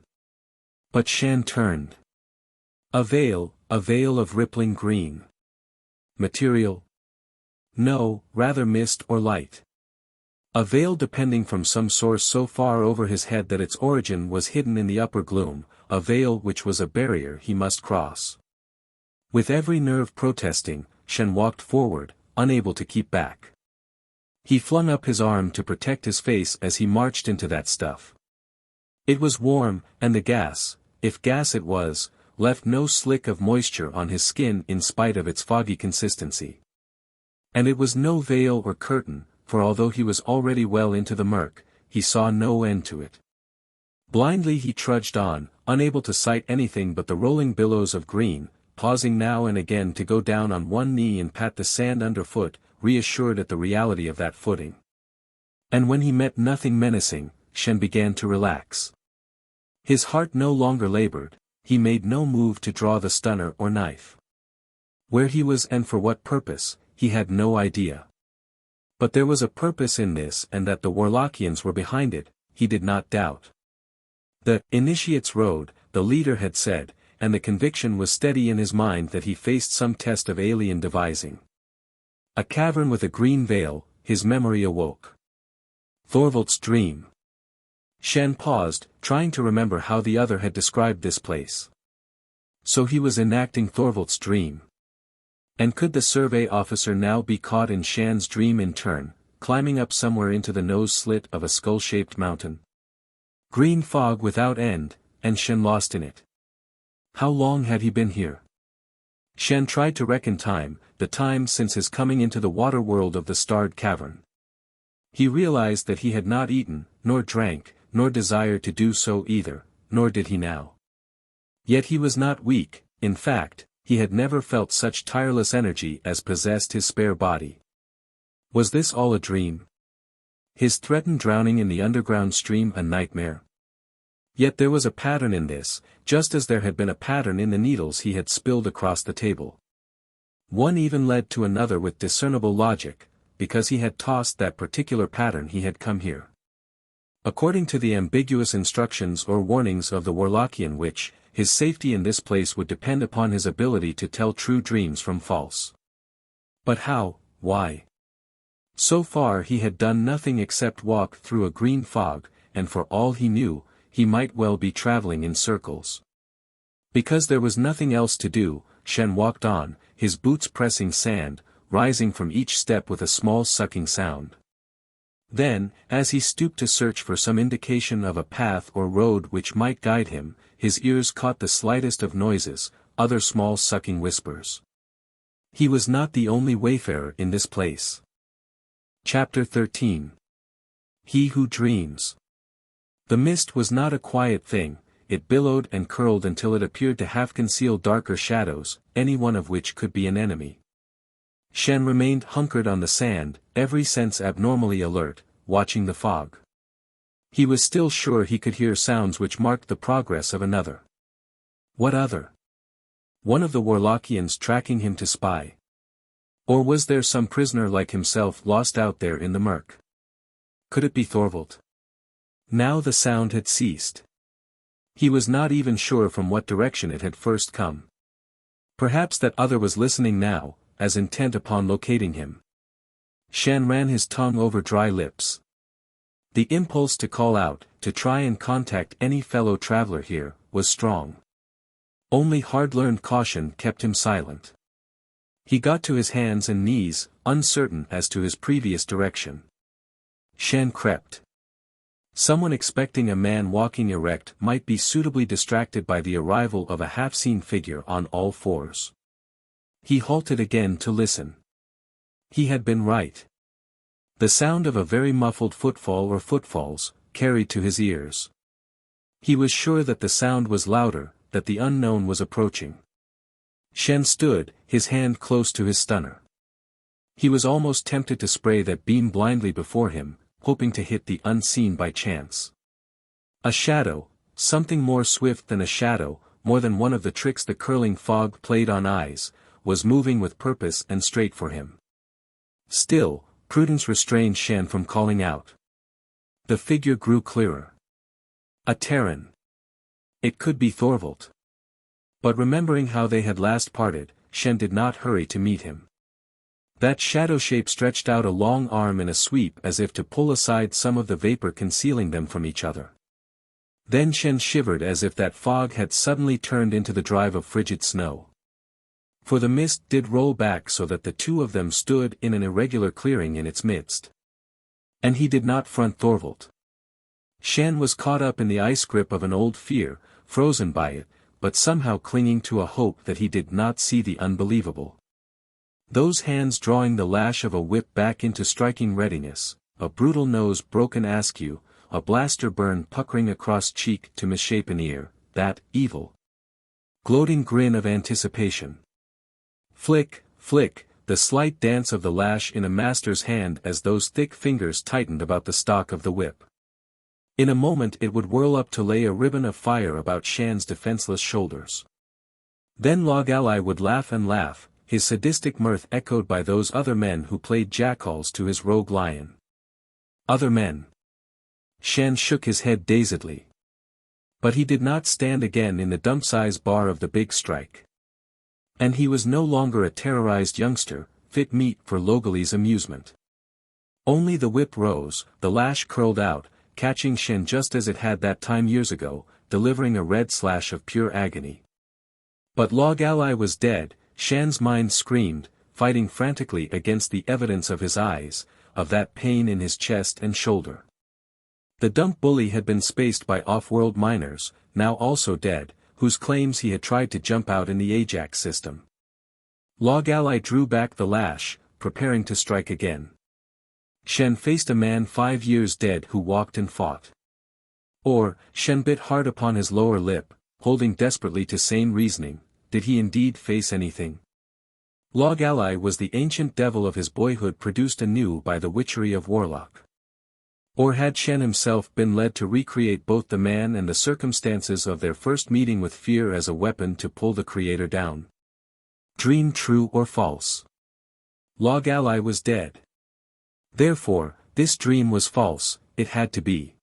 But Shann turned. A veil of rippling green. Material? No, rather mist or light. A veil depending from some source so far over his head that its origin was hidden in the upper gloom, a veil which was a barrier he must cross. With every nerve protesting, Shann walked forward, unable to keep back. He flung up his arm to protect his face as he marched into that stuff. It was warm, and the gas, if gas it was, left no slick of moisture on his skin in spite of its foggy consistency. And it was no veil or curtain, for although he was already well into the murk, he saw no end to it. Blindly he trudged on, unable to sight anything but the rolling billows of green, pausing now and again to go down on one knee and pat the sand underfoot, reassured at the reality of that footing. And when he met nothing menacing, Shann began to relax. His heart no longer labored, he made no move to draw the stunner or knife. Where he was and for what purpose, he had no idea. But there was a purpose in this and that the Warlockians were behind it, he did not doubt. The initiate's road, the leader had said, and the conviction was steady in his mind that he faced some test of alien devising. A cavern with a green veil, his memory awoke. Thorvald's dream. Shann paused, trying to remember how the other had described this place. So he was enacting Thorvald's dream. And could the survey officer now be caught in Shann's dream in turn, climbing up somewhere into the nose slit of a skull-shaped mountain? Green fog without end, and Shann lost in it. How long had he been here? Shann tried to reckon time, the time since his coming into the water world of the starred cavern. He realized that he had not eaten, nor drank, nor desired to do so either, nor did he now. Yet he was not weak, in fact, he had never felt such tireless energy as possessed his spare body. Was this all a dream? His threatened drowning in the underground stream a nightmare? Yet there was a pattern in this, just as there had been a pattern in the needles he had spilled across the table. One even led to another with discernible logic, because he had tossed that particular pattern he had come here. According to the ambiguous instructions or warnings of the Warlockian witch, his safety in this place would depend upon his ability to tell true dreams from false. But how, why? So far he had done nothing except walk through a green fog, and for all he knew, he might well be traveling in circles. Because there was nothing else to do, Shann walked on, his boots pressing sand, rising from each step with a small sucking sound. Then, as he stooped to search for some indication of a path or road which might guide him, his ears caught the slightest of noises, other small sucking whispers. He was not the only wayfarer in this place. Chapter 13. He Who Dreams. The mist was not a quiet thing, it billowed and curled until it appeared to half conceal darker shadows, any one of which could be an enemy. Shann remained hunkered on the sand, every sense abnormally alert, watching the fog. He was still sure he could hear sounds which marked the progress of another. What other? One of the Warlockians tracking him to spy. Or was there some prisoner like himself lost out there in the murk? Could it be Thorvald? Now the sound had ceased. He was not even sure from what direction it had first come. Perhaps that other was listening now, as intent upon locating him. Shann ran his tongue over dry lips. The impulse to call out, to try and contact any fellow traveler here, was strong. Only hard-learned caution kept him silent. He got to his hands and knees, uncertain as to his previous direction. Shann crept. Someone expecting a man walking erect might be suitably distracted by the arrival of a half-seen figure on all fours. He halted again to listen. He had been right. The sound of a very muffled footfall or footfalls, carried to his ears. He was sure that the sound was louder, that the unknown was approaching. Shann stood, his hand close to his stunner. He was almost tempted to spray that beam blindly before him, hoping to hit the unseen by chance. A shadow, something more swift than a shadow, more than one of the tricks the curling fog played on eyes, was moving with purpose and straight for him. Still, prudence restrained Shann from calling out. The figure grew clearer. A Terran. It could be Thorvald. But remembering how they had last parted, Shann did not hurry to meet him. That shadow shape stretched out a long arm in a sweep as if to pull aside some of the vapor concealing them from each other. Then Shann shivered as if that fog had suddenly turned into the drive of frigid snow. For the mist did roll back so that the two of them stood in an irregular clearing in its midst. And he did not front Thorvald. Shann was caught up in the ice grip of an old fear, frozen by it, but somehow clinging to a hope that he did not see the unbelievable. Those hands drawing the lash of a whip back into striking readiness, a brutal nose broken askew, a blaster burn puckering across cheek to misshapen ear, that evil, gloating grin of anticipation. Flick, flick, the slight dance of the lash in a master's hand as those thick fingers tightened about the stock of the whip. In a moment it would whirl up to lay a ribbon of fire about Shann's defenseless shoulders. Then Log Ally would laugh and laugh, his sadistic mirth echoed by those other men who played jackalls to his rogue lion. Other men. Shann shook his head dazedly. But he did not stand again in the dump-size bar of the big strike. And he was no longer a terrorized youngster, fit meat for Logali's amusement. Only the whip rose, the lash curled out, catching Shann just as it had that time years ago, delivering a red slash of pure agony. But Log Ally was dead, Shann's mind screamed, fighting frantically against the evidence of his eyes, of that pain in his chest and shoulder. The dump bully had been spaced by off-world miners, now also dead, whose claims he had tried to jump out in the Ajax system. Log Ally drew back the lash, preparing to strike again. Shann faced a man 5 years dead who walked and fought. Or, Shann bit hard upon his lower lip, holding desperately to sane reasoning, did he indeed face anything? Log Ally was the ancient devil of his boyhood produced anew by the witchery of Warlock. Or had Shann himself been led to recreate both the man and the circumstances of their first meeting with fear as a weapon to pull the creator down? Dream true or false? Log Ally was dead. Therefore, this dream was false, it had to be.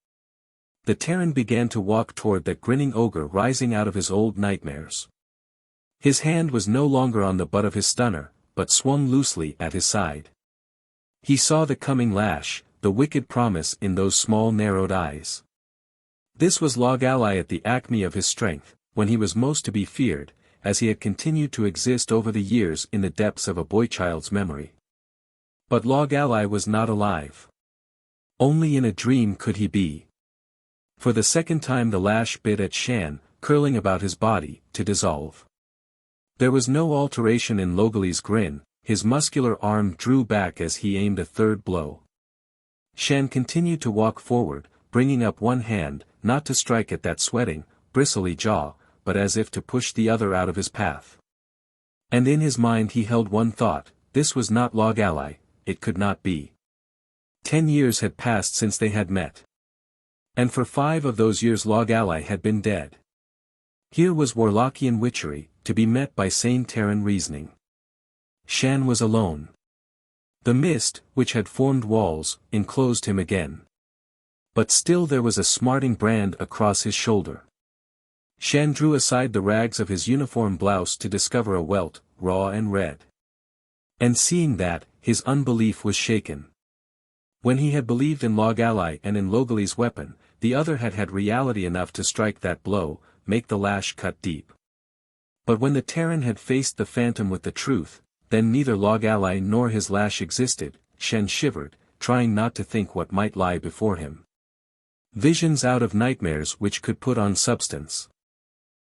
The Terran began to walk toward that grinning ogre rising out of his old nightmares. His hand was no longer on the butt of his stunner, but swung loosely at his side. He saw the coming lash, the wicked promise in those small narrowed eyes. This was Log Ally at the acme of his strength, when he was most to be feared, as he had continued to exist over the years in the depths of a boy-child's memory. But Log Ally was not alive. Only in a dream could he be. For the second time the lash bit at Shann, curling about his body, to dissolve. There was no alteration in Logali's grin, his muscular arm drew back as he aimed a third blow. Shann continued to walk forward, bringing up one hand, not to strike at that sweating, bristly jaw, but as if to push the other out of his path. And in his mind he held one thought, this was not Log Ally, it could not be. 10 years had passed since they had met. And for 5 of those years Log Ally had been dead. Here was Warlockian witchery, to be met by sane Terran reasoning. Shann was alone. The mist, which had formed walls, enclosed him again. But still there was a smarting brand across his shoulder. Shann drew aside the rags of his uniform blouse to discover a welt, raw and red. And seeing that, his unbelief was shaken. When he had believed in Log Ally and in Logali's weapon, the other had had reality enough to strike that blow, make the lash cut deep. But when the Terran had faced the phantom with the truth, then neither Log Ally nor his lash existed. Shann shivered, trying not to think what might lie before him. Visions out of nightmares which could put on substance.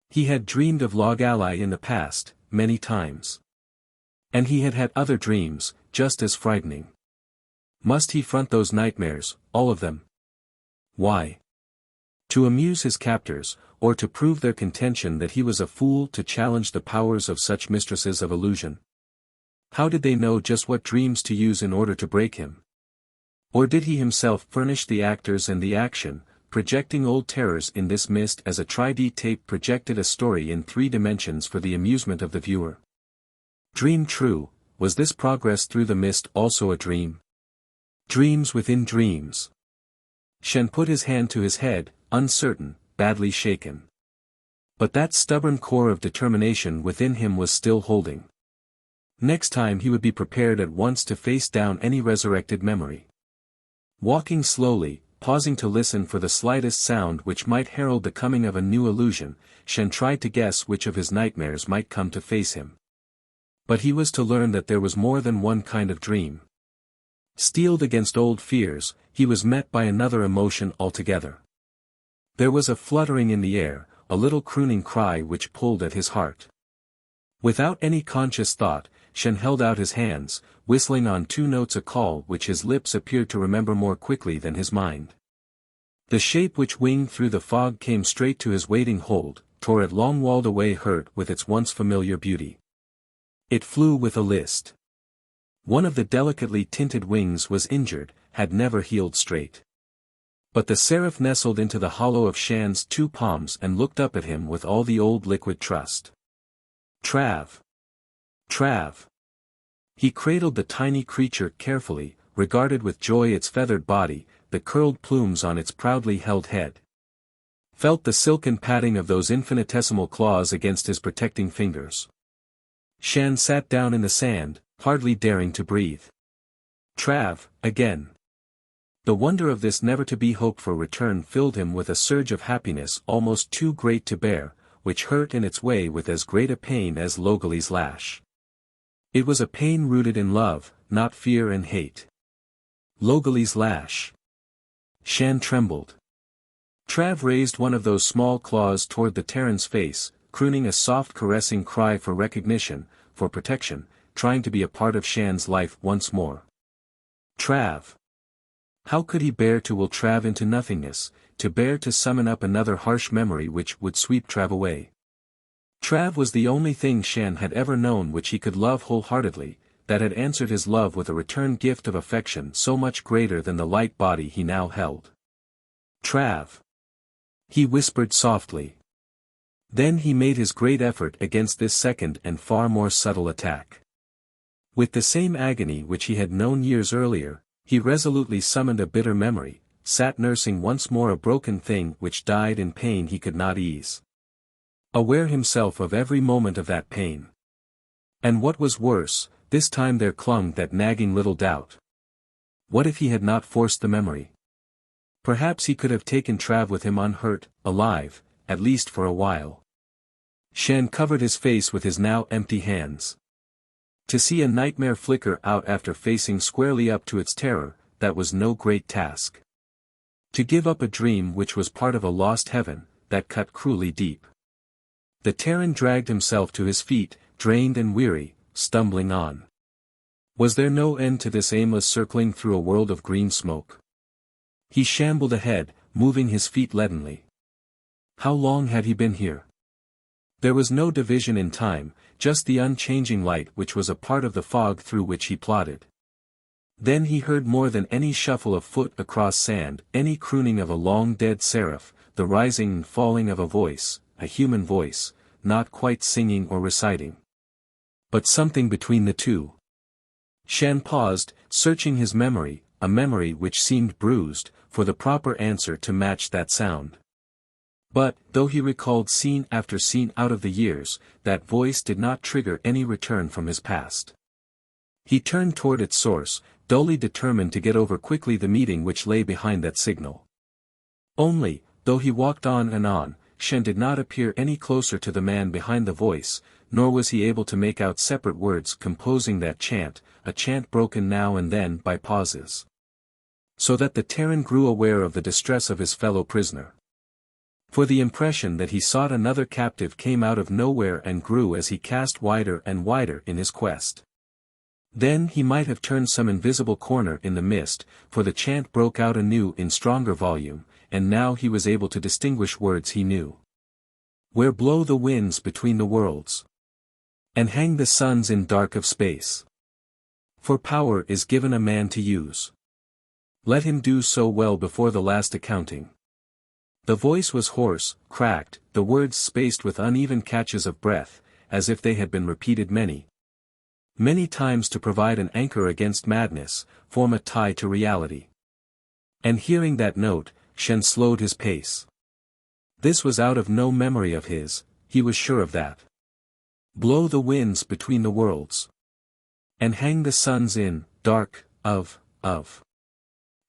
He had dreamed of Log Ally in the past, many times. And he had had other dreams, just as frightening. Must he front those nightmares, all of them? Why? To amuse his captors, or to prove their contention that he was a fool to challenge the powers of such mistresses of illusion? How did they know just what dreams to use in order to break him? Or did he himself furnish the actors and the action, projecting old terrors in this mist as a 3D tape projected a story in 3 dimensions for the amusement of the viewer? Dream true, was this progress through the mist also a dream? Dreams within dreams. Shann put his hand to his head, uncertain, badly shaken. But that stubborn core of determination within him was still holding. Next time he would be prepared at once to face down any resurrected memory. Walking slowly, pausing to listen for the slightest sound which might herald the coming of a new illusion, Shann tried to guess which of his nightmares might come to face him. But he was to learn that there was more than one kind of dream. Steeled against old fears, he was met by another emotion altogether. There was a fluttering in the air, a little crooning cry which pulled at his heart. Without any conscious thought, Shann held out his hands, whistling on 2 notes a call which his lips appeared to remember more quickly than his mind. The shape which winged through the fog came straight to his waiting hold, tore at long-walled away hurt with its once familiar beauty. It flew with a list. One of the delicately tinted wings was injured, had never healed straight. But the seraph nestled into the hollow of Shann's 2 palms and looked up at him with all the old liquid trust. Trav! Trav! He cradled the tiny creature carefully, regarded with joy its feathered body, the curled plumes on its proudly held head. Felt the silken padding of those infinitesimal claws against his protecting fingers. Shann sat down in the sand, hardly daring to breathe. Trav, again. The wonder of this never-to-be hoped-for return filled him with a surge of happiness almost too great to bear, which hurt in its way with as great a pain as Logali's lash. It was a pain rooted in love, not fear and hate. Logali's lash. Shann trembled. Trav raised one of those small claws toward the Terran's face, crooning a soft caressing cry for recognition, for protection, trying to be a part of Shann's life once more. Trav. How could he bear to will Trav into nothingness, to bear to summon up another harsh memory which would sweep Trav away? Trav was the only thing Shann had ever known which he could love wholeheartedly, that had answered his love with a return gift of affection so much greater than the light body he now held. Trav. He whispered softly. Then he made his great effort against this second and far more subtle attack. With the same agony which he had known years earlier, he resolutely summoned a bitter memory, sat nursing once more a broken thing which died in pain he could not ease. Aware himself of every moment of that pain. And what was worse, this time there clung that nagging little doubt. What if he had not forced the memory? Perhaps he could have taken Trav with him unhurt, alive, at least for a while. Shann covered his face with his now empty hands. To see a nightmare flicker out after facing squarely up to its terror, that was no great task. To give up a dream which was part of a lost heaven, that cut cruelly deep. The Terran dragged himself to his feet, drained and weary, stumbling on. Was there no end to this aimless circling through a world of green smoke? He shambled ahead, moving his feet leadenly. How long had he been here? There was no division in time, just the unchanging light which was a part of the fog through which he plodded. Then he heard more than any shuffle of foot across sand, any crooning of a long-dead seraph, the rising and falling of a voice, a human voice, not quite singing or reciting, but something between the two. Shann paused, searching his memory, a memory which seemed bruised, for the proper answer to match that sound. But, though he recalled scene after scene out of the years, that voice did not trigger any return from his past. He turned toward its source, dully determined to get over quickly the meeting which lay behind that signal. Only, though he walked on and on, Shann did not appear any closer to the man behind the voice, nor was he able to make out separate words composing that chant, a chant broken now and then by pauses. So that the Terran grew aware of the distress of his fellow prisoner. For the impression that he sought another captive came out of nowhere and grew as he cast wider and wider in his quest. Then he might have turned some invisible corner in the mist, for the chant broke out anew in stronger volume, and now he was able to distinguish words he knew. Where blow the winds between the worlds, and hang the suns in dark of space. For power is given a man to use. Let him do so well before the last accounting. The voice was hoarse, cracked, the words spaced with uneven catches of breath, as if they had been repeated many times to provide an anchor against madness, form a tie to reality. And hearing that note, Shann slowed his pace. This was out of no memory of his, he was sure of that. Blow the winds between the worlds, and hang the suns in dark of.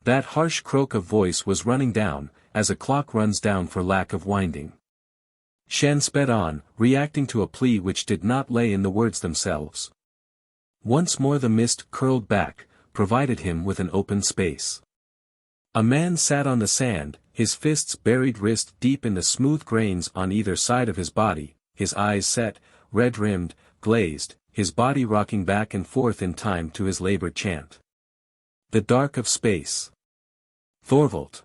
That harsh croak of voice was running down, as a clock runs down for lack of winding. Shann sped on, reacting to a plea which did not lay in the words themselves. Once more the mist curled back, provided him with an open space. A man sat on the sand, his fists buried wrist deep in the smooth grains on either side of his body, his eyes set, red-rimmed, glazed, his body rocking back and forth in time to his labored chant. The dark of space. Thorvald.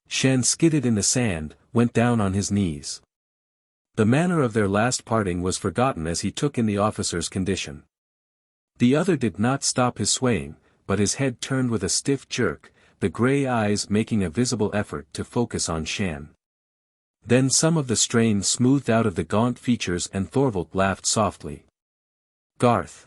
Shann skidded in the sand, went down on his knees. The manner of their last parting was forgotten as he took in the officer's condition. The other did not stop his swaying, but his head turned with a stiff jerk, the grey eyes making a visible effort to focus on Shann. Then some of the strain smoothed out of the gaunt features and Thorvald laughed softly. Garth.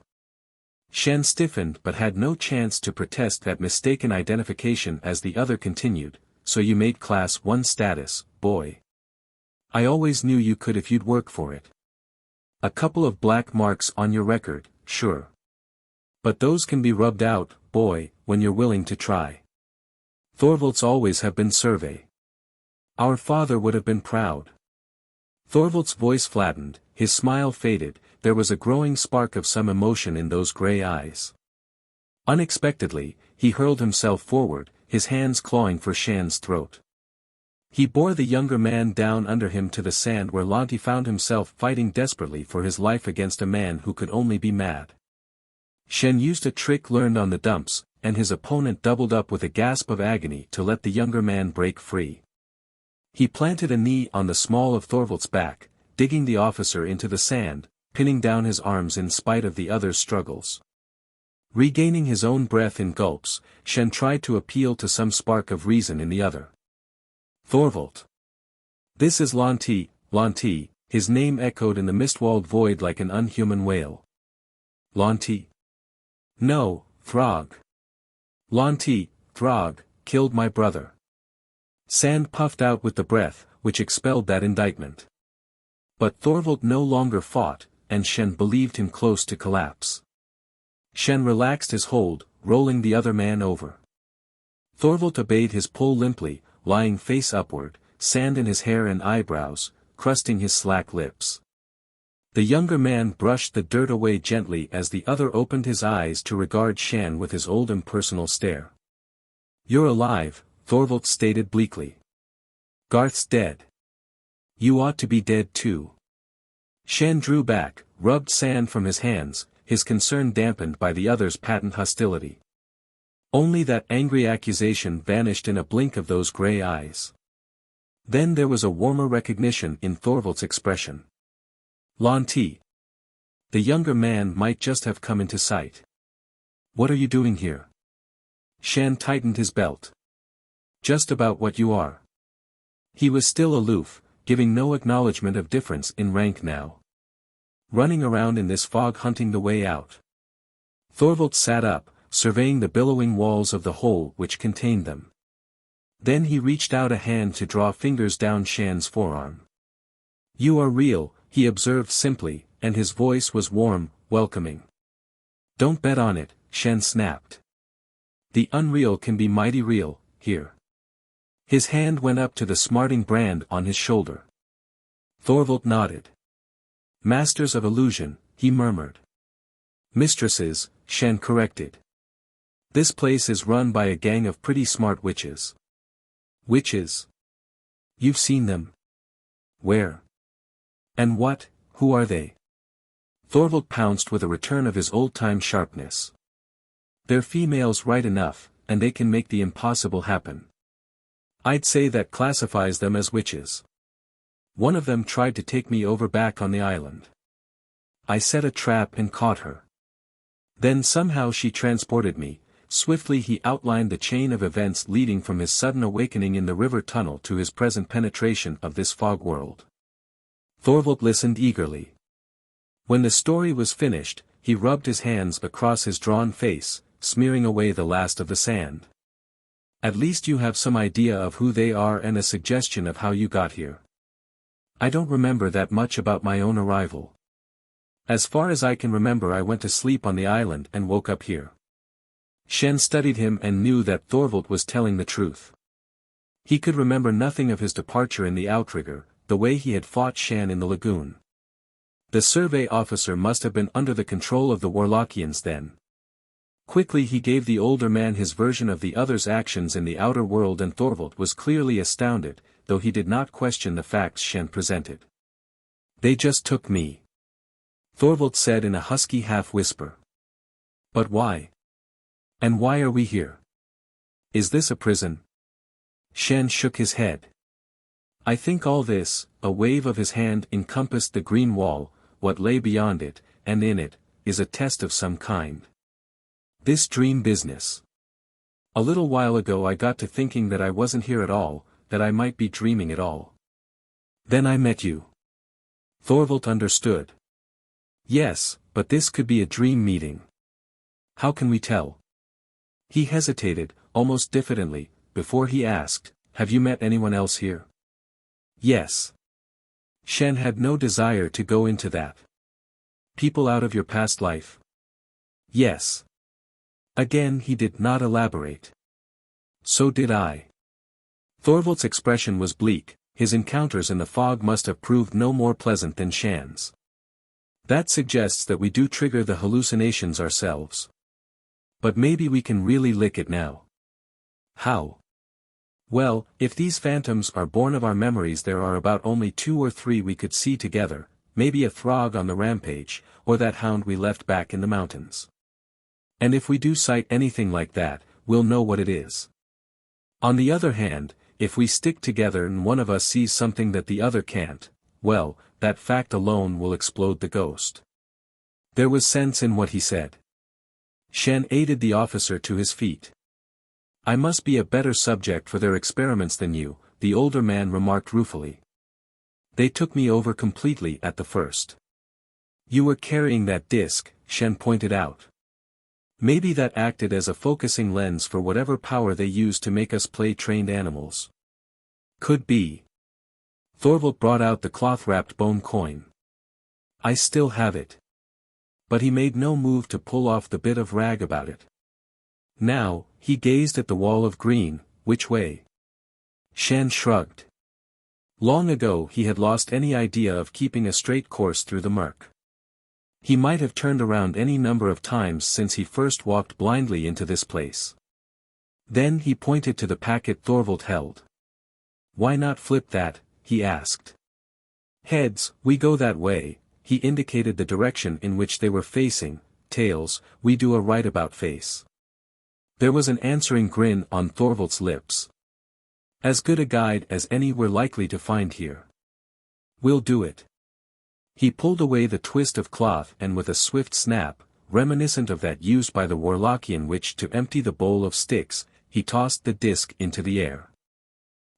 Shann stiffened but had no chance to protest that mistaken identification as the other continued, so you made Class 1 status, boy. I always knew you could if you'd work for it. A couple of black marks on your record, sure. But those can be rubbed out, boy, when you're willing to try. Thorvald's always have been survey. Our father would have been proud. Thorvald's voice flattened, his smile faded, there was a growing spark of some emotion in those grey eyes. Unexpectedly, he hurled himself forward, his hands clawing for Shann's throat. He bore the younger man down under him to the sand where Lantee found himself fighting desperately for his life against a man who could only be mad. Shann used a trick learned on the dumps, and his opponent doubled up with a gasp of agony to let the younger man break free. He planted a knee on the small of Thorvald's back, digging the officer into the sand, pinning down his arms in spite of the other's struggles. Regaining his own breath in gulps, Shann tried to appeal to some spark of reason in the other. Thorvald. This is Lantee, Lantee, his name echoed in the mist-walled void like an unhuman wail. Lantee? No, Throg. Lantee, Throg, killed my brother. Sand puffed out with the breath, which expelled that indictment. But Thorvald no longer fought, and Shann believed him close to collapse. Shann relaxed his hold, rolling the other man over. Thorvald obeyed his pull limply, lying face upward, sand in his hair and eyebrows, crusting his slack lips. The younger man brushed the dirt away gently as the other opened his eyes to regard Shann with his old impersonal stare. You're alive, Thorvald stated bleakly. Garth's dead. You ought to be dead too. Shann drew back, rubbed sand from his hands, his concern dampened by the other's patent hostility. Only that angry accusation vanished in a blink of those grey eyes. Then there was a warmer recognition in Thorvald's expression. Lantee. The younger man might just have come into sight. What are you doing here? Shann tightened his belt. Just about what you are. He was still aloof, giving no acknowledgement of difference in rank now. Running around in this fog hunting the way out. Thorvald sat up, surveying the billowing walls of the hole which contained them. Then he reached out a hand to draw fingers down Shann's forearm. You are real, he observed simply, and his voice was warm, welcoming. Don't bet on it, Shann snapped. The unreal can be mighty real, here. His hand went up to the smarting brand on his shoulder. Thorvald nodded. Masters of illusion, he murmured. Mistresses, Shann corrected. This place is run by a gang of pretty smart witches. Witches? You've seen them? Where? And what, who are they? Thorvald pounced with a return of his old-time sharpness. They're females right enough, and they can make the impossible happen. I'd say that classifies them as witches. One of them tried to take me over back on the island. I set a trap and caught her. Then somehow she transported me. Swiftly he outlined the chain of events leading from his sudden awakening in the river tunnel to his present penetration of this fog world. Thorvald listened eagerly. When the story was finished, he rubbed his hands across his drawn face, smearing away the last of the sand. At least you have some idea of who they are and a suggestion of how you got here. I don't remember that much about my own arrival. As far as I can remember, I went to sleep on the island and woke up here. Shann studied him and knew that Thorvald was telling the truth. He could remember nothing of his departure in the outrigger, the way he had fought Shann in the lagoon. The survey officer must have been under the control of the Warlockians then. Quickly he gave the older man his version of the other's actions in the outer world, and Thorvald was clearly astounded, though he did not question the facts Shann presented. They just took me. Thorvald said in a husky half-whisper. But why? And why are we here? Is this a prison? Shann shook his head. I think all this, a wave of his hand encompassed the green wall, what lay beyond it, and in it, is a test of some kind. This dream business. A little while ago I got to thinking that I wasn't here at all, that I might be dreaming it all. Then I met you. Thorvald understood. Yes, but this could be a dream meeting. How can we tell? He hesitated, almost diffidently, before he asked, have you met anyone else here? Yes. Shann had no desire to go into that. People out of your past life? Yes. Again he did not elaborate. So did I. Thorvald's expression was bleak, his encounters in the fog must have proved no more pleasant than Shann's. That suggests that we do trigger the hallucinations ourselves. But maybe we can really lick it now. How? Well, if these phantoms are born of our memories, there are about only 2 or 3 we could see together, maybe a Throg on the rampage, or that Hound we left back in the mountains. And if we do sight anything like that, we'll know what it is. On the other hand, if we stick together and one of us sees something that the other can't, well, that fact alone will explode the ghost. There was sense in what he said. Shann aided the officer to his feet. I must be a better subject for their experiments than you, the older man remarked ruefully. They took me over completely at the first. You were carrying that disc, Shann pointed out. Maybe that acted as a focusing lens for whatever power they used to make us play trained animals. Could be. Thorvald brought out the cloth-wrapped bone coin. I still have it. But he made no move to pull off the bit of rag about it. Now, he gazed at the wall of green. Which way? Shann shrugged. Long ago he had lost any idea of keeping a straight course through the murk. He might have turned around any number of times since he first walked blindly into this place. Then he pointed to the packet Thorvald held. Why not flip that? He asked. Heads, we go that way. He indicated the direction in which they were facing. Tails, we do a right about face. There was an answering grin on Thorvald's lips. As good a guide as any we're likely to find here. We'll do it. He pulled away the twist of cloth and with a swift snap, reminiscent of that used by the Warlockian witch to empty the bowl of sticks, he tossed the disc into the air.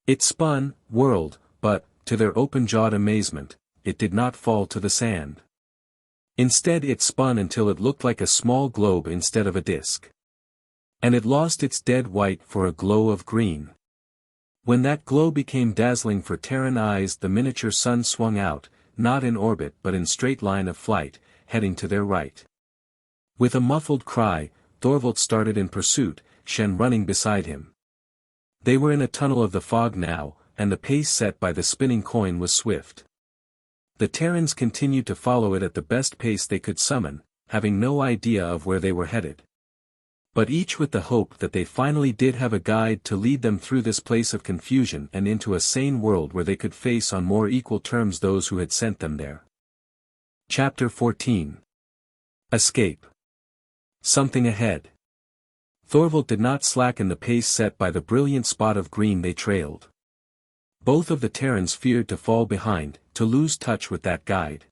It spun, whirled, but, to their open-jawed amazement, it did not fall to the sand. Instead it spun until it looked like a small globe instead of a disc. And it lost its dead white for a glow of green. When that glow became dazzling for Terran eyes, the miniature sun swung out, not in orbit but in straight line of flight, heading to their right. With a muffled cry, Thorvald started in pursuit, Shann running beside him. They were in a tunnel of the fog now, and the pace set by the spinning coin was swift. The Terrans continued to follow it at the best pace they could summon, having no idea of where they were headed. But each with the hope that they finally did have a guide to lead them through this place of confusion and into a sane world where they could face on more equal terms those who had sent them there. Chapter 14. Escape. Something ahead. Thorvald did not slacken the pace set by the brilliant spot of green they trailed. Both of the Terrans feared to fall behind, to lose touch with that guide.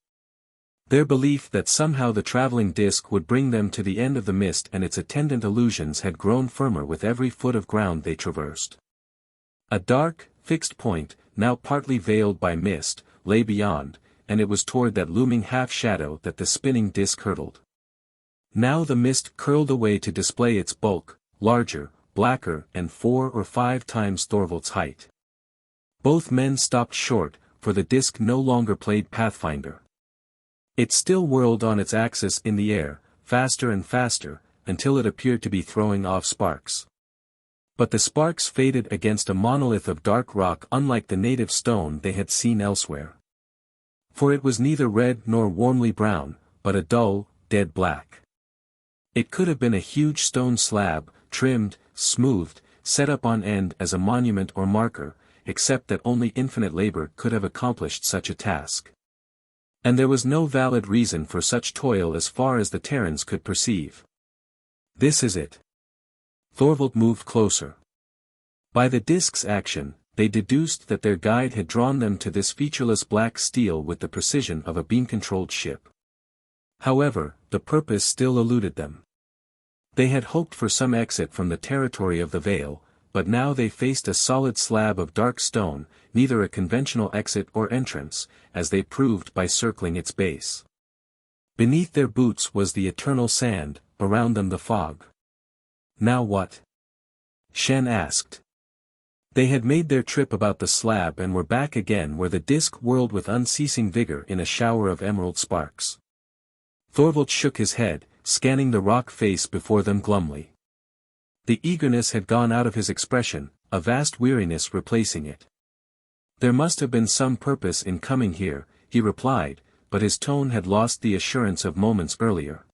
Their belief that somehow the traveling disc would bring them to the end of the mist and its attendant illusions had grown firmer with every foot of ground they traversed. A dark, fixed point, now partly veiled by mist, lay beyond, and it was toward that looming half-shadow that the spinning disc hurtled. Now the mist curled away to display its bulk, larger, blacker and 4 or 5 times Thorvald's height. Both men stopped short, for the disc no longer played Pathfinder. It still whirled on its axis in the air, faster and faster, until it appeared to be throwing off sparks. But the sparks faded against a monolith of dark rock unlike the native stone they had seen elsewhere. For it was neither red nor warmly brown, but a dull, dead black. It could have been a huge stone slab, trimmed, smoothed, set up on end as a monument or marker, except that only infinite labor could have accomplished such a task. And there was no valid reason for such toil as far as the Terrans could perceive. This is it. Thorvald moved closer. By the disc's action, they deduced that their guide had drawn them to this featureless black steel with the precision of a beam-controlled ship. However, the purpose still eluded them. They had hoped for some exit from the territory of the Veil, but now they faced a solid slab of dark stone, neither a conventional exit or entrance, as they proved by circling its base. Beneath their boots was the eternal sand, around them the fog. Now what? Shann asked. They had made their trip about the slab and were back again where the disc whirled with unceasing vigor in a shower of emerald sparks. Thorvald shook his head, scanning the rock face before them glumly. The eagerness had gone out of his expression, a vast weariness replacing it. There must have been some purpose in coming here, he replied, but his tone had lost the assurance of moments earlier.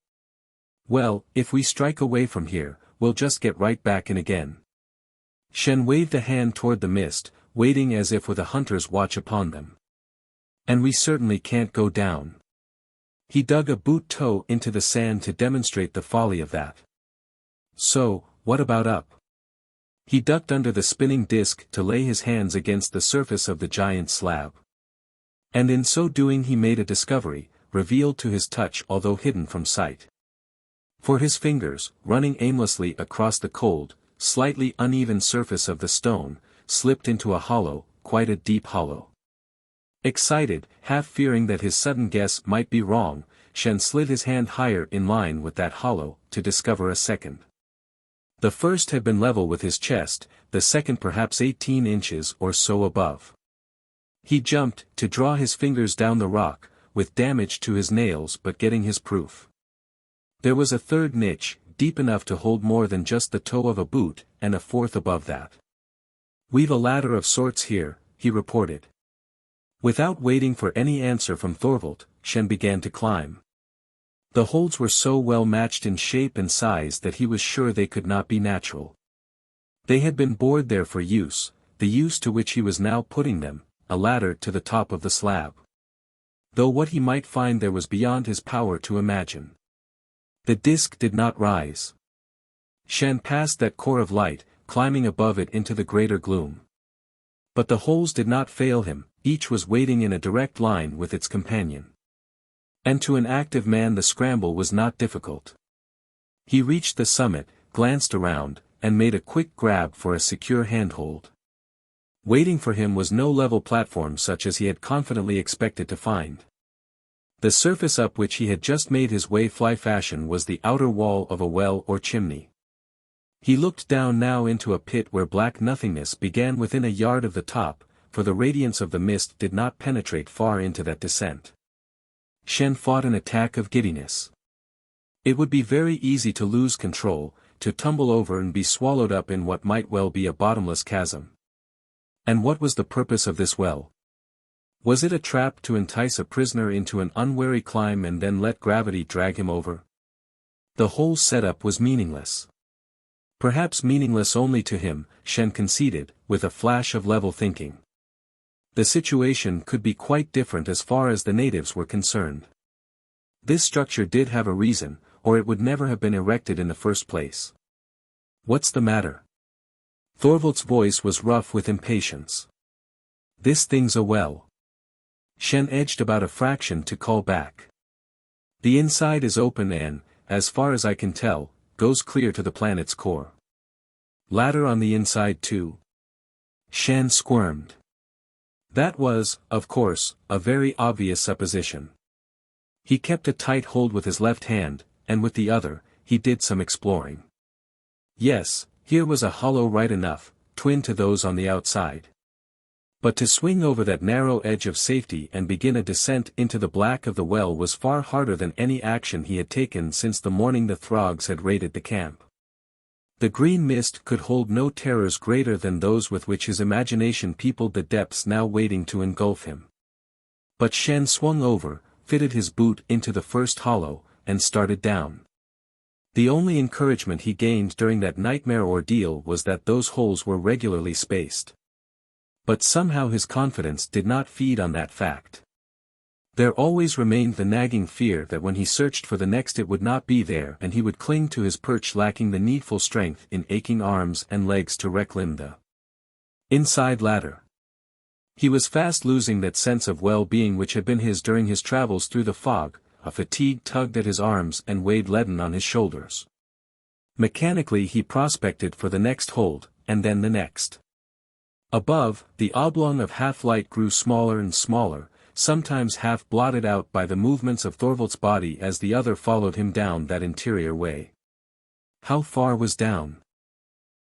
Well, if we strike away from here, we'll just get right back in again. Shann waved a hand toward the mist, waiting as if with a hunter's watch upon them. And we certainly can't go down. He dug a boot toe into the sand to demonstrate the folly of that. So, what about up? He ducked under the spinning disc to lay his hands against the surface of the giant slab. And in so doing he made a discovery, revealed to his touch although hidden from sight. For his fingers, running aimlessly across the cold, slightly uneven surface of the stone, slipped into a hollow, quite a deep hollow. Excited, half fearing that his sudden guess might be wrong, Shann slid his hand higher in line with that hollow, to discover a second. The first had been level with his chest, the second perhaps 18 inches or so above. He jumped, to draw his fingers down the rock, with damage to his nails but getting his proof. There was a third niche, deep enough to hold more than just the toe of a boot, and a fourth above that. "We've a ladder of sorts here," he reported. Without waiting for any answer from Thorvald, Shann began to climb. The holds were so well matched in shape and size that he was sure they could not be natural. They had been bored there for use, the use to which he was now putting them, a ladder to the top of the slab. Though what he might find there was beyond his power to imagine. The disc did not rise. Shann passed that core of light, climbing above it into the greater gloom. But the holes did not fail him, each was waiting in a direct line with its companion. And to an active man the scramble was not difficult. He reached the summit, glanced around, and made a quick grab for a secure handhold. Waiting for him was no level platform such as he had confidently expected to find. The surface up which he had just made his way fly fashion was the outer wall of a well or chimney. He looked down now into a pit where black nothingness began within a yard of the top, for the radiance of the mist did not penetrate far into that descent. Shann fought an attack of giddiness. It would be very easy to lose control, to tumble over and be swallowed up in what might well be a bottomless chasm. And what was the purpose of this well? Was it a trap to entice a prisoner into an unwary climb and then let gravity drag him over? The whole setup was meaningless. Perhaps meaningless only to him, Shann conceded, with a flash of level thinking. The situation could be quite different as far as the natives were concerned. This structure did have a reason, or it would never have been erected in the first place. What's the matter? Thorvald's voice was rough with impatience. This thing's a well. Shann edged about a fraction to call back. The inside is open and, as far as I can tell, goes clear to the planet's core. Ladder on the inside too? Shann squirmed. That was, of course, a very obvious supposition. He kept a tight hold with his left hand, and with the other, he did some exploring. Yes, here was a hollow right enough, twin to those on the outside. But to swing over that narrow edge of safety and begin a descent into the black of the well was far harder than any action he had taken since the morning the Throgs had raided the camp. The green mist could hold no terrors greater than those with which his imagination peopled the depths now waiting to engulf him. But Shann swung over, fitted his boot into the first hollow, and started down. The only encouragement he gained during that nightmare ordeal was that those holes were regularly spaced. But somehow his confidence did not feed on that fact. There always remained the nagging fear that when he searched for the next it would not be there and he would cling to his perch lacking the needful strength in aching arms and legs to reclimb the inside ladder. He was fast losing that sense of well-being which had been his during his travels through the fog, a fatigue tugged at his arms and weighed leaden on his shoulders. Mechanically he prospected for the next hold, and then the next. Above, the oblong of half-light grew smaller and smaller, sometimes half blotted out by the movements of Thorvald's body as the other followed him down that interior way. How far was down?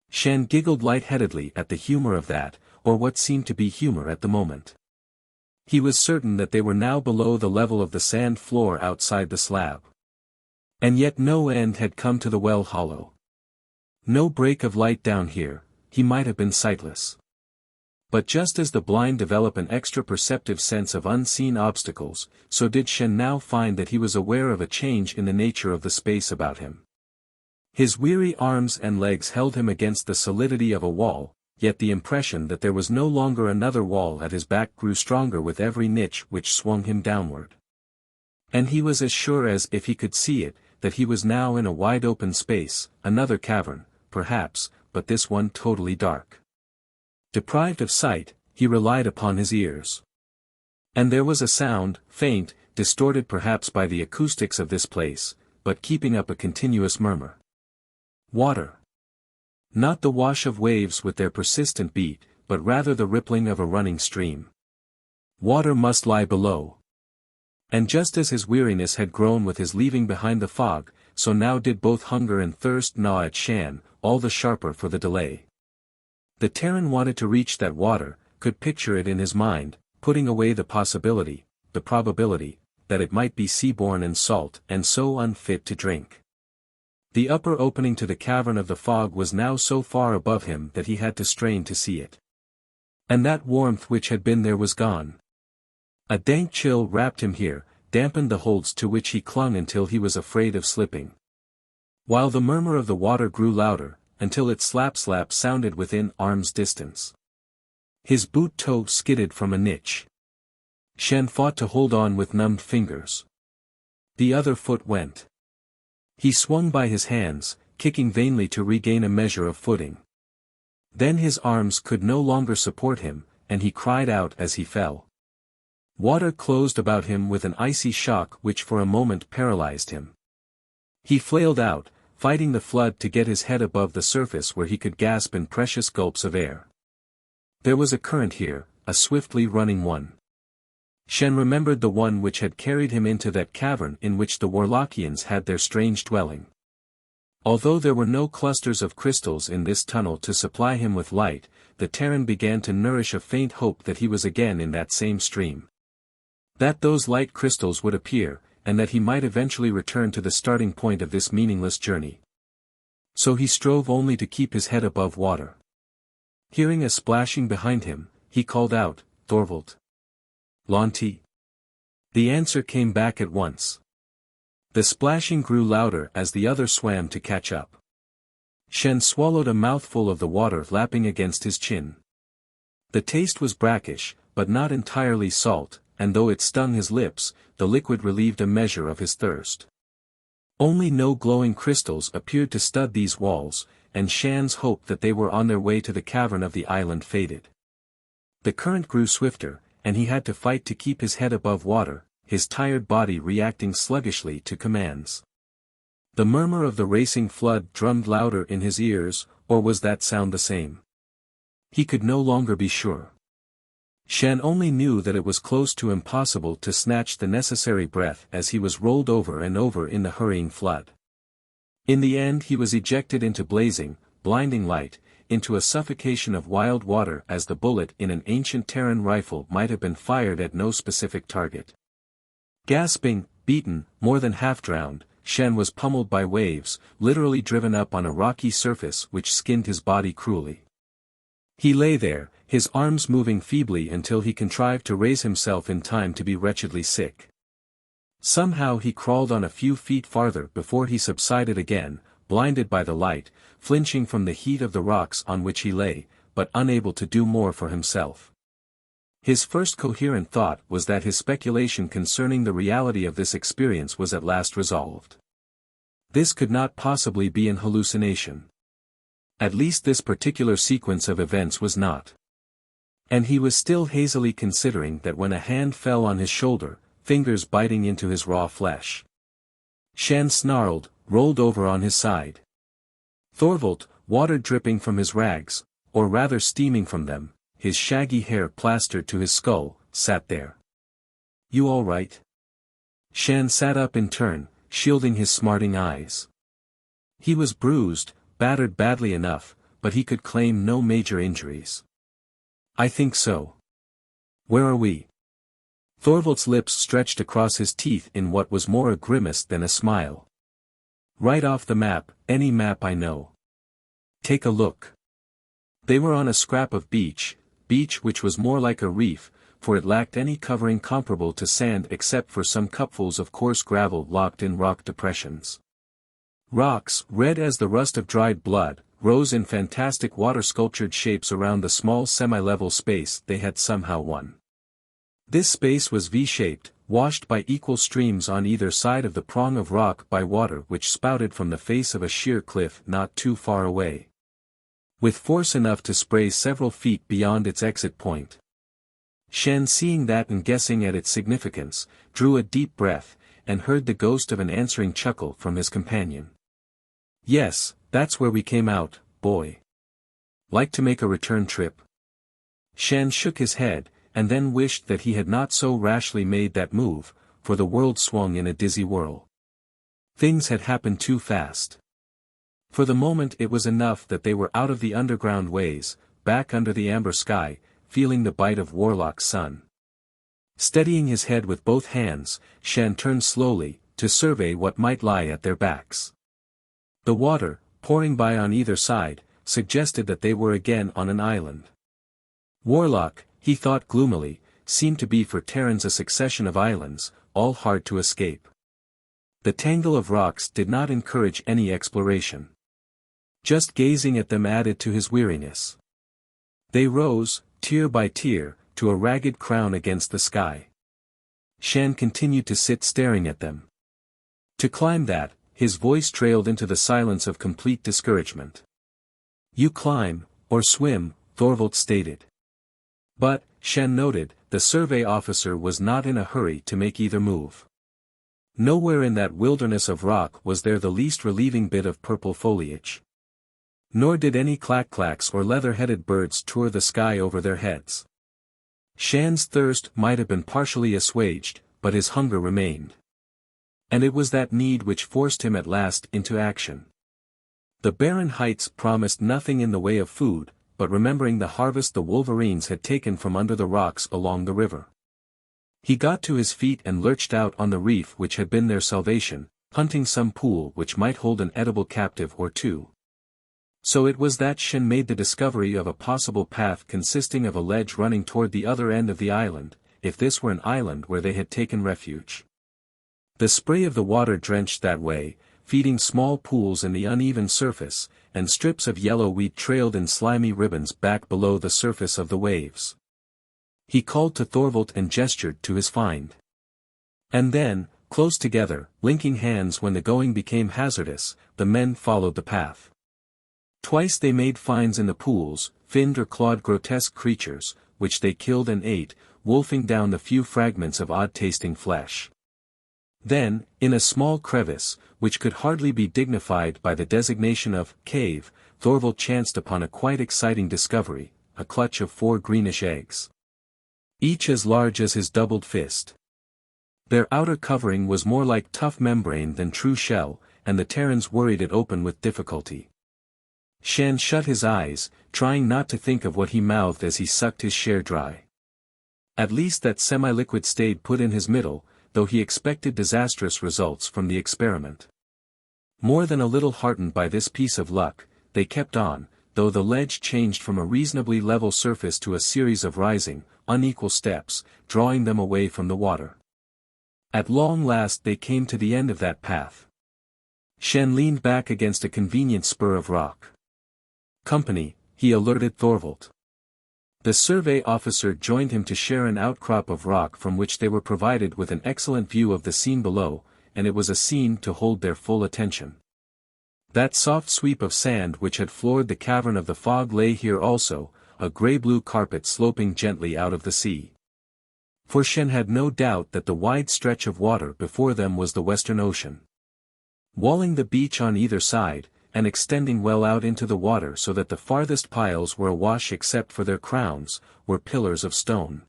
Shann giggled lightheadedly at the humor of that, or what seemed to be humor at the moment. He was certain that they were now below the level of the sand floor outside the slab. And yet no end had come to the well hollow. No break of light down here, he might have been sightless. But just as the blind develop an extra perceptive sense of unseen obstacles, so did Shann now find that he was aware of a change in the nature of the space about him. His weary arms and legs held him against the solidity of a wall, yet the impression that there was no longer another wall at his back grew stronger with every niche which swung him downward. And he was as sure as if he could see it, that he was now in a wide open space, another cavern, perhaps, but this one totally dark. Deprived of sight, he relied upon his ears. And there was a sound, faint, distorted perhaps by the acoustics of this place, but keeping up a continuous murmur. Water. Not the wash of waves with their persistent beat, but rather the rippling of a running stream. Water must lie below. And just as his weariness had grown with his leaving behind the fog, so now did both hunger and thirst gnaw at Shann, all the sharper for the delay. The Terran wanted to reach that water, could picture it in his mind, putting away the possibility, the probability, that it might be seaborne and salt and so unfit to drink. The upper opening to the cavern of the fog was now so far above him that he had to strain to see it. And that warmth which had been there was gone. A dank chill wrapped him here, dampened the holds to which he clung until he was afraid of slipping. While the murmur of the water grew louder, until its slap-slap sounded within arm's distance. His boot toe skidded from a niche. Shann fought to hold on with numbed fingers. The other foot went. He swung by his hands, kicking vainly to regain a measure of footing. Then his arms could no longer support him, and he cried out as he fell. Water closed about him with an icy shock which for a moment paralyzed him. He flailed out, fighting the flood to get his head above the surface where he could gasp in precious gulps of air. There was a current here, a swiftly running one. Shann remembered the one which had carried him into that cavern in which the Warlockians had their strange dwelling. Although there were no clusters of crystals in this tunnel to supply him with light, the Terran began to nourish a faint hope that he was again in that same stream. That those light crystals would appear, and that he might eventually return to the starting point of this meaningless journey. So he strove only to keep his head above water. Hearing a splashing behind him, he called out, "Thorvald. Lantee." The answer came back at once. The splashing grew louder as the other swam to catch up. Shann swallowed a mouthful of the water lapping against his chin. The taste was brackish, but not entirely salt, and though it stung his lips, the liquid relieved a measure of his thirst. Only no glowing crystals appeared to stud these walls, and Shann's hope that they were on their way to the cavern of the island faded. The current grew swifter, and he had to fight to keep his head above water, his tired body reacting sluggishly to commands. The murmur of the racing flood drummed louder in his ears, or was that sound the same? He could no longer be sure. Shann only knew that it was close to impossible to snatch the necessary breath as he was rolled over and over in the hurrying flood. In the end he was ejected into blazing, blinding light, into a suffocation of wild water as the bullet in an ancient Terran rifle might have been fired at no specific target. Gasping, beaten, more than half drowned, Shann was pummeled by waves, literally driven up on a rocky surface which skinned his body cruelly. He lay there, his arms moving feebly until he contrived to raise himself in time to be wretchedly sick. Somehow he crawled on a few feet farther before he subsided again, blinded by the light, flinching from the heat of the rocks on which he lay, but unable to do more for himself. His first coherent thought was that his speculation concerning the reality of this experience was at last resolved. This could not possibly be an hallucination. At least this particular sequence of events was not. And he was still hazily considering that when a hand fell on his shoulder, fingers biting into his raw flesh. Shann snarled, rolled over on his side. Thorvald, water dripping from his rags, or rather steaming from them, his shaggy hair plastered to his skull, sat there. "You all right?" Shann sat up in turn, shielding his smarting eyes. He was bruised, battered badly enough, but he could claim no major injuries. "I think so. Where are we?" Thorvald's lips stretched across his teeth in what was more a grimace than a smile. "Right off the map, any map I know. Take a look." They were on a scrap of beach which was more like a reef, for it lacked any covering comparable to sand except for some cupfuls of coarse gravel locked in rock depressions. Rocks, red as the rust of dried blood, rose in fantastic water-sculptured shapes around the small semi-level space they had somehow won. This space was V-shaped, washed by equal streams on either side of the prong of rock by water which spouted from the face of a sheer cliff not too far away, with force enough to spray several feet beyond its exit point. Shann, seeing that and guessing at its significance, drew a deep breath, and heard the ghost of an answering chuckle from his companion. "Yes, that's where we came out, boy. Like to make a return trip?" Shann shook his head, and then wished that he had not so rashly made that move, for the world swung in a dizzy whirl. Things had happened too fast. For the moment it was enough that they were out of the underground ways, back under the amber sky, feeling the bite of Warlock's sun. Steadying his head with both hands, Shann turned slowly, to survey what might lie at their backs. The water, pouring by on either side, suggested that they were again on an island. Warlock, he thought gloomily, seemed to be for Terrans a succession of islands, all hard to escape. The tangle of rocks did not encourage any exploration. Just gazing at them added to his weariness. They rose, tier by tier, to a ragged crown against the sky. Shann continued to sit staring at them. To climb that, his voice trailed into the silence of complete discouragement. "You climb, or swim," Thorvald stated. But, Shann noted, the survey officer was not in a hurry to make either move. Nowhere in that wilderness of rock was there the least relieving bit of purple foliage. Nor did any clack-clacks or leather-headed birds tour the sky over their heads. Shann's thirst might have been partially assuaged, but his hunger remained. And it was that need which forced him at last into action. The barren heights promised nothing in the way of food, but remembering the harvest the Wolverines had taken from under the rocks along the river. He got to his feet and lurched out on the reef which had been their salvation, hunting some pool which might hold an edible captive or two. So it was that Shann made the discovery of a possible path consisting of a ledge running toward the other end of the island, if this were an island where they had taken refuge. The spray of the water drenched that way, feeding small pools in the uneven surface, and strips of yellow weed trailed in slimy ribbons back below the surface of the waves. He called to Thorvald and gestured to his find. And then, close together, linking hands when the going became hazardous, the men followed the path. Twice they made finds in the pools, finned or clawed grotesque creatures, which they killed and ate, wolfing down the few fragments of odd-tasting flesh. Then, in a small crevice, which could hardly be dignified by the designation of cave, Thorvald chanced upon a quite exciting discovery, a clutch of 4 greenish eggs. Each as large as his doubled fist. Their outer covering was more like tough membrane than true shell, and the Terrans worried it open with difficulty. Shann shut his eyes, trying not to think of what he mouthed as he sucked his share dry. At least that semi-liquid stayed put in his middle, though he expected disastrous results from the experiment. More than a little heartened by this piece of luck, they kept on, though the ledge changed from a reasonably level surface to a series of rising, unequal steps, drawing them away from the water. At long last they came to the end of that path. Shann leaned back against a convenient spur of rock. "Company," he alerted Thorvald. The survey officer joined him to share an outcrop of rock from which they were provided with an excellent view of the scene below, and it was a scene to hold their full attention. That soft sweep of sand which had floored the cavern of the fog lay here also, a grey-blue carpet sloping gently out of the sea. For Shann had no doubt that the wide stretch of water before them was the Western Ocean. Walling the beach on either side, and extending well out into the water so that the farthest piles were awash except for their crowns, were pillars of stone.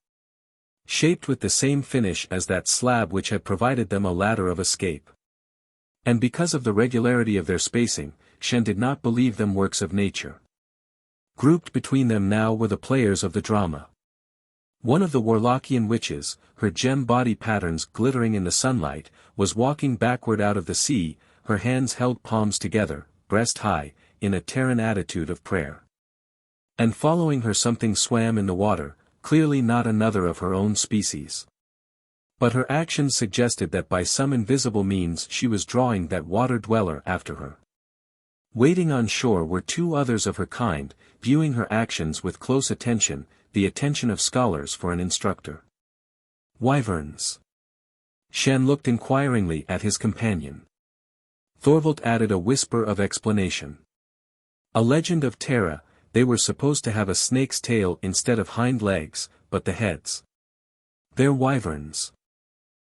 Shaped with the same finish as that slab which had provided them a ladder of escape. And because of the regularity of their spacing, Shann did not believe them works of nature. Grouped between them now were the players of the drama. One of the Warlockian witches, her gem body patterns glittering in the sunlight, was walking backward out of the sea, her hands held palms together, breast high, in a Terran attitude of prayer. And following her something swam in the water, clearly not another of her own species. But her actions suggested that by some invisible means she was drawing that water-dweller after her. Waiting on shore were 2 others of her kind, viewing her actions with close attention, the attention of scholars for an instructor. Wyverns. Shann looked inquiringly at his companion. Thorvald added a whisper of explanation. A legend of Terra, they were supposed to have a snake's tail instead of hind legs, but the heads. They're wyverns.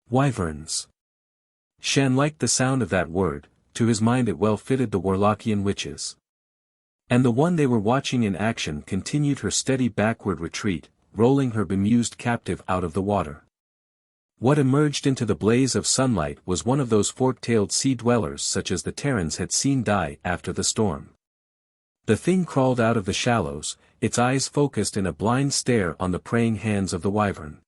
Wyverns. Shann liked the sound of that word, to his mind it well fitted the Warlockian witches. And the one they were watching in action continued her steady backward retreat, rolling her bemused captive out of the water. What emerged into the blaze of sunlight was one of those fork-tailed sea-dwellers such as the Terrans had seen die after the storm. The thing crawled out of the shallows, its eyes focused in a blind stare on the praying hands of the wyvern.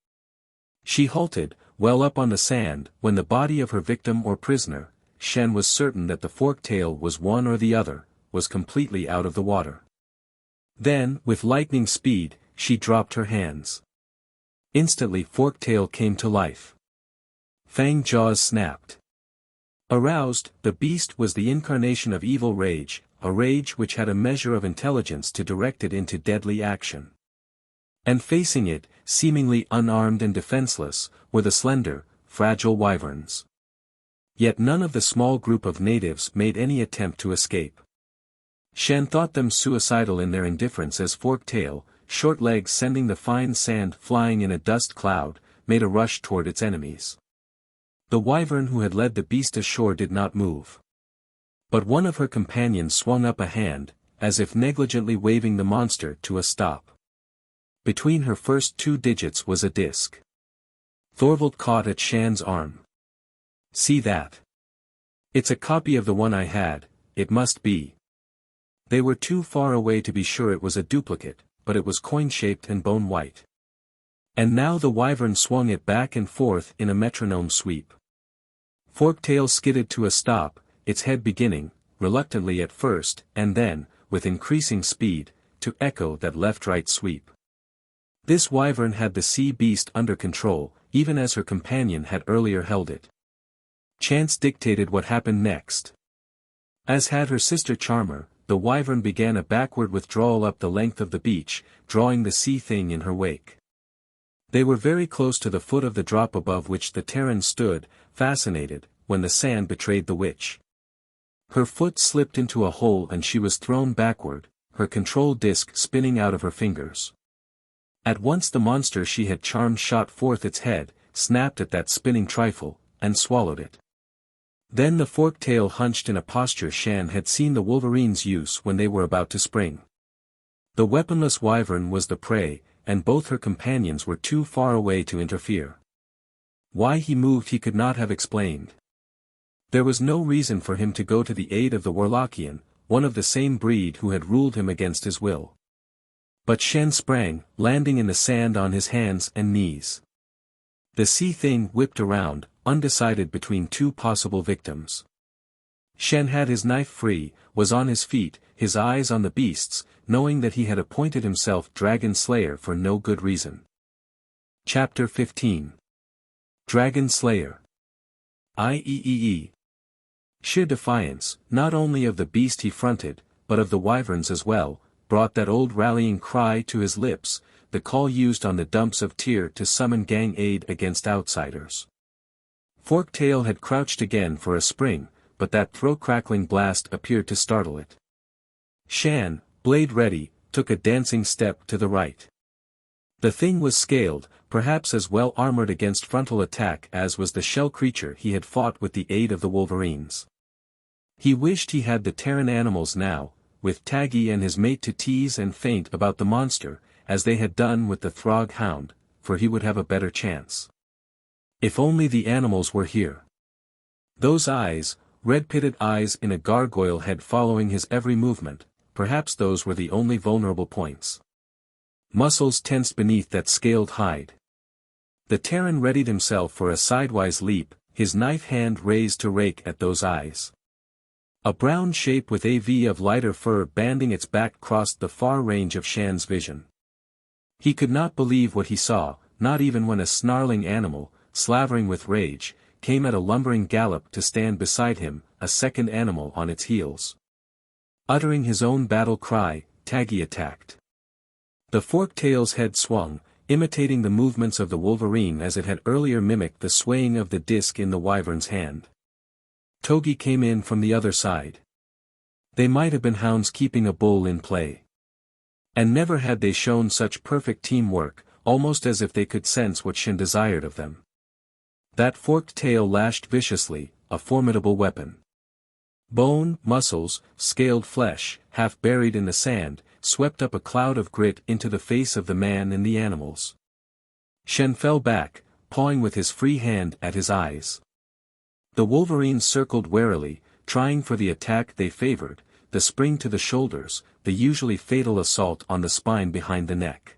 She halted, well up on the sand, when the body of her victim or prisoner, Shann was certain that the fork-tail was one or the other, was completely out of the water. Then, with lightning speed, she dropped her hands. Instantly Forktail came to life. Fang jaws snapped. Aroused, the beast was the incarnation of evil rage, a rage which had a measure of intelligence to direct it into deadly action. And facing it, seemingly unarmed and defenseless, were the slender, fragile wyverns. Yet none of the small group of natives made any attempt to escape. Shann thought them suicidal in their indifference as Forktail, short legs sending the fine sand flying in a dust cloud, made a rush toward its enemies. The wyvern who had led the beast ashore did not move. But one of her companions swung up a hand, as if negligently waving the monster to a stop. Between her first 2 digits was a disc. Thorvald caught at Shann's arm. "See that? It's a copy of the one I had, it must be." They were too far away to be sure it was a duplicate, but it was coin-shaped and bone-white. And now the wyvern swung it back and forth in a metronome sweep. Forktail skidded to a stop, its head beginning, reluctantly at first, and then, with increasing speed, to echo that left-right sweep. This wyvern had the sea beast under control, even as her companion had earlier held it. Chance dictated what happened next. As had her sister charmer, the wyvern began a backward withdrawal up the length of the beach, drawing the sea thing in her wake. They were very close to the foot of the drop above which the Terran stood, fascinated, when the sand betrayed the witch. Her foot slipped into a hole and she was thrown backward, her control disc spinning out of her fingers. At once the monster she had charmed shot forth its head, snapped at that spinning trifle, and swallowed it. Then the forked tail hunched in a posture Shann had seen the Wolverines use when they were about to spring. The weaponless wyvern was the prey, and both her companions were too far away to interfere. Why he moved he could not have explained. There was no reason for him to go to the aid of the Warlockian, one of the same breed who had ruled him against his will. But Shann sprang, landing in the sand on his hands and knees. The sea thing whipped around, undecided between 2 possible victims. Shann had his knife free, was on his feet, his eyes on the beasts, knowing that he had appointed himself Dragon Slayer for no good reason. Chapter 15. Dragon Slayer. IEEE. Sheer defiance, not only of the beast he fronted, but of the wyverns as well, brought that old rallying cry to his lips, the call used on the dumps of Tyr to summon gang aid against outsiders. Forktail had crouched again for a spring, but that throat-crackling blast appeared to startle it. Shann, blade ready, took a dancing step to the right. The thing was scaled, perhaps as well armored against frontal attack as was the shell creature he had fought with the aid of the Wolverines. He wished he had the Terran animals now, with Taggi and his mate to tease and feint about the monster, as they had done with the Throg Hound, for he would have a better chance. If only the animals were here. Those eyes, red-pitted eyes in a gargoyle head following his every movement, perhaps those were the only vulnerable points. Muscles tensed beneath that scaled hide. The Terran readied himself for a sidewise leap, his knife hand raised to rake at those eyes. A brown shape with a V of lighter fur banding its back crossed the far range of Shann's vision. He could not believe what he saw, not even when a snarling animal, slavering with rage, came at a lumbering gallop to stand beside him, a second animal on its heels. Uttering his own battle cry, Taggi attacked. The forked tail's head swung, imitating the movements of the Wolverine as it had earlier mimicked the swaying of the disc in the wyvern's hand. Togi came in from the other side. They might have been hounds keeping a bull in play. And never had they shown such perfect teamwork, almost as if they could sense what Shann desired of them. That forked tail lashed viciously, a formidable weapon. Bone, muscles, scaled flesh, half buried in the sand, swept up a cloud of grit into the face of the man and the animals. Shann fell back, pawing with his free hand at his eyes. The Wolverines circled warily, trying for the attack they favored, the spring to the shoulders, the usually fatal assault on the spine behind the neck.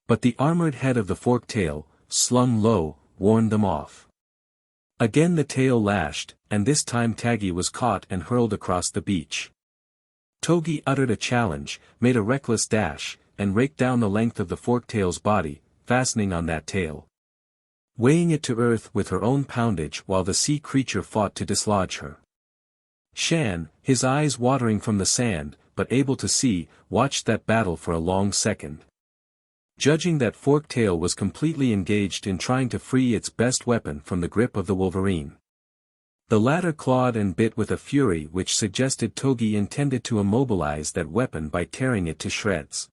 But the armored head of the forked tail, slung low, warned them off. Again the tail lashed, and this time Taggi was caught and hurled across the beach. Togi uttered a challenge, made a reckless dash, and raked down the length of the forked tail's body, fastening on that tail. Weighing it to earth with her own poundage while the sea creature fought to dislodge her. Shann, his eyes watering from the sand, but able to see, watched that battle for a long second. Judging that forked tail was completely engaged in trying to free its best weapon from the grip of the Wolverine. The latter clawed and bit with a fury which suggested Togi intended to immobilize that weapon by tearing it to shreds.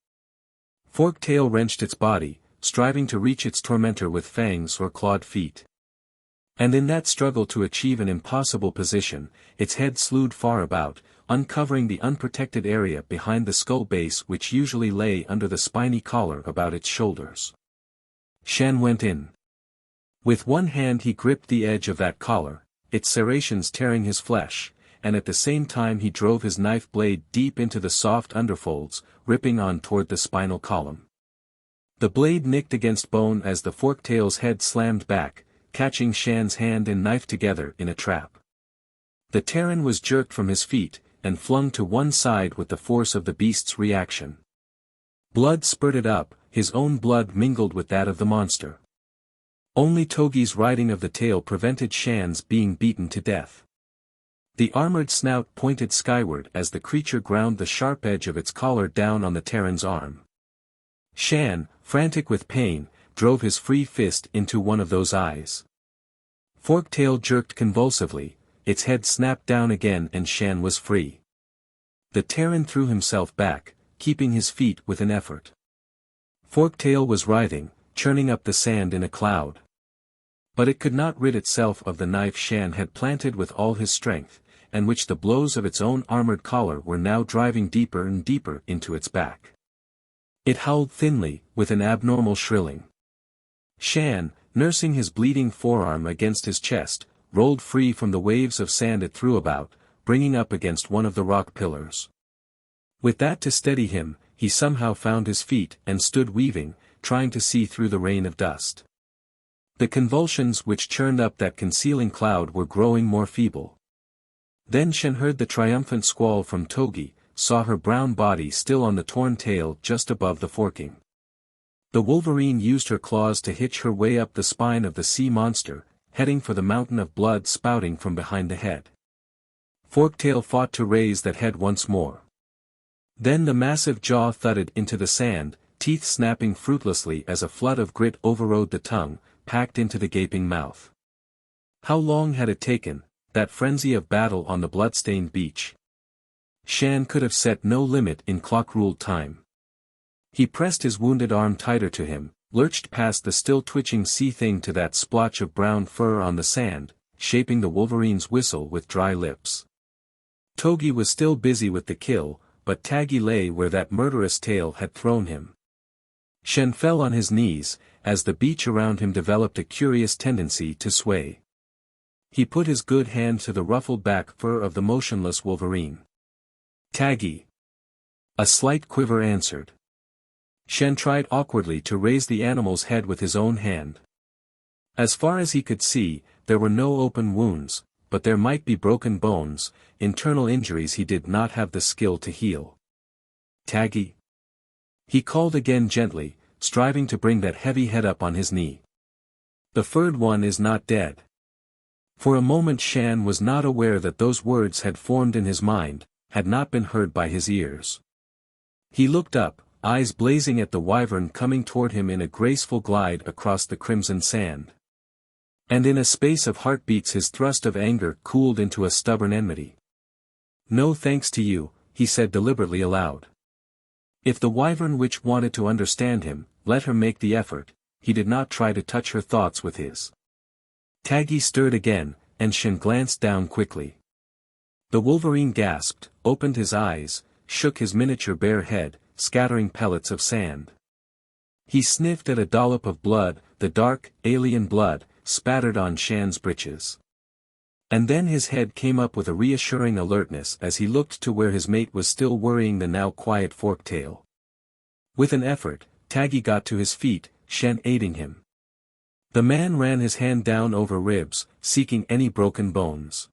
Forktail wrenched its body, striving to reach its tormentor with fangs or clawed feet. And in that struggle to achieve an impossible position, its head slewed far about, uncovering the unprotected area behind the skull base which usually lay under the spiny collar about its shoulders. Shann went in. With one hand he gripped the edge of that collar, its serrations tearing his flesh, and at the same time he drove his knife blade deep into the soft underfolds, ripping on toward the spinal column. The blade nicked against bone as the forktail's head slammed back, catching Shann's hand and knife together in a trap. The Terran was jerked from his feet, and flung to one side with the force of the beast's reaction. Blood spurted up, his own blood mingled with that of the monster. Only Togi's riding of the tail prevented Shann's being beaten to death. The armored snout pointed skyward as the creature ground the sharp edge of its collar down on the Terran's arm. Shann, frantic with pain, drove his free fist into one of those eyes. Forktail jerked convulsively, its head snapped down again and Shann was free. The Terran threw himself back, keeping his feet with an effort. Forktail was writhing, churning up the sand in a cloud. But it could not rid itself of the knife Shann had planted with all his strength, and which the blows of its own armored collar were now driving deeper and deeper into its back. It howled thinly, with an abnormal shrilling. Shann, nursing his bleeding forearm against his chest, rolled free from the waves of sand it threw about, bringing up against one of the rock pillars. With that to steady him, he somehow found his feet and stood weaving, trying to see through the rain of dust. The convulsions which churned up that concealing cloud were growing more feeble. Then Shann heard the triumphant squall from Togi, saw her brown body still on the torn tail just above the forking. The Wolverine used her claws to hitch her way up the spine of the sea monster, heading for the mountain of blood spouting from behind the head. Forktail fought to raise that head once more. Then the massive jaw thudded into the sand, teeth snapping fruitlessly as a flood of grit overrode the tongue, packed into the gaping mouth. How long had it taken, that frenzy of battle on the blood-stained beach? Shann could have set no limit in clock-ruled time. He pressed his wounded arm tighter to him, lurched past the still-twitching sea-thing to that splotch of brown fur on the sand, shaping the Wolverine's whistle with dry lips. Togi was still busy with the kill, but Taggi lay where that murderous tail had thrown him. Shann fell on his knees, as the beach around him developed a curious tendency to sway. He put his good hand to the ruffled back fur of the motionless Wolverine. Taggi. A slight quiver answered. Shann tried awkwardly to raise the animal's head with his own hand. As far as he could see, there were no open wounds, but there might be broken bones, internal injuries he did not have the skill to heal. Taggi. He called again gently, striving to bring that heavy head up on his knee. The furred one is not dead. For a moment Shann was not aware that those words had formed in his mind, had not been heard by his ears. He looked up, eyes blazing at the wyvern coming toward him in a graceful glide across the crimson sand. And in a space of heartbeats his thrust of anger cooled into a stubborn enmity. No thanks to you, he said deliberately aloud. If the wyvern witch wanted to understand him, let her make the effort, he did not try to touch her thoughts with his. Taggi stirred again, and Shann glanced down quickly. The Wolverine gasped, opened his eyes, shook his miniature bare head, scattering pellets of sand. He sniffed at a dollop of blood, the dark, alien blood, spattered on Shann's breeches. And then his head came up with a reassuring alertness as he looked to where his mate was still worrying the now quiet Forktail. With an effort, Taggi got to his feet, Shann aiding him. The man ran his hand down over ribs, seeking any broken bones.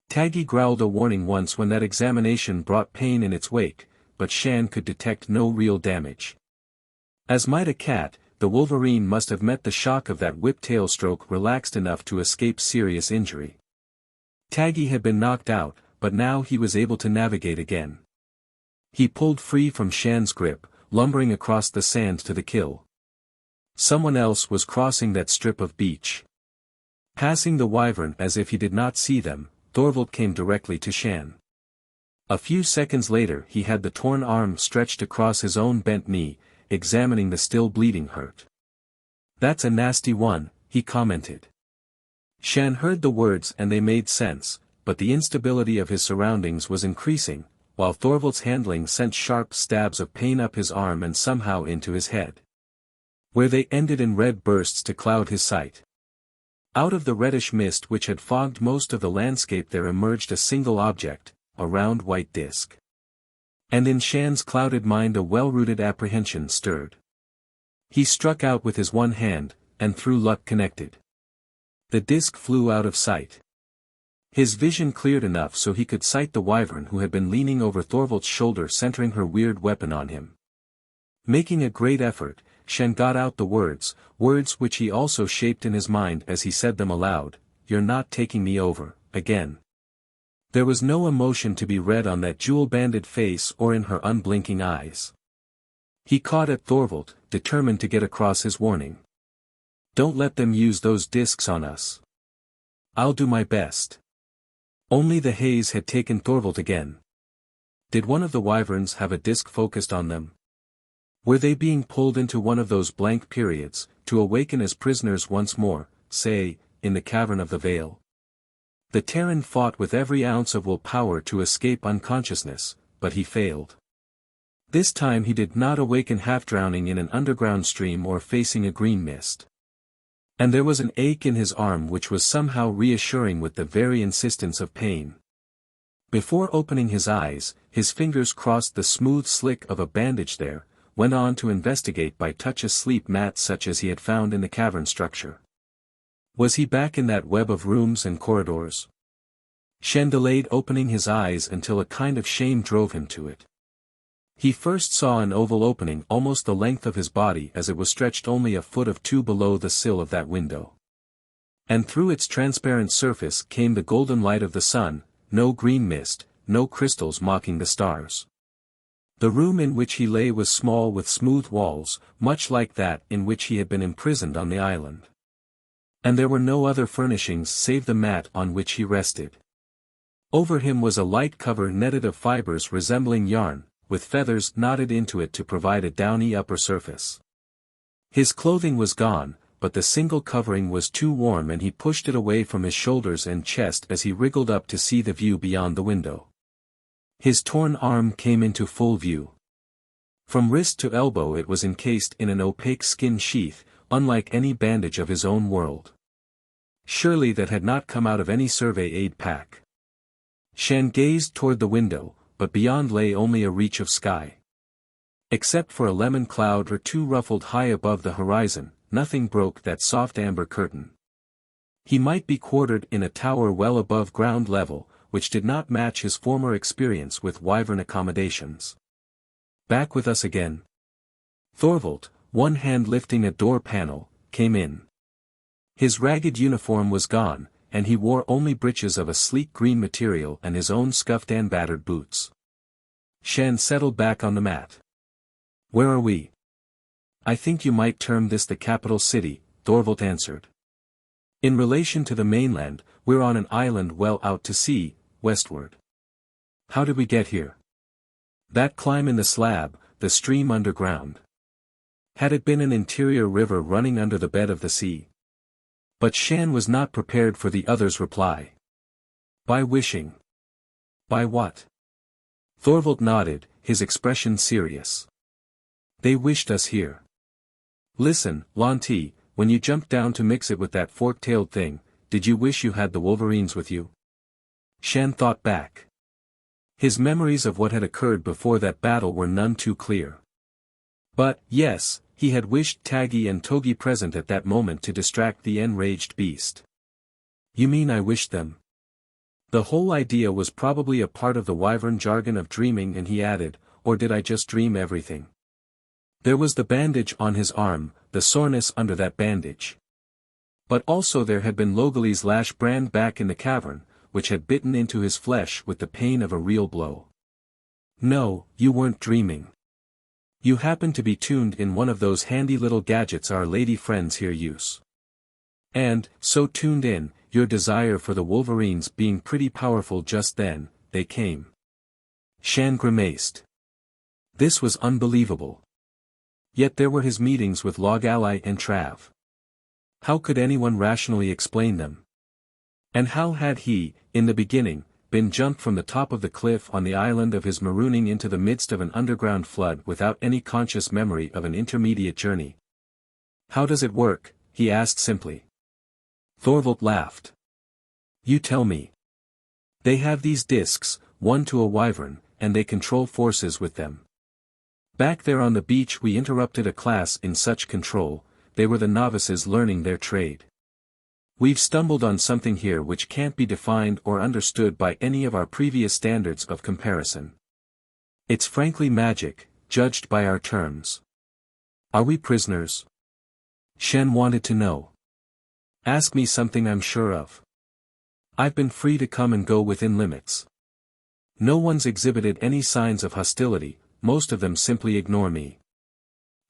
Taggi growled a warning once when that examination brought pain in its wake, but Shann could detect no real damage. As might a cat, the Wolverine must have met the shock of that whip-tail stroke relaxed enough to escape serious injury. Taggi had been knocked out, but now he was able to navigate again. He pulled free from Shann's grip, lumbering across the sand to the kill. Someone else was crossing that strip of beach. Passing the wyvern as if he did not see them, Thorvald came directly to Shann. A few seconds later he had the torn arm stretched across his own bent knee, examining the still bleeding hurt. "That's a nasty one," he commented. Shann heard the words and they made sense, but the instability of his surroundings was increasing, while Thorvald's handling sent sharp stabs of pain up his arm and somehow into his head, where they ended in red bursts to cloud his sight. Out of the reddish mist which had fogged most of the landscape there emerged a single object, a round white disk. And in Shann's clouded mind a well-rooted apprehension stirred. He struck out with his one hand, and through luck connected. The disk flew out of sight. His vision cleared enough so he could sight the wyvern who had been leaning over Thorvald's shoulder, centering her weird weapon on him. Making a great effort, Shann got out the words which he also shaped in his mind as he said them aloud, "You're not taking me over, again." There was no emotion to be read on that jewel-banded face or in her unblinking eyes. He caught at Thorvald, determined to get across his warning. "Don't let them use those discs on us." "I'll do my best." Only the haze had taken Thorvald again. Did one of the wyverns have a disc focused on them? Were they being pulled into one of those blank periods, to awaken as prisoners once more, say, in the cavern of the Veil? The Terran fought with every ounce of will power to escape unconsciousness, but he failed. This time he did not awaken half-drowning in an underground stream or facing a green mist. And there was an ache in his arm which was somehow reassuring with the very insistence of pain. Before opening his eyes, his fingers crossed the smooth slick of a bandage there, went on to investigate by touch a sleep mat such as he had found in the cavern structure. Was he back in that web of rooms and corridors? Shann delayed opening his eyes until a kind of shame drove him to it. He first saw an oval opening almost the length of his body as it was stretched only a foot or two below the sill of that window. And through its transparent surface came the golden light of the sun, no green mist, no crystals mocking the stars. The room in which he lay was small with smooth walls, much like that in which he had been imprisoned on the island. And there were no other furnishings save the mat on which he rested. Over him was a light cover netted of fibers resembling yarn, with feathers knotted into it to provide a downy upper surface. His clothing was gone, but the single covering was too warm and he pushed it away from his shoulders and chest as he wriggled up to see the view beyond the window. His torn arm came into full view. From wrist to elbow it was encased in an opaque skin sheath, unlike any bandage of his own world. Surely that had not come out of any survey aid pack. Shann gazed toward the window, but beyond lay only a reach of sky. Except for a lemon cloud or two ruffled high above the horizon, nothing broke that soft amber curtain. He might be quartered in a tower well above ground level, which did not match his former experience with wyvern accommodations. "Back with us again?" Thorvald, one hand lifting a door panel, came in. His ragged uniform was gone, and he wore only breeches of a sleek green material and his own scuffed and battered boots. Shann settled back on the mat. "Where are we?" "I think you might term this the capital city," Thorvald answered. "In relation to the mainland, we're on an island well out to sea, westward." "How did we get here?" "That climb in the slab, the stream underground." Had it been an interior river running under the bed of the sea? But Shann was not prepared for the other's reply. "By wishing." "By what?" Thorvald nodded, his expression serious. "They wished us here. Listen, Lantee, when you jumped down to mix it with that fork-tailed thing, did you wish you had the Wolverines with you?" Shann thought back. His memories of what had occurred before that battle were none too clear. But, yes, he had wished Taggi and Togi present at that moment to distract the enraged beast. "You mean I wished them?" The whole idea was probably a part of the wyvern jargon of dreaming, and he added, "Or did I just dream everything?" There was the bandage on his arm, the soreness under that bandage. But also there had been Logali's lash brand back in the cavern, which had bitten into his flesh with the pain of a real blow. "No, you weren't dreaming. You happened to be tuned in one of those handy little gadgets our lady friends here use. And, so tuned in, your desire for the Wolverines being pretty powerful just then, they came." Shann grimaced. This was unbelievable. Yet there were his meetings with Log Ally and Trav. How could anyone rationally explain them? And how had he, in the beginning, been jumped from the top of the cliff on the island of his marooning into the midst of an underground flood without any conscious memory of an intermediate journey? How does it work? He asked simply. Thorvald laughed. You tell me. They have these discs, one to a wyvern, and they control forces with them. Back there on the beach we interrupted a class in such control, they were the novices learning their trade. We've stumbled on something here which can't be defined or understood by any of our previous standards of comparison. It's frankly magic, judged by our terms. Are we prisoners? Shann wanted to know. Ask me something I'm sure of. I've been free to come and go within limits. No one's exhibited any signs of hostility, most of them simply ignore me.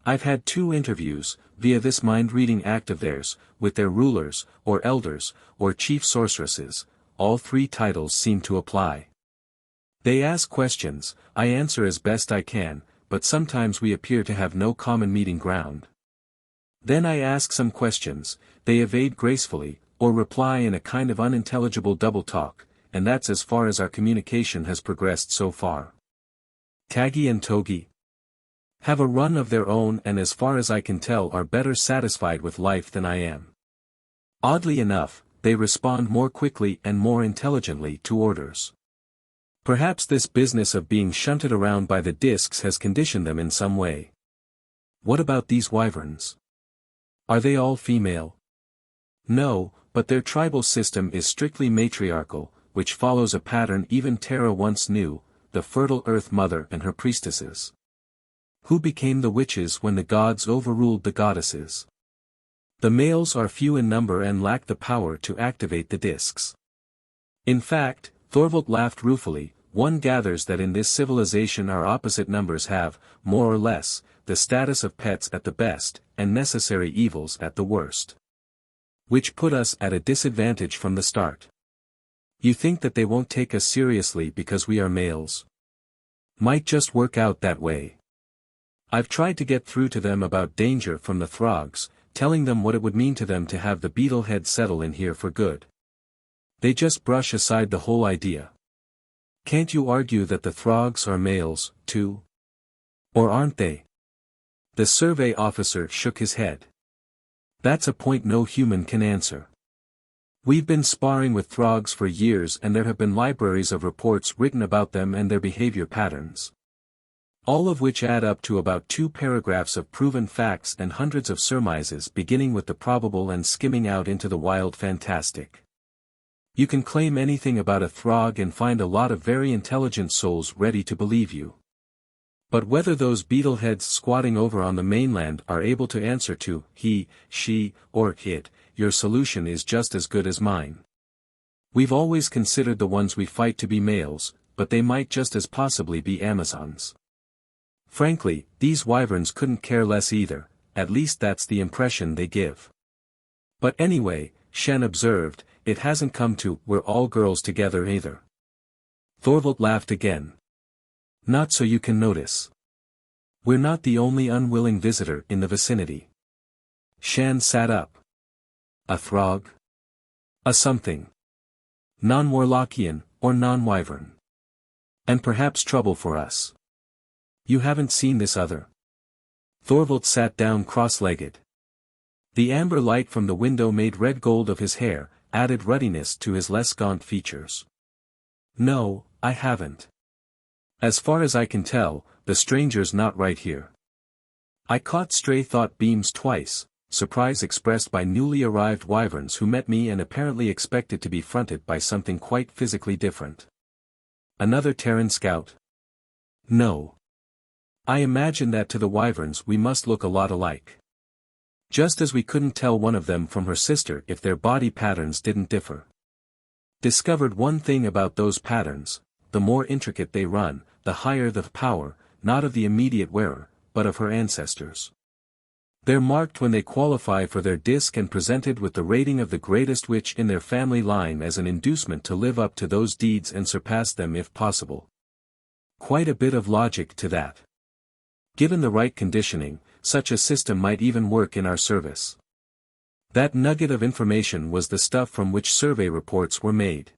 I've had 2 interviews, via this mind-reading act of theirs, with their rulers, or elders, or chief sorceresses. All 3 titles seem to apply. They ask questions, I answer as best I can, but sometimes we appear to have no common meeting ground. Then I ask some questions, they evade gracefully, or reply in a kind of unintelligible double talk, and that's as far as our communication has progressed so far. Taggi and Togi have a run of their own and as far as I can tell are better satisfied with life than I am. Oddly enough, they respond more quickly and more intelligently to orders. Perhaps this business of being shunted around by the discs has conditioned them in some way. What about these wyverns? Are they all female? No, but their tribal system is strictly matriarchal, which follows a pattern even Terra once knew, the fertile Earth Mother and her priestesses. Who became the witches when the gods overruled the goddesses? The males are few in number and lack the power to activate the discs. In fact, Thorvald laughed ruefully, one gathers that in this civilization our opposite numbers have, more or less, the status of pets at the best, and necessary evils at the worst. Which put us at a disadvantage from the start. You think that they won't take us seriously because we are males? Might just work out that way. I've tried to get through to them about danger from the Throgs, telling them what it would mean to them to have the beetlehead settle in here for good. They just brush aside the whole idea. Can't you argue that the Throgs are males, too? Or aren't they? The survey officer shook his head. That's a point no human can answer. We've been sparring with Throgs for years and there have been libraries of reports written about them and their behavior patterns. All of which add up to about 2 paragraphs of proven facts and hundreds of surmises beginning with the probable and skimming out into the wild fantastic. You can claim anything about a Throg and find a lot of very intelligent souls ready to believe you. But whether those beetleheads squatting over on the mainland are able to answer to he, she, or it, your solution is just as good as mine. We've always considered the ones we fight to be males, but they might just as possibly be Amazons. Frankly, these wyverns couldn't care less either, at least that's the impression they give. But anyway, Shann observed, it hasn't come to we're all girls together either. Thorvald laughed again. Not so you can notice. We're not the only unwilling visitor in the vicinity. Shann sat up. A Throg? A something. Non-Warlockian, or non-wyvern. And perhaps trouble for us. You haven't seen this other? Thorvald sat down cross-legged. The amber light from the window made red gold of his hair, added ruddiness to his less gaunt features. No, I haven't. As far as I can tell, the stranger's not right here. I caught stray thought beams twice, surprise expressed by newly arrived wyverns who met me and apparently expected to be fronted by something quite physically different. Another Terran scout? No. I imagine that to the wyverns we must look a lot alike. Just as we couldn't tell one of them from her sister if their body patterns didn't differ. Discovered one thing about those patterns, the more intricate they run, the higher the power, not of the immediate wearer, but of her ancestors. They're marked when they qualify for their disc and presented with the rating of the greatest witch in their family line as an inducement to live up to those deeds and surpass them if possible. Quite a bit of logic to that. Given the right conditioning, such a system might even work in our service. That nugget of information was the stuff from which survey reports were made.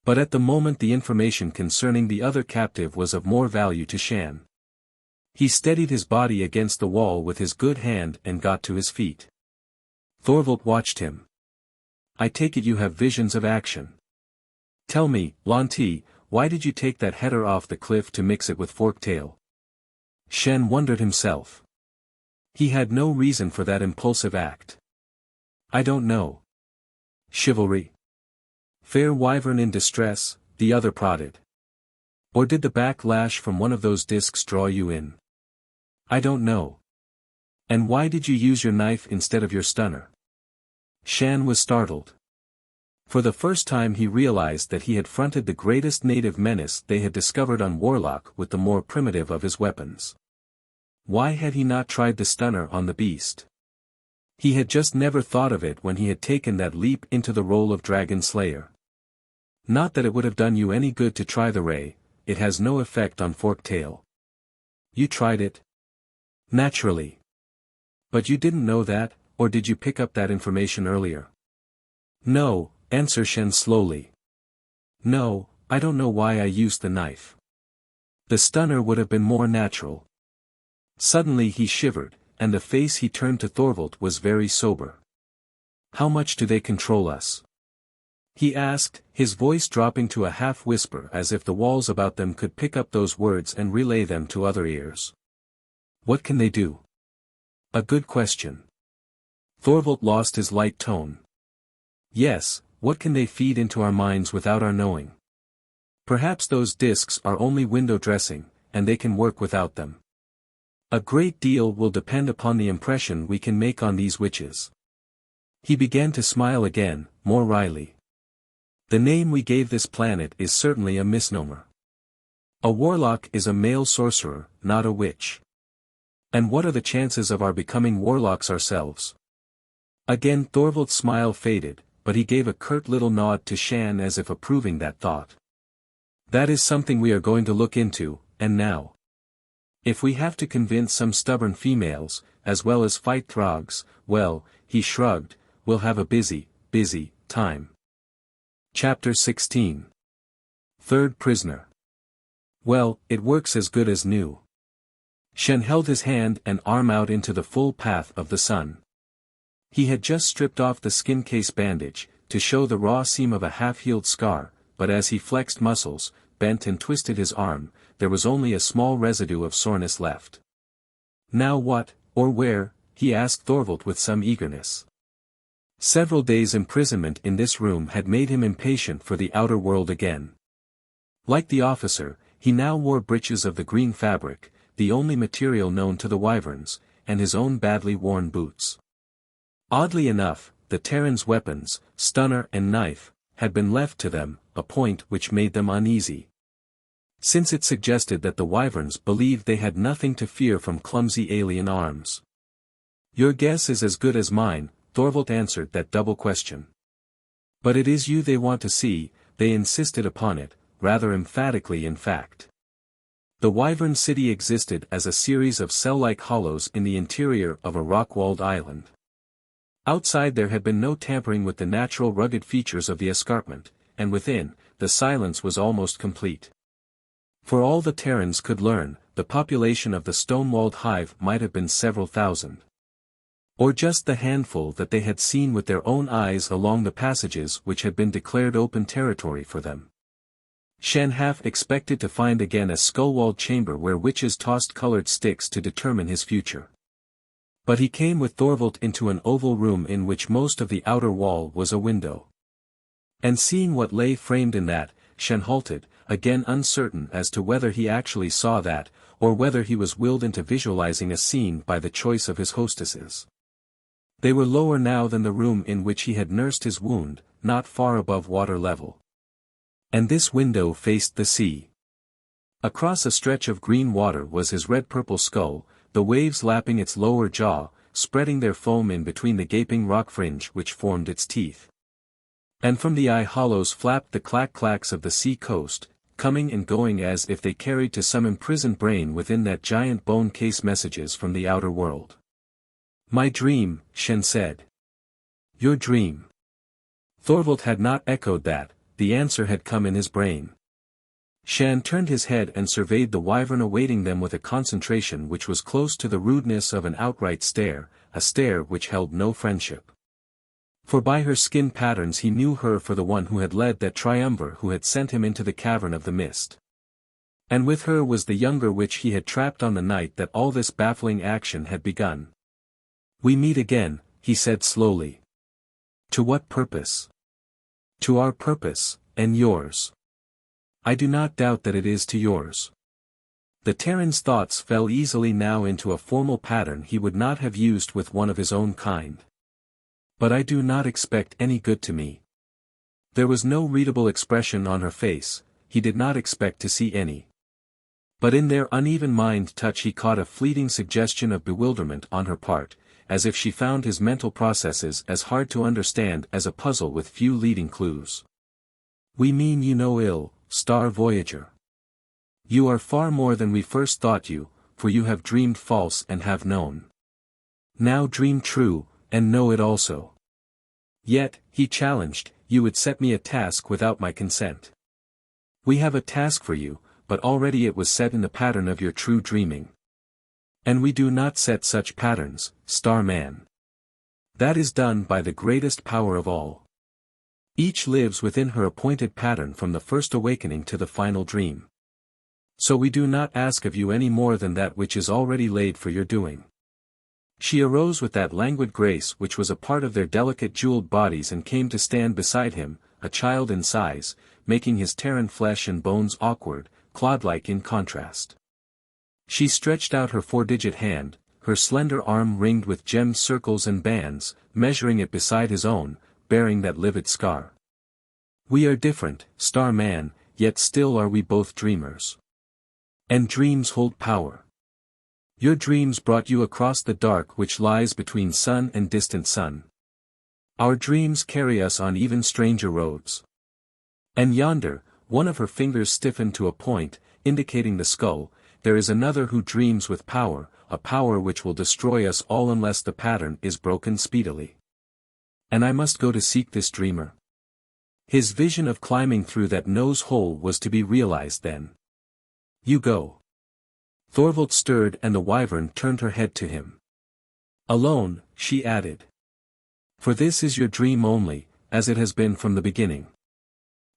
But at the moment the information concerning the other captive was of more value to Shann. He steadied his body against the wall with his good hand and got to his feet. Thorvald watched him. I take it you have visions of action. Tell me, Lantee, why did you take that header off the cliff to mix it with Forktail? Shann wondered himself. He had no reason for that impulsive act. I don't know. Chivalry. Fair wyvern in distress, the other prodded. Or did the backlash from one of those discs draw you in? I don't know. And why did you use your knife instead of your stunner? Shann was startled. For the first time he realized that he had fronted the greatest native menace they had discovered on Warlock with the more primitive of his weapons. Why had he not tried the stunner on the beast? He had just never thought of it when he had taken that leap into the role of Dragon Slayer. Not that it would have done you any good to try the ray, it has no effect on Forktail. You tried it? Naturally. But you didn't know that, or did you pick up that information earlier? No, answered Shann slowly. No, I don't know why I used the knife. The stunner would have been more natural. Suddenly he shivered, and the face he turned to Thorvald was very sober. How much do they control us? He asked, his voice dropping to a half-whisper as if the walls about them could pick up those words and relay them to other ears. What can they do? A good question. Thorvald lost his light tone. Yes, what can they feed into our minds without our knowing? Perhaps those discs are only window dressing, and they can work without them. A great deal will depend upon the impression we can make on these witches. He began to smile again, more wryly. The name we gave this planet is certainly a misnomer. A warlock is a male sorcerer, not a witch. And what are the chances of our becoming warlocks ourselves? Again Thorvald's smile faded, but he gave a curt little nod to Shann as if approving that thought. That is something we are going to look into, and now. If we have to convince some stubborn females, as well as fight Throgs, well, he shrugged, we'll have a busy time. Chapter 16. Third Prisoner. Well, it works as good as new. Shann held his hand and arm out into the full path of the sun. He had just stripped off the skin case bandage, to show the raw seam of a half-healed scar, but as he flexed muscles, bent and twisted his arm, there was only a small residue of soreness left. Now what, or where, he asked Thorvald with some eagerness. Several days' imprisonment in this room had made him impatient for the outer world again. Like the officer, he now wore breeches of the green fabric, the only material known to the wyverns, and his own badly worn boots. Oddly enough, the Terran's weapons, stunner and knife, had been left to them, a point which made them uneasy. Since it suggested that the wyverns believed they had nothing to fear from clumsy alien arms. Your guess is as good as mine, Thorvald answered that double question. But it is you they want to see, they insisted upon it, rather emphatically in fact. The wyvern city existed as a series of cell-like hollows in the interior of a rock-walled island. Outside there had been no tampering with the natural rugged features of the escarpment, and within, the silence was almost complete. For all the Terrans could learn, the population of the stone-walled hive might have been several thousand. Or just the handful that they had seen with their own eyes along the passages which had been declared open territory for them. Shann half expected to find again a skull-walled chamber where witches tossed colored sticks to determine his future. But he came with Thorvald into an oval room in which most of the outer wall was a window. And seeing what lay framed in that, Shann halted, again uncertain as to whether he actually saw that, or whether he was willed into visualizing a scene by the choice of his hostesses. They were lower now than the room in which he had nursed his wound, not far above water level. And this window faced the sea. Across a stretch of green water was his red-purple skull, the waves lapping its lower jaw, spreading their foam in between the gaping rock fringe which formed its teeth. And from the eye hollows flapped the clack-clacks of the sea coast, coming and going as if they carried to some imprisoned brain within that giant bone case messages from the outer world. "My dream," Shann said. "Your dream." Thorvald had not echoed that, the answer had come in his brain. Shann turned his head and surveyed the wyvern awaiting them with a concentration which was close to the rudeness of an outright stare, a stare which held no friendship. For by her skin patterns he knew her for the one who had led that triumvir who had sent him into the cavern of the mist. And with her was the younger witch he had trapped on the night that all this baffling action had begun. "We meet again," he said slowly. "To what purpose?" "To our purpose, and yours. I do not doubt that it is to yours." The Terran's thoughts fell easily now into a formal pattern he would not have used with one of his own kind. "But I do not expect any good to me." There was no readable expression on her face, he did not expect to see any. But in their uneven mind touch he caught a fleeting suggestion of bewilderment on her part, as if she found his mental processes as hard to understand as a puzzle with few leading clues. "We mean you no ill, Star Voyager. You are far more than we first thought you, for you have dreamed false and have known. Now dream true, and know it also." "Yet," he challenged, "you would set me a task without my consent." "We have a task for you, but already it was set in the pattern of your true dreaming. And we do not set such patterns, Starman. That is done by the greatest power of all. Each lives within her appointed pattern from the first awakening to the final dream. So we do not ask of you any more than that which is already laid for your doing." She arose with that languid grace which was a part of their delicate jeweled bodies and came to stand beside him, a child in size, making his Terran flesh and bones awkward, clod-like in contrast. She stretched out her 4-digit hand, her slender arm ringed with gemmed circles and bands, measuring it beside his own, bearing that livid scar. "We are different, Starman, yet still are we both dreamers. And dreams hold power. Your dreams brought you across the dark which lies between sun and distant sun. Our dreams carry us on even stranger roads. And yonder," one of her fingers stiffened to a point, indicating the skull, "there is another who dreams with power, a power which will destroy us all unless the pattern is broken speedily. And I must go to seek this dreamer." His vision of climbing through that nose hole was to be realized then. "You go." Thorvald stirred and the wyvern turned her head to him. "Alone," she added. "For this is your dream only, as it has been from the beginning.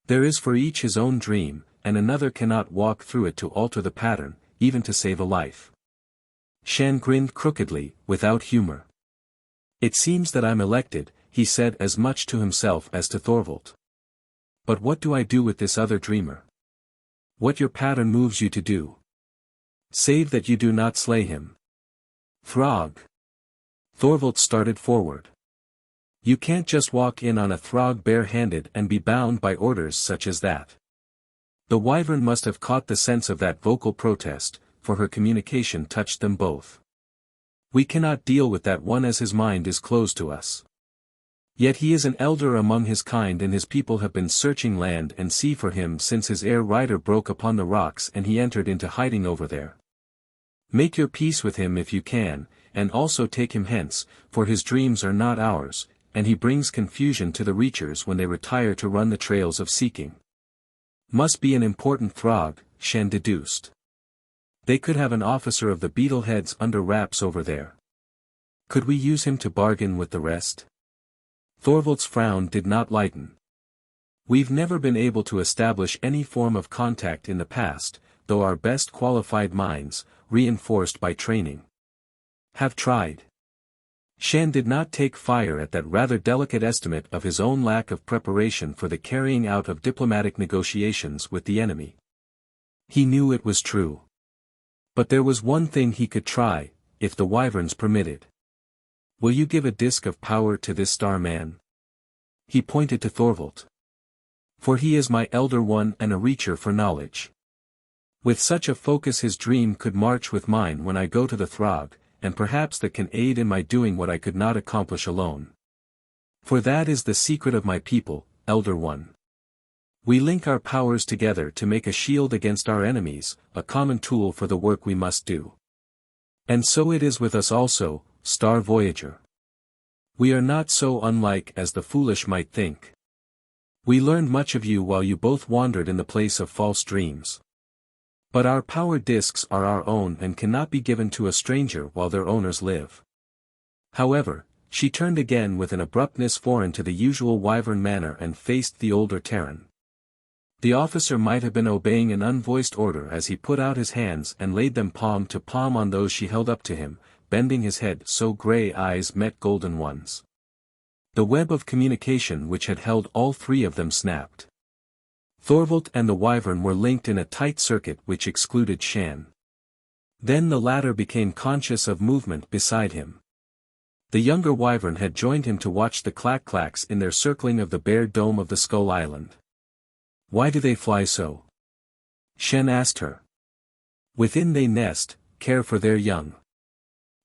There is for each his own dream, and another cannot walk through it to alter the pattern, even to save a life." Shann grinned crookedly, without humor. "It seems that I'm elected," he said as much to himself as to Thorvald. "But what do I do with this other dreamer? What your pattern moves you to do? Save that you do not slay him." "Throg." Thorvald started forward. "You can't just walk in on a Throg bare-handed and be bound by orders such as that." The wyvern must have caught the sense of that vocal protest, for her communication touched them both. "We cannot deal with that one as his mind is closed to us. Yet he is an elder among his kind and his people have been searching land and sea for him since his air rider broke upon the rocks and he entered into hiding over there. Make your peace with him if you can, and also take him hence, for his dreams are not ours, and he brings confusion to the reachers when they retire to run the trails of seeking." Must be an important Throg, Shann deduced. They could have an officer of the Beetleheads under wraps over there. Could we use him to bargain with the rest? Thorvald's frown did not lighten. "We've never been able to establish any form of contact in the past, though our best qualified minds, reinforced by training, have tried." Shann did not take fire at that rather delicate estimate of his own lack of preparation for the carrying out of diplomatic negotiations with the enemy. He knew it was true. But there was one thing he could try, if the wyverns permitted. "Will you give a disk of power to this Starman?" He pointed to Thorvald. "For he is my elder one and a reacher for knowledge. With such a focus his dream could march with mine when I go to the Throg, and perhaps that can aid in my doing what I could not accomplish alone. For that is the secret of my people, Elder One. We link our powers together to make a shield against our enemies, a common tool for the work we must do. And so it is with us also, Star Voyager. We are not so unlike as the foolish might think. We learned much of you while you both wandered in the place of false dreams. But our power discs are our own and cannot be given to a stranger while their owners live. However, she turned again with an abruptness foreign to the usual wyvern manner and faced the older Terran. The officer might have been obeying an unvoiced order as he put out his hands and laid them palm to palm on those she held up to him, bending his head so gray eyes met golden ones. The web of communication which had held all three of them snapped. Thorvald and the wyvern were linked in a tight circuit which excluded Shann. Then the latter became conscious of movement beside him. The younger wyvern had joined him to watch the clack-clacks in their circling of the bare dome of the Skull Island. "Why do they fly so?" Shann asked her. "Within they nest, care for their young.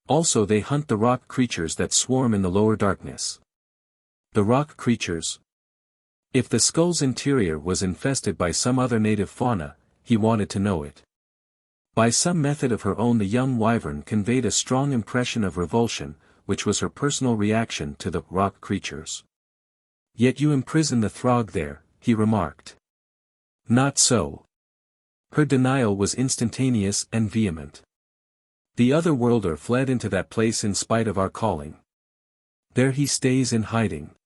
Also they hunt the rock creatures that swarm in the lower darkness." The rock creatures? If the skull's interior was infested by some other native fauna, he wanted to know it. By some method of her own the young wyvern conveyed a strong impression of revulsion, which was her personal reaction to the rock creatures. "Yet you imprison the Throg there," he remarked. "Not so." Her denial was instantaneous and vehement. "The other-worlder fled into that place in spite of our calling. There he stays in hiding.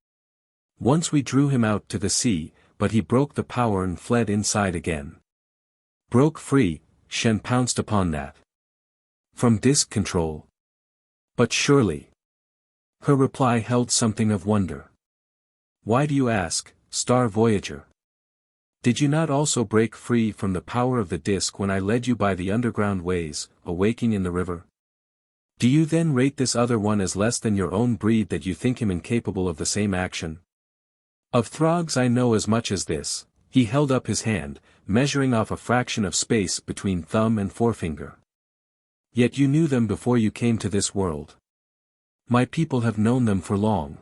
Once we drew him out to the sea, but he broke the power and fled inside again." "Broke free," Shann pounced upon that. "From disk control. But surely." Her reply held something of wonder. "Why do you ask, Star Voyager? Did you not also break free from the power of the disk when I led you by the underground ways, awaking in the river? Do you then rate this other one as less than your own breed that you think him incapable of the same action? Of Throgs I know as much as this." He held up his hand, measuring off a fraction of space between thumb and forefinger. "Yet you knew them before you came to this world. My people have known them for long.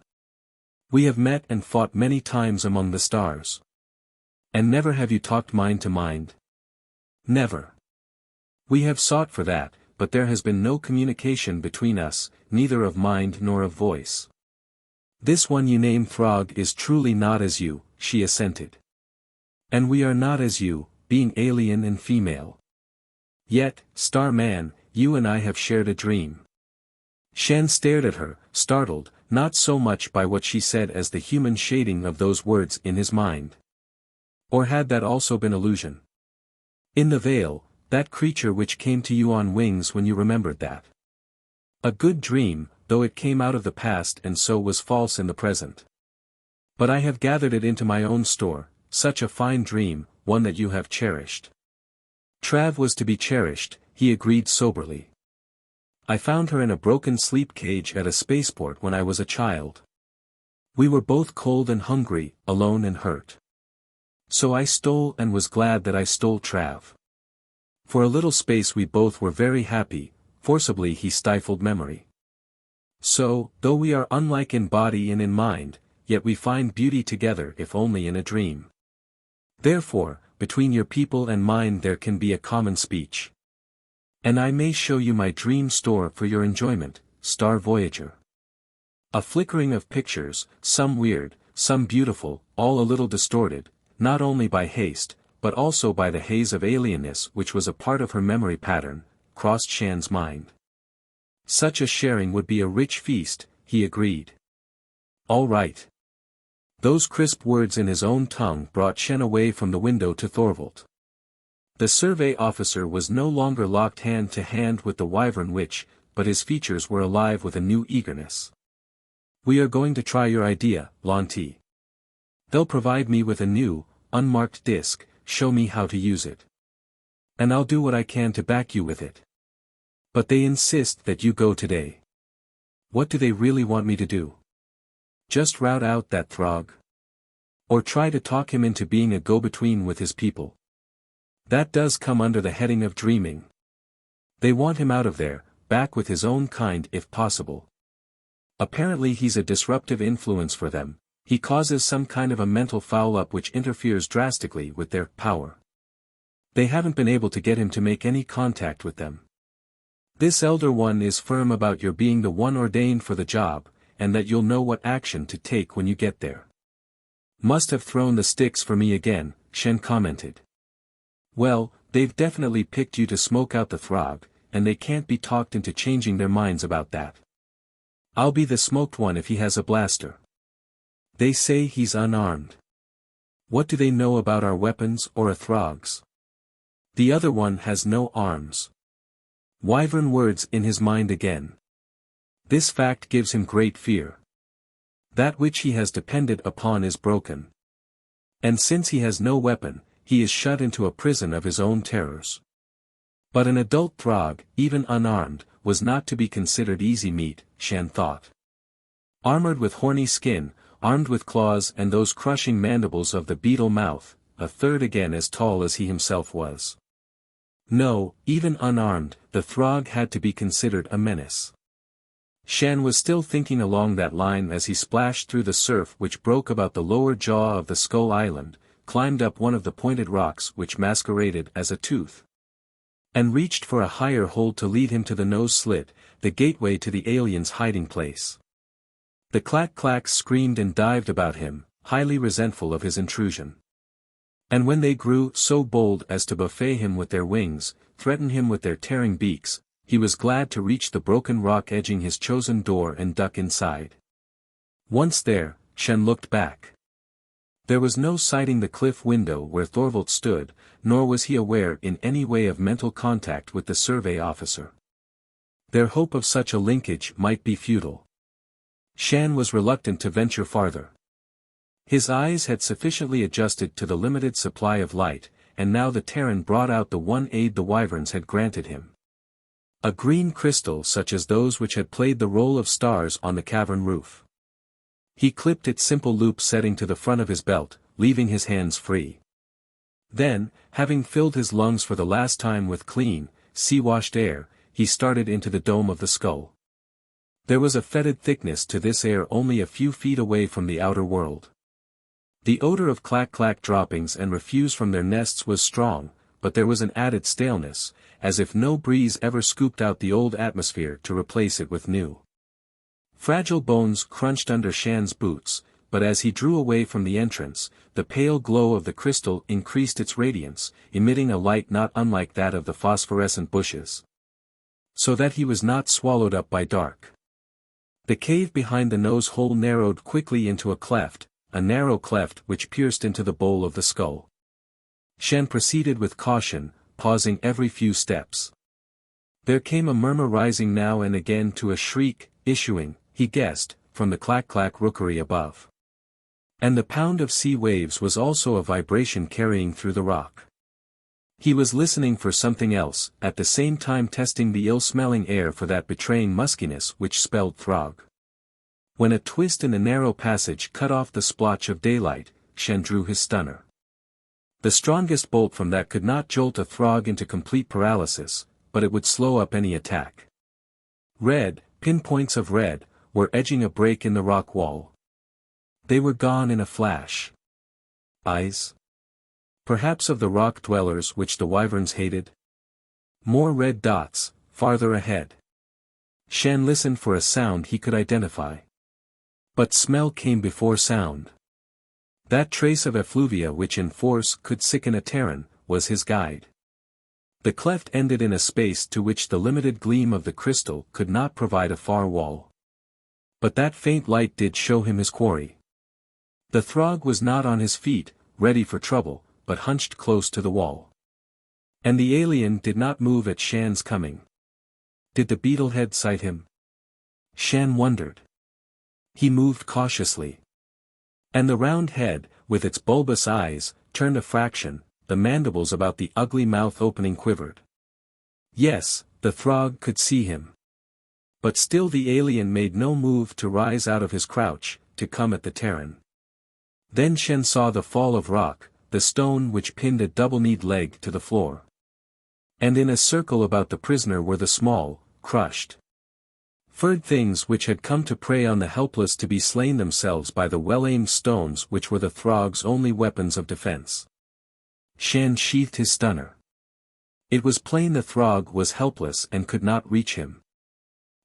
We have met and fought many times among the stars. And never have you talked mind to mind? Never. We have sought for that, but there has been no communication between us, neither of mind nor of voice. This one you name Throg is truly not as you," she assented. "And we are not as you, being alien and female. Yet, Star Man, you and I have shared a dream." Shann stared at her, startled, not so much by what she said as the human shading of those words in his mind. Or had that also been illusion? "In the veil, that creature which came to you on wings when you remembered that. A good dream, though it came out of the past and so was false in the present. But I have gathered it into my own store, such a fine dream, one that you have cherished." Trav was to be cherished, he agreed soberly. "I found her in a broken sleep cage at a spaceport when I was a child. We were both cold and hungry, alone and hurt. So I stole and was glad that I stole Trav. For a little space we both were very happy." Forcibly he stifled memory. "So, though we are unlike in body and in mind, yet we find beauty together if only in a dream. Therefore, between your people and mine there can be a common speech. And I may show you my dream store for your enjoyment, Star Voyager." A flickering of pictures, some weird, some beautiful, all a little distorted, not only by haste, but also by the haze of alienness which was a part of her memory pattern, crossed Shann's mind. Such a sharing would be a rich feast, he agreed. "All right." Those crisp words in his own tongue brought Shann away from the window to Thorvald. The survey officer was no longer locked hand to hand with the wyvern witch, but his features were alive with a new eagerness. "We are going to try your idea, Lantee. They'll provide me with a new, unmarked disc, show me how to use it. And I'll do what I can to back you with it. But they insist that you go today. What do they really want me to do? Just rout out that Throg? Or try to talk him into being a go-between with his people? That does come under the heading of dreaming. They want him out of there, back with his own kind if possible. Apparently he's a disruptive influence for them, He causes some kind of a mental foul-up which interferes drastically with their power. They haven't been able to get him to make any contact with them. This Elder One is firm about your being the one ordained for the job, and that you'll know what action to take when you get there. Must have thrown the sticks for me again, Shann commented. Well, they've definitely picked you to smoke out the Throg, and they can't be talked into changing their minds about that. I'll be the smoked one if he has a blaster. They say he's unarmed. What do they know about our weapons or a Throgs? The other one has no arms. Wyvern words in his mind again. This fact gives him great fear. That which he has depended upon is broken. And since he has no weapon, he is shut into a prison of his own terrors. But an adult Throg, even unarmed, was not to be considered easy meat, Shann thought. Armored with horny skin, armed with claws and those crushing mandibles of the beetle mouth, a third again as tall as he himself was. No, even unarmed, the Throg had to be considered a menace. Shann was still thinking along that line as he splashed through the surf which broke about the lower jaw of the Skull Island, climbed up one of the pointed rocks which masqueraded as a tooth, and reached for a higher hold to lead him to the nose slit, the gateway to the alien's hiding place. The clack-clacks screamed and dived about him, highly resentful of his intrusion. And when they grew so bold as to buffet him with their wings, threaten him with their tearing beaks, he was glad to reach the broken rock edging his chosen door and duck inside. Once there, Shann looked back. There was no sighting the cliff window where Thorvald stood, nor was he aware in any way of mental contact with the survey officer. Their hope of such a linkage might be futile. Shann was reluctant to venture farther. His eyes had sufficiently adjusted to the limited supply of light, and now the Terran brought out the one aid the Wyverns had granted him. A green crystal such as those which had played the role of stars on the cavern roof. He clipped its simple loop setting to the front of his belt, leaving his hands free. Then, having filled his lungs for the last time with clean, sea-washed air, he started into the dome of the skull. There was a fetid thickness to this air only a few feet away from the outer world. The odor of clack-clack droppings and refuse from their nests was strong, but there was an added staleness, as if no breeze ever scooped out the old atmosphere to replace it with new. Fragile bones crunched under Shann's boots, but as he drew away from the entrance, the pale glow of the crystal increased its radiance, emitting a light not unlike that of the phosphorescent bushes. So that he was not swallowed up by dark. The cave behind the nose hole narrowed quickly into a narrow cleft which pierced into the bowl of the skull. Shann proceeded with caution, pausing every few steps. There came a murmur rising now and again to a shriek, issuing, he guessed, from the clack-clack rookery above. And the pound of sea waves was also a vibration carrying through the rock. He was listening for something else, at the same time testing the ill-smelling air for that betraying muskiness which spelled Throg. When a twist in the narrow passage cut off the splotch of daylight, Shann drew his stunner. The strongest bolt from that could not jolt a Throg into complete paralysis, but it would slow up any attack. Red, pinpoints of red, were edging a break in the rock wall. They were gone in a flash. Eyes? Perhaps of the rock dwellers which the Wyverns hated? More red dots, farther ahead. Shann listened for a sound he could identify. But smell came before sound. That trace of effluvia which in force could sicken a Terran, was his guide. The cleft ended in a space to which the limited gleam of the crystal could not provide a far wall. But that faint light did show him his quarry. The Throg was not on his feet, ready for trouble, but hunched close to the wall. And the alien did not move at Shann's coming. Did the beetlehead sight him? Shann wondered. He moved cautiously. And the round head, with its bulbous eyes, turned a fraction, the mandibles about the ugly mouth opening quivered. Yes, the Throg could see him. But still the alien made no move to rise out of his crouch, to come at the Terran. Then Shann saw the fall of rock, the stone which pinned a double-kneed leg to the floor. And in a circle about the prisoner were the small, crushed Furred things which had come to prey on the helpless to be slain themselves by the well-aimed stones which were the Throgs' only weapons of defense. Shann sheathed his stunner. It was plain the Throg was helpless and could not reach him.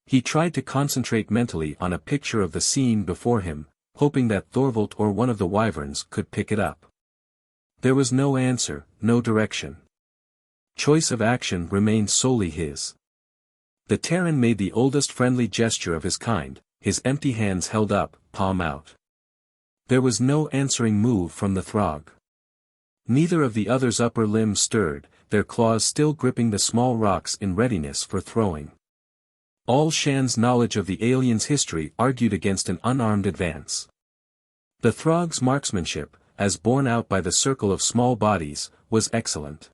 He tried to concentrate mentally on a picture of the scene before him, hoping that Thorvald or one of the wyverns could pick it up. There was no answer, no direction. Choice of action remained solely his. The Terran made the oldest friendly gesture of his kind, his empty hands held up, palm out. There was no answering move from the Throg. Neither of the other's upper limbs stirred, their claws still gripping the small rocks in readiness for throwing. All Shann's knowledge of the alien's history argued against an unarmed advance. The Throg's marksmanship, as borne out by the circle of small bodies, was excellent.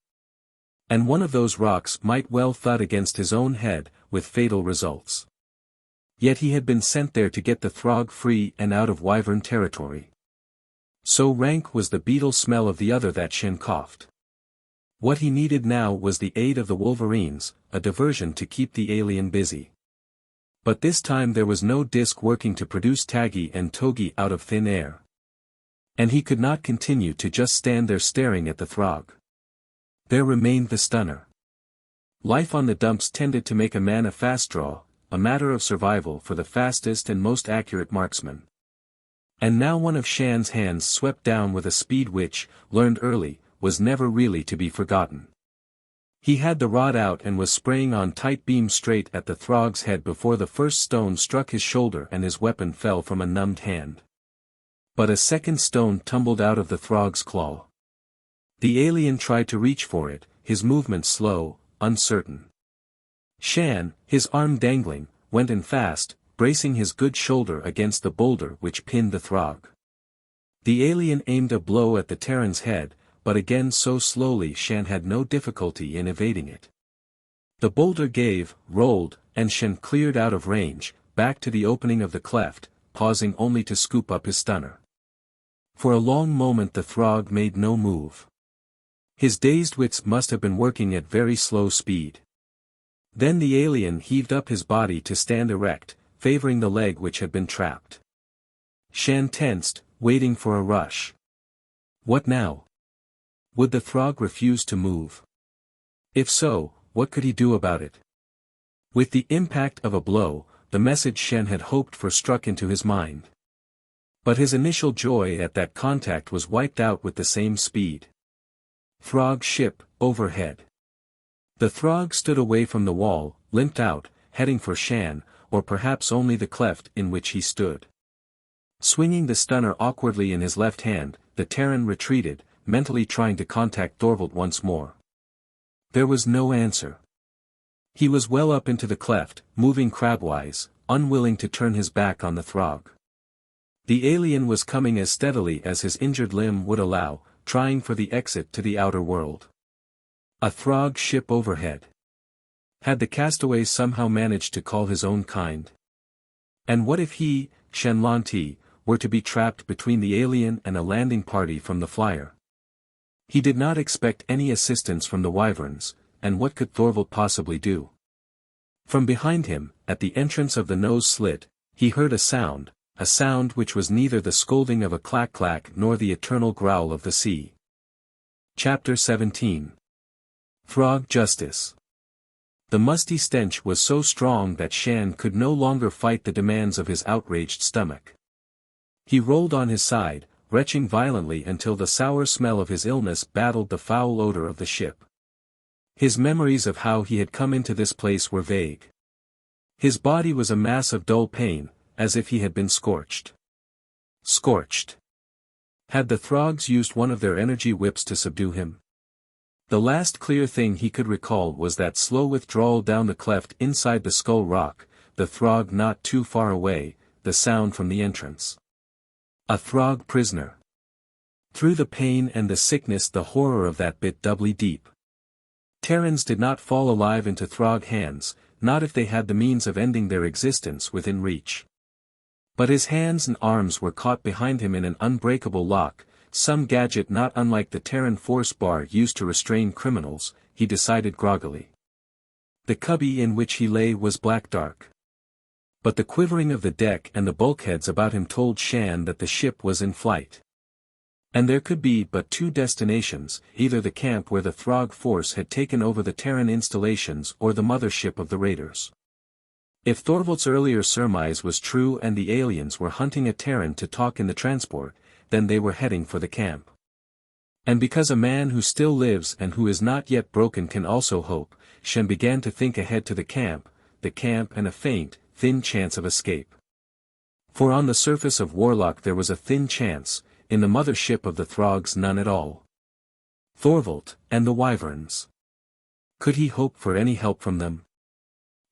And one of those rocks might well thud against his own head, with fatal results. Yet he had been sent there to get the Throg free and out of wyvern territory. So rank was the beetle smell of the other that Shann coughed. What he needed now was the aid of the Wolverines, a diversion to keep the alien busy. But this time there was no disc working to produce Taggi and Togi out of thin air. And he could not continue to just stand there staring at the Throg. There remained the stunner. Life on the dumps tended to make a man a fast draw, a matter of survival for the fastest and most accurate marksman. And now one of Shann's hands swept down with a speed which, learned early, was never really to be forgotten. He had the rod out and was spraying on tight beam straight at the Throg's head before the first stone struck his shoulder and his weapon fell from a numbed hand. But a second stone tumbled out of the Throg's claw. The alien tried to reach for it, his movement slow, uncertain. Shann, his arm dangling, went in fast, bracing his good shoulder against the boulder which pinned the Throg. The alien aimed a blow at the Terran's head, but again so slowly Shann had no difficulty in evading it. The boulder gave, rolled, and Shann cleared out of range, back to the opening of the cleft, pausing only to scoop up his stunner. For a long moment the Throg made no move. His dazed wits must have been working at very slow speed. Then the alien heaved up his body to stand erect, favoring the leg which had been trapped. Shann tensed, waiting for a rush. What now? Would the Throg refuse to move? If so, what could he do about it? With the impact of a blow, the message Shann had hoped for struck into his mind. But his initial joy at that contact was wiped out with the same speed. Throg ship, overhead. The Throg stood away from the wall, limped out, heading for Shann, or perhaps only the cleft in which he stood. Swinging the stunner awkwardly in his left hand, the Terran retreated, mentally trying to contact Thorvald once more. There was no answer. He was well up into the cleft, moving crabwise, unwilling to turn his back on the Throg. The alien was coming as steadily as his injured limb would allow, trying for the exit to the outer world. A Throg ship overhead. Had the castaway somehow managed to call his own kind? And what if he, Shann Lantee, were to be trapped between the alien and a landing party from the flyer? He did not expect any assistance from the wyverns, and what could Thorvald possibly do? From behind him, at the entrance of the nose slit, he heard a sound which was neither the scolding of a clack-clack nor the eternal growl of the sea. Chapter 17. Throg Justice. The musty stench was so strong that Shann could no longer fight the demands of his outraged stomach. He rolled on his side, retching violently until the sour smell of his illness battled the foul odor of the ship. His memories of how he had come into this place were vague. His body was a mass of dull pain, as if he had been scorched. Scorched. Had the Throgs used one of their energy whips to subdue him? The last clear thing he could recall was that slow withdrawal down the cleft inside the skull rock, the Throg not too far away, the sound from the entrance. A Throg prisoner. Through the pain and the sickness the horror of that bit doubly deep. Terrans did not fall alive into Throg hands, not if they had the means of ending their existence within reach. But his hands and arms were caught behind him in an unbreakable lock, some gadget not unlike the Terran force bar used to restrain criminals, he decided groggily. The cubby in which he lay was black dark. But the quivering of the deck and the bulkheads about him told Shann that the ship was in flight. And there could be but two destinations, either the camp where the Throg force had taken over the Terran installations or the mothership of the raiders. If Thorvald's earlier surmise was true and the aliens were hunting a Terran to talk in the transport, then they were heading for the camp. And because a man who still lives and who is not yet broken can also hope, Shann began to think ahead to the camp and a faint, thin chance of escape. For on the surface of Warlock there was a thin chance, in the mothership of the Throgs none at all. Thorvald, and the Wyverns. Could he hope for any help from them?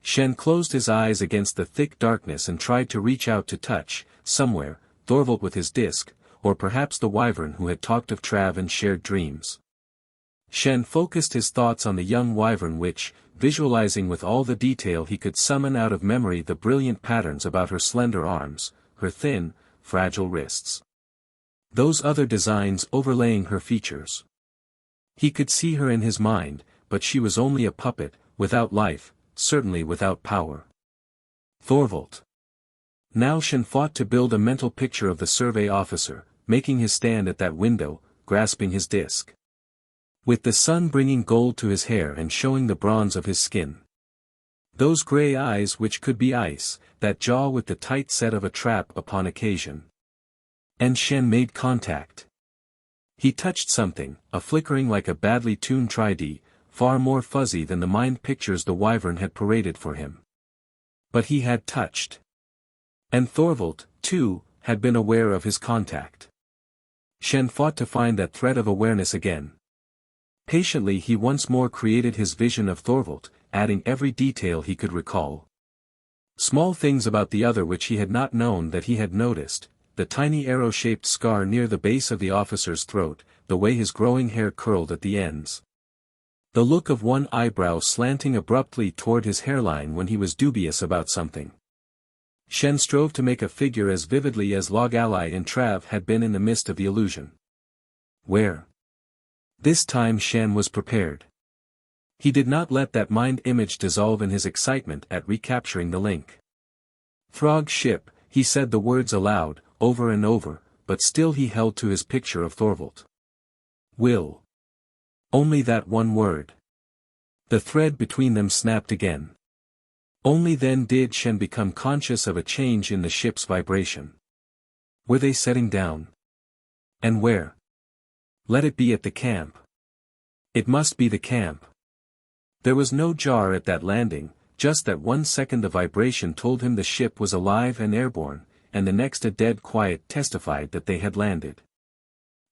Shann closed his eyes against the thick darkness and tried to reach out to touch, somewhere, Thorvald with his disc, or perhaps the Wyvern who had talked of Trav and shared dreams. Shann focused his thoughts on the young Wyvern which, visualizing with all the detail he could summon out of memory the brilliant patterns about her slender arms, her thin, fragile wrists. Those other designs overlaying her features. He could see her in his mind, but she was only a puppet, without life, certainly without power. Thorvald. Now Shann fought to build a mental picture of the survey officer, making his stand at that window, grasping his disc. With the sun bringing gold to his hair and showing the bronze of his skin. Those grey eyes which could be ice, that jaw with the tight set of a trap upon occasion. And Shann made contact. He touched something, a flickering like a badly tuned tri-D, far more fuzzy than the mind pictures the Wyvern had paraded for him. But he had touched. And Thorvald, too, had been aware of his contact. Shann fought to find that thread of awareness again. Patiently he once more created his vision of Thorvald, adding every detail he could recall. Small things about the other which he had not known that he had noticed, the tiny arrow-shaped scar near the base of the officer's throat, the way his growing hair curled at the ends. The look of one eyebrow slanting abruptly toward his hairline when he was dubious about something. Shann strove to make a figure as vividly as Log Ally and Trav had been in the midst of the illusion. Where? This time Shann was prepared. He did not let that mind image dissolve in his excitement at recapturing the link. Throg ship, he said the words aloud, over and over, but still he held to his picture of Thorvald. Will. Only that one word. The thread between them snapped again. Only then did Shann become conscious of a change in the ship's vibration. Were they setting down? And where? Let it be at the camp. It must be the camp. There was no jar at that landing, just that 1 second the vibration told him the ship was alive and airborne, and the next a dead quiet testified that they had landed.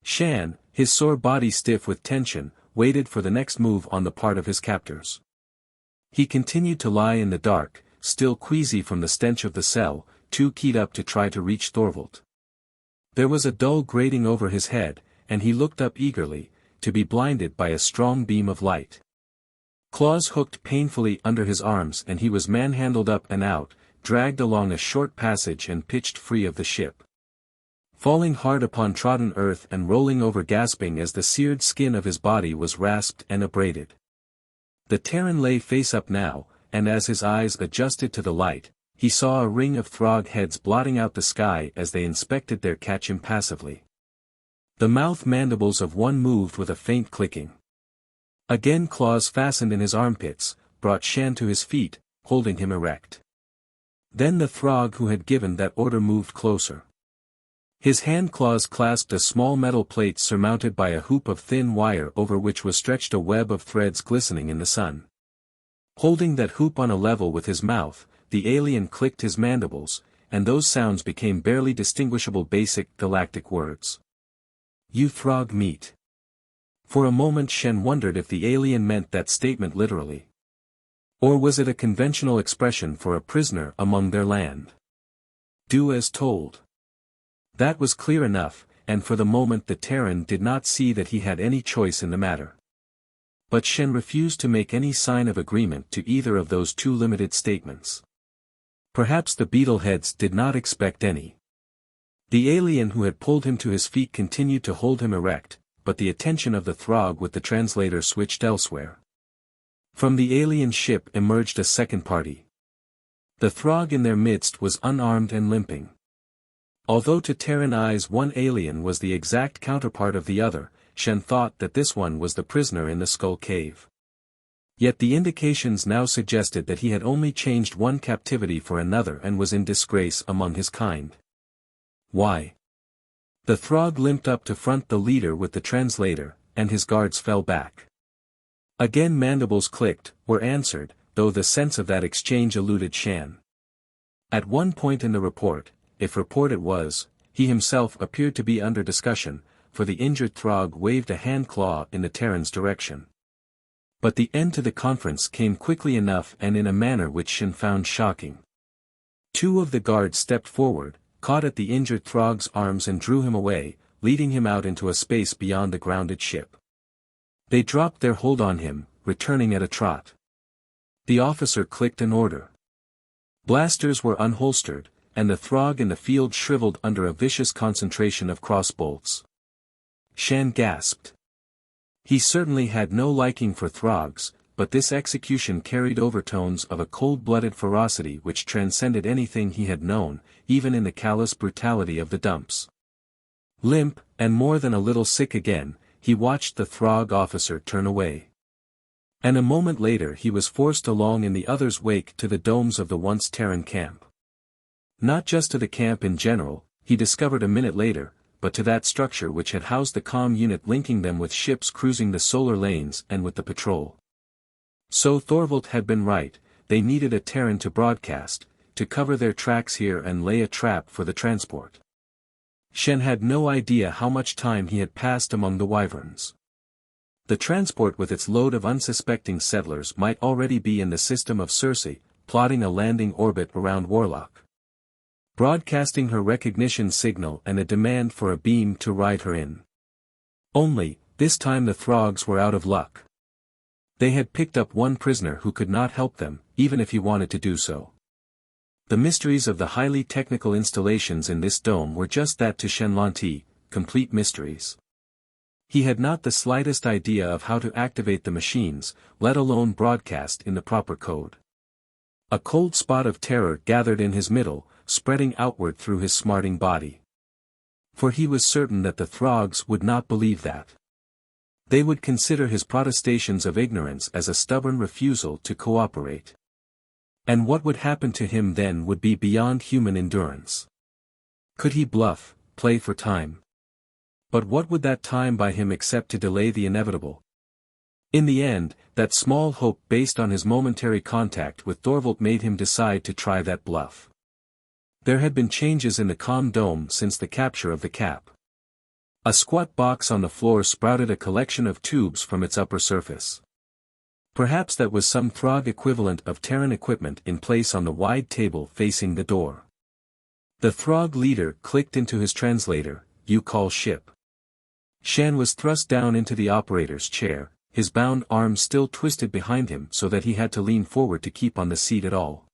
Shann, his sore body stiff with tension, waited for the next move on the part of his captors. He continued to lie in the dark, still queasy from the stench of the cell, too keyed up to try to reach Thorvald. There was a dull grating over his head, and he looked up eagerly, to be blinded by a strong beam of light. Claws hooked painfully under his arms and he was manhandled up and out, dragged along a short passage and pitched free of the ship. Falling hard upon trodden earth and rolling over gasping as the seared skin of his body was rasped and abraded. The Terran lay face up now, and as his eyes adjusted to the light, he saw a ring of Throg heads blotting out the sky as they inspected their catch impassively. The mouth mandibles of one moved with a faint clicking. Again claws fastened in his armpits, brought Shann to his feet, holding him erect. Then the Throg who had given that order moved closer. His hand claws clasped a small metal plate surmounted by a hoop of thin wire over which was stretched a web of threads glistening in the sun. Holding that hoop on a level with his mouth, the alien clicked his mandibles, and those sounds became barely distinguishable basic galactic words. You Throg meet. For a moment Shann wondered if the alien meant that statement literally. Or was it a conventional expression for a prisoner among their land? Do as told. That was clear enough, and for the moment the Terran did not see that he had any choice in the matter. But Shann refused to make any sign of agreement to either of those two limited statements. Perhaps the beetleheads did not expect any. The alien who had pulled him to his feet continued to hold him erect, but the attention of the Throg with the translator switched elsewhere. From the alien ship emerged a second party. The Throg in their midst was unarmed and limping. Although to Terran eyes one alien was the exact counterpart of the other, Shann thought that this one was the prisoner in the skull cave. Yet the indications now suggested that he had only changed one captivity for another and was in disgrace among his kind. Why? The Throg limped up to front the leader with the translator, and his guards fell back. Again mandibles clicked, were answered, though the sense of that exchange eluded Shann. At one point in the report, if report it was, he himself appeared to be under discussion, for the injured Throg waved a hand claw in the Terran's direction. But the end to the conference came quickly enough and in a manner which Shann found shocking. Two of the guards stepped forward, caught at the injured Throg's arms and drew him away, leading him out into a space beyond the grounded ship. They dropped their hold on him, returning at a trot. The officer clicked an order. Blasters were unholstered, and the Throg in the field shriveled under a vicious concentration of crossbolts. Shann gasped. He certainly had no liking for Throgs, but this execution carried overtones of a cold-blooded ferocity which transcended anything he had known, even in the callous brutality of the dumps. Limp, and more than a little sick again, he watched the Throg officer turn away. And a moment later he was forced along in the other's wake to the domes of the once Terran camp. Not just to the camp in general, he discovered a minute later, but to that structure which had housed the comm unit linking them with ships cruising the solar lanes and with the patrol. So Thorvald had been right, they needed a Terran to broadcast, to cover their tracks here and lay a trap for the transport. Shann had no idea how much time he had passed among the wyverns. The transport with its load of unsuspecting settlers might already be in the system of Circe, plotting a landing orbit around Warlock. Broadcasting her recognition signal and a demand for a beam to ride her in. Only, this time the Throgs were out of luck. They had picked up one prisoner who could not help them, even if he wanted to do so. The mysteries of the highly technical installations in this dome were just that to Shann Lantee, complete mysteries. He had not the slightest idea of how to activate the machines, let alone broadcast in the proper code. A cold spot of terror gathered in his middle, spreading outward through his smarting body. For he was certain that the Throgs would not believe that. They would consider his protestations of ignorance as a stubborn refusal to cooperate. And what would happen to him then would be beyond human endurance. Could he bluff, play for time? But what would that time buy him except to delay the inevitable? In the end, that small hope based on his momentary contact with Thorvald made him decide to try that bluff. There had been changes in the comm dome since the capture of the cap. A squat box on the floor sprouted a collection of tubes from its upper surface. Perhaps that was some Throg equivalent of Terran equipment in place on the wide table facing the door. The Throg leader clicked into his translator, "You call ship." Shann was thrust down into the operator's chair, his bound arms still twisted behind him so that he had to lean forward to keep on the seat at all.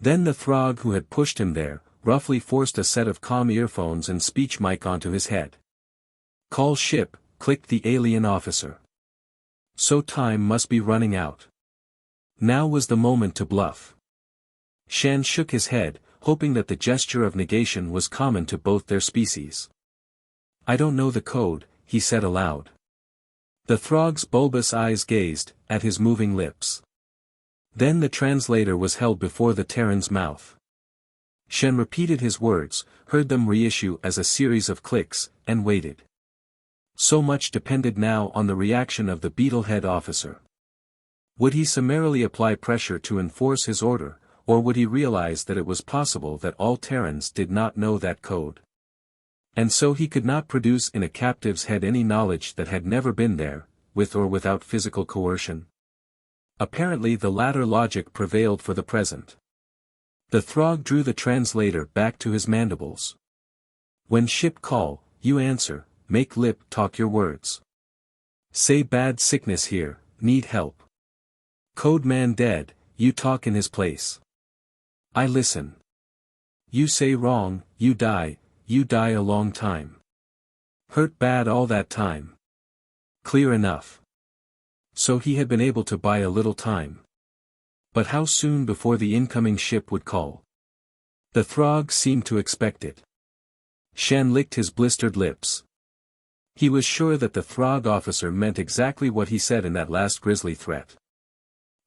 Then the Throg who had pushed him there, roughly forced a set of comm earphones and speech mic onto his head. "Call ship," clicked the alien officer. So time must be running out. Now was the moment to bluff. Shann shook his head, hoping that the gesture of negation was common to both their species. "I don't know the code," he said aloud. The Throg's bulbous eyes gazed at his moving lips. Then the translator was held before the Terran's mouth. Shann repeated his words, heard them reissue as a series of clicks, and waited. So much depended now on the reaction of the Beetlehead officer. Would he summarily apply pressure to enforce his order, or would he realize that it was possible that all Terrans did not know that code? And so he could not produce in a captive's head any knowledge that had never been there, with or without physical coercion. Apparently the latter logic prevailed for the present. The Throg drew the translator back to his mandibles. "When ship call, you answer, make lip talk your words. Say bad sickness here, need help. Code man dead, you talk in his place. I listen. You say wrong, you die a long time. Hurt bad all that time. Clear enough." So he had been able to buy a little time. But how soon before the incoming ship would call? The Throgs seemed to expect it. Shann licked his blistered lips. He was sure that the Throg officer meant exactly what he said in that last grisly threat.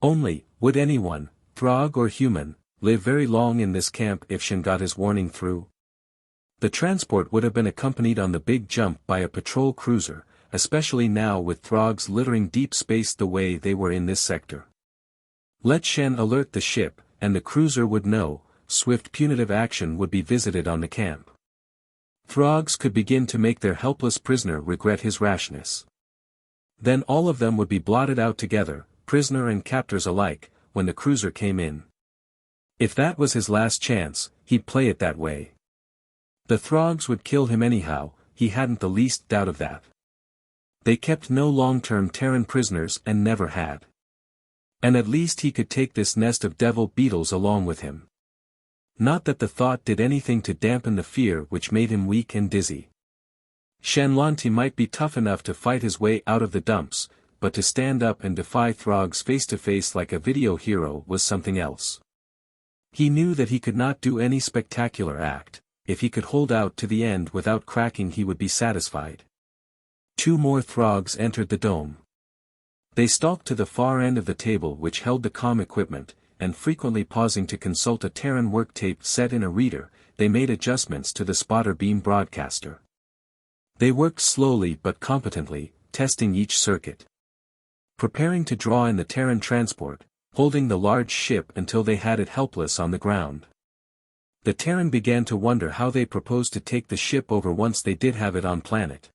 Only, would anyone, Throg or human, live very long in this camp if Shann got his warning through? The transport would have been accompanied on the big jump by a patrol cruiser, especially now with Throgs littering deep space the way they were in this sector. Let Shann alert the ship, and the cruiser would know, swift punitive action would be visited on the camp. Throgs could begin to make their helpless prisoner regret his rashness. Then all of them would be blotted out together, prisoner and captors alike, when the cruiser came in. If that was his last chance, he'd play it that way. The Throgs would kill him anyhow, he hadn't the least doubt of that. They kept no long-term Terran prisoners and never had. And at least he could take this nest of devil beetles along with him. Not that the thought did anything to dampen the fear which made him weak and dizzy. Shann Lantee might be tough enough to fight his way out of the dumps, but to stand up and defy Throgs face to face like a video hero was something else. He knew that he could not do any spectacular act. If he could hold out to the end without cracking he would be satisfied. 2 more Throgs entered the dome. They stalked to the far end of the table which held the comm equipment, and frequently pausing to consult a Terran work tape set in a reader, they made adjustments to the spotter beam broadcaster. They worked slowly but competently, testing each circuit. Preparing to draw in the Terran transport, holding the large ship until they had it helpless on the ground. The Terran began to wonder how they proposed to take the ship over once they did have it on planet.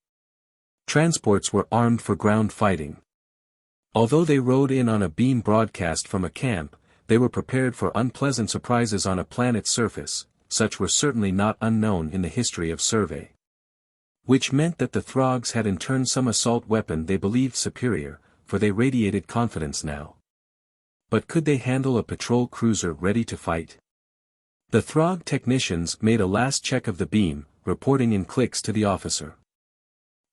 Transports were armed for ground fighting. Although they rode in on a beam broadcast from a camp, they were prepared for unpleasant surprises on a planet's surface, such were certainly not unknown in the history of survey. Which meant that the Throgs had in turn some assault weapon they believed superior, for they radiated confidence now. But could they handle a patrol cruiser ready to fight? The Throg technicians made a last check of the beam, reporting in clicks to the officer.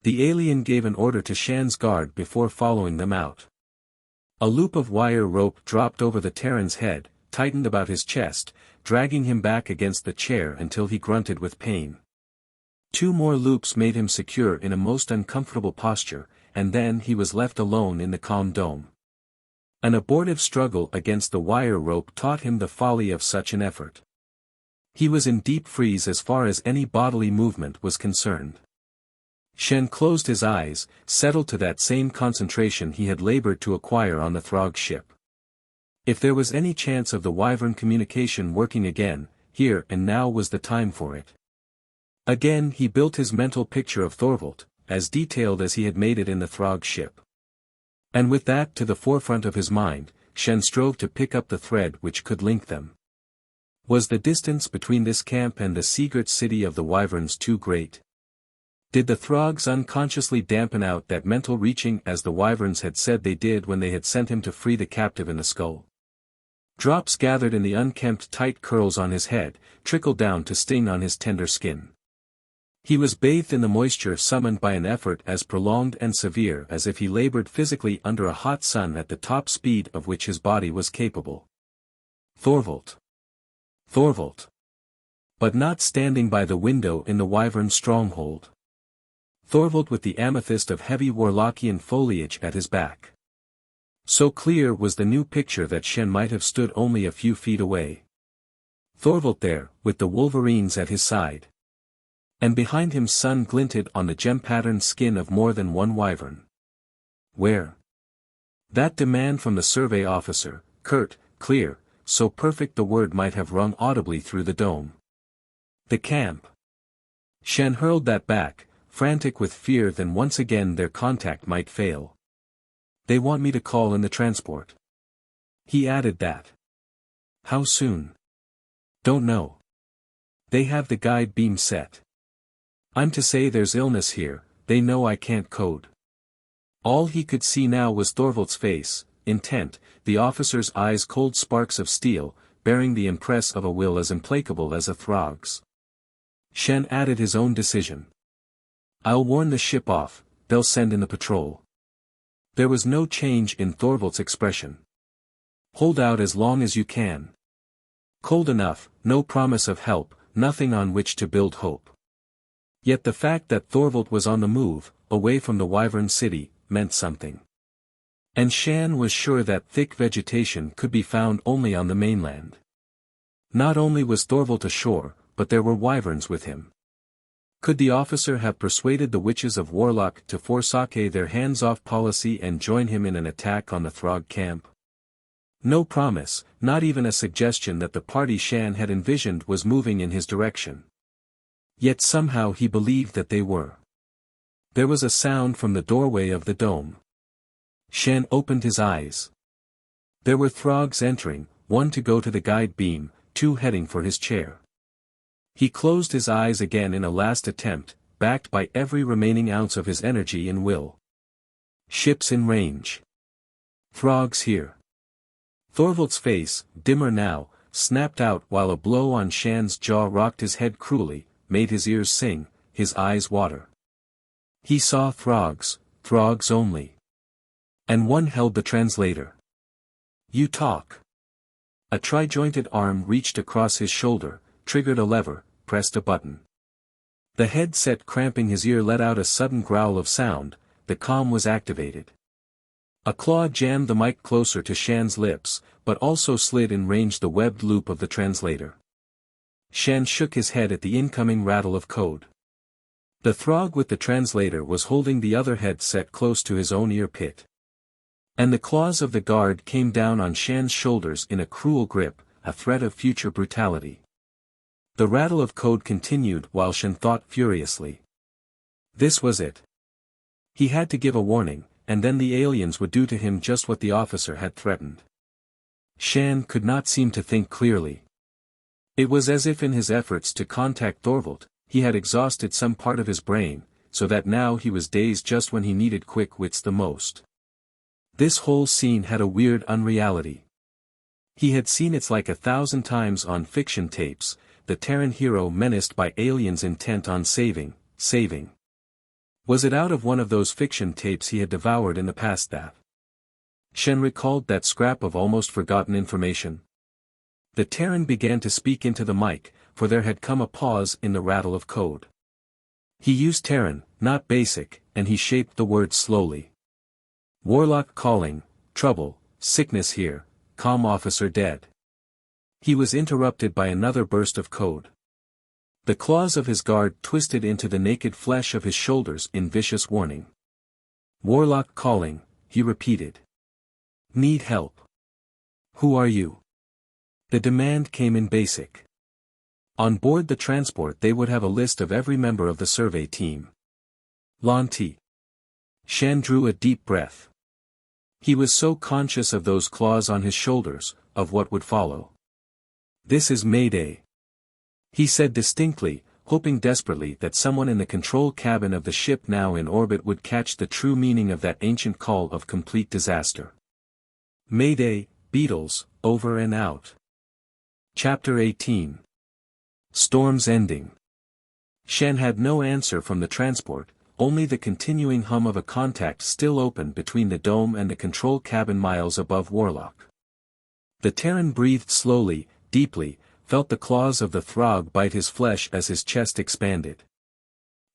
The alien gave an order to Shann's guard before following them out. A loop of wire rope dropped over the Terran's head, tightened about his chest, dragging him back against the chair until he grunted with pain. 2 more loops made him secure in a most uncomfortable posture, and then he was left alone in the calm dome. An abortive struggle against the wire rope taught him the folly of such an effort. He was in deep freeze as far as any bodily movement was concerned. Shann closed his eyes, settled to that same concentration he had labored to acquire on the Throg ship. If there was any chance of the Wyvern communication working again, here and now was the time for it. Again he built his mental picture of Thorvald, as detailed as he had made it in the Throg ship. And with that to the forefront of his mind, Shann strove to pick up the thread which could link them. Was the distance between this camp and the secret city of the Wyverns too great? Did the Throgs unconsciously dampen out that mental reaching as the Wyverns had said they did when they had sent him to free the captive in the skull? Drops gathered in the unkempt tight curls on his head, trickled down to sting on his tender skin. He was bathed in the moisture summoned by an effort as prolonged and severe as if he labored physically under a hot sun at the top speed of which his body was capable. Thorvald. Thorvald. But not standing by the window in the Wyvern stronghold. Thorvald with the amethyst of heavy Warlockian foliage at his back. So clear was the new picture that Shann might have stood only a few feet away. Thorvald there, with the Wolverines at his side. And behind him sun glinted on the gem-patterned skin of more than one Wyvern. Where? That demand from the survey officer, curt, clear, so perfect the word might have rung audibly through the dome. The camp. Shann hurled that back, frantic with fear that once again their contact might fail. They want me to call in the transport. He added that. How soon? Don't know. They have the guide beam set. I'm to say there's illness here, they know I can't code. All he could see now was Thorvald's face, intent, the officer's eyes cold sparks of steel, bearing the impress of a will as implacable as a Throg's. Shann added his own decision. I'll warn the ship off, they'll send in the patrol. There was no change in Thorvald's expression. Hold out as long as you can. Cold enough, no promise of help, nothing on which to build hope. Yet the fact that Thorvald was on the move, away from the Wyvern City, meant something. And Shann was sure that thick vegetation could be found only on the mainland. Not only was Thorvald ashore, but there were wyverns with him. Could the officer have persuaded the witches of Warlock to forsake their hands-off policy and join him in an attack on the Throg camp? No promise, not even a suggestion that the party Shann had envisioned was moving in his direction. Yet somehow he believed that they were. There was a sound from the doorway of the dome. Shann opened his eyes. There were Throgs entering, one to go to the guide beam, two heading for his chair. He closed his eyes again in a last attempt, backed by every remaining ounce of his energy and will. Ships in range. Throgs here. Thorvald's face, dimmer now, snapped out while a blow on Shann's jaw rocked his head cruelly, made his ears sing, his eyes water. He saw Throgs, Throgs only. And one held the translator. You talk. A tri-jointed arm reached across his shoulder, triggered a lever, pressed a button. The headset cramping his ear let out a sudden growl of sound, the comm was activated. A claw jammed the mic closer to Shann's lips, but also slid and ranged the webbed loop of the translator. Shann shook his head at the incoming rattle of code. The Throg with the translator was holding the other headset close to his own ear pit. And the claws of the guard came down on Shann's shoulders in a cruel grip, a threat of future brutality. The rattle of code continued while Shann thought furiously. This was it. He had to give a warning, and then the aliens would do to him just what the officer had threatened. Shann could not seem to think clearly. It was as if in his efforts to contact Thorvald, he had exhausted some part of his brain, so that now he was dazed just when he needed quick wits the most. This whole scene had a weird unreality. He had seen it like 1,000 times on fiction tapes, the Terran hero menaced by aliens intent on saving. Was it out of one of those fiction tapes he had devoured in the past that Shann recalled that scrap of almost forgotten information? The Terran began to speak into the mic, for there had come a pause in the rattle of code. He used Terran, not basic, and he shaped the words slowly. Warlock calling, trouble, sickness here, comm officer dead. He was interrupted by another burst of code. The claws of his guard twisted into the naked flesh of his shoulders in vicious warning. Warlock calling, he repeated. Need help. Who are you? The demand came in basic. On board the transport they would have a list of every member of the survey team. Lantee. Shann drew a deep breath. He was so conscious of those claws on his shoulders, of what would follow. This is Mayday. He said distinctly, hoping desperately that someone in the control cabin of the ship now in orbit would catch the true meaning of that ancient call of complete disaster. Mayday, Beatles, over and out. Chapter 18. Storm's ending. Shann had no answer from the transport, only the continuing hum of a contact still open between the dome and the control cabin miles above Warlock. The Terran breathed slowly, deeply, felt the claws of the Throg bite his flesh as his chest expanded.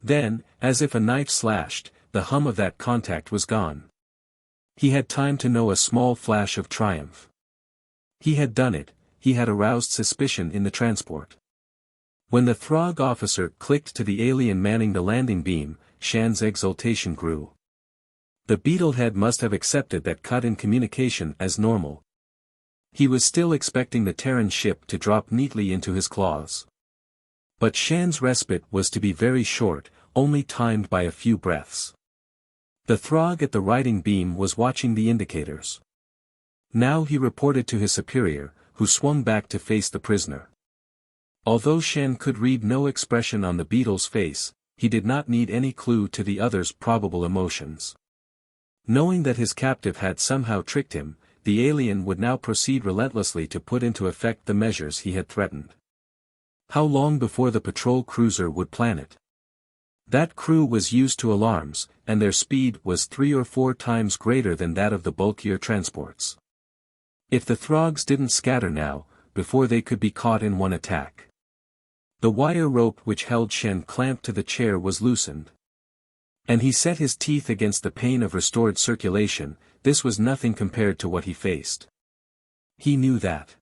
Then, as if a knife slashed, the hum of that contact was gone. He had time to know a small flash of triumph. He had done it, he had aroused suspicion in the transport. When the Throg officer clicked to the alien manning the landing beam, Shann's exultation grew. The Beetlehead must have accepted that cut in communication as normal. He was still expecting the Terran ship to drop neatly into his claws. But Shann's respite was to be very short, only timed by a few breaths. The Throg at the riding beam was watching the indicators. Now he reported to his superior, who swung back to face the prisoner. Although Shann could read no expression on the Beetle's face, he did not need any clue to the other's probable emotions. Knowing that his captive had somehow tricked him, the alien would now proceed relentlessly to put into effect the measures he had threatened. How long before the patrol cruiser would plan it? That crew was used to alarms, and their speed was 3 or 4 times greater than that of the bulkier transports. If the Throgs didn't scatter now, before they could be caught in one attack. The wire rope which held Shann clamped to the chair was loosened. And he set his teeth against the pain of restored circulation. This was nothing compared to what he faced. He knew that.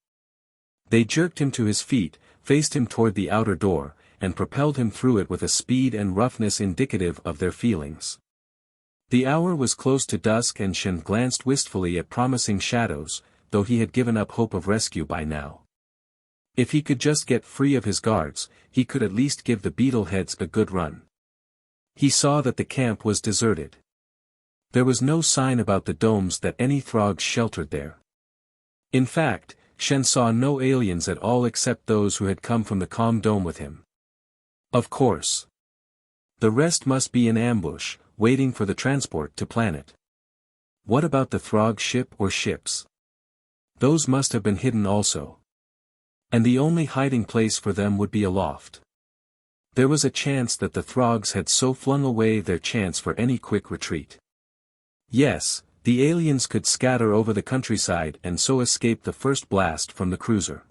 They jerked him to his feet, faced him toward the outer door, and propelled him through it with a speed and roughness indicative of their feelings. The hour was close to dusk and Shann glanced wistfully at promising shadows, though he had given up hope of rescue by now. If he could just get free of his guards, he could at least give the beetleheads a good run. He saw that the camp was deserted. There was no sign about the domes that any Throgs sheltered there. In fact, Shann saw no aliens at all except those who had come from the calm dome with him. Of course. The rest must be in ambush, waiting for the transport to planet. What about the Throg ship or ships? Those must have been hidden also. And the only hiding place for them would be aloft. There was a chance that the Throgs had so flung away their chance for any quick retreat. Yes, the aliens could scatter over the countryside and so escape the first blast from the cruiser.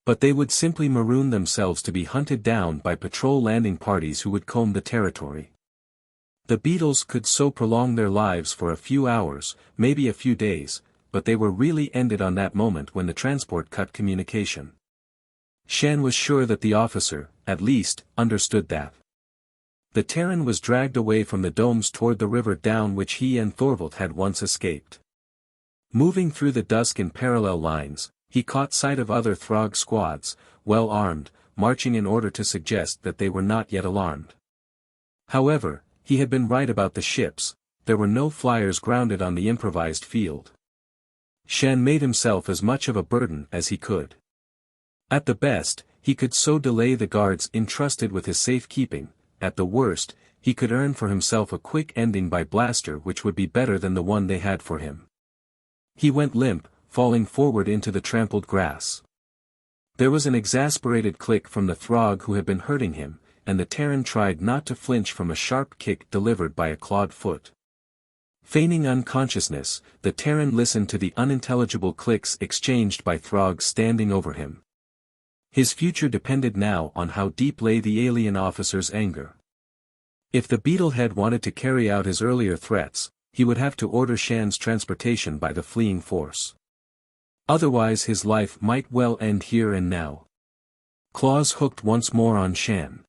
But they would simply maroon themselves to be hunted down by patrol landing parties who would comb the territory. The beetles could so prolong their lives for a few hours, maybe a few days, but they were really ended on that moment when the transport cut communication. Shann was sure that the officer, at least, understood that. The Terran was dragged away from the domes toward the river down which he and Thorvald had once escaped. Moving through the dusk in parallel lines, he caught sight of other Throg squads, well armed, marching in order to suggest that they were not yet alarmed. However, he had been right about the ships. There were no flyers grounded on the improvised field. Shann made himself as much of a burden as he could. At the best, he could so delay the guards entrusted with his safekeeping. At the worst, he could earn for himself a quick ending by blaster which would be better than the one they had for him. He went limp, falling forward into the trampled grass. There was an exasperated click from the Throg who had been hurting him, and the Terran tried not to flinch from a sharp kick delivered by a clawed foot. Feigning unconsciousness, the Terran listened to the unintelligible clicks exchanged by Throgs standing over him. His future depended now on how deep lay the alien officer's anger. If the Beetlehead wanted to carry out his earlier threats, he would have to order Shann's transportation by the fleeing force. Otherwise his life might well end here and now. Claws hooked once more on Shann.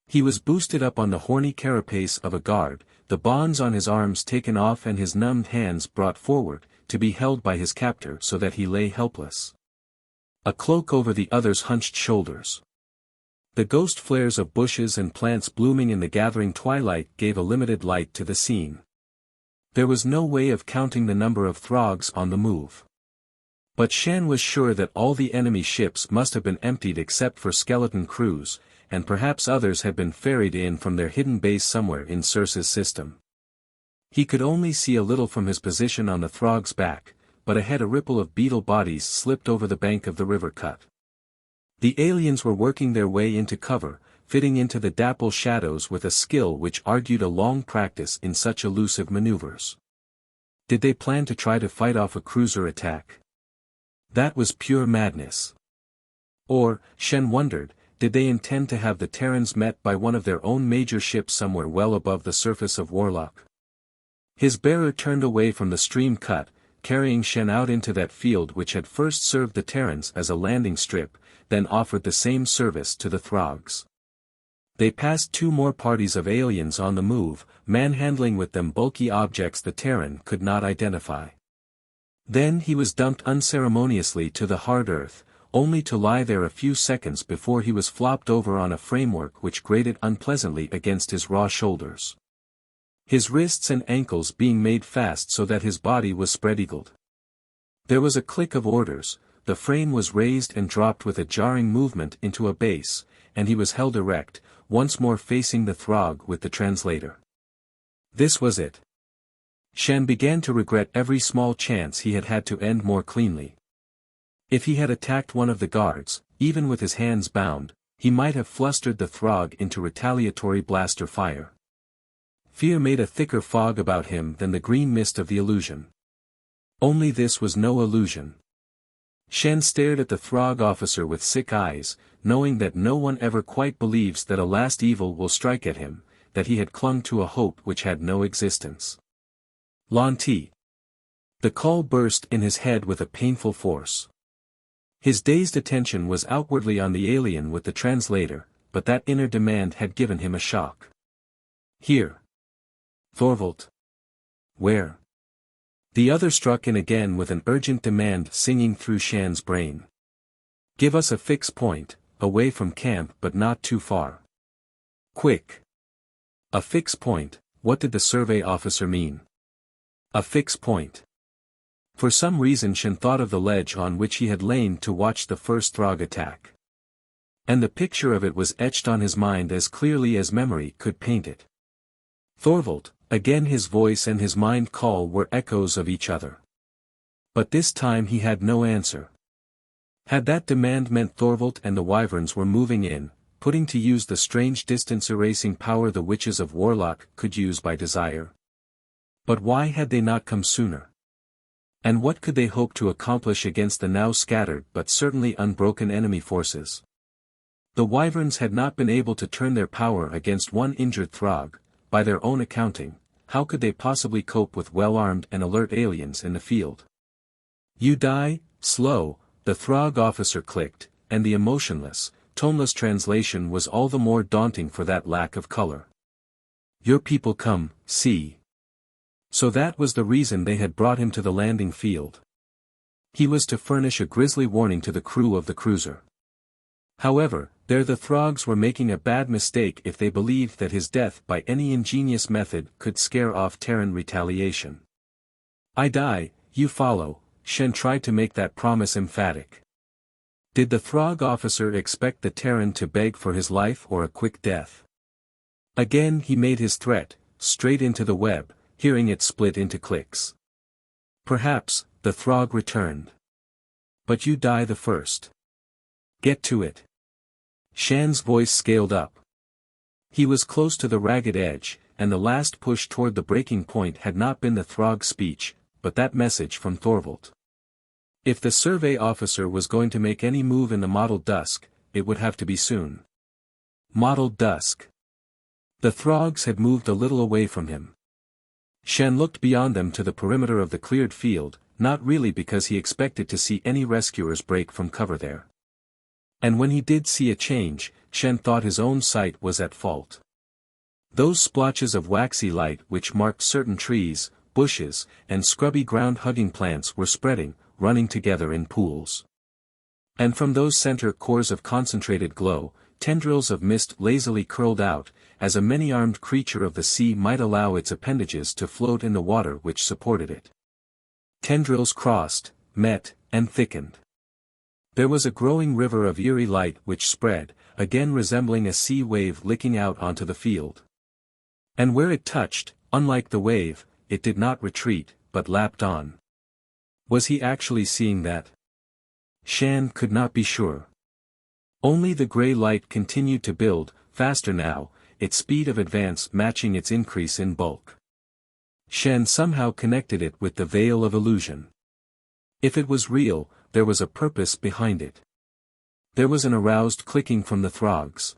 He was boosted up on the horny carapace of a guard, the bonds on his arms taken off and his numbed hands brought forward, to be held by his captor so that he lay helpless. A cloak over the other's hunched shoulders. The ghost flares of bushes and plants blooming in the gathering twilight gave a limited light to the scene. There was no way of counting the number of Throgs on the move. But Shann was sure that all the enemy ships must have been emptied except for skeleton crews, and perhaps others had been ferried in from their hidden base somewhere in Circe's system. He could only see a little from his position on the Throg's back, but ahead a ripple of beetle bodies slipped over the bank of the river cut. The aliens were working their way into cover, fitting into the dapple shadows with a skill which argued a long practice in such elusive maneuvers. Did they plan to try to fight off a cruiser attack? That was pure madness. Or, Shann wondered, did they intend to have the Terrans met by one of their own major ships somewhere well above the surface of Warlock? His bearer turned away from the stream cut, carrying Shann out into that field which had first served the Terrans as a landing strip, then offered the same service to the Throgs. They passed two more parties of aliens on the move, manhandling with them bulky objects the Terran could not identify. Then he was dumped unceremoniously to the hard earth, only to lie there a few seconds before he was flopped over on a framework which grated unpleasantly against his raw shoulders. His wrists and ankles being made fast so that his body was spread-eagled. There was a click of orders, the frame was raised and dropped with a jarring movement into a base, and he was held erect, once more facing the Throg with the translator. This was it. Shann began to regret every small chance he had had to end more cleanly. If he had attacked one of the guards, even with his hands bound, he might have flustered the Throg into retaliatory blaster fire. Fear made a thicker fog about him than the green mist of the illusion. Only this was no illusion. Shann stared at the Throg officer with sick eyes, knowing that no one ever quite believes that a last evil will strike at him, that he had clung to a hope which had no existence. Lantee. The call burst in his head with a painful force. His dazed attention was outwardly on the alien with the translator, but that inner demand had given him a shock. Here. Thorvald. Where? The other struck in again with an urgent demand singing through Shann's brain. Give us a fixed point, away from camp but not too far. Quick. A fixed point, what did the survey officer mean? A fixed point. For some reason Shann thought of the ledge on which he had lain to watch the first Throg attack. And the picture of it was etched on his mind as clearly as memory could paint it. Thorvald, again his voice and his mind call were echoes of each other. But this time he had no answer. Had that demand meant Thorvald and the Wyverns were moving in, putting to use the strange distance-erasing power the witches of Warlock could use by desire? But why had they not come sooner? And what could they hope to accomplish against the now scattered but certainly unbroken enemy forces? The Wyverns had not been able to turn their power against one injured Throg. By their own accounting, how could they possibly cope with well-armed and alert aliens in the field? You die, slow, the Throg officer clicked, and the emotionless, toneless translation was all the more daunting for that lack of color. Your people come, see. So that was the reason they had brought him to the landing field. He was to furnish a grisly warning to the crew of the cruiser. However, there the Throgs were making a bad mistake if they believed that his death by any ingenious method could scare off Terran retaliation. I die, you follow, Shann tried to make that promise emphatic. Did the Throg officer expect the Terran to beg for his life or a quick death? Again he made his threat, straight into the web, hearing it split into clicks. Perhaps, the Throg returned. But you die the first. Get to it. Shann's voice scaled up. He was close to the ragged edge, and the last push toward the breaking point had not been the Throg speech, but that message from Thorvald. If the survey officer was going to make any move in the mottled dusk, it would have to be soon. Mottled dusk. The Throgs had moved a little away from him. Shann looked beyond them to the perimeter of the cleared field, not really because he expected to see any rescuers break from cover there. And when he did see a change, Shann thought his own sight was at fault. Those splotches of waxy light which marked certain trees, bushes, and scrubby ground-hugging plants were spreading, running together in pools. And from those center cores of concentrated glow, tendrils of mist lazily curled out, as a many-armed creature of the sea might allow its appendages to float in the water which supported it. Tendrils crossed, met, and thickened. There was a growing river of eerie light which spread, again resembling a sea wave licking out onto the field. And where it touched, unlike the wave, it did not retreat, but lapped on. Was he actually seeing that? Shann could not be sure. Only the grey light continued to build, faster now, its speed of advance matching its increase in bulk. Shann somehow connected it with the veil of illusion. If it was real, there was a purpose behind it. There was an aroused clicking from the Throgs.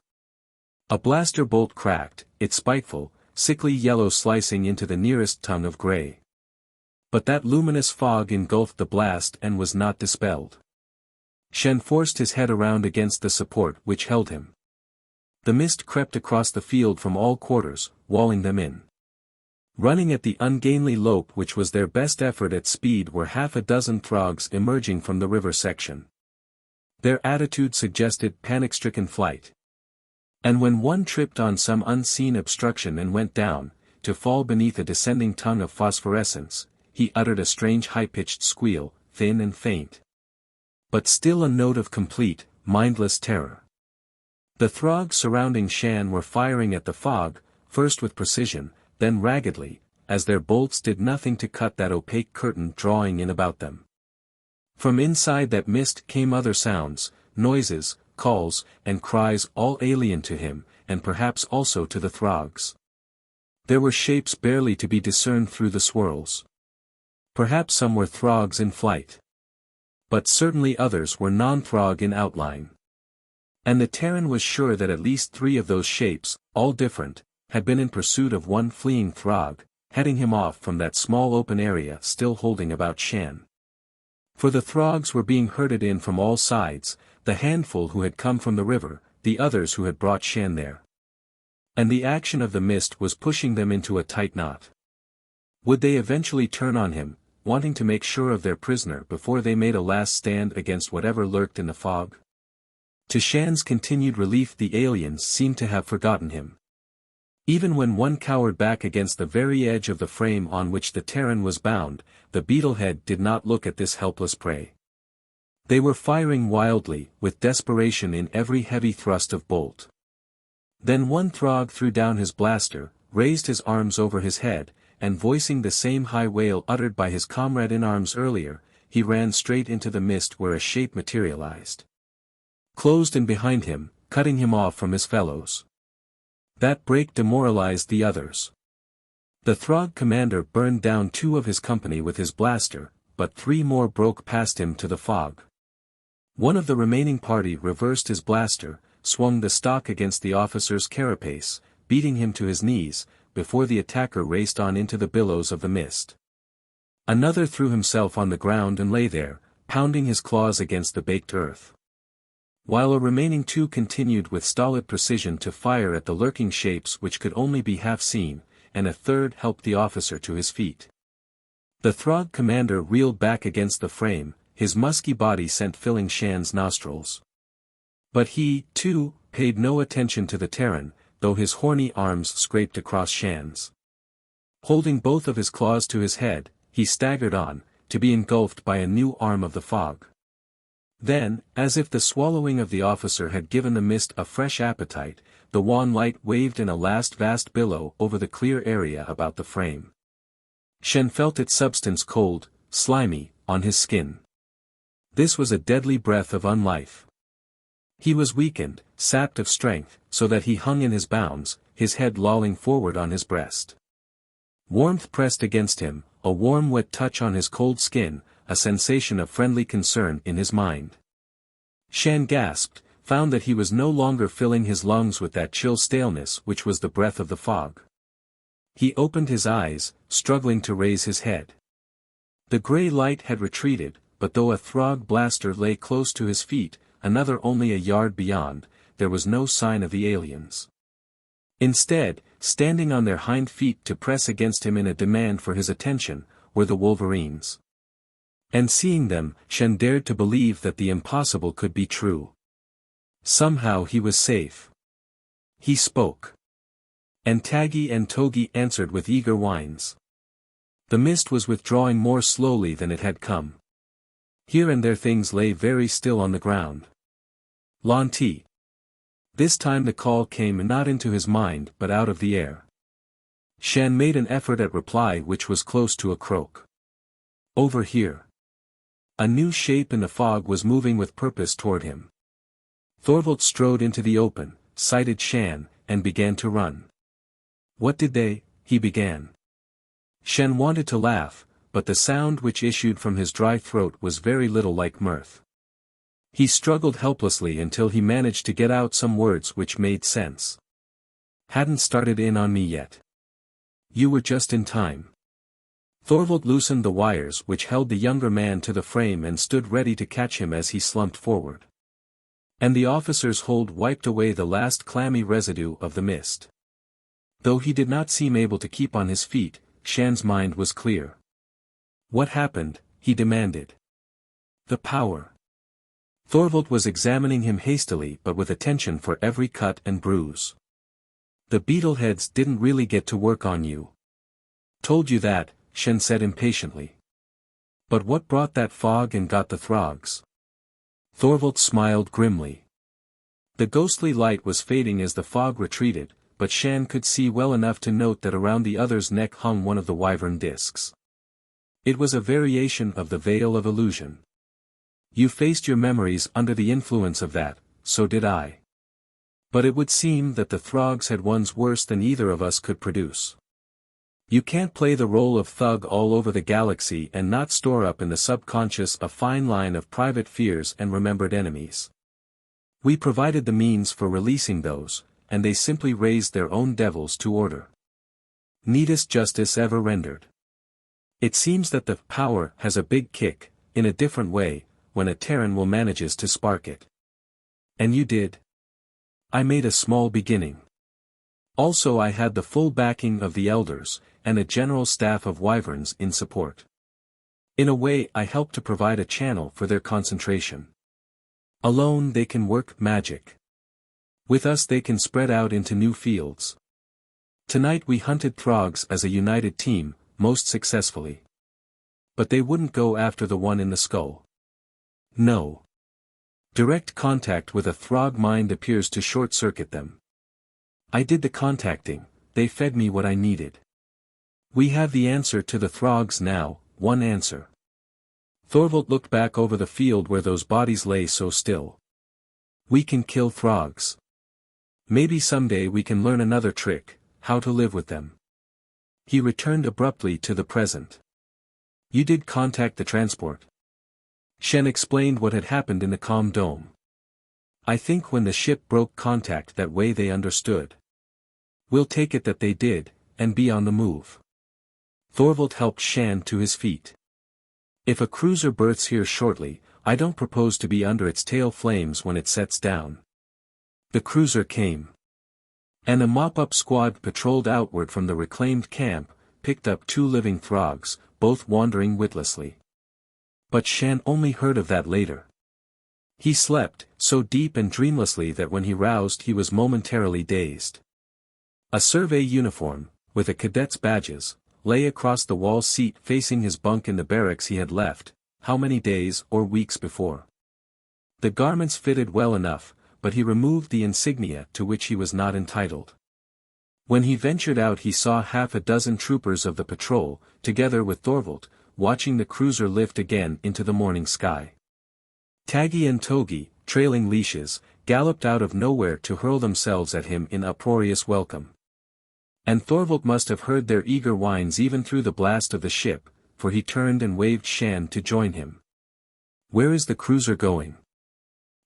A blaster bolt cracked, its spiteful, sickly yellow slicing into the nearest tongue of grey. But that luminous fog engulfed the blast and was not dispelled. Shann forced his head around against the support which held him. The mist crept across the field from all quarters, walling them in. Running at the ungainly lope which was their best effort at speed were half a dozen Throgs emerging from the river section. Their attitude suggested panic-stricken flight. And when one tripped on some unseen obstruction and went down, to fall beneath a descending tongue of phosphorescence, he uttered a strange high-pitched squeal, thin and faint. But still a note of complete, mindless terror. The Throgs surrounding Shann were firing at the fog, first with precision, then raggedly, as their bolts did nothing to cut that opaque curtain drawing in about them. From inside that mist came other sounds, noises, calls, and cries all alien to him, and perhaps also to the Throgs. There were shapes barely to be discerned through the swirls. Perhaps some were Throgs in flight. But certainly others were non-Throg in outline. And the Terran was sure that at least 3 of those shapes, all different, had been in pursuit of one fleeing Throg, heading him off from that small open area still holding about Shann. For the Throgs were being herded in from all sides, the handful who had come from the river, the others who had brought Shann there. And the action of the mist was pushing them into a tight knot. Would they eventually turn on him, wanting to make sure of their prisoner before they made a last stand against whatever lurked in the fog? To Shann's continued relief, the aliens seemed to have forgotten him. Even when one cowered back against the very edge of the frame on which the Terran was bound, the beetlehead did not look at this helpless prey. They were firing wildly, with desperation in every heavy thrust of bolt. Then one Throg threw down his blaster, raised his arms over his head, and voicing the same high wail uttered by his comrade in arms earlier, he ran straight into the mist where a shape materialized. Closed in behind him, cutting him off from his fellows. That break demoralized the others. The Throg commander burned down 2 of his company with his blaster, but 3 more broke past him to the fog. One of the remaining party reversed his blaster, swung the stock against the officer's carapace, beating him to his knees, before the attacker raced on into the billows of the mist. Another threw himself on the ground and lay there, pounding his claws against the baked earth. While a remaining 2 continued with stolid precision to fire at the lurking shapes which could only be half seen, and a third helped the officer to his feet. The Throg commander reeled back against the frame, his musky body scent filling Shann's nostrils. But he, too, paid no attention to the Terran, though his horny arms scraped across Shann's. Holding both of his claws to his head, he staggered on, to be engulfed by a new arm of the fog. Then, as if the swallowing of the officer had given the mist a fresh appetite, the wan light waved in a last vast billow over the clear area about the frame. Shann felt its substance cold, slimy, on his skin. This was a deadly breath of unlife. He was weakened, sapped of strength, so that he hung in his bounds, his head lolling forward on his breast. Warmth pressed against him, a warm wet touch on his cold skin, a sensation of friendly concern in his mind. Shann gasped, found that he was no longer filling his lungs with that chill staleness which was the breath of the fog. He opened his eyes, struggling to raise his head. The grey light had retreated, but though a Throg blaster lay close to his feet, another only a yard beyond, there was no sign of the aliens. Instead, standing on their hind feet to press against him in a demand for his attention, were the Wolverines. And seeing them, Shann dared to believe that the impossible could be true. Somehow he was safe. He spoke. And Taggi and Togi answered with eager whines. The mist was withdrawing more slowly than it had come. Here and there things lay very still on the ground. Lantee. This time the call came not into his mind but out of the air. Shann made an effort at reply which was close to a croak. Over here. A new shape in the fog was moving with purpose toward him. Thorvald strode into the open, sighted Shann, and began to run. What did they, he began. Shann wanted to laugh, but the sound which issued from his dry throat was very little like mirth. He struggled helplessly until he managed to get out some words which made sense. Hadn't started in on me yet. You were just in time. Thorvald loosened the wires which held the younger man to the frame and stood ready to catch him as he slumped forward. And the officer's hold wiped away the last clammy residue of the mist. Though he did not seem able to keep on his feet, Shann's mind was clear. What happened? He demanded. The power. Thorvald was examining him hastily but with attention for every cut and bruise. The beetleheads didn't really get to work on you. Told you that, Shann said impatiently. But what brought that fog and got the Throgs? Thorvald smiled grimly. The ghostly light was fading as the fog retreated, but Shann could see well enough to note that around the other's neck hung one of the wyvern discs. It was a variation of the Veil of Illusion. You faced your memories under the influence of that, so did I. But it would seem that the Throgs had ones worse than either of us could produce. You can't play the role of thug all over the galaxy and not store up in the subconscious a fine line of private fears and remembered enemies. We provided the means for releasing those, and they simply raised their own devils to order. Neatest justice ever rendered. It seems that the power has a big kick, in a different way, when a Terran will manages to spark it. And you did? I made a small beginning. Also I had the full backing of the elders, and a general staff of wyverns in support. In a way I helped to provide a channel for their concentration. Alone they can work magic. With us they can spread out into new fields. Tonight we hunted Throgs as a united team, most successfully. But they wouldn't go after the one in the skull. No. Direct contact with a Throg mind appears to short-circuit them. I did the contacting, they fed me what I needed. We have the answer to the Throgs now, one answer. Thorvald looked back over the field where those bodies lay so still. We can kill Throgs. Maybe someday we can learn another trick, how to live with them. He returned abruptly to the present. You did contact the transport. Shann explained what had happened in the calm dome. I think when the ship broke contact that way they understood. We'll take it that they did, and be on the move. Thorvald helped Shann to his feet. If a cruiser berths here shortly, I don't propose to be under its tail flames when it sets down. The cruiser came. And a mop-up squad patrolled outward from the reclaimed camp, picked up 2 living Throgs, both wandering witlessly. But Shann only heard of that later. He slept, so deep and dreamlessly that when he roused he was momentarily dazed. A survey uniform, with a cadet's badges, lay across the wall seat facing his bunk in the barracks he had left, how many days or weeks before. The garments fitted well enough, but he removed the insignia to which he was not entitled. When he ventured out he saw half a dozen troopers of the patrol, together with Thorvald, watching the cruiser lift again into the morning sky. Taggi and Togi, trailing leashes, galloped out of nowhere to hurl themselves at him in uproarious welcome. And Thorvald must have heard their eager whines even through the blast of the ship, for he turned and waved Shann to join him. Where is the cruiser going?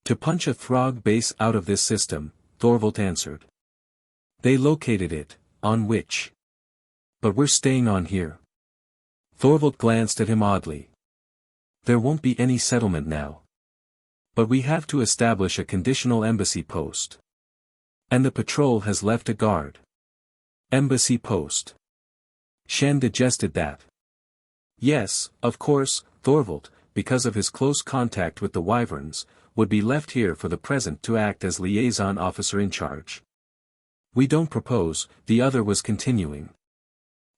To punch a Throg base out of this system, Thorvald answered. They located it, on which? But we're staying on here. Thorvald glanced at him oddly. There won't be any settlement now. But we have to establish a conditional embassy post. And the patrol has left a guard. Embassy post. Shann digested that. Yes, of course, Thorvald, because of his close contact with the wyverns, would be left here for the present to act as liaison officer in charge. We don't propose, the other was continuing,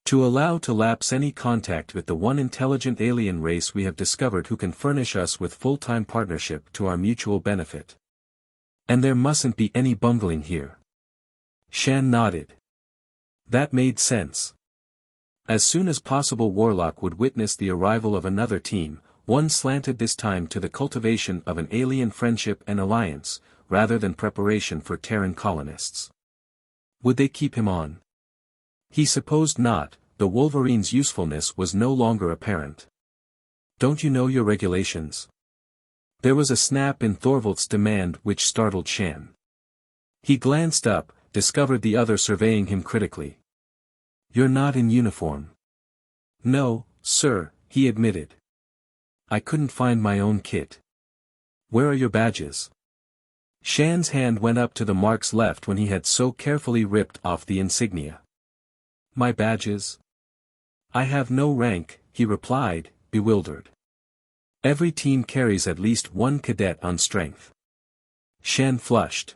to allow to lapse any contact with the one intelligent alien race we have discovered who can furnish us with full-time partnership to our mutual benefit. And there mustn't be any bungling here. Shann nodded. That made sense. As soon as possible Warlock would witness the arrival of another team, one slanted this time to the cultivation of an alien friendship and alliance, rather than preparation for Terran colonists. Would they keep him on? He supposed not, the Wolverines' usefulness was no longer apparent. Don't you know your regulations? There was a snap in Thorvald's demand which startled Shann. He glanced up, discovered the other surveying him critically. You're not in uniform. No, sir, he admitted. I couldn't find my own kit. Where are your badges? Shann's hand went up to the marks left when he had so carefully ripped off the insignia. My badges? I have no rank, he replied, bewildered. Every team carries at least one cadet on strength. Shann flushed.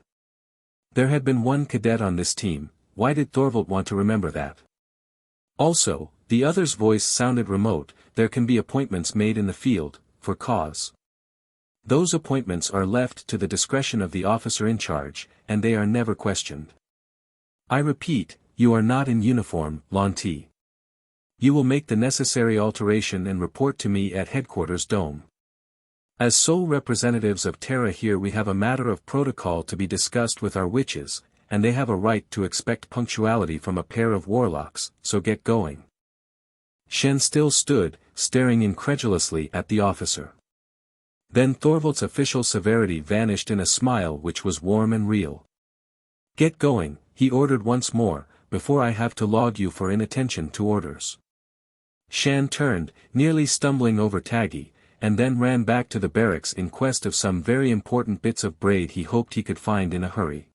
There had been one cadet on this team, why did Thorvald want to remember that? Also, the other's voice sounded remote, there can be appointments made in the field, for cause. Those appointments are left to the discretion of the officer in charge, and they are never questioned. I repeat, you are not in uniform, Lantee. You will make the necessary alteration and report to me at headquarters dome. As sole representatives of Terra here we have a matter of protocol to be discussed with our witches, and they have a right to expect punctuality from a pair of warlocks, so get going. Shann still stood, staring incredulously at the officer. Then Thorvald's official severity vanished in a smile which was warm and real. Get going, he ordered once more, before I have to log you for inattention to orders. Shann turned, nearly stumbling over Taggi, and then ran back to the barracks in quest of some very important bits of braid he hoped he could find in a hurry.